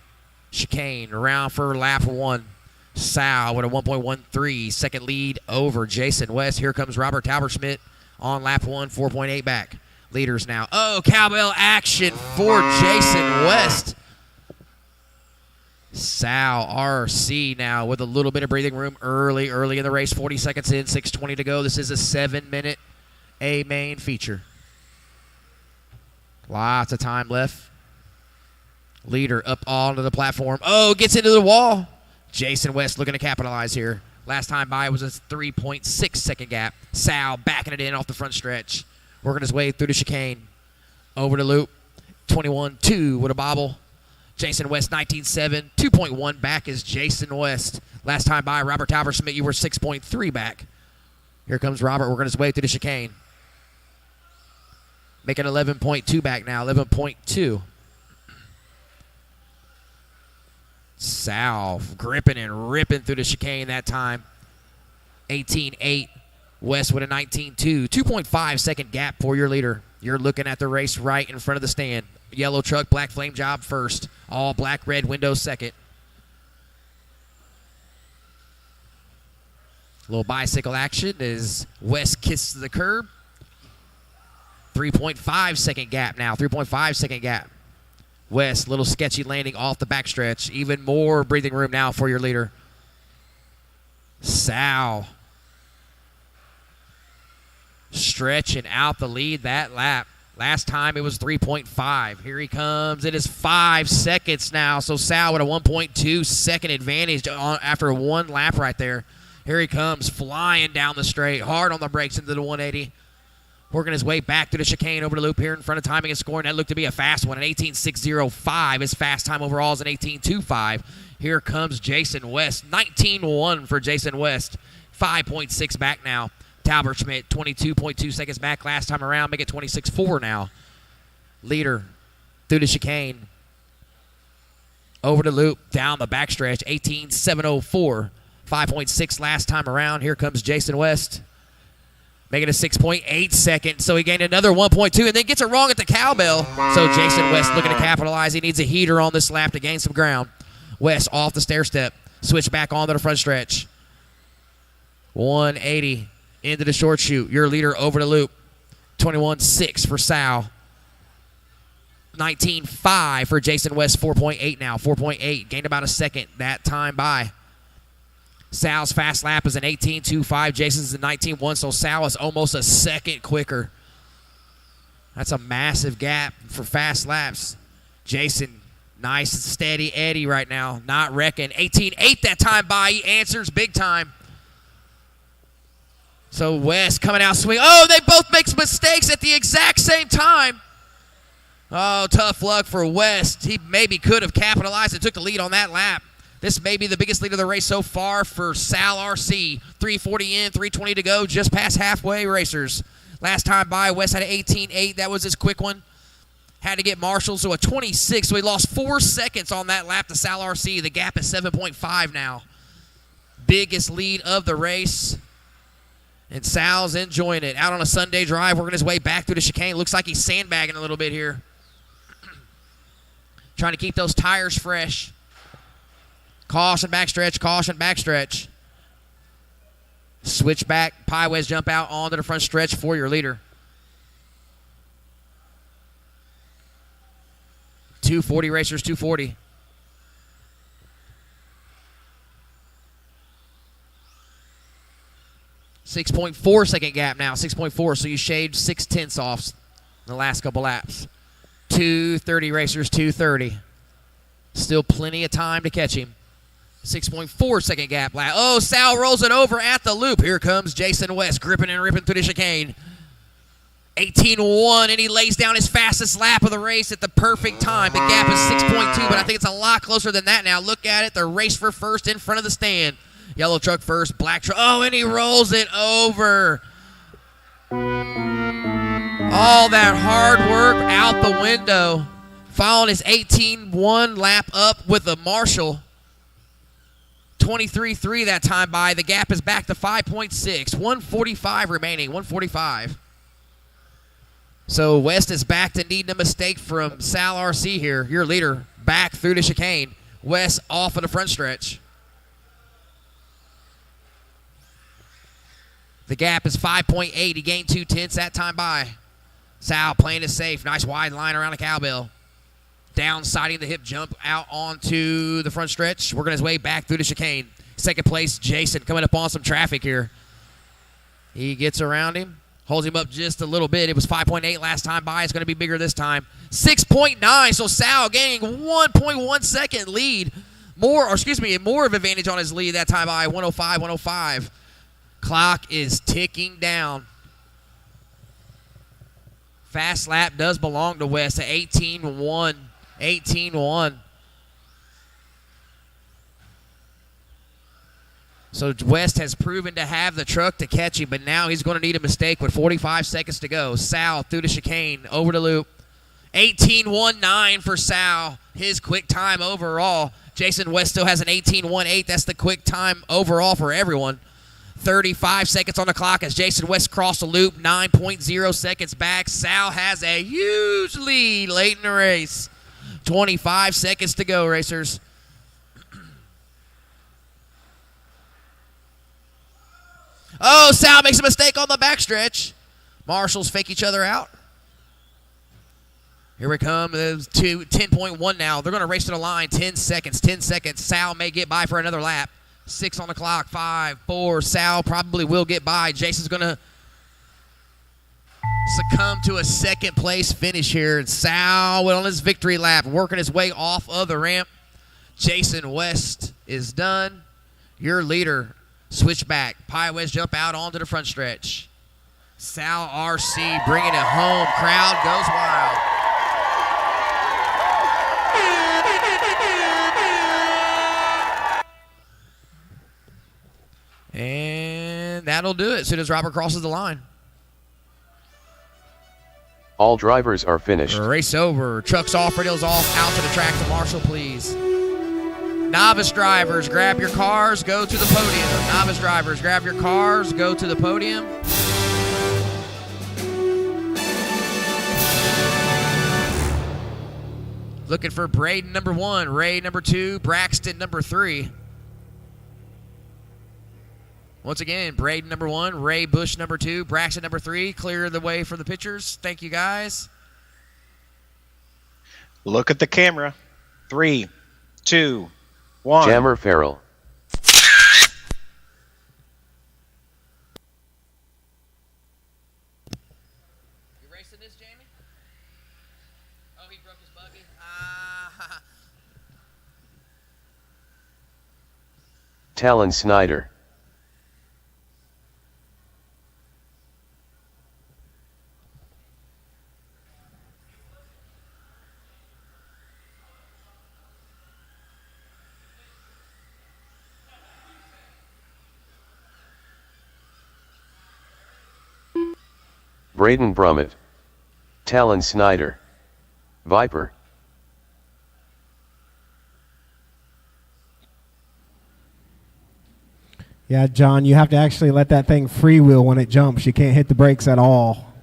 Chicane around for lap 1. Sal with a 1.13 second lead over Jason West. Here comes Robert Talberschmidt on lap 1, 4.8 back. Leaders now. Oh, cowbell action for Jason West. Sal RC now with a little bit of breathing room early in the race. 40 seconds in, 6:20 to go. This is a 7-minute A main feature. Lots of time left. Leader up onto the platform. Oh, gets into the wall. Jason West looking to capitalize here. Last time by was a 3.6 second gap. Sal backing it in off the front stretch. Working his way through the chicane. Over the loop. 21-2 with a bobble. Jason West 19.7. 2.1 back is Jason West. Last time by, Robert Talberschmidt, you were 6.3 back. Here comes Robert working his way through the chicane. Making 11.2 back now, 11.2. Sal gripping and ripping through the chicane that time. 18.8. West with a 19.2. 2.5 second gap for your leader. You're looking at the race right in front of the stand. Yellow truck, black flame job first. All black, red windows second. A little bicycle action as West kisses the curb. 3.5 second gap now. 3.5 second gap. West, little sketchy landing off the backstretch. Even more breathing room now for your leader. Sal stretching out the lead that lap. Last time it was 3.5. Here he comes. It is 5 seconds now. So Sal with a 1.2 second advantage after 1 lap right there. Here he comes, flying down the straight, hard on the brakes into the 180. Working his way back to the chicane over the loop here in front of timing and scoring. That looked to be a fast one, an 18.605. His fast time overall is an 18.25. Here comes Jason West. 19.1 for Jason West. 5.6 back now. Talberschmidt, 22.2 seconds back last time around. Make it 26.4 now. Leader through the chicane. Over the loop, down the backstretch, 18.704. 5.6 last time around. Here comes Jason West. Making a 6.8 second. So he gained another 1.2 and then gets it wrong at the cowbell. So Jason West looking to capitalize. He needs a heater on this lap to gain some ground. West off the stair step. Switch back onto the front stretch. 180 into the short chute. Your leader over the loop. 21.6 for Sal. 19.5 for Jason West. 4.8 now. 4.8. Gained about a second that time by. Sal's fast lap is an 18.25. Jason's a 19.1, so Sal is almost a second quicker. That's a massive gap for fast laps. Jason, nice and steady Eddie right now, not wrecking. 18.8 that time by. He answers big time. So West coming out swing. Oh, they both make mistakes at the exact same time. Oh, tough luck for West. He maybe could have capitalized and took the lead on that lap. This may be the biggest lead of the race so far for Sal RC. 3:40 in, 3:20 to go, just past halfway, racers. Last time by, West had an 18.8. That was his quick one. Had to get Marshall, so a 26. So he lost 4 seconds on that lap to Sal RC. The gap is 7.5 now. Biggest lead of the race. And Sal's enjoying it. Out on a Sunday drive, working his way back through the chicane. Looks like he's sandbagging a little bit here. Trying to keep those tires fresh. Caution backstretch, caution backstretch. Switch back, pie wedge jump out onto the front stretch for your leader. 240 racers, 240. .4 second gap now, 6.4, so you shaved 0.6 off the last couple laps. 2:30 racers, 2:30. Still plenty of time to catch him. 6.4 second gap lap. Oh, Sal rolls it over at the loop. Here comes Jason West gripping and ripping through the chicane. 18-1, and he lays down his fastest lap of the race at the perfect time. The gap is 6.2, but I think it's a lot closer than that now. Look at it. The race for first in front of the stand. Yellow truck first, black truck. Oh, and he rolls it over. All that hard work out the window. Following his 18-1 lap up with a Marshall. 23.3 that time by. The gap is back to 5.6. 145 remaining. 145. So West is back to needing a mistake from Sal RC here. Your leader back through the chicane. West off of the front stretch. The gap is 5.8. He gained 0.2 that time by. Sal playing it safe. Nice wide line around the cowbell. Downsiding the hip jump out onto the front stretch. Working his way back through the chicane. Second place, Jason coming up on some traffic here. He gets around him. Holds him up just a little bit. It was 5.8 last time by. It's going to be bigger this time. 6.9. So Sal gaining 1.1 second lead. More of advantage on his lead that time by. 105, 105. Clock is ticking down. Fast lap does belong to West at 18-1. 18-1. So West has proven to have the truck to catch him, but now he's going to need a mistake with 45 seconds to go. Sal through the chicane, over the loop. 18-1-9 for Sal, his quick time overall. Jason West still has an 18-1-8. That's the quick time overall for everyone. 35 seconds on the clock as Jason West crossed the loop, 9.0 seconds back. Sal has a huge lead late in the race. 25 seconds to go, racers. Oh, Sal makes a mistake on the backstretch. Marshals fake each other out. Here we come. 10.1 now. They're going to race to the line. 10 seconds. 10 seconds. Sal may get by for another lap. 6 on the clock. 5, 4. Sal probably will get by. Jason's going to succumb to a second place finish here. And Sal went on his victory lap, working his way off of the ramp. Jason West is done. Your leader. Switch back. Pie West jump out onto the front stretch. Sal RC bringing it home. Crowd goes wild. And that'll do it as soon as Robert crosses the line. All drivers are finished. Race over. Trucks off, radials off. Out to the track to Marshall, please. Novice drivers, grab your cars, go to the podium. Novice drivers, grab your cars, go to the podium. Looking for Braden number 1, Ray number 2, Braxton number 3. Once again, Braden number 1, Ray Bush number 2, Braxton number 3. Clear the way for the pictures. Thank you, guys. Look at the camera. 3, 2, 1. Jammer Farrell. You racing this, Jamie? Oh, he broke his buggy. Talon Snyder. Braden Brummett. Talon Snyder. Viper. Yeah, John, you have to actually let that thing freewheel when it jumps. You can't hit the brakes at all.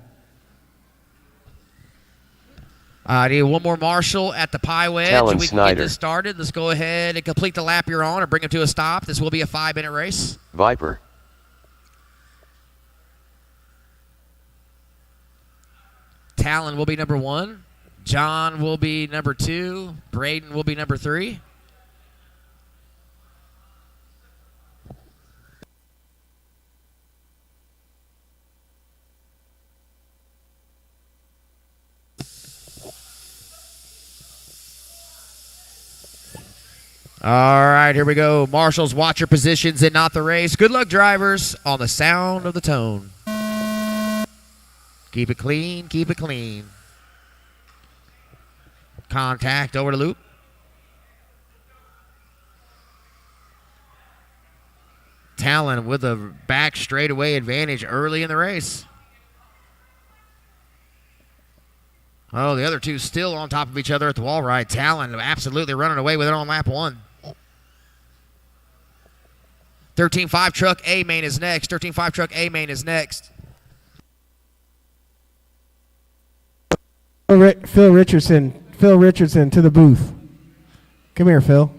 I need one more Marshall at the pie wedge. Talon We can Snyder. get this started. Let's go ahead and complete the lap you're on or bring him to a stop. This will be a 5-minute race. Viper. Talon will be number 1. John will be number 2. Braden will be number 3. All right, here we go. Marshals, watch your positions and not the race. Good luck, drivers, on the sound of the tone. Keep it clean, keep it clean. Contact over the loop. Talon with a back straightaway advantage early in the race. Oh, the other two still on top of each other at the wall ride. Talon absolutely running away with it on lap 1. 13.5 truck A main is next. 13.5 truck A main is next. Phil Richardson to the booth. Come here, Phil.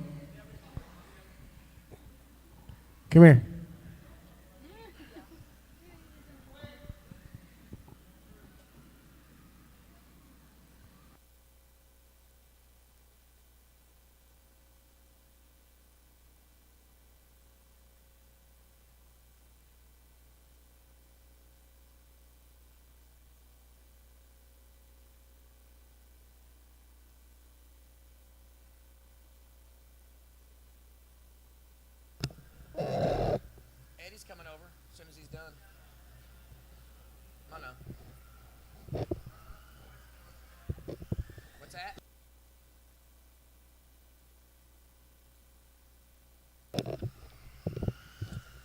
Come here. Eddie's coming over as soon as he's done. Oh, no. What's that?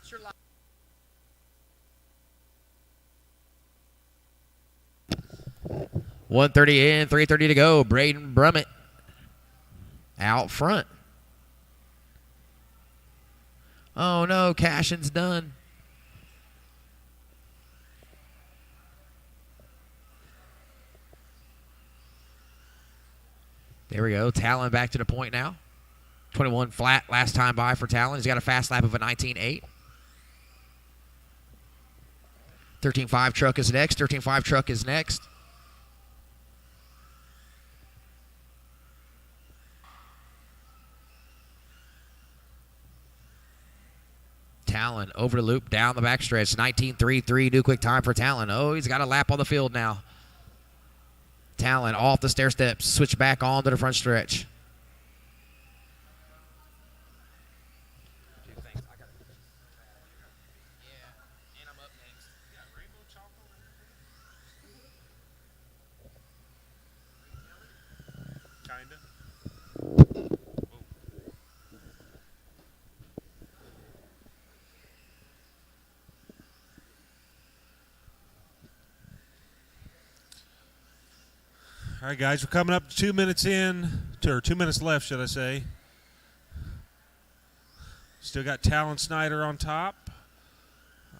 Sure. 1:30 in, 3:30 to go. Braden Brummett out front. Oh no, Cashin's done. There we go. Talon back to the point now. 21 flat last time by for Talon. He's got a fast lap of a 19.8. 13.5 truck is next. 13.5 truck is next. Talon over the loop, down the backstretch. 19.33, new quick time for Talon. Oh, he's got a lap on the field now. Talon off the stair steps, switch back onto the front stretch. All right, guys, we're coming up to 2 minutes or 2 minutes left, should I say. Still got Talon Snyder on top.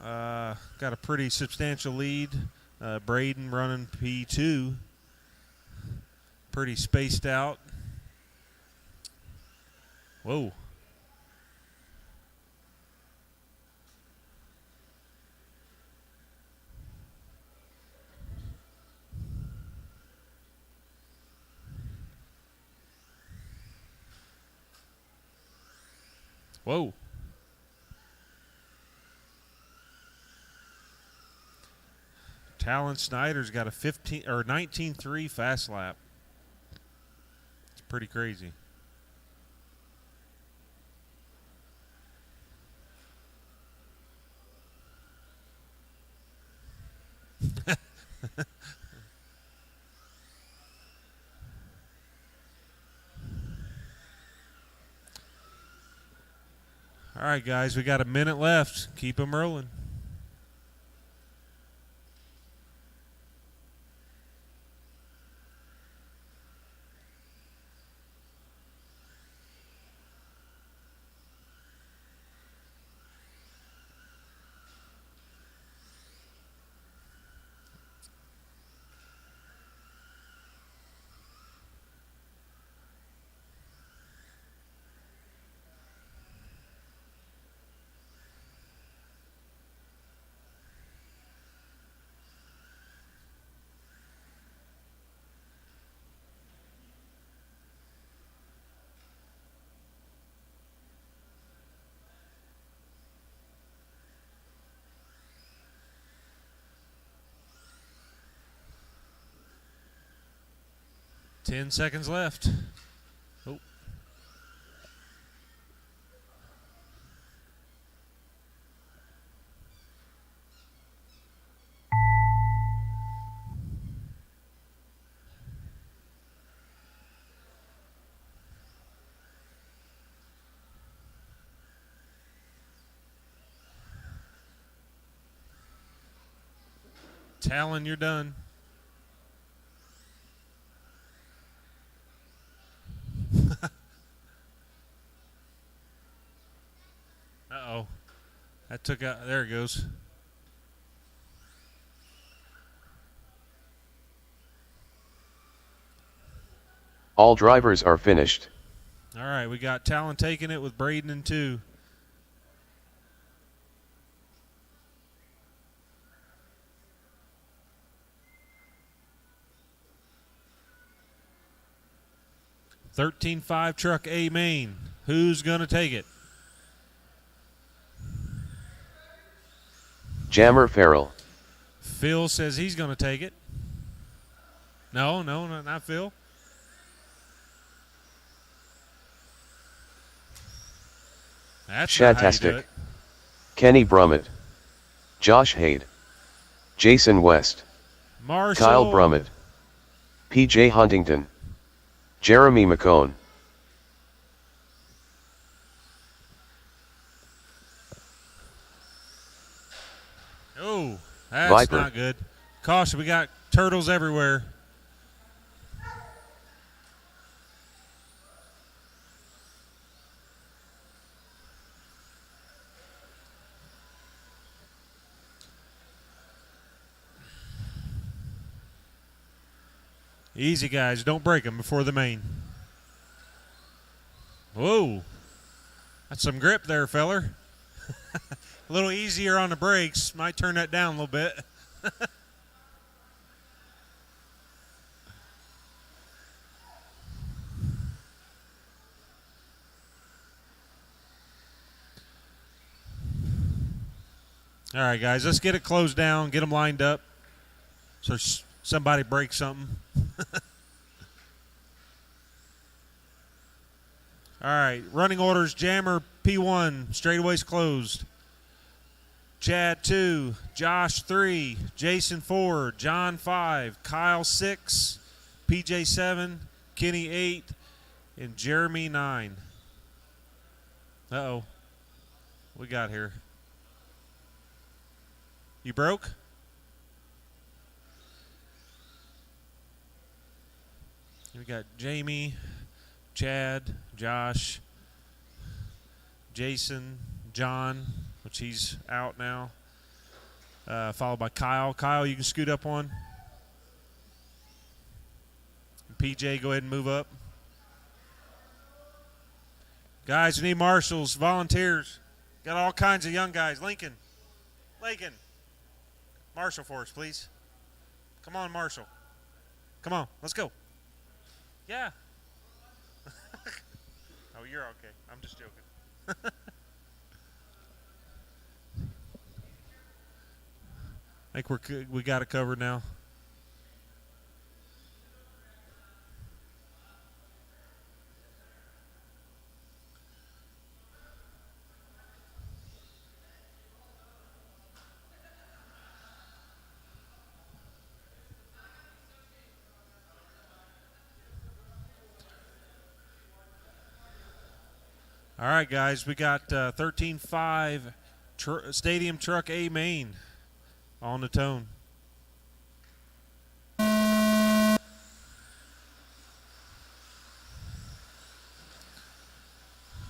Got a pretty substantial lead. Braden running P2. Pretty spaced out. Whoa. Whoa. Talon Snyder's got a 19.3 fast lap. It's pretty crazy. All right, guys, we got a minute left. Keep them rolling. Ten seconds left. Oh. Talon, you're done. Uh-oh. That took out. There it goes. All drivers are finished. All right, we got Talon taking it with Braden in 2. $13.5 truck A main. Who's going to take it? Jammer Farrell. Phil says he's going to take it. No, not Phil. That's not how you do Shadtastic. it. Kenny Brummett. Josh Haid. Jason West. Marshall. Kyle Brummett. PJ Huntington. Jeremy McCone. Oh, that's Viper. not good. Caution, we got turtles everywhere. Easy, guys. Don't break them before the main. Whoa. That's some grip there, feller. A little easier on the brakes. Might turn that down a little bit. All right, guys. Let's get it closed down. Get them lined up. So somebody breaks something. All right, running orders, Jammer P1, straightaways closed. Chad 2, Josh 3, Jason 4, John 5, Kyle 6, PJ 7, Kenny 8, and Jeremy 9. Uh-oh. What we got here? You broke? We got Jamie, Chad, Josh, Jason, John, which he's out now, followed by Kyle. Kyle, you can scoot up one. And PJ, go ahead and move up. Guys, we need marshals, volunteers. Got all kinds of young guys. Lincoln. Marshal for us, please. Come on, Marshal. Come on, let's go. Yeah. Oh, you're okay. I'm just joking. I think we got it covered now. All right, guys, we got 13.5 Stadium Truck A main on the tone. All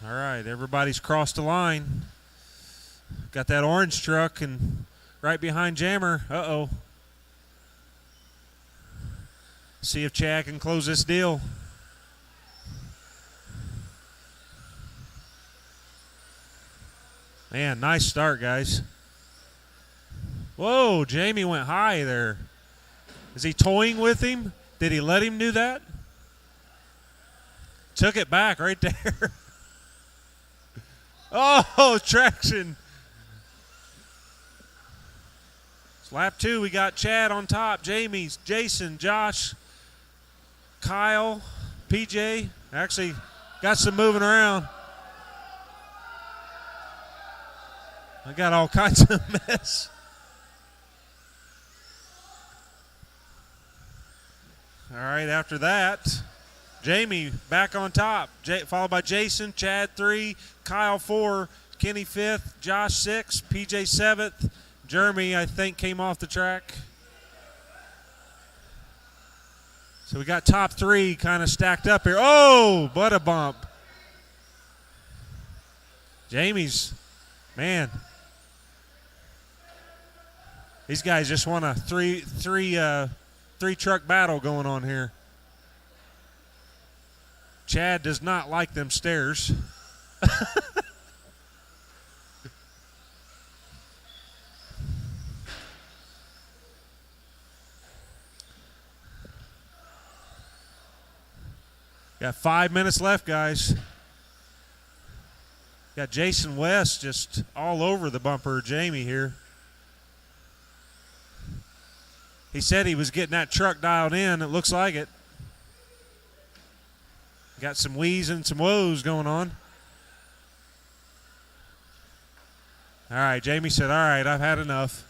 right, everybody's crossed the line. Got that orange truck and right behind Jammer. Uh-oh. See if Chad can close this deal. Man, nice start, guys. Whoa, Jamie went high there. Is he toying with him? Did he let him do that? Took it back right there. Oh, traction. It's lap 2. We got Chad on top. Jamie, Jason, Josh, Kyle, PJ. Actually, got some moving around. I got all kinds of mess. All right, after that, Jamie back on top, followed by Jason, Chad 3, Kyle 4, Kenny 5th, Josh 6, PJ 7th. Jeremy, I think, came off the track. So we got top three kind of stacked up here. Oh, but a bump. Jamie's, man. These guys just want a three truck battle going on here. Chad does not like them stairs. Got 5 minutes left, guys. Got Jason West just all over the bumper, Jamie here. He said he was getting that truck dialed in. It looks like it. Got some wheeze and some woes going on. All right, Jamie said, all right, I've had enough.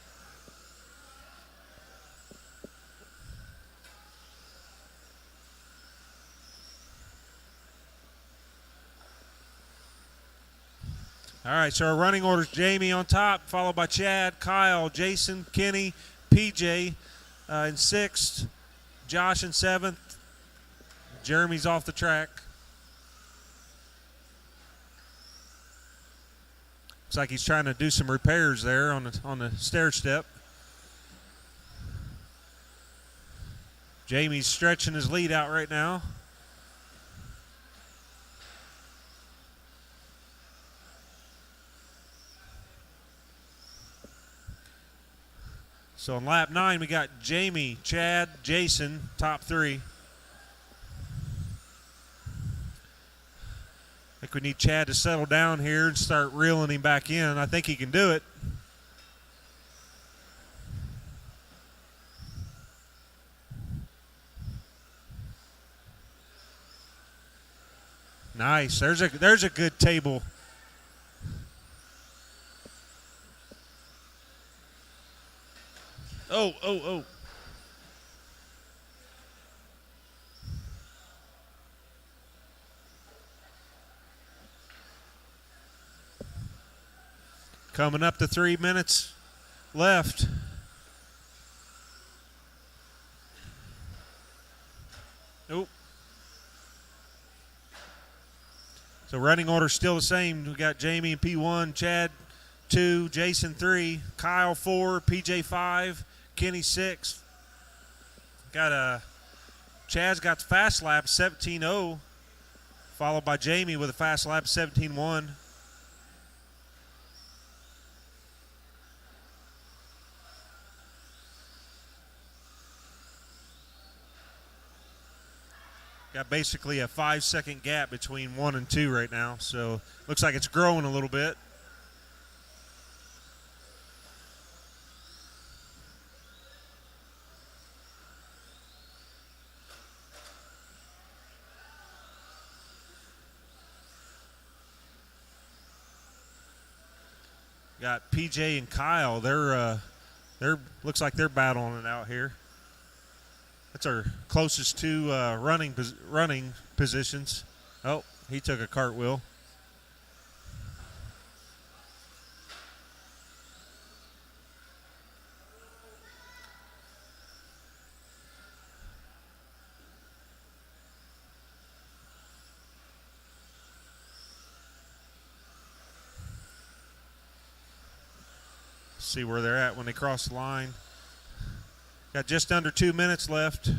All right, so our running order's Jamie on top, followed by Chad, Kyle, Jason, Kenny, PJ in sixth, Josh in seventh. Jeremy's off the track. Looks like he's trying to do some repairs there on the stair step. Jamie's stretching his lead out right now. So on lap 9, we got Jamie, Chad, Jason, top three. I think we need Chad to settle down here and start reeling him back in. I think he can do it. Nice. There's a good table. Oh. Coming up to 3 minutes left. Nope. So running order still the same. We got Jamie in P1, Chad 2, Jason 3, Kyle 4, PJ 5, Kenny 6. Chad's got the fast lap 17.0, followed by Jamie with a fast lap 17.1. Got basically a 5-second gap between 1 and 2 right now, so looks like it's growing a little bit. Got PJ and Kyle. They're looks like they're battling it out here. That's our closest two running positions. Oh, he took a cartwheel. See where they're at when they cross the line. Got just under 2 minutes left.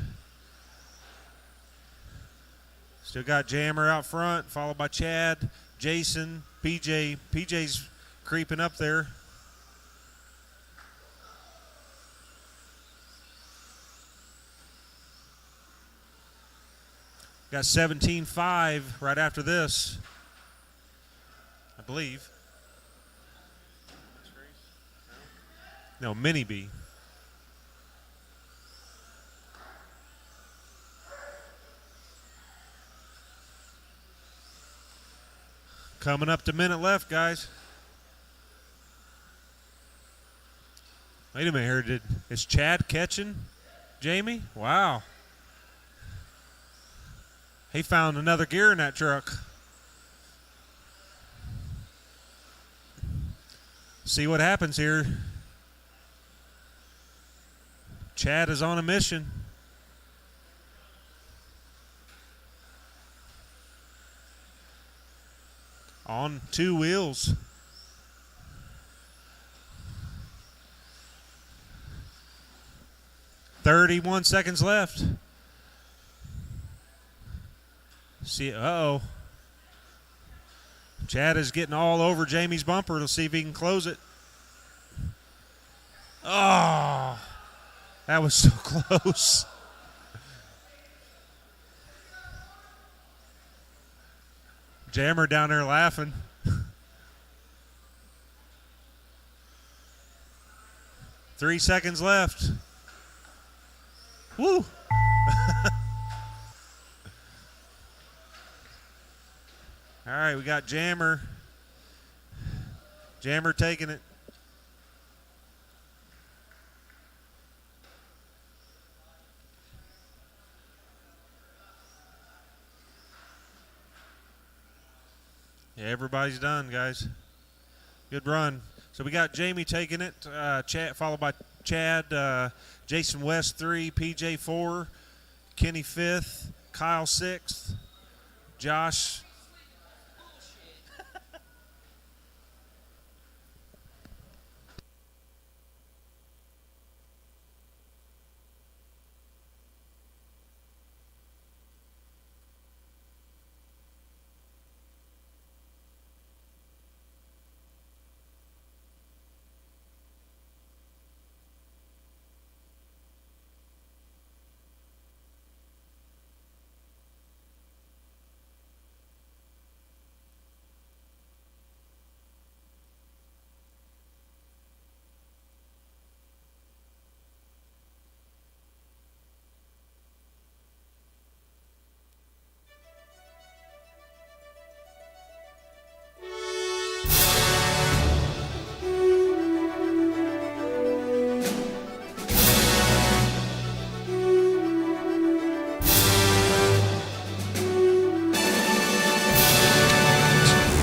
Still got Jammer out front, followed by Chad, Jason, PJ. PJ's creeping up there. Got 17.5 right after this, I believe. No, Mini B. Coming up to minute left, guys. Wait a minute here. Is Chad catching Jamie? Wow. He found another gear in that truck. See what happens here. Chad is on a mission. on 2 wheels. "31 seconds left." See, uh-oh. Chad is getting all over Jamie's bumper to see if he can close it. Oh, that was so close. Jammer down there laughing. 3 seconds left. Woo. All right, we got Jammer. Jammer taking it. Yeah, everybody's done, guys. Good run. So we got Jamie taking it, Chad, followed by Chad, Jason West 3, PJ 4, Kenny 5th, Kyle 6th, Josh.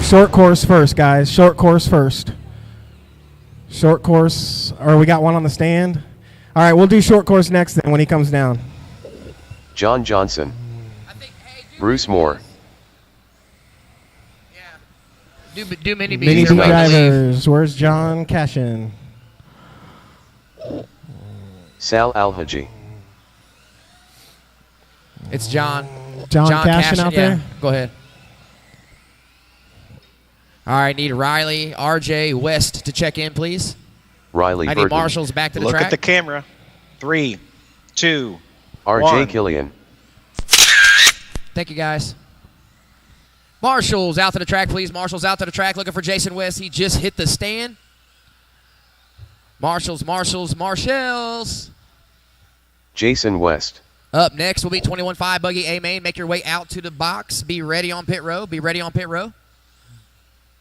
Short course first, guys. Short course first. Short course. Or we got one on the stand. All right, we'll do short course next then when he comes down. John Johnson. Bruce Moore. Do mini Mini B's. B drivers. Where's John Cashin? Sal Alhaji. It's John. John Cashin out there? Yeah. Go ahead. All right, need Riley, RJ, West to check in, please. Riley I need Burton. Marshall's back to the Look track. at the camera. 3, 2, RJ 1. Killian. Thank you, guys. Marshall's out to the track, please. Marshall's out to the track looking for Jason West. He just hit the stand. Marshall's. Jason West. Up next will be 21-5 Buggy A-Main. Make your way out to the box. Be ready on pit row.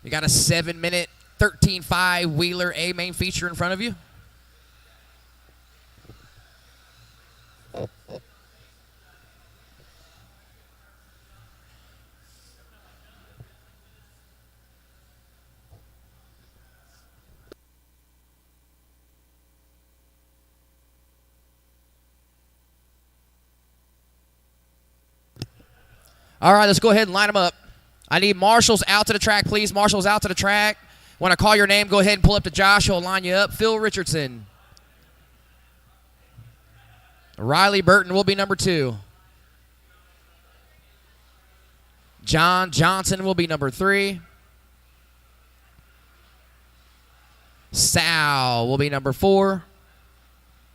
You got a 7-minute 13.5 Wheeler A-Main feature in front of you. All right, let's go ahead and line them up. I need Marshall's out to the track, please. Marshall's out to the track. When I call your name, go ahead and pull up to Josh. He'll line you up. Phil Richardson. Riley Burton will be number 2. John Johnson will be number 3. Sal will be number 4.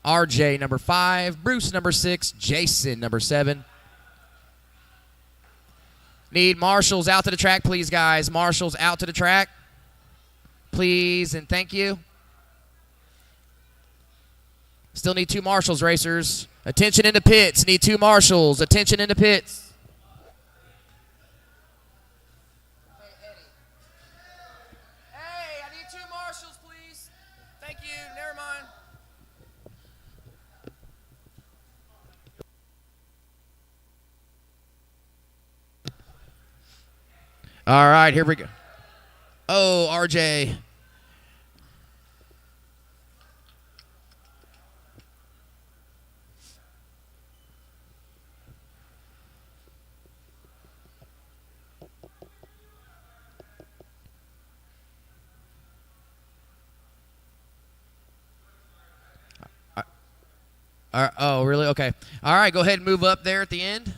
RJ number 5. Bruce number 6. Jason number 7. Need Marshall's out to the track, please, guys. Marshall's out to the track. Please and thank you. Still need 2 Marshall's, racers. Attention in the pits. Need 2 Marshall's. Attention in the pits. Hey, I need 2 Marshall's, please. Thank you. Never mind. All right, here we go. Oh, RJ. Oh, really? Okay. All right, go ahead and move up there at the end.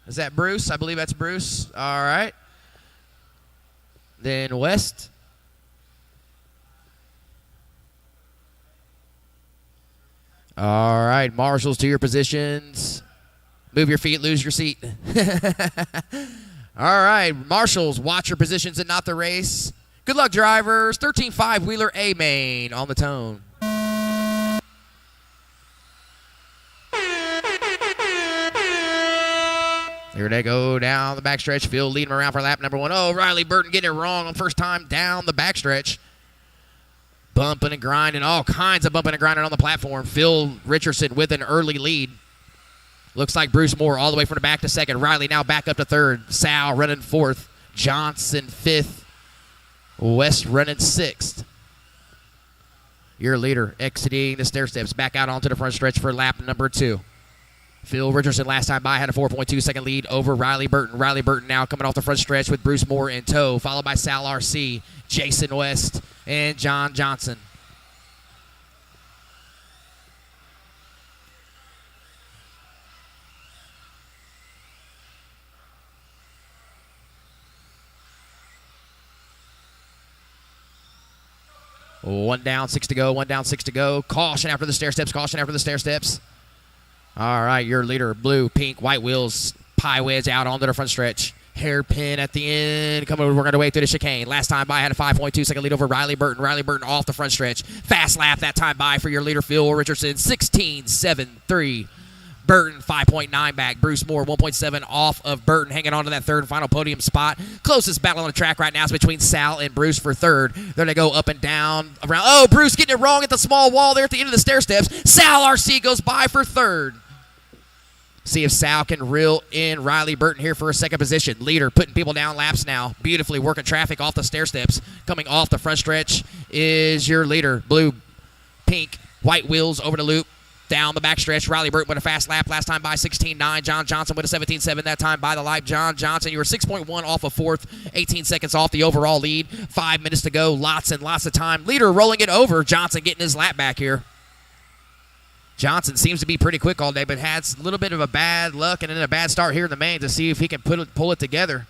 Is that Bruce? I believe that's Bruce. All right. Then West. All right, marshals to your positions. Move your feet, lose your seat. All right, marshals, watch your positions and not the race. Good luck, drivers. 13-5 Wheeler A main on the tone. Here they go down the backstretch. Phil leading them around for lap number 1. Oh, Riley Burton getting it wrong on first time down the backstretch. Bumping and grinding, all kinds of bumping and grinding on the platform. Phil Richardson with an early lead. Looks like Bruce Moore all the way from the back to second. Riley now back up to third. Sal running fourth. Johnson fifth. West running sixth. Your leader exiting the stair steps back out onto the front stretch for lap number 2. Phil Richardson last time by had a 4.2 second lead over Riley Burton. Riley Burton now coming off the front stretch with Bruce Moore in tow, followed by Sal RC, Jason West, and John Johnson. One down, 6 to go. One down, 6 to go. Caution after the stair steps. Caution after the stair steps. All right, your leader, blue, pink, white wheels, pie wedge out onto the front stretch. Hairpin at the end, coming working our way through the chicane. Last time by had a 5.2 second lead over Riley Burton. Riley Burton off the front stretch. Fast lap that time by for your leader, Phil Richardson, 16.73. Burton 5.9 back. Bruce Moore 1.7 off of Burton, hanging on to that third and final podium spot. Closest battle on the track right now is between Sal and Bruce for third. They're going to go up and down around. Oh, Bruce getting it wrong at the small wall there at the end of the stair steps. Sal RC goes by for third. See if Sal can reel in Riley Burton here for a second position. Leader putting people down laps now. Beautifully working traffic off the stair steps. Coming off the front stretch is your leader. Blue, pink, white wheels over the loop. Down the backstretch, Riley Burton with a fast lap. Last time by 16.9. John Johnson with a 17.7. That time by the light. John Johnson, you were 6.1 off of fourth. 18 seconds off the overall lead. 5 minutes to go. Lots and lots of time. Leader rolling it over. Johnson getting his lap back here. Johnson seems to be pretty quick all day, but has a little bit of a bad luck and then a bad start here in the main to see if he can pull it together.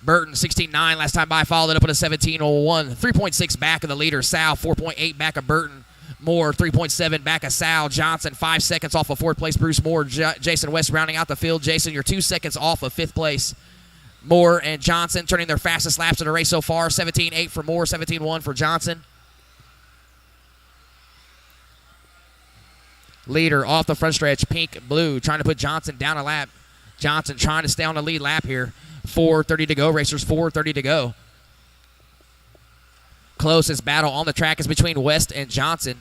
Burton, 16.9 last time by, followed it up with a 17.01. 3.6 back of the leader. Sal, 4.8 back of Burton. Moore, 3.7 back of Sal. Johnson, 5 seconds off of fourth place. Bruce Moore, Jason West rounding out the field. Jason, you're 2 seconds off of fifth place. Moore and Johnson turning their fastest laps of the race so far. 17.8 for Moore, 17.1 for Johnson. Leader off the front stretch, pink, blue, trying to put Johnson down a lap. Johnson trying to stay on the lead lap here. 4:30 to go, racers, 4:30 to go. Closest battle on the track is between West and Johnson.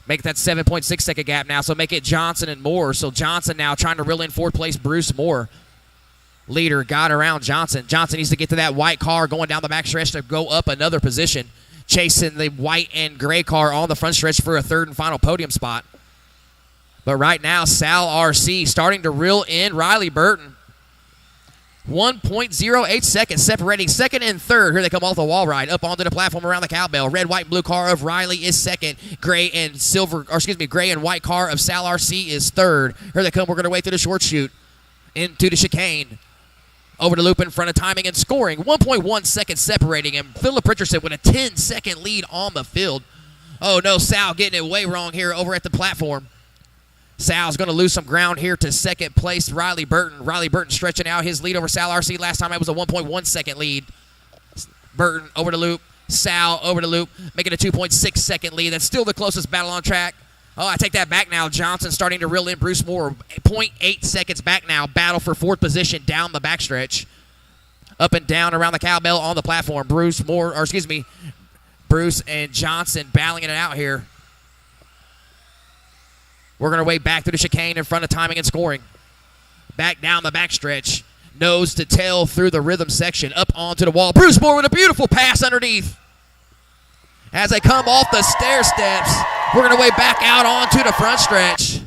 Make that 7.6 second gap now, so make it Johnson and Moore. So Johnson now trying to reel in fourth place, Bruce Moore. Leader got around Johnson. Johnson needs to get to that white car going down the back stretch to go up another position. Chasing the white and gray car on the front stretch for a third and final podium spot. But right now, Sal RC starting to reel in Riley Burton. 1.08 seconds separating second and third. Here they come off the wall ride up onto the platform around the cowbell. Red, white, blue car of Riley is second. Gray and white car of Sal RC is third. Here they come. We're going to wait through the short chute into the chicane. Over the loop in front of timing and scoring. 1.1 seconds separating him. Philip Richardson with a 10-second lead on the field. Oh, no, Sal getting it way wrong here over at the platform. Sal's going to lose some ground here to second place, Riley Burton. Riley Burton stretching out his lead over Sal RC. Last time it was a 1.1 second lead. Burton over the loop. Sal over the loop, making a 2.6 second lead. That's still the closest battle on track. Oh, I take that back now. Johnson starting to reel in Bruce Moore. 0.8 seconds back now. Battle for fourth position down the backstretch. Up and down around the cowbell on the platform. Bruce and Johnson battling it out here. We're going to wait back through the chicane in front of timing and scoring. Back down the backstretch. Nose to tail through the rhythm section. Up onto the wall. Bruce Moore with a beautiful pass underneath. As they come off the stair steps, we're going to wait back out onto the front stretch.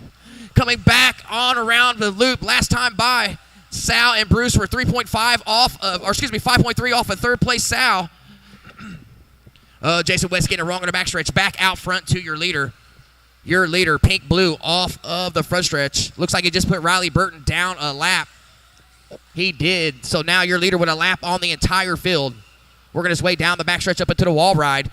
Coming back on around the loop. Last time by, Sal and Bruce were 5.3 off of third place Sal. Jason West getting it wrong on the backstretch. Back out front to your leader. Your leader, Pink Blue, off of the front stretch. Looks like he just put Riley Burton down a lap. He did. So now your leader with a lap on the entire field. Working his way down the backstretch up into the wall ride.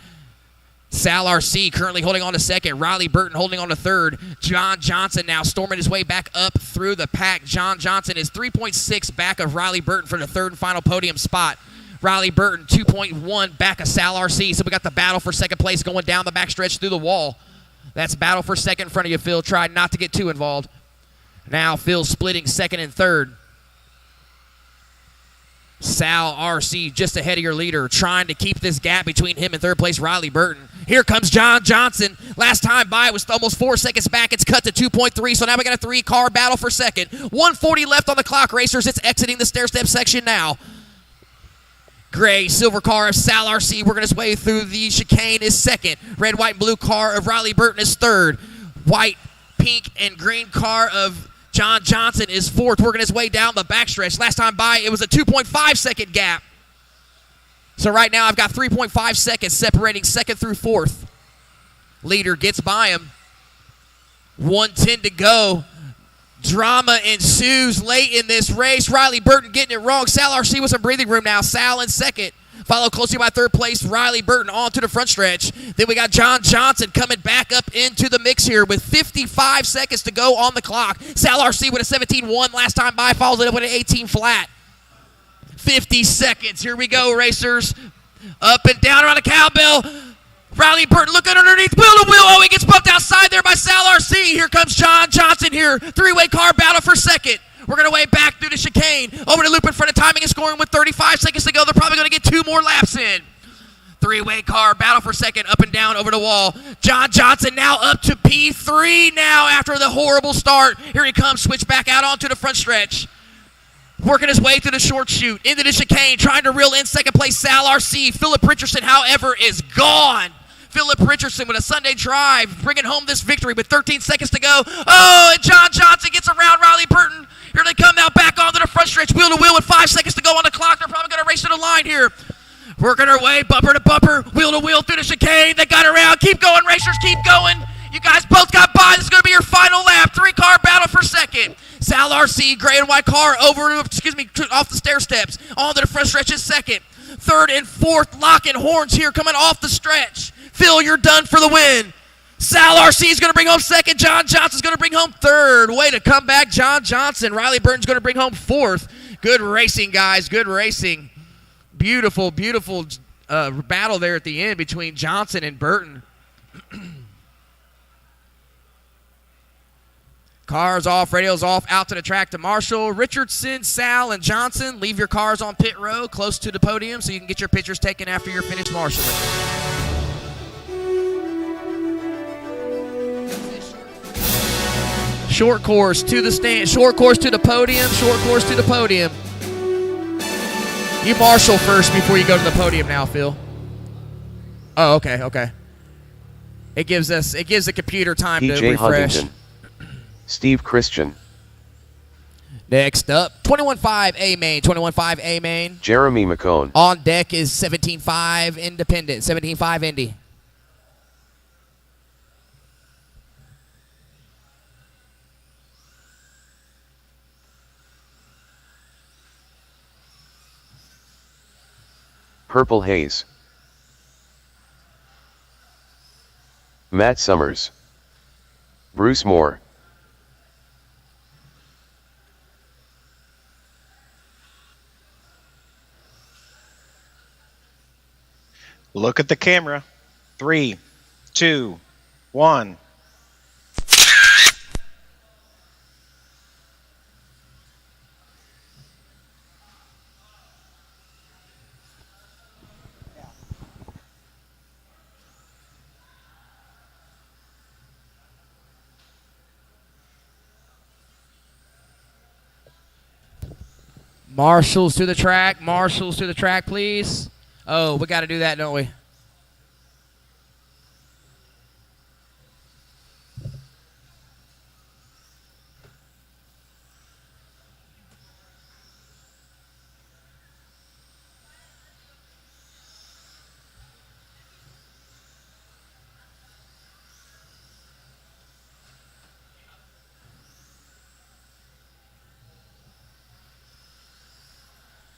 Sal RC currently holding on to second. Riley Burton holding on to third. John Johnson now storming his way back up through the pack. John Johnson is 3.6 back of Riley Burton for the third and final podium spot. Riley Burton 2.1 back of Sal RC. So we got the battle for second place going down the backstretch through the wall. That's battle for second in front of you, Phil. Try not to get too involved. Now Phil splitting second and third. Sal RC just ahead of your leader, trying to keep this gap between him and third place Riley Burton. Here comes John Johnson. Last time by was almost 4 seconds back. It's cut to 2.3, so now we got a 3-car battle for second. 1:40 left on the clock, racers. It's exiting the stair-step section now. Gray, silver car of Sal RC working his way through the chicane is second. Red, white, and blue car of Riley Burton is third. White, pink, and green car of John Johnson is fourth, working his way down the backstretch. Last time by, it was a 2.5 second gap. So right now, I've got 3.5 seconds separating second through fourth. Leader gets by him. 1:10 to go. Drama ensues late in this race. Riley Burton getting it wrong. Sal RC with some breathing room now. Sal in second. Followed closely by third place, Riley Burton on to the front stretch. Then we got John Johnson coming back up into the mix here with 55 seconds to go on the clock. Sal RC with a 17-1 last time by, follows it up with an 18 flat. 50 seconds. Here we go, racers. Up and down around the cowbell. Riley Burton looking underneath, wheel to wheel. Oh, he gets bumped outside there by Sal RC. Here comes John Johnson here. 3-way car battle for second. We're going to way back through the chicane. Over the loop in front of timing and scoring with 35 seconds to go. They're probably going to get 2 more laps in. 3-way car battle for second, up and down over the wall. John Johnson now up to P3 now after the horrible start. Here he comes, switch back out onto the front stretch. Working his way through the short chute, into the chicane, trying to reel in second place Sal RC. Philip Richardson, however, is gone. Philip Richardson with a Sunday drive, bringing home this victory with 13 seconds to go. Oh, and John Johnson gets around Riley Burton. Here they come now back onto the front stretch, wheel to wheel with 5 seconds to go on the clock. They're probably going to race to the line here. Working our way, bumper to bumper, wheel to wheel through the chicane. They got around. Keep going, racers, keep going. You guys both got by. This is going to be your final lap. 3-car battle for second. Sal RC, gray and white car off the stair steps. Onto the front stretch is second. Third and fourth, locking horns here coming off the stretch. Phil, you're done for the win. Sal RC is going to bring home second. John Johnson's going to bring home third. Way to come back, John Johnson. Riley Burton's going to bring home fourth. Good racing, guys. Good racing. Beautiful, beautiful battle there at the end between Johnson and Burton. Cars off, radios off, out to the track to Marshall. Richardson, Sal, and Johnson, leave your cars on pit row close to the podium so you can get your pictures taken after you're finished marshalling. Short course to the stand, short course to the podium, short course to the podium. You marshal first before you go to the podium now, Phil. Oh, okay. It gives the computer time to PJ refresh. Huntington. Steve Christian. Next up, 21.5 A main, 21.5 A main. Jeremy McCone. On deck is 17.5 Independent, 17.5 Indy. Purple Haze. Matt Summers. Bruce Moore. Look at the camera. 3, 2, 1. Marshals to the track, please. Oh, we got to do that, don't we?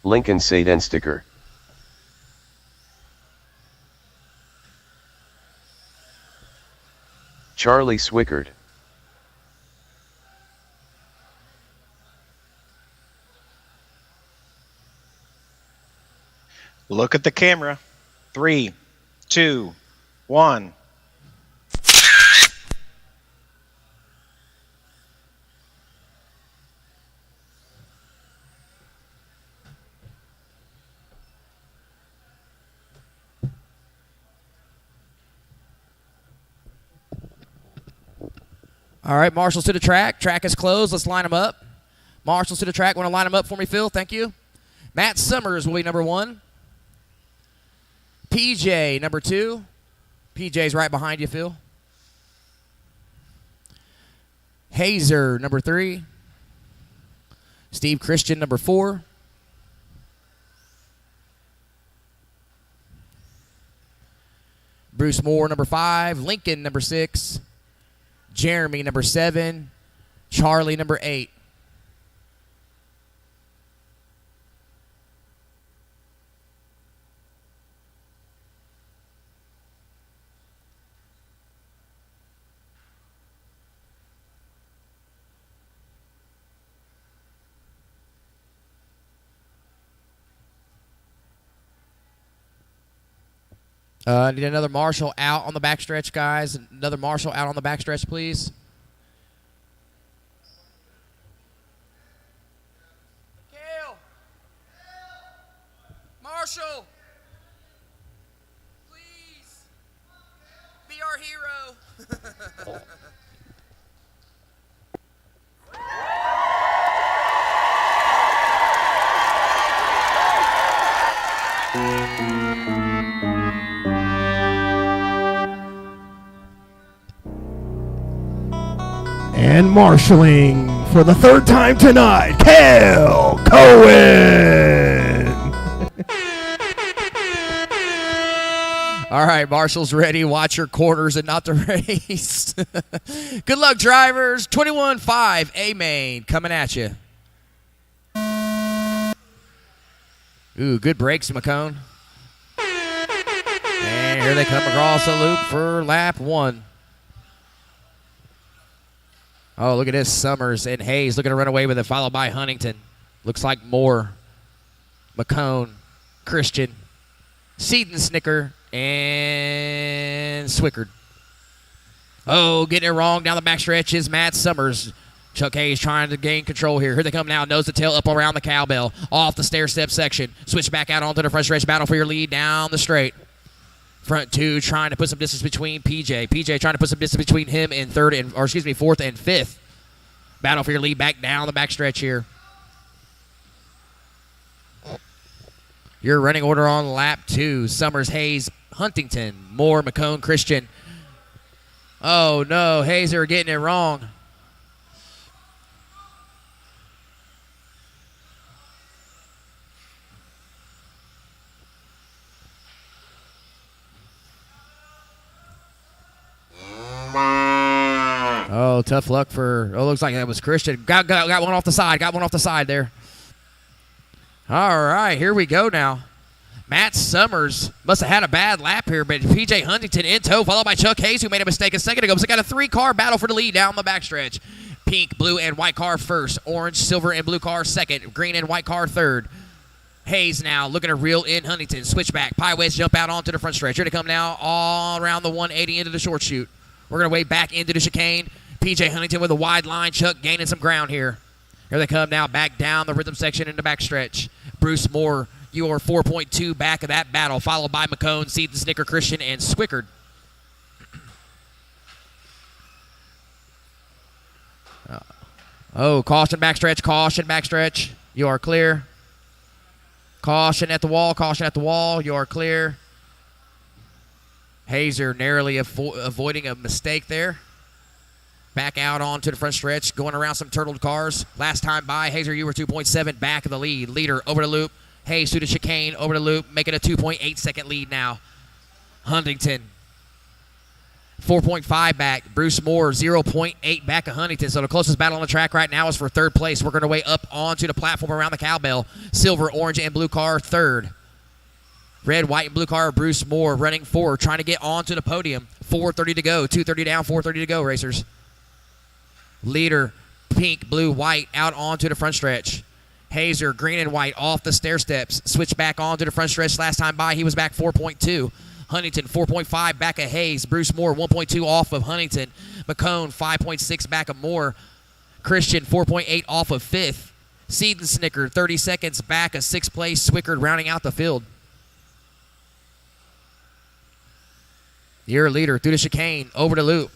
Lincoln Saden sticker. Charlie Swickard. Look at the camera. 3, 2, 1. All right, marshals to the track. Track is closed. Let's line them up. Marshals to the track. Want to line them up for me, Phil? Thank you. Matt Summers will be number 1. PJ, number 2. PJ's right behind you, Phil. Hazer, number 3. Steve Christian, number 4. Bruce Moore, number 5. Lincoln, number 6. Jeremy, number 7. Charlie, number 8. Need another marshal out on the backstretch, guys. Another marshal out on the backstretch, please. Kale. Marshal. Please. Be our hero. And marshaling for the 3rd time tonight, Cale Cohen. All right, marshals ready. Watch your corners and not the race. Good luck, drivers. 21-5, A-Main coming at you. Ooh, good brakes, McCone. And here they come across the loop for lap 1. Oh, look at this. Summers and Hayes looking to run away with it, followed by Huntington. Looks like Moore, McCone, Christian, Seaton Snicker, and Swickard. Oh, getting it wrong down the backstretch is Matt Summers. Chuck Hayes trying to gain control here. Here they come now. Nose to tail up around the cowbell. Off the stair step section. Switch back out onto the front stretch. Battle for your lead down the straight. Front 2 trying to put some distance between PJ. PJ trying to put some distance between him and 4th and 5th. Battle for your lead back down the backstretch here. Your running order on lap 2. Summers, Hayes, Huntington, Moore, McCone, Christian. Oh, no. Hazer getting it wrong. Oh, tough luck for, looks like that was Christian. Got one off the side. Got one off the side there. All right, here we go now. Matt Summers must have had a bad lap here, but P.J. Huntington in tow, followed by Chuck Hayes, who made a mistake a second ago. So got a 3-car battle for the lead down the backstretch. Pink, blue, and white car first. Orange, silver, and blue car second. Green and white car third. Hayes now looking to reel in Huntington. Switch back. Pie West jump out onto the front stretch. Here to come now all around the 180 into the short chute. We're going to wade back into the chicane. P.J. Huntington with a wide line. Chuck gaining some ground here. Here they come now back down the rhythm section in the backstretch. Bruce Moore, you are 4.2 back of that battle, followed by McCone, Seaton, Snicker, Christian, and Swickard. Oh, caution backstretch, caution backstretch. You are clear. Caution at the wall, caution at the wall. You are clear. Hazer narrowly avoiding a mistake there. Back out onto the front stretch, going around some turtled cars. Last time by, Hazer, you were 2.7 back of the lead. Leader over the loop. Hayes through the chicane, over the loop, making a 2.8 second lead now. Huntington 4.5 back. Bruce Moore, 0.8 back of Huntington. So the closest battle on the track right now is for third place. Working our way up onto the platform around the cowbell. Silver, orange, and blue car third. Red, white, and blue car, Bruce Moore running forward, trying to get onto the podium. 4:30 to go. 2:30 down, 4:30 to go, racers. Leader, pink, blue, white, out onto the front stretch. Hazer, green and white, off the stair steps. Switch back onto the front stretch. Last time by, he was back 4.2. Huntington, 4.5 back of Hayes. Bruce Moore, 1.2 off of Huntington. McCone, 5.6 back of Moore. Christian, 4.8 off of 5th. Seed and Snicker, 30 seconds back of 6th place. Swickard rounding out the field. Your leader through the chicane, over the loop.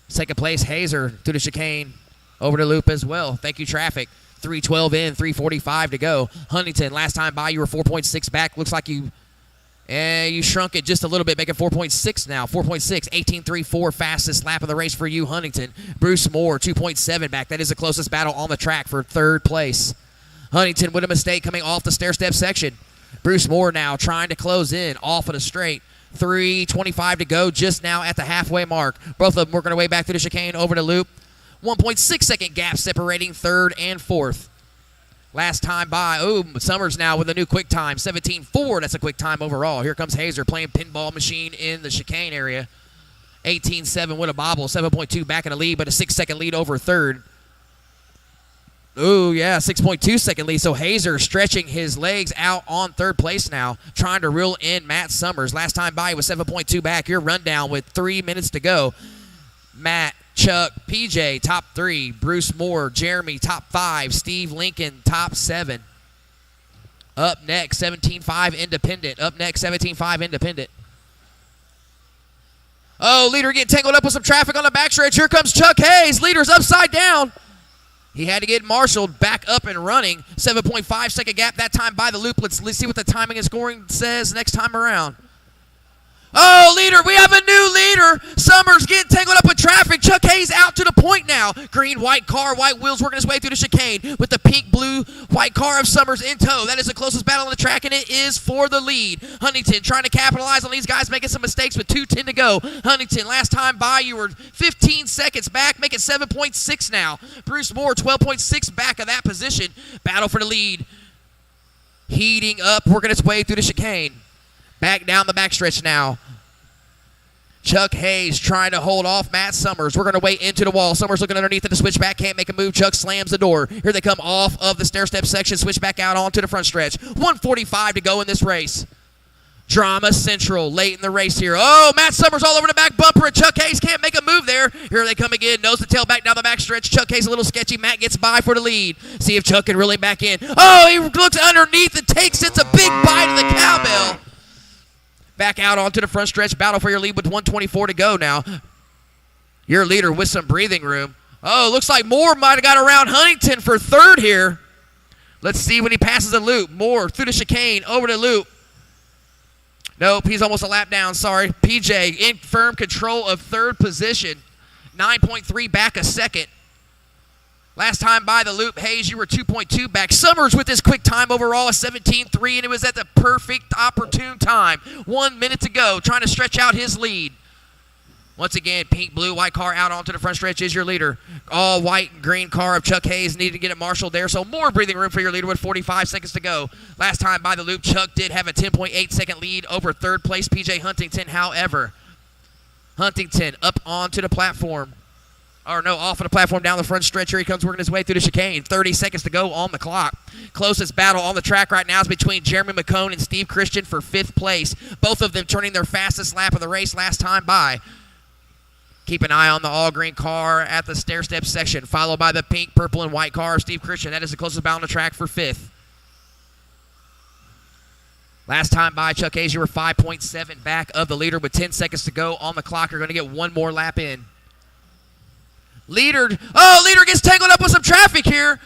Second place, Hazer through the chicane, over the loop as well. Thank you, traffic. 3:12 in, 3:45 to go. Huntington, last time by, you were 4.6 back. Looks like you shrunk it just a little bit, making 4.6 now. 4.6, 18.34, fastest lap of the race for you, Huntington. Bruce Moore, 2.7 back. That is the closest battle on the track for third place. Huntington with a mistake coming off the stair-step section. Bruce Moore now trying to close in off of the straight. 3:25 to go, just now at the halfway mark. Both of them working their way back through the chicane, over the loop. 1.6 second gap separating third and fourth. Last time by, Summers now with a new quick time, 17.4. That's a quick time overall. Here comes Hazer playing pinball machine in the chicane area. 18.7 with a bobble, 7.2 back in the lead, but a 6-second lead over third. 6.2 second lead. So Hazer stretching his legs out on third place now, trying to reel in Matt Summers. Last time by, he was 7.2 back. Your rundown with 3 minutes to go. Matt, Chuck, PJ, top 3. Bruce Moore, Jeremy, top 5. Steve Lincoln, top 7. Up next, 17.5 Independent. Oh, leader getting tangled up with some traffic on the backstretch. Here comes Chuck Hayes. Leader's upside down. He had to get marshaled back up and running. 7.5 second gap that time by the loop. Let's see what the timing and scoring says next time around. Oh, leader, we have a new leader. Summers getting tangled up with traffic. Chuck Hayes out to the point now. Green, white car, white wheels working his way through the chicane with the pink, blue, white car of Summers in tow. That is the closest battle on the track, and it is for the lead. Huntington trying to capitalize on these guys making some mistakes with 2:10 to go. Huntington, last time by, you were 15 seconds back, making 7.6 now. Bruce Moore, 12.6 back of that position. Battle for the lead. Heating up, working its way through the chicane. Back down the backstretch now. Chuck Hayes trying to hold off Matt Summers. We're going to wait into the wall. Summers looking underneath at the switchback. Can't make a move. Chuck slams the door. Here they come off of the stair-step section. Switch back out onto the front stretch. 1:45 to go in this race. Drama Central late in the race here. Oh, Matt Summers all over the back bumper, and Chuck Hayes can't make a move there. Here they come again. Nose to tail back down the back stretch. Chuck Hayes a little sketchy. Matt gets by for the lead. See if Chuck can reel him back in. Oh, he looks underneath and takes it. It's a big bite of the cowbell. Back out onto the front stretch. Battle for your lead with 1:24 to go now. Your leader with some breathing room. Oh, looks like Moore might have got around Huntington for third here. Let's see when he passes the loop. Moore through the chicane, over the loop. Nope, he's almost a lap down, sorry. PJ in firm control of third position. 9.3 back a second. Last time by the loop, Hayes, you were 2.2 back. Summers with his quick time overall, a 17.3, and it was at the perfect opportune time. 1 minute to go, trying to stretch out his lead. Once again, pink, blue, white car out onto the front stretch is your leader. All white and green car of Chuck Hayes needed to get it marshaled there, so more breathing room for your leader with 45 seconds to go. Last time by the loop, Chuck did have a 10.8 second lead over third place PJ Huntington. However, Huntington up onto the platform. Off of the platform down the front stretch. Here he comes working his way through the chicane. 30 seconds to go on the clock. Closest battle on the track right now is between Jeremy McCone and Steve Christian for 5th place. Both of them turning their fastest lap of the race last time by. Keep an eye on the all-green car at the stair-step section, followed by the pink, purple, and white car of Steve Christian. That is the closest battle on the track for 5th. Last time by, Chuck Hayes, you were 5.7 back of the leader with 10 seconds to go on the clock. You're going to get one more lap in. Leader gets tangled up with some traffic here.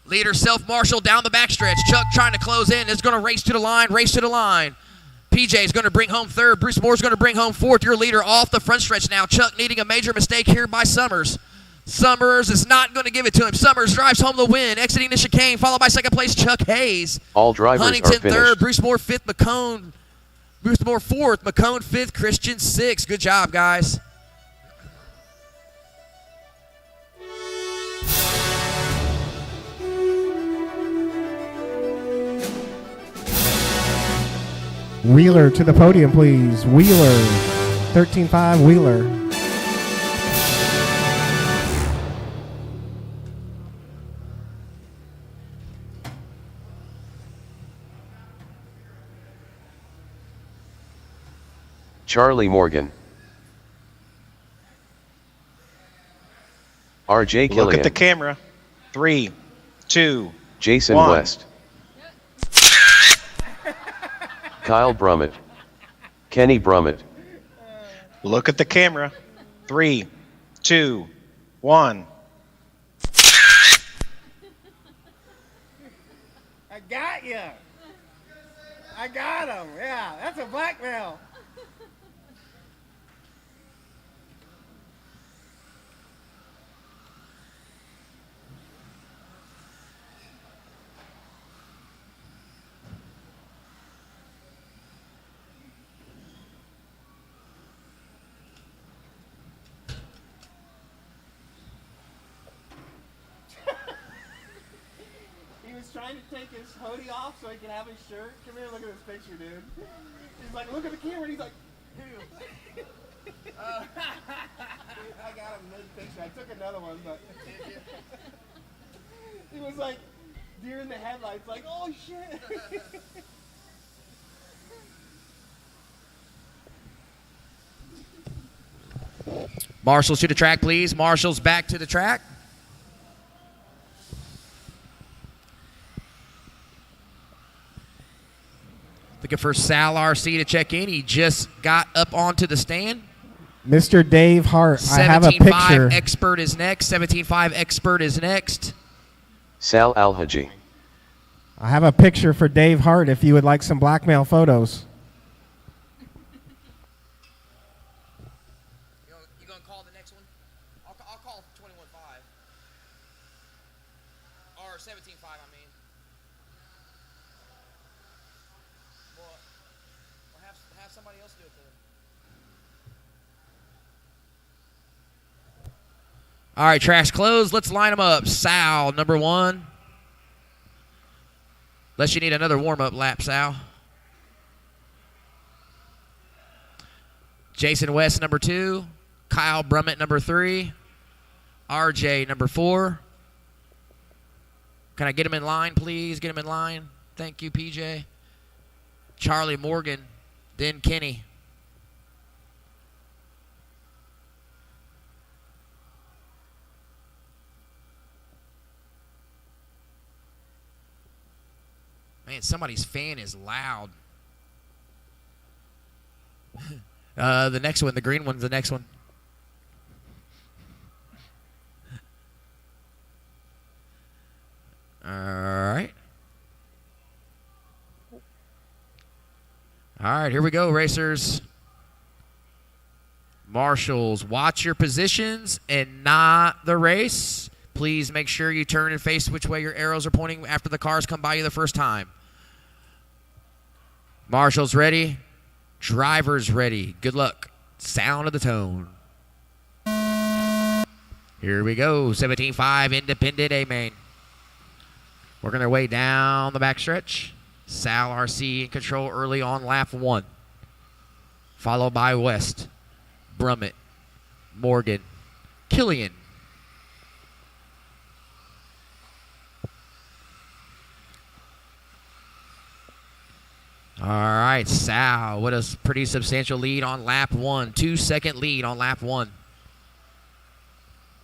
Leader self-marshal down the backstretch. Chuck trying to close in. Is going to race to the line. PJ is going to bring home third. Bruce Moore's going to bring home fourth. Your leader off the front stretch now. Chuck needing a major mistake here by Summers. Summers is not going to give it to him. Summers drives home the win, exiting the chicane, followed by second place Chuck Hayes. All drivers Huntington are finished. third. Bruce Moore fifth. Bruce Moore fourth. McCone fifth. Christian sixth. Good job, guys. Wheeler to the podium, please. Wheeler, 13.5 Wheeler. Charlie Morgan. RJ Killian. Look at the camera. 3, 2, Jason 1. West. Kyle Brummett. Kenny Brummett. Look at the camera. 3, 2, 1. I got you. I got him. Yeah, that's a blackmail. Trying to take his hoodie off so he can have his shirt. Come here, look at this picture, dude. He's like, look at the camera, and he's like, ew. I got him mid-picture. I took another one, but he was like, deer in the headlights, like, oh shit. Marshals to the track, please. Marshals back to the track. Looking for Sal RC to check in. He just got up onto the stand. Mr. Dave Hart, I have a picture. 17.5 Expert is next. 17.5 Expert is next. Sal Alhaji. I have a picture for Dave Hart if you would like some blackmail photos. You going to call the next one? I'll call 21.5. Or 17.5, I mean. Or have somebody else do it then. All right, track's closed. Let's line them up. Sal, number 1. Unless you need another warm-up lap, Sal. Jason West, number 2. Kyle Brummett, number 3. RJ, number 4. Can I get him in line, please? Get him in line. Thank you, PJ. Charlie Morgan, then Kenny. Man, somebody's fan is loud. The next one, the green one's the next one. All right. All right, here we go, racers. Marshals, watch your positions and not the race. Please make sure you turn and face which way your arrows are pointing after the cars come by you the first time. Marshals ready. Drivers ready. Good luck. Sound of the tone. Here we go. 17.5 Independent A-Main. Working their way down the backstretch. Sal RC in control early on lap 1. Followed by West, Brummett, Morgan, Killian. All right, Sal with a pretty substantial lead on lap 1. 2-second lead on lap 1.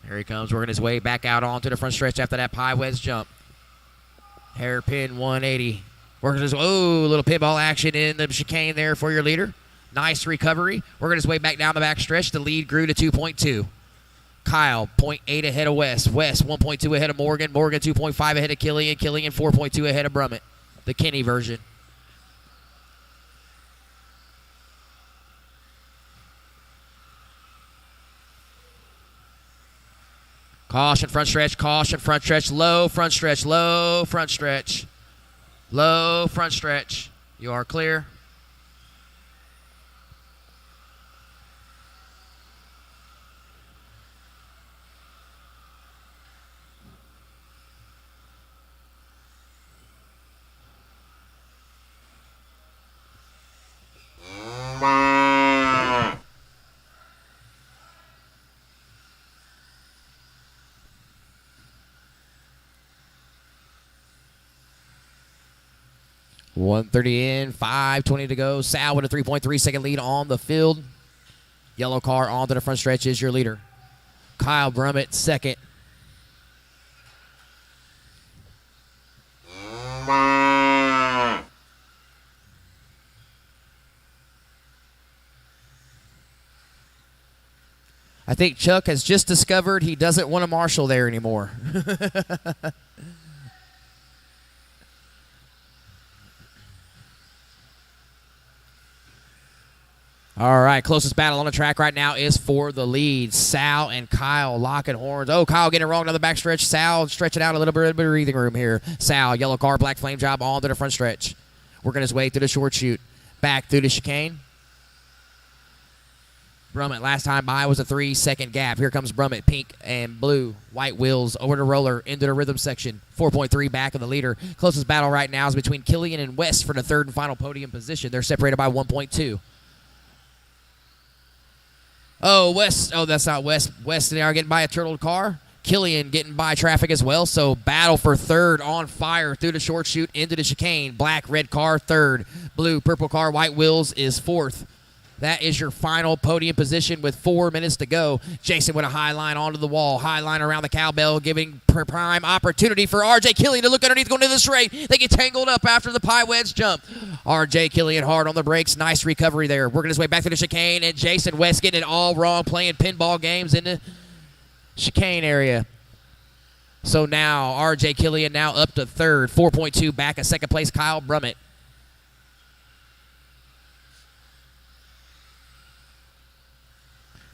Here he comes, working his way back out onto the front stretch after that pie wedge jump. Hairpin 180. Working his, little pinball action in the chicane there for your leader. Nice recovery. Working his way back down the back stretch. The lead grew to 2.2. Kyle, 0.8 ahead of West. West, 1.2 ahead of Morgan. Morgan, 2.5 ahead of Killian. Killian, 4.2 ahead of Brummett. The Kenny version. Caution, front stretch, caution, front stretch, low, front stretch, low, front stretch. Low, front stretch. You are clear. 1:30 in, 5:20 to go. Sal with a 3.3 second lead on the field. Yellow car onto the front stretch is your leader. Kyle Brummett second. I think Chuck has just discovered he doesn't want a marshal there anymore. All right, closest battle on the track right now is for the lead. Sal and Kyle locking horns. Oh, Kyle getting it wrong another backstretch. Sal stretching out a little bit of breathing room here. Sal, yellow car, black flame job onto the front stretch. Working his way through the short chute. Back through the chicane. Brummett, last time by was a 3-second gap. Here comes Brummett, pink and blue, white wheels over the roller into the rhythm section. 4.3 back of the leader. Closest battle right now is between Killian and West for the third and final podium position. They're separated by 1.2. Oh, West. Oh, that's not West. West and they are getting by a turtled car. Killian getting by traffic as well. So battle for third on fire through the short chute into the chicane. Black, red car, third. Blue, purple car, white wheels is fourth. That is your final podium position with 4 minutes to go. Jason with a high line onto the wall. High line around the cowbell, giving prime opportunity for R.J. Killian to look underneath going into the straight. They get tangled up after the pie wedge jump. R.J. Killian hard on the brakes. Nice recovery there. Working his way back to the chicane, and Jason West getting it all wrong, playing pinball games in the chicane area. So now R.J. Killian now up to third. 4.2 back of second place, Kyle Brummett.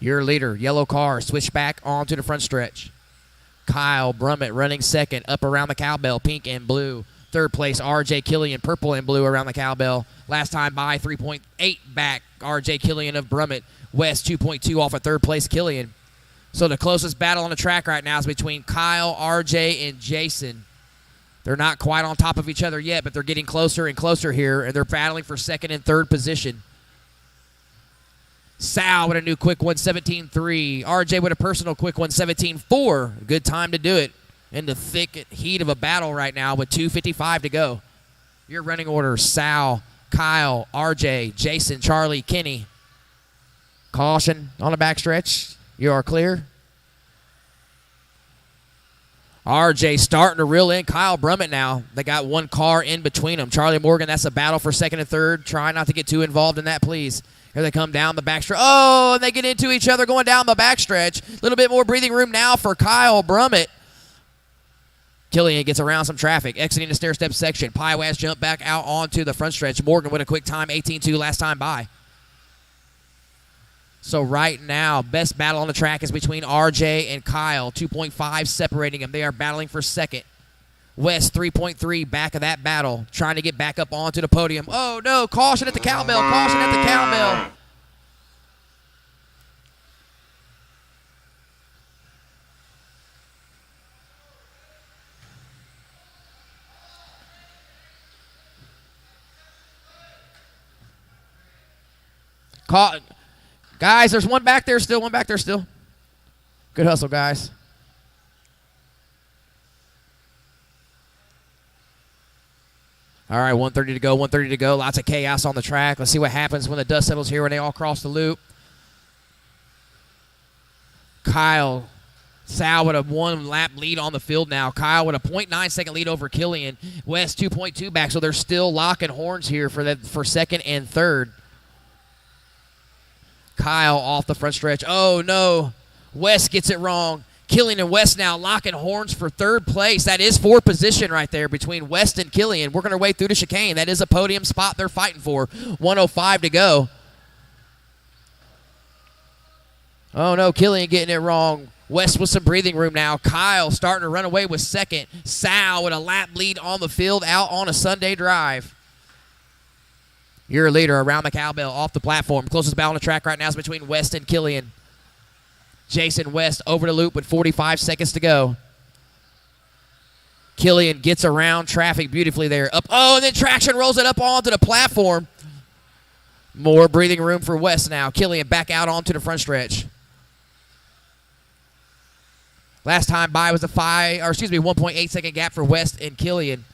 Your leader, yellow car, switch back onto the front stretch. Kyle Brummett running second, up around the cowbell, pink and blue. Third place, R.J. Killian, purple and blue around the cowbell. Last time by 3.8 back, R.J. Killian of Brummett. West 2.2 off of third place, Killian. So the closest battle on the track right now is between Kyle, R.J., and Jason. They're not quite on top of each other yet, but they're getting closer and closer here, and they're battling for second and third position. Sal with a new quick one, 17.3. RJ with a personal quick one, 17.4. Good time to do it in the thick heat of a battle right now with 2:55 to go. Your running order, Sal, Kyle, RJ, Jason, Charlie, Kenny. Caution on the backstretch. You are clear. RJ starting to reel in Kyle Brummett now. They got one car in between them. Charlie Morgan, that's a battle for second and third. Try not to get too involved in that, please. Here they come down the backstretch. Oh, and they get into each other going down the backstretch. A little bit more breathing room now for Kyle Brummett. Killian gets around some traffic, exiting the stair-step section. Pie-Waz jump back out onto the front stretch. Morgan with a quick time, 18.2 last time by. So right now, best battle on the track is between RJ and Kyle. 2.5 separating them. They are battling for second. West 3.3 back of that battle, trying to get back up onto the podium. Oh no, caution at the cowbell, caution at the cowbell. Guys, there's one back there still, Good hustle, guys. All right, 1:30 to go, Lots of chaos on the track. Let's see what happens when the dust settles here when they all cross the loop. Kyle, Sal with a 1-lap lead on the field now. Kyle with a 0.9 second lead over Killian. West 2.2 back, so they're still locking horns here for second and third. Kyle off the front stretch. Oh, no. West gets it wrong. Killian and West now locking horns for third place. That is fourth position right there between West and Killian. Working our way through the chicane. That is a podium spot they're fighting for. 1:05 to go. Oh, no. Killian getting it wrong. West with some breathing room now. Kyle starting to run away with second. Sal with a lap lead on the field out on a Sunday drive. Your leader around the cowbell off the platform. Closest battle on the track right now is between West and Killian. Jason West over the loop with 45 seconds to go. Killian gets around traffic beautifully there. Up, oh, and then traction rolls it up onto the platform. More breathing room for West now. Killian back out onto the front stretch. Last time by was a 1.8 second gap for West and Killian.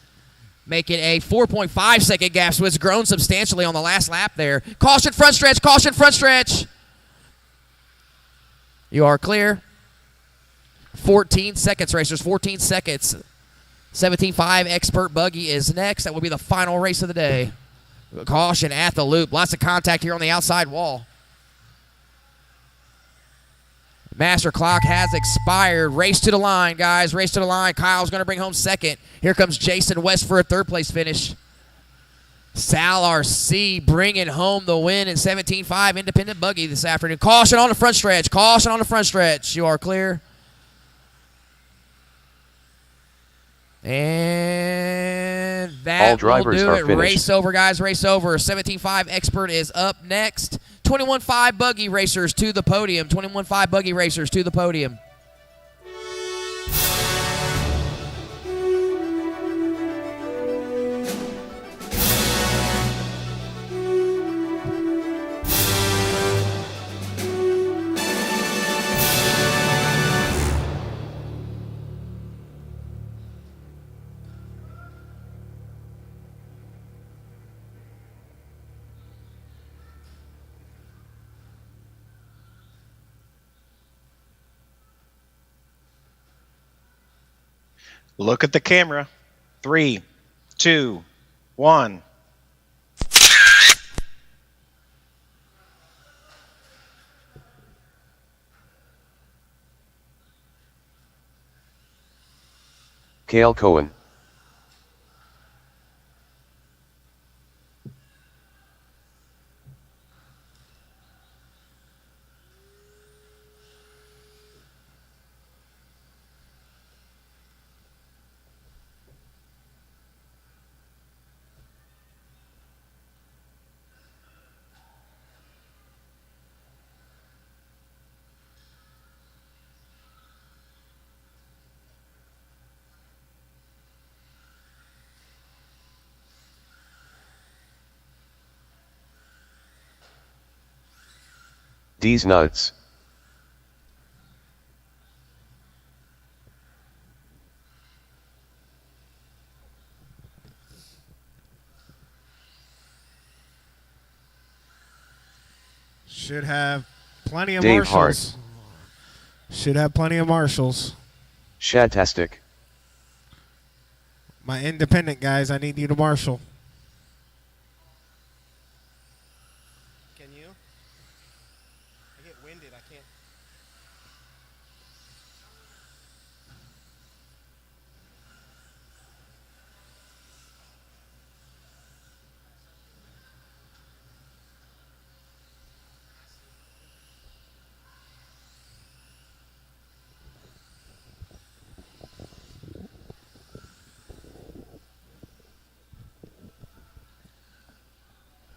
making a 4.5 second gap, so it's grown substantially on the last lap there. Caution front stretch, caution front stretch. You are clear. 14 seconds, racers, 14 seconds. 17.5 Expert Buggy is next. That will be the final race of the day. Caution at the loop. Lots of contact here on the outside wall. Master clock has expired. Race to the line, guys. Race to the line. Kyle's going to bring home second. Here comes Jason West for a third place finish. Sal RC bringing home the win in 17.5 Independent Buggy this afternoon. Caution on the front stretch. Caution on the front stretch. You are clear. And that All drivers will do are it. finished. Race over, guys. Race over. 17.5 Expert is up next. 21.5 Buggy Racers to the podium. 21.5 Buggy Racers to the podium. Look at the camera. 3, 2, 1. Cale Cohen. These nuts. Should have plenty of Dave marshals. Should have plenty of marshals. Shatastic. My independent guys, I need you to marshal. Can you? I get winded. I can't.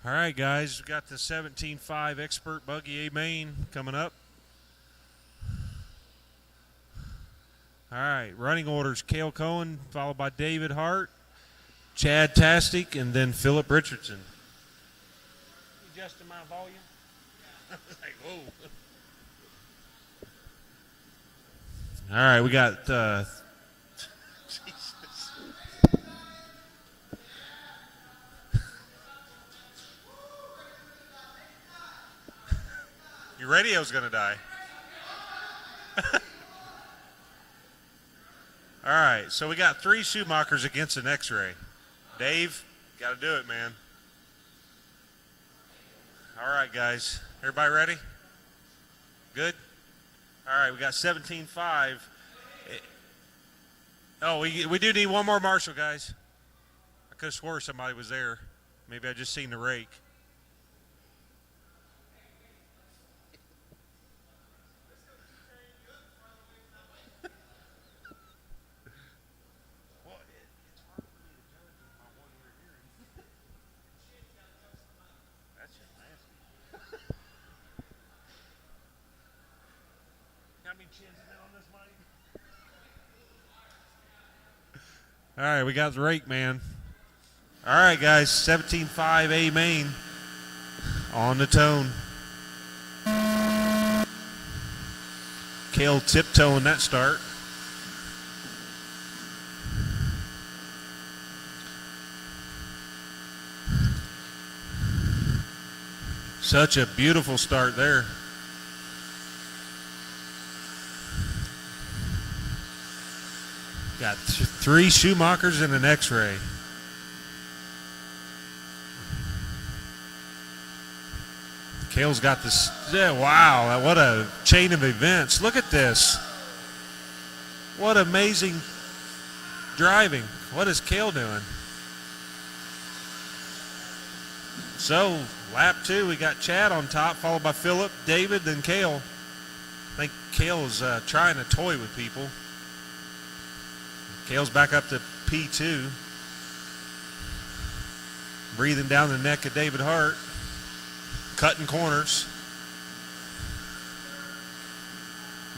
All right, guys, we got the 17.5 Expert Buggy A main coming up. All right, running orders: Cale Cohen, followed by David Hart, Chad Tastic, and then Philip Richardson. Adjusting my volume. I was like, whoa. All right, we got. Jesus. Your radio's gonna die. All right, so we got 3 Schumachers against an X-ray. Dave, got to do it, man. All right, guys, everybody ready? Good. All right, we got 17.5. Oh, we do need one more marshal, guys. I could have swore somebody was there. Maybe I just seen the rake. All right, we got the rake, man. All right, guys, 17.5 A main on the tone. Cale tiptoeing that start. Such a beautiful start there. Got 3 Schumachers and an X-ray. Kale's got this. Yeah, wow, what a chain of events. Look at this. What amazing driving. What is Kale doing? So, lap 2, we got Chad on top, followed by Phillip, David, then Kale. I think Kale is trying to toy with people. Kale's back up to P2. Breathing down the neck of David Hart. Cutting corners.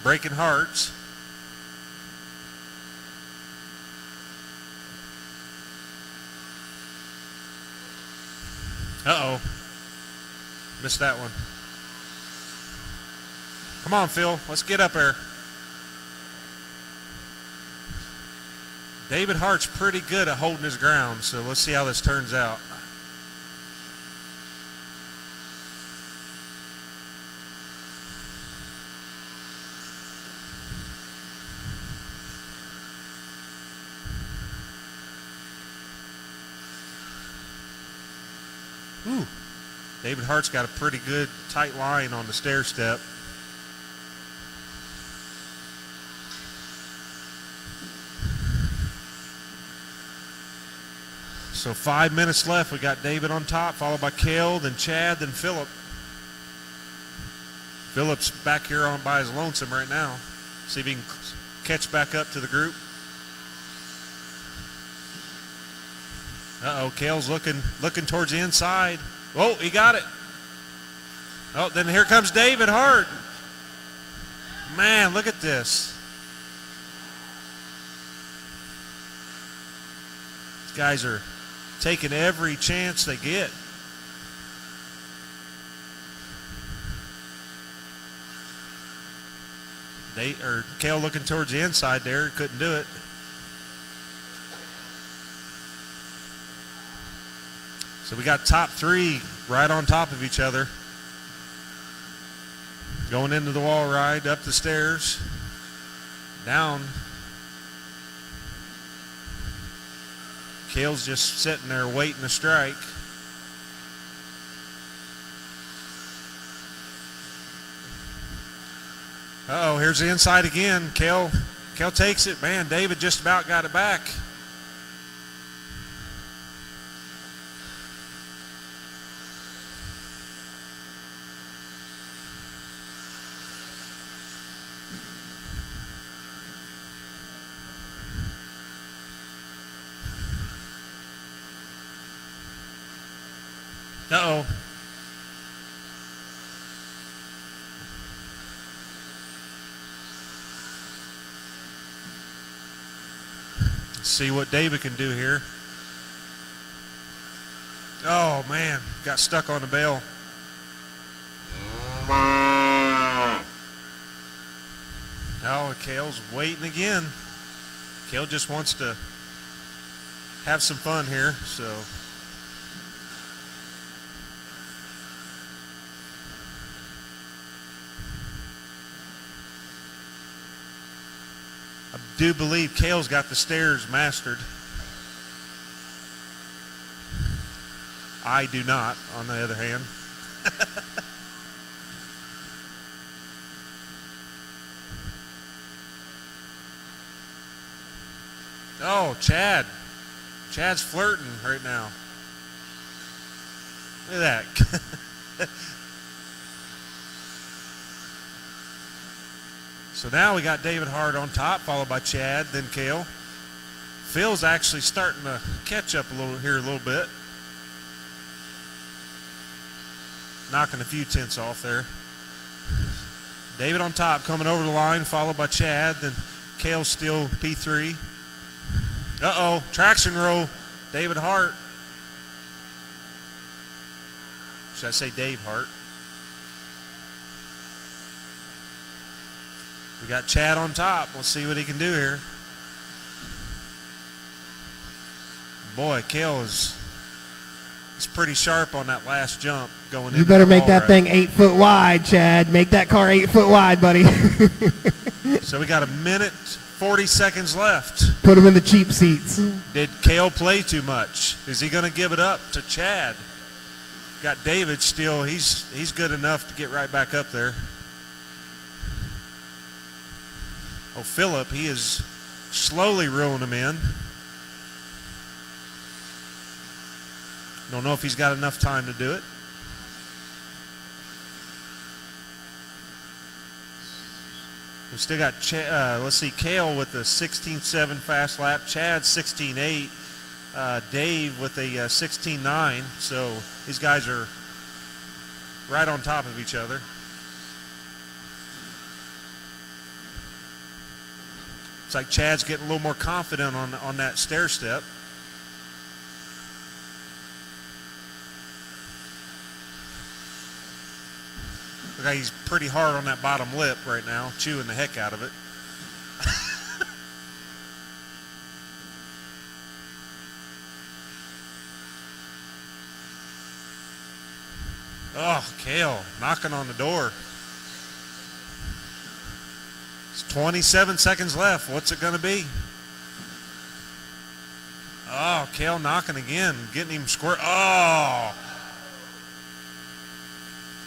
Breaking hearts. Uh-oh. Missed that one. Come on, Phil. Let's get up there. David Hart's pretty good at holding his ground, so let's see how this turns out. Ooh. David Hart's got a pretty good tight line on the stair step. So 5 minutes left. We got David on top, followed by Kale, then Chad, then Phillip. Phillip's back here on by his lonesome right now. See if he can catch back up to the group. Uh-oh, Kale's looking towards the inside. Oh, he got it. Oh, then here comes David Hart. Man, look at this. These guys are taking every chance they get. Kale looking towards the inside there, couldn't do it. So we got top 3 right on top of each other. Going into the wall ride, up the stairs, down. Kale's just sitting there waiting to strike. Uh-oh, here's the inside again. Kale takes it. Man, David just about got it back. Uh-oh. Let's see what David can do here. Oh, man. Got stuck on the bell. Oh, Kale's waiting again. Kale just wants to have some fun here, so... I do believe Kale's got the stairs mastered. I do not, on the other hand. Oh, Chad. Chad's flirting right now. Look at that. So now we got David Hart on top, followed by Chad, then Kale. Phil's actually starting to catch up a little bit. Knocking a few tenths off there. David on top, coming over the line, followed by Chad, then Kale still P3. Uh-oh, traction roll, David Hart. Should I say Dave Hart? We got Chad on top. We'll see what he can do here. Boy, Kale is It's pretty sharp on that last jump going in. You better make that thing 8 foot wide, Chad. Make that car 8 foot wide, buddy. So we got a minute, 40 seconds left. Put him in the cheap seats. Did Cale play too much? Is he going to give it up to Chad? Got David still. He's good enough to get right back up there. Oh, Phillip, he is slowly reeling him in. Don't know if he's got enough time to do it. We still got, let's see, Cale with the 16.7 fast lap. Chad 16.8. Dave with a 16.9. So these guys are right on top of each other. It's like Chad's getting a little more confident on that stair step. Look like he's pretty hard on that bottom lip right now, chewing the heck out of it. Oh, Cale knocking on the door. It's 27 seconds left. What's it going to be? Oh, Cale knocking again, getting him square. Oh!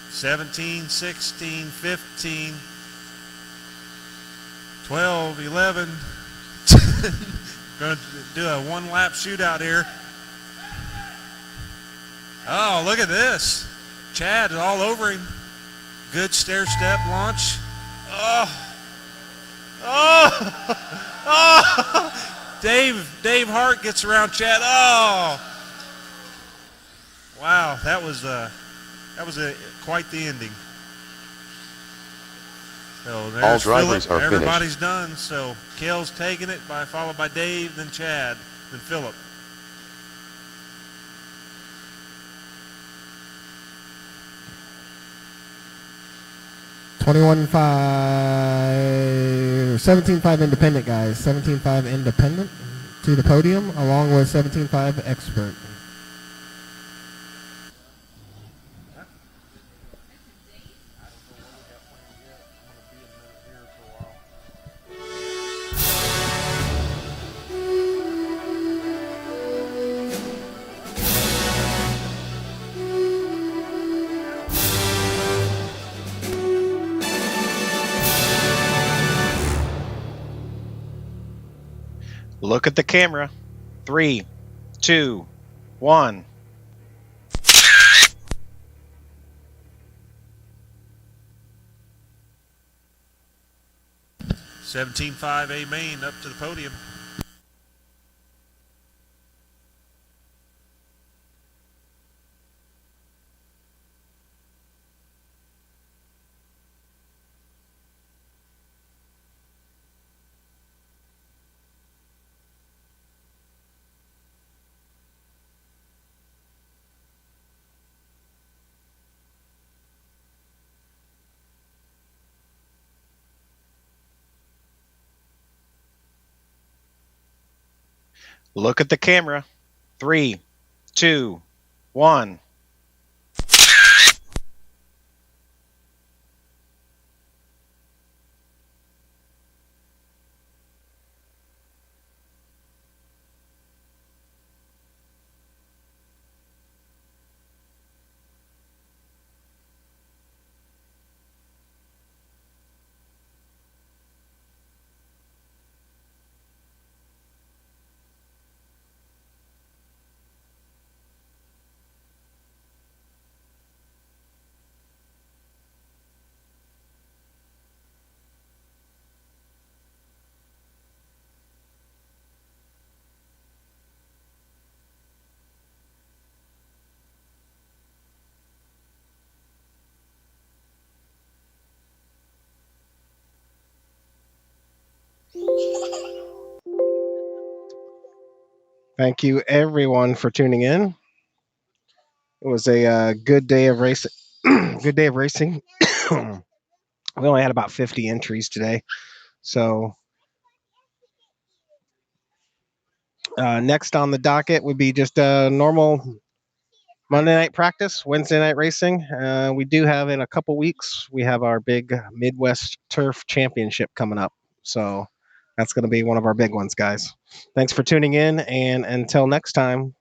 17, 16, 15, 12, 11. Going to do a one-lap shootout here. Oh, look at this. Chad is all over him. Good stair-step launch. Oh. Oh. Oh. Dave Hart gets around Chad. Oh. Wow, that was quite the ending. So there's all drivers Phillip. are Everybody's finished. done. So Cale's taking it, followed by Dave, then Chad, then Phillip. (21.5) 17.5 independent, guys. 17.5 independent to the podium, along with 17.5 expert. Look at the camera. 3, 2, 1. (17.5) A main up to the podium. Look at the camera. 3, 2, 1. Thank you, everyone, for tuning in. It was a good day of racing. Good day of racing. We only had about 50 entries today. So next on the docket would be just a normal Monday night practice, Wednesday night racing. We do have in a couple weeks, we have our big Midwest Turf Championship coming up. So that's going to be one of our big ones, guys. Thanks for tuning in. And until next time,